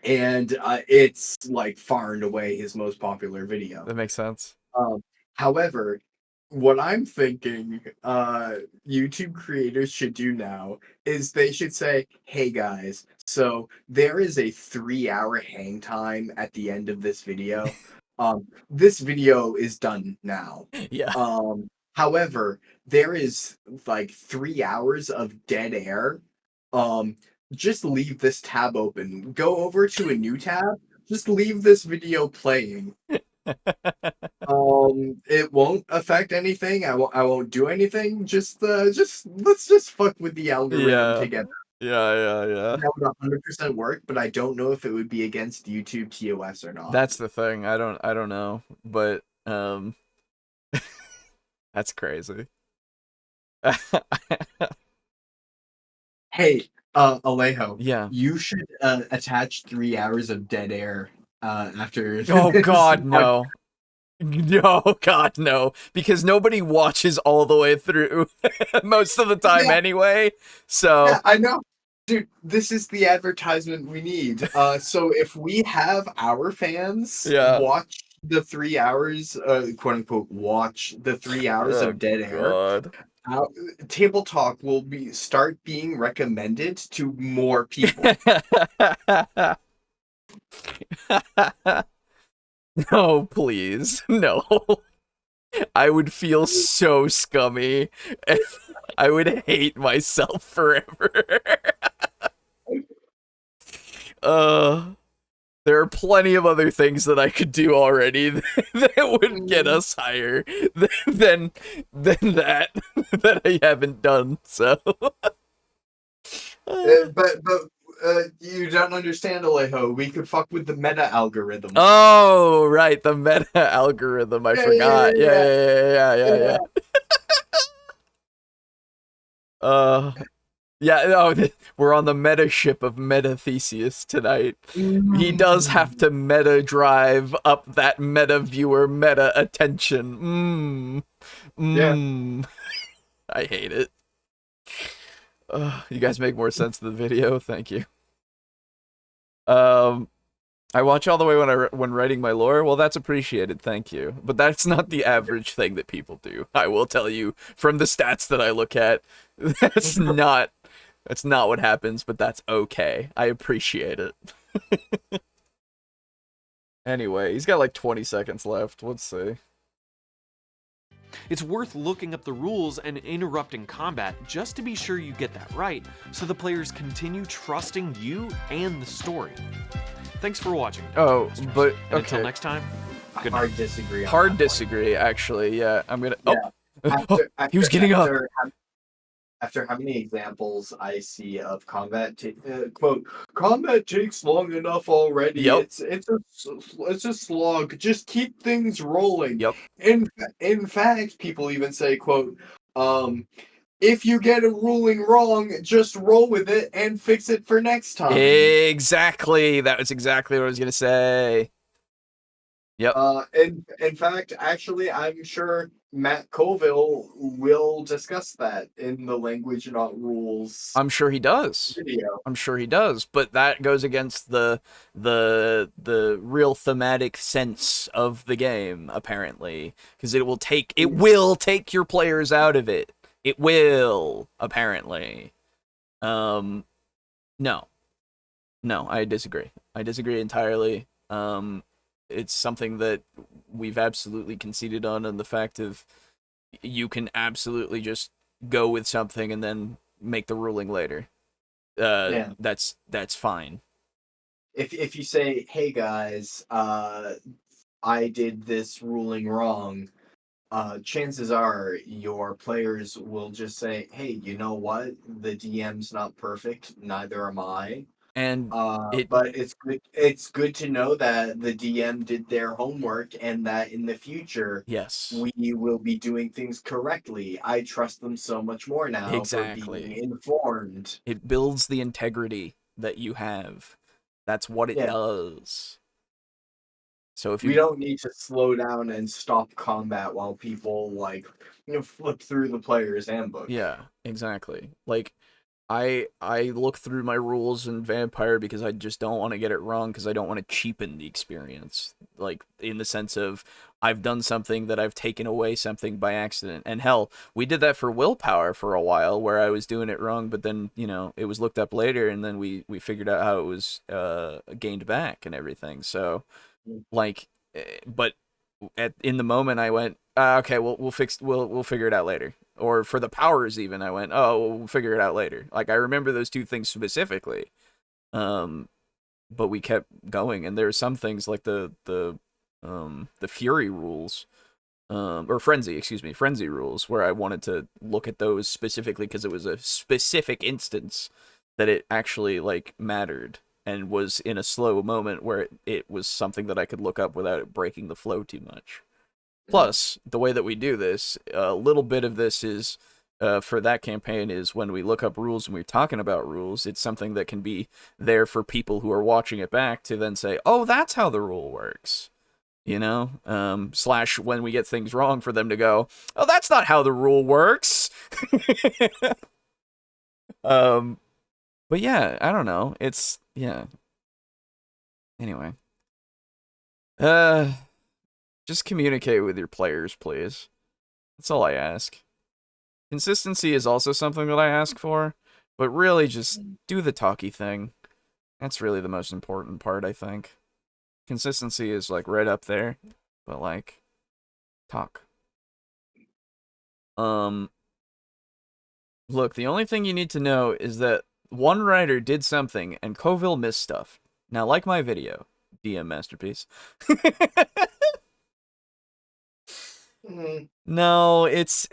and it's like far and away his most popular video. That makes sense. However, what I'm thinking YouTube creators should do now is they should say, hey guys, so there is a 3-hour hang time at the end of this video. This video is done now. Yeah. However, there is like 3 hours of dead air. Just leave this tab open. Go over to a new tab. Just leave this video playing. It won't affect anything. I won't do anything. Just let's just fuck with the algorithm together. Yeah. That would 100% work, but I don't know if it would be against YouTube TOS or not. That's the thing. I don't know, but that's crazy. Hey, Alejo. Yeah. You should attach 3 hours of dead air after. Oh God, no. No, God, no. Because nobody watches all the way through most of the time anyway. So yeah, I know. Dude, this is the advertisement we need. So if we have our fans watch the 3 hours, quote unquote, watch the 3 hours of dead air, TableTalk will start being recommended to more people. No, please. No. I would feel so scummy. And I would hate myself forever. There are plenty of other things that I could do already that would get us higher than that I haven't done. So, but you don't understand, Alejo. We could fuck with the meta algorithm. Oh, right, the meta algorithm. I forgot. Yeah. Yeah, we're on the meta ship of Meta Theseus tonight. He does have to meta drive up that meta viewer meta attention. I hate it. You guys make more sense in the video. Thank you. I watch all the way when writing my lore. Well, that's appreciated. Thank you. But that's not the average thing that people do. I will tell you from the stats that I look at. That's not what happens, but that's okay. I appreciate it. Anyway, he's got like 20 seconds left. Let's see. It's worth looking up the rules and interrupting combat just to be sure you get that right, so the players continue trusting you and the story. Thanks for watching. Oh, but okay. And until next time, good night. Hard disagree. Hard disagree, actually. Yeah, I'm gonna. Yeah. He was getting up. After how many examples I see of combat, quote, combat takes long enough already. Yep. It's a slog. Just keep things rolling. Yep. In fact, people even say, quote, if you get a ruling wrong, just roll with it and fix it for next time. Exactly. That was exactly what I was gonna say. Yep. In fact, actually, I'm sure Matt Colville will discuss that in the Language Not Rules. I'm sure he does. Video. I'm sure he does, but that goes against the real thematic sense of the game, apparently, because it will take your players out of it. It will, apparently. No, I disagree. I disagree entirely. It's something that we've absolutely conceded on, and the fact of you can absolutely just go with something and then make the ruling later. That's fine. If you say, hey guys, I did this ruling wrong, chances are your players will just say, hey, you know what? The DM's not perfect, neither am I. And but it's good to know that the DM did their homework and that in the future, yes, we will be doing things correctly. I trust them so much more now exactly. for being informed. It builds the integrity that you have. That's what it does. So if we don't need to slow down and stop combat while people flip through the player's handbook. Yeah, exactly. Like I look through my rules in Vampire because I just don't want to get it wrong, because I don't want to cheapen the experience. Like, in the sense of, I've done something that I've taken away something by accident. And hell, we did that for Willpower for a while, where I was doing it wrong, but then, it was looked up later, and then we figured out how it was gained back and everything. So, like, but in the moment I went, okay, we'll figure it out later. Or for the powers, even, I went, oh, we'll figure it out later. Like, I remember those two things specifically, but we kept going, and there are some things like the Fury rules, or Frenzy rules, where I wanted to look at those specifically because it was a specific instance that it actually like mattered and was in a slow moment where it was something that I could look up without it breaking the flow too much. Plus, the way that we do this, a little bit of this is, for that campaign, is when we look up rules and we're talking about rules, it's something that can be there for people who are watching it back to then say, oh, that's how the rule works. Slash when we get things wrong, for them to go, oh, that's not how the rule works. But yeah, I don't know. It's, yeah. Anyway. Just communicate with your players, please. That's all I ask. Consistency is also something that I ask for, but really just do the talky thing. That's really the most important part, I think. Consistency is like right up there, but like, talk. Look, the only thing you need to know is that one writer did something and Colville missed stuff. Now, like my video, DM Masterpiece. No, it's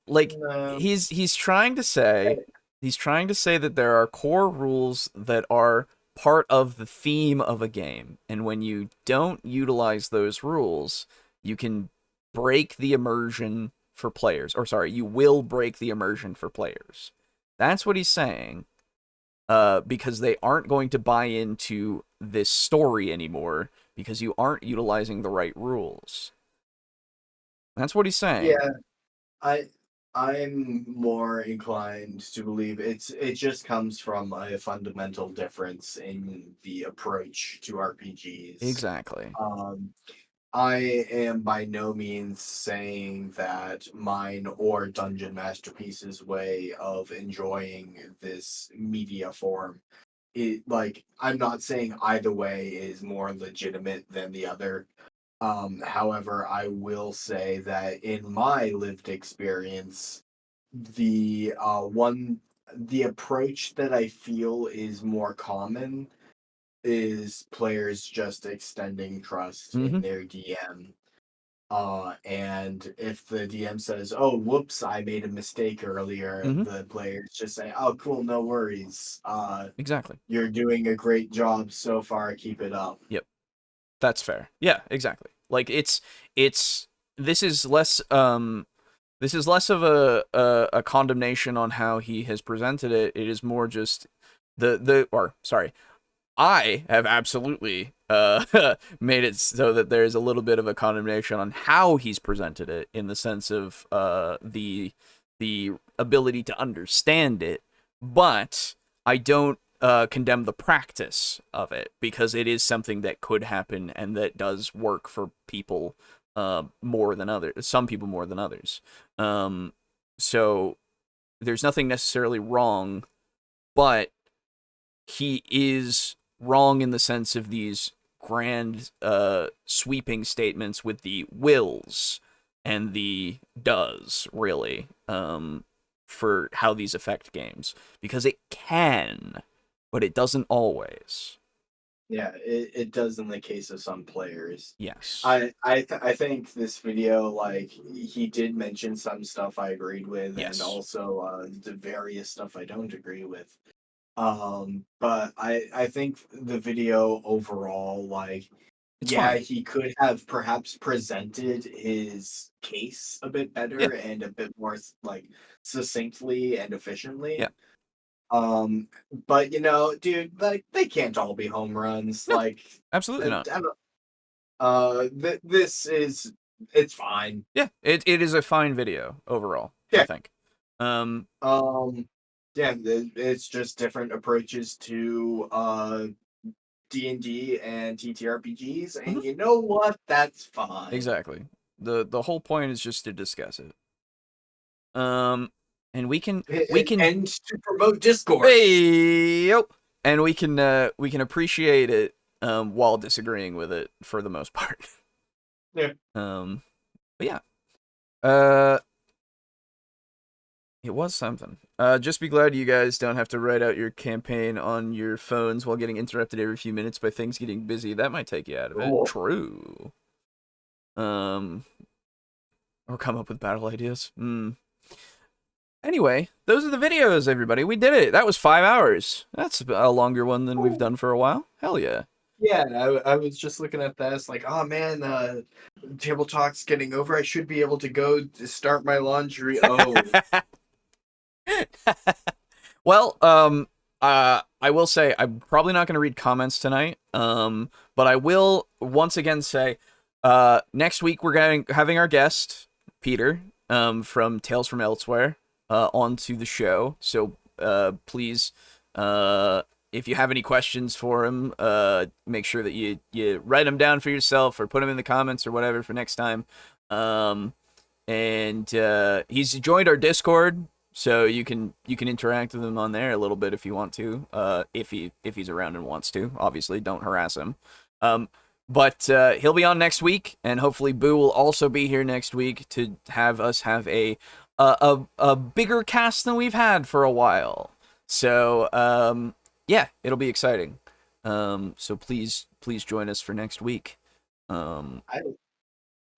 like, he's trying to say that there are core rules that are part of the theme of a game, and when you don't utilize those rules, you can break the immersion for players. Or sorry, you will break the immersion for players. That's what he's saying. Because they aren't going to buy into this story anymore because you aren't utilizing the right rules. That's what he's saying. Yeah, I'm more inclined to believe it just comes from a fundamental difference in the approach to RPGs. Exactly. I am by no means saying that mine or Dungeon Masterpiece's way of enjoying this media form, I'm not saying either way is more legitimate than the other. However, I will say that in my lived experience, the approach that I feel is more common is players just extending trust in their DM. And if the DM says, "Oh, whoops, I made a mistake earlier," the players just say, "Oh, cool, no worries. Exactly. You're doing a great job so far. Keep it up." Yep. That's fair. Yeah, exactly. Like, this is less of a condemnation on how he has presented it. It is more just I have absolutely made it so that there's a little bit of a condemnation on how he's presented it, in the sense of the ability to understand it, but I don't condemn the practice of it, because it is something that could happen and that does work for people more than others. Some people more than others. So there's nothing necessarily wrong, but he is wrong in the sense of these grand sweeping statements with the wills and the does, really, for how these affect games, because it can, but it doesn't always. Yeah, it does in the case of some players. Yes. I think this video, like, he did mention some stuff I agreed with, Yes. and also the various stuff I don't agree with. But I think the video overall, like, It's fine. he could have perhaps presented his case a bit better and a bit more like succinctly and efficiently. Yeah. But dude, like, they can't all be home runs. No, like, absolutely not. It's fine. Yeah, it is a fine video overall, I think. Yeah, it's just different approaches to D&D and TTRPGs, and you know what? That's fine. Exactly. The whole point is just to discuss it. And we can and to promote Discourse. Hey, yep. And we can appreciate it while disagreeing with it for the most part. Yeah. But yeah. It was something. Just be glad you guys don't have to write out your campaign on your phones while getting interrupted every few minutes by things getting busy. That might take you out of it. Cool. True. Or come up with battle ideas. Anyway, those are the videos, everybody. We did it. That was 5 hours. That's a longer one than we've done for a while. Hell yeah. Yeah, I was just looking at this like, oh man, Table Talk's getting over. I should be able to go to start my laundry. Oh. Well, I will say I'm probably not going to read comments tonight. But I will once again say, next week we're having our guest Peter, from Tales from Elsewhere, onto the show. So, please, if you have any questions for him, make sure that you write them down for yourself or put them in the comments or whatever for next time. And he's joined our Discord. So you can interact with him on there a little bit if you want to, if he's around and wants to. Obviously, don't harass him. But he'll be on next week, and hopefully Boo will also be here next week to have us have a bigger cast than we've had for a while. So yeah, it'll be exciting. So please join us for next week.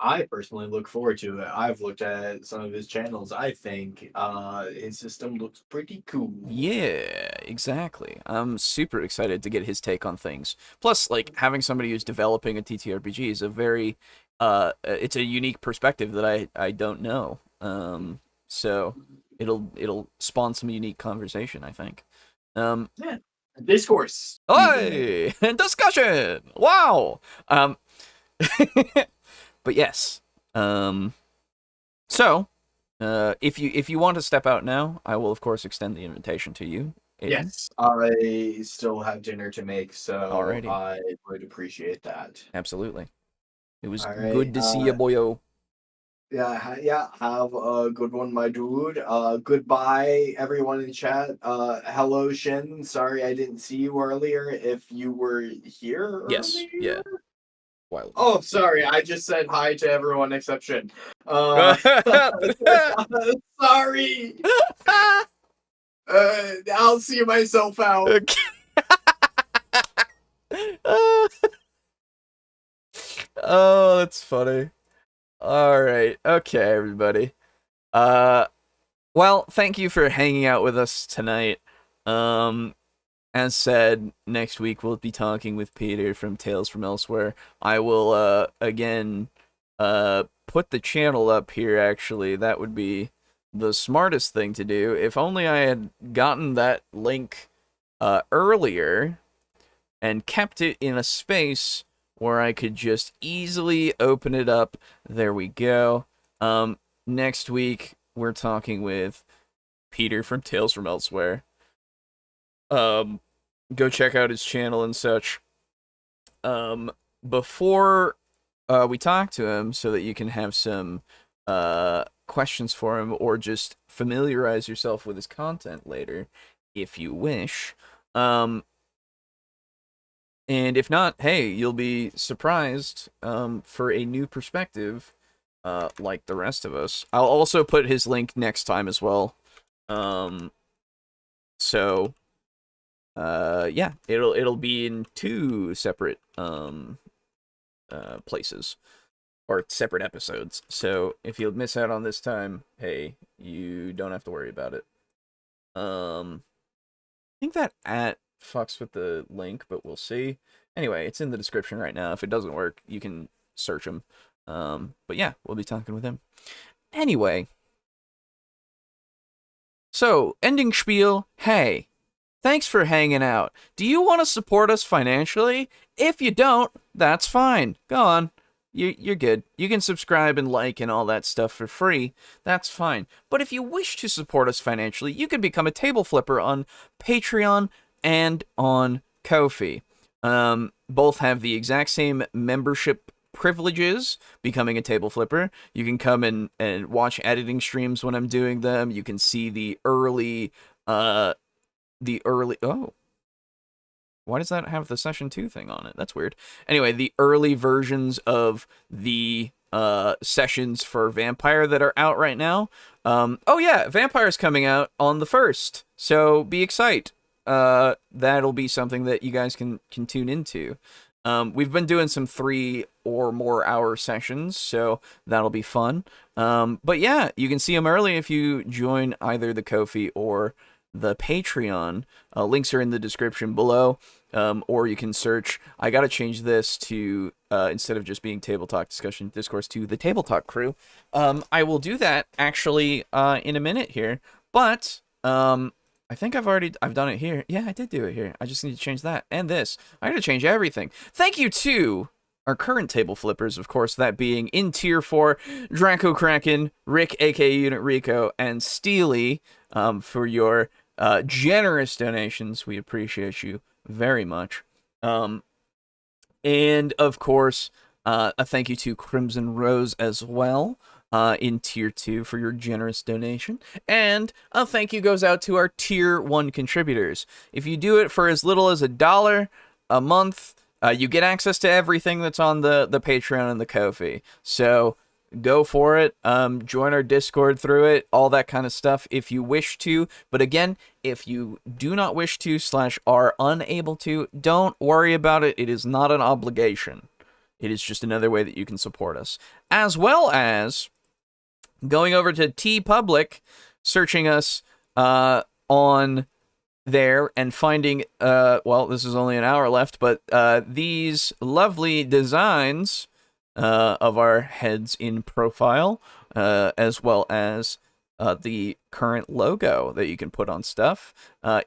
I personally look forward to it. I've looked at some of his channels. I think his system looks pretty cool. Yeah, exactly. I'm super excited to get his take on things. Plus, like, having somebody who's developing a TTRPG is a very, it's a unique perspective that I don't know. So it'll spawn some unique conversation, I think. Yeah. Discourse. Hey, discussion. Wow. But yes. So, if you want to step out now, I will of course extend the invitation to you. Aiden. Yes, I still have dinner to make, so Alrighty. I would appreciate that. Absolutely. It was All right, good to see you, boyo. Yeah, have a good one, my dude. Goodbye, everyone in chat. Hello, Shin. Sorry I didn't see you earlier. If you were here Yes, earlier? yeah. Wild. Oh, sorry. I just said hi to everyone except Shin. Sorry. I'll see myself out. Okay. Oh, that's funny. All right. Okay, everybody. Well, thank you for hanging out with us tonight. As said, next week we'll be talking with Peter from Tales from Elsewhere. I will, again, put the channel up here, actually. That would be the smartest thing to do. If only I had gotten that link earlier and kept it in a space where I could just easily open it up. There we go. Next week, we're talking with Peter from Tales from Elsewhere. Go check out his channel and such. Before we talk to him, so that you can have some questions for him, or just familiarize yourself with his content later, if you wish. And if not, hey, you'll be surprised for a new perspective, like the rest of us. I'll also put his link next time as well. So yeah, it'll be in 2 separate places, or separate episodes. So if you miss out on this time, hey, you don't have to worry about it. I think that fucks with the link, but we'll see. Anyway, it's in the description right now. If it doesn't work, you can search him. But yeah, we'll be talking with him. Anyway, so ending spiel. Hey, thanks for hanging out. Do you want to support us financially? If you don't, that's fine. Go on. you're good. You can subscribe and like and all that stuff for free. That's fine. But if you wish to support us financially, you can become a table flipper on Patreon and on Ko-fi. Both have the exact same membership privileges. Becoming a table flipper, you can come and watch editing streams when I'm doing them. You can see the early oh, why does that have the session 2 thing on it? That's weird. Anyway, the early versions of the sessions for Vampire that are out right now. Oh yeah, Vampire's coming out on the 1st, so be excited. That'll be something that you guys can tune into. We've been doing some 3 or more hour sessions, so that'll be fun. But yeah, you can see them early if you join either the Ko-fi or the Patreon. Links are in the description below, or you can search. I gotta change this to, instead of just being Table Talk Discussion Discourse, to the Table Talk Crew. I will do that, actually, in a minute here, but, I think I've done it here. Yeah, I did do it here. I just need to change that, and this. I gotta change everything. Thank you to our current table flippers, of course, that being in Tier 4, Draco Kraken, Rick, aka Unit Rico, and Steely, for your generous donations. We appreciate you very much. And of course, a thank you to Crimson Rose as well, in Tier 2 for your generous donation. And a thank you goes out to our Tier 1 contributors. If you do it for as little as $1 a month, you get access to everything that's on the Patreon and the Ko-fi. So go for it. Join our Discord through it, all that kind of stuff if you wish to. But again, if you do not wish to / are unable to, don't worry about it. It is not an obligation. It is just another way that you can support us. As well as going over to TeePublic, searching us on there and finding, well, this is only an hour left, but these lovely designs of our heads in profile, as well as the current logo that you can put on stuff,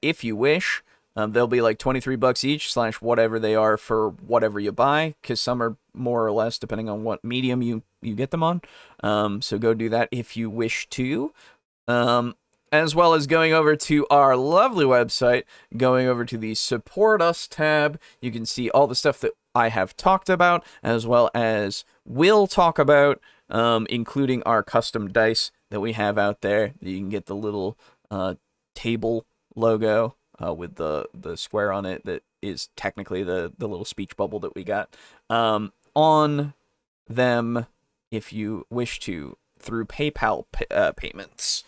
if you wish. They'll be like $23 each / whatever they are for whatever you buy, because some are more or less depending on what medium you get them on. So go do that if you wish to. As well as going over to our lovely website, going over to the Support Us tab. You can see all the stuff that I have talked about, as well as will talk about, including our custom dice that we have out there. You can get the little table logo with the square on it that is technically the little speech bubble that we got on them if you wish to, through PayPal payments.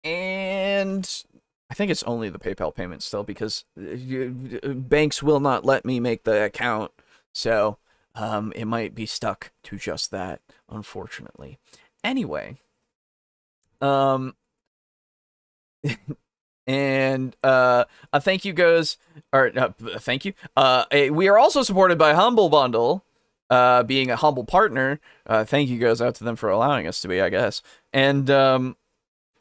And I think it's only the PayPal payment still, because banks will not let me make the account, so it might be stuck to just that, unfortunately. Anyway, and a thank you goes, or thank you. We are also supported by Humble Bundle, being a humble partner. Thank you goes out to them for allowing us to be, I guess. And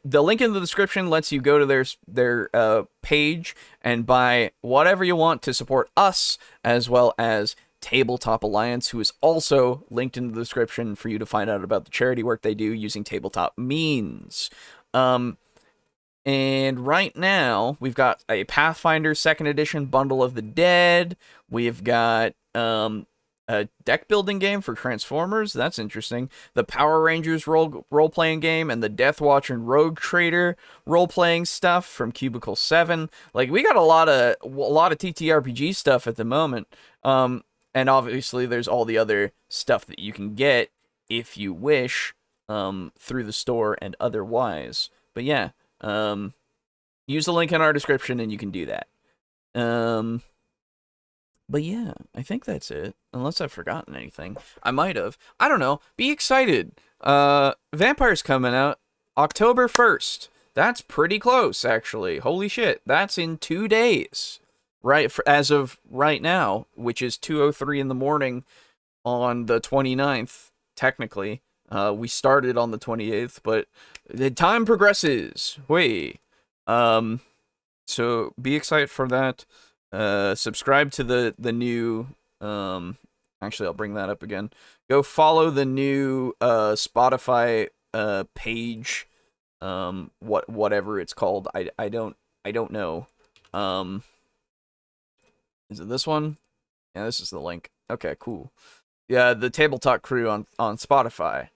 the link in the description lets you go to their page and buy whatever you want to support us, as well as Tabletop Alliance, who is also linked in the description for you to find out about the charity work they do using tabletop means. And right now, we've got a Pathfinder 2nd Edition Bundle of the Dead. We've got a deck building game for Transformers. That's interesting. The Power Rangers role-playing game, and the Death Watch and Rogue Trader role-playing stuff from Cubicle 7. Like, we got a lot of TTRPG stuff at the moment. And obviously there's all the other stuff that you can get if you wish, through the store and otherwise. But yeah, use the link in our description and you can do that. But yeah, I think that's it. Unless I've forgotten anything. I might have. I don't know. Be excited. Vampire's coming out October 1st. That's pretty close, actually. Holy shit. That's in 2 days. Right, as of right now, which is 2:03 in the morning on the 29th, technically. We started on the 28th, but the time progresses. So be excited for that. Subscribe to the new Actually, I'll bring that up again. Go follow the new Spotify page. Whatever it's called. I don't know. Is it this one? Yeah, this is the link. Okay, cool. Yeah, the TableTalk crew on Spotify.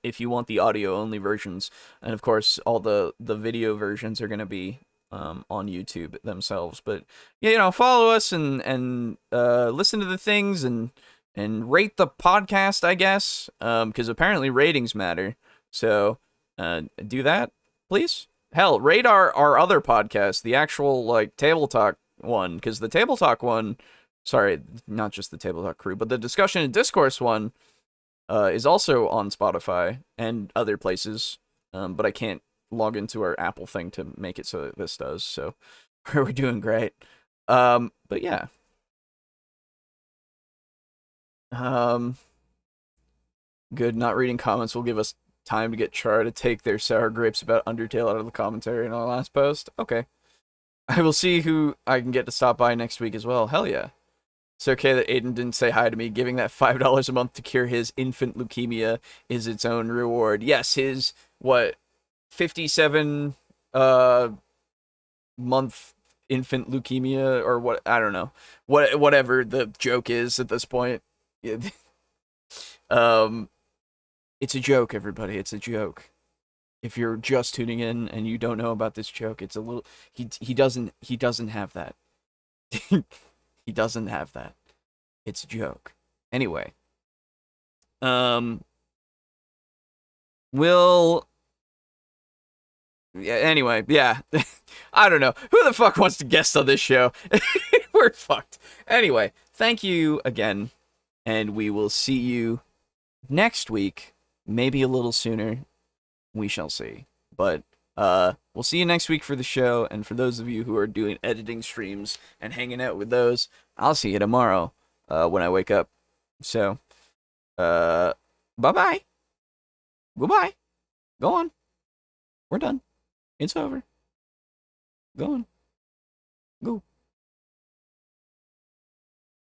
If you want the audio only versions, and of course all the video versions are gonna be on YouTube themselves. But yeah, follow us and listen to the things and rate the podcast, I guess. Because apparently ratings matter. So do that, please. Hell, rate our other podcast, the actual like Table Talk one, because the Table Talk one, sorry, not just the Table Talk crew, but the Discussion and Discourse one is also on Spotify and other places. But I can't log into our Apple thing to make it so that this does. So we're doing great. But yeah. Good. Not reading comments will give us time to get Char to take their sour grapes about Undertale out of the commentary in our last post. Okay. I will see who I can get to stop by next week as well. Hell yeah. It's okay that Aiden didn't say hi to me. Giving that $5 a month to cure his infant leukemia is its own reward. Yes, his, 57 month infant leukemia, or what, I don't know. Whatever the joke is at this point. It's a joke, everybody. It's a joke. If you're just tuning in and you don't know about this joke, it's a little he doesn't have that. He doesn't have that. It's a joke. Anyway. Anyway, yeah. I don't know. Who the fuck wants to guest on this show? We're fucked. Anyway, thank you again, and we will see you next week. Maybe a little sooner. We shall see. But we'll see you next week for the show, and for those of you who are doing editing streams and hanging out with those, I'll see you tomorrow when I wake up. So, bye-bye. Goodbye. Go on. We're done. It's over. Go on. Go.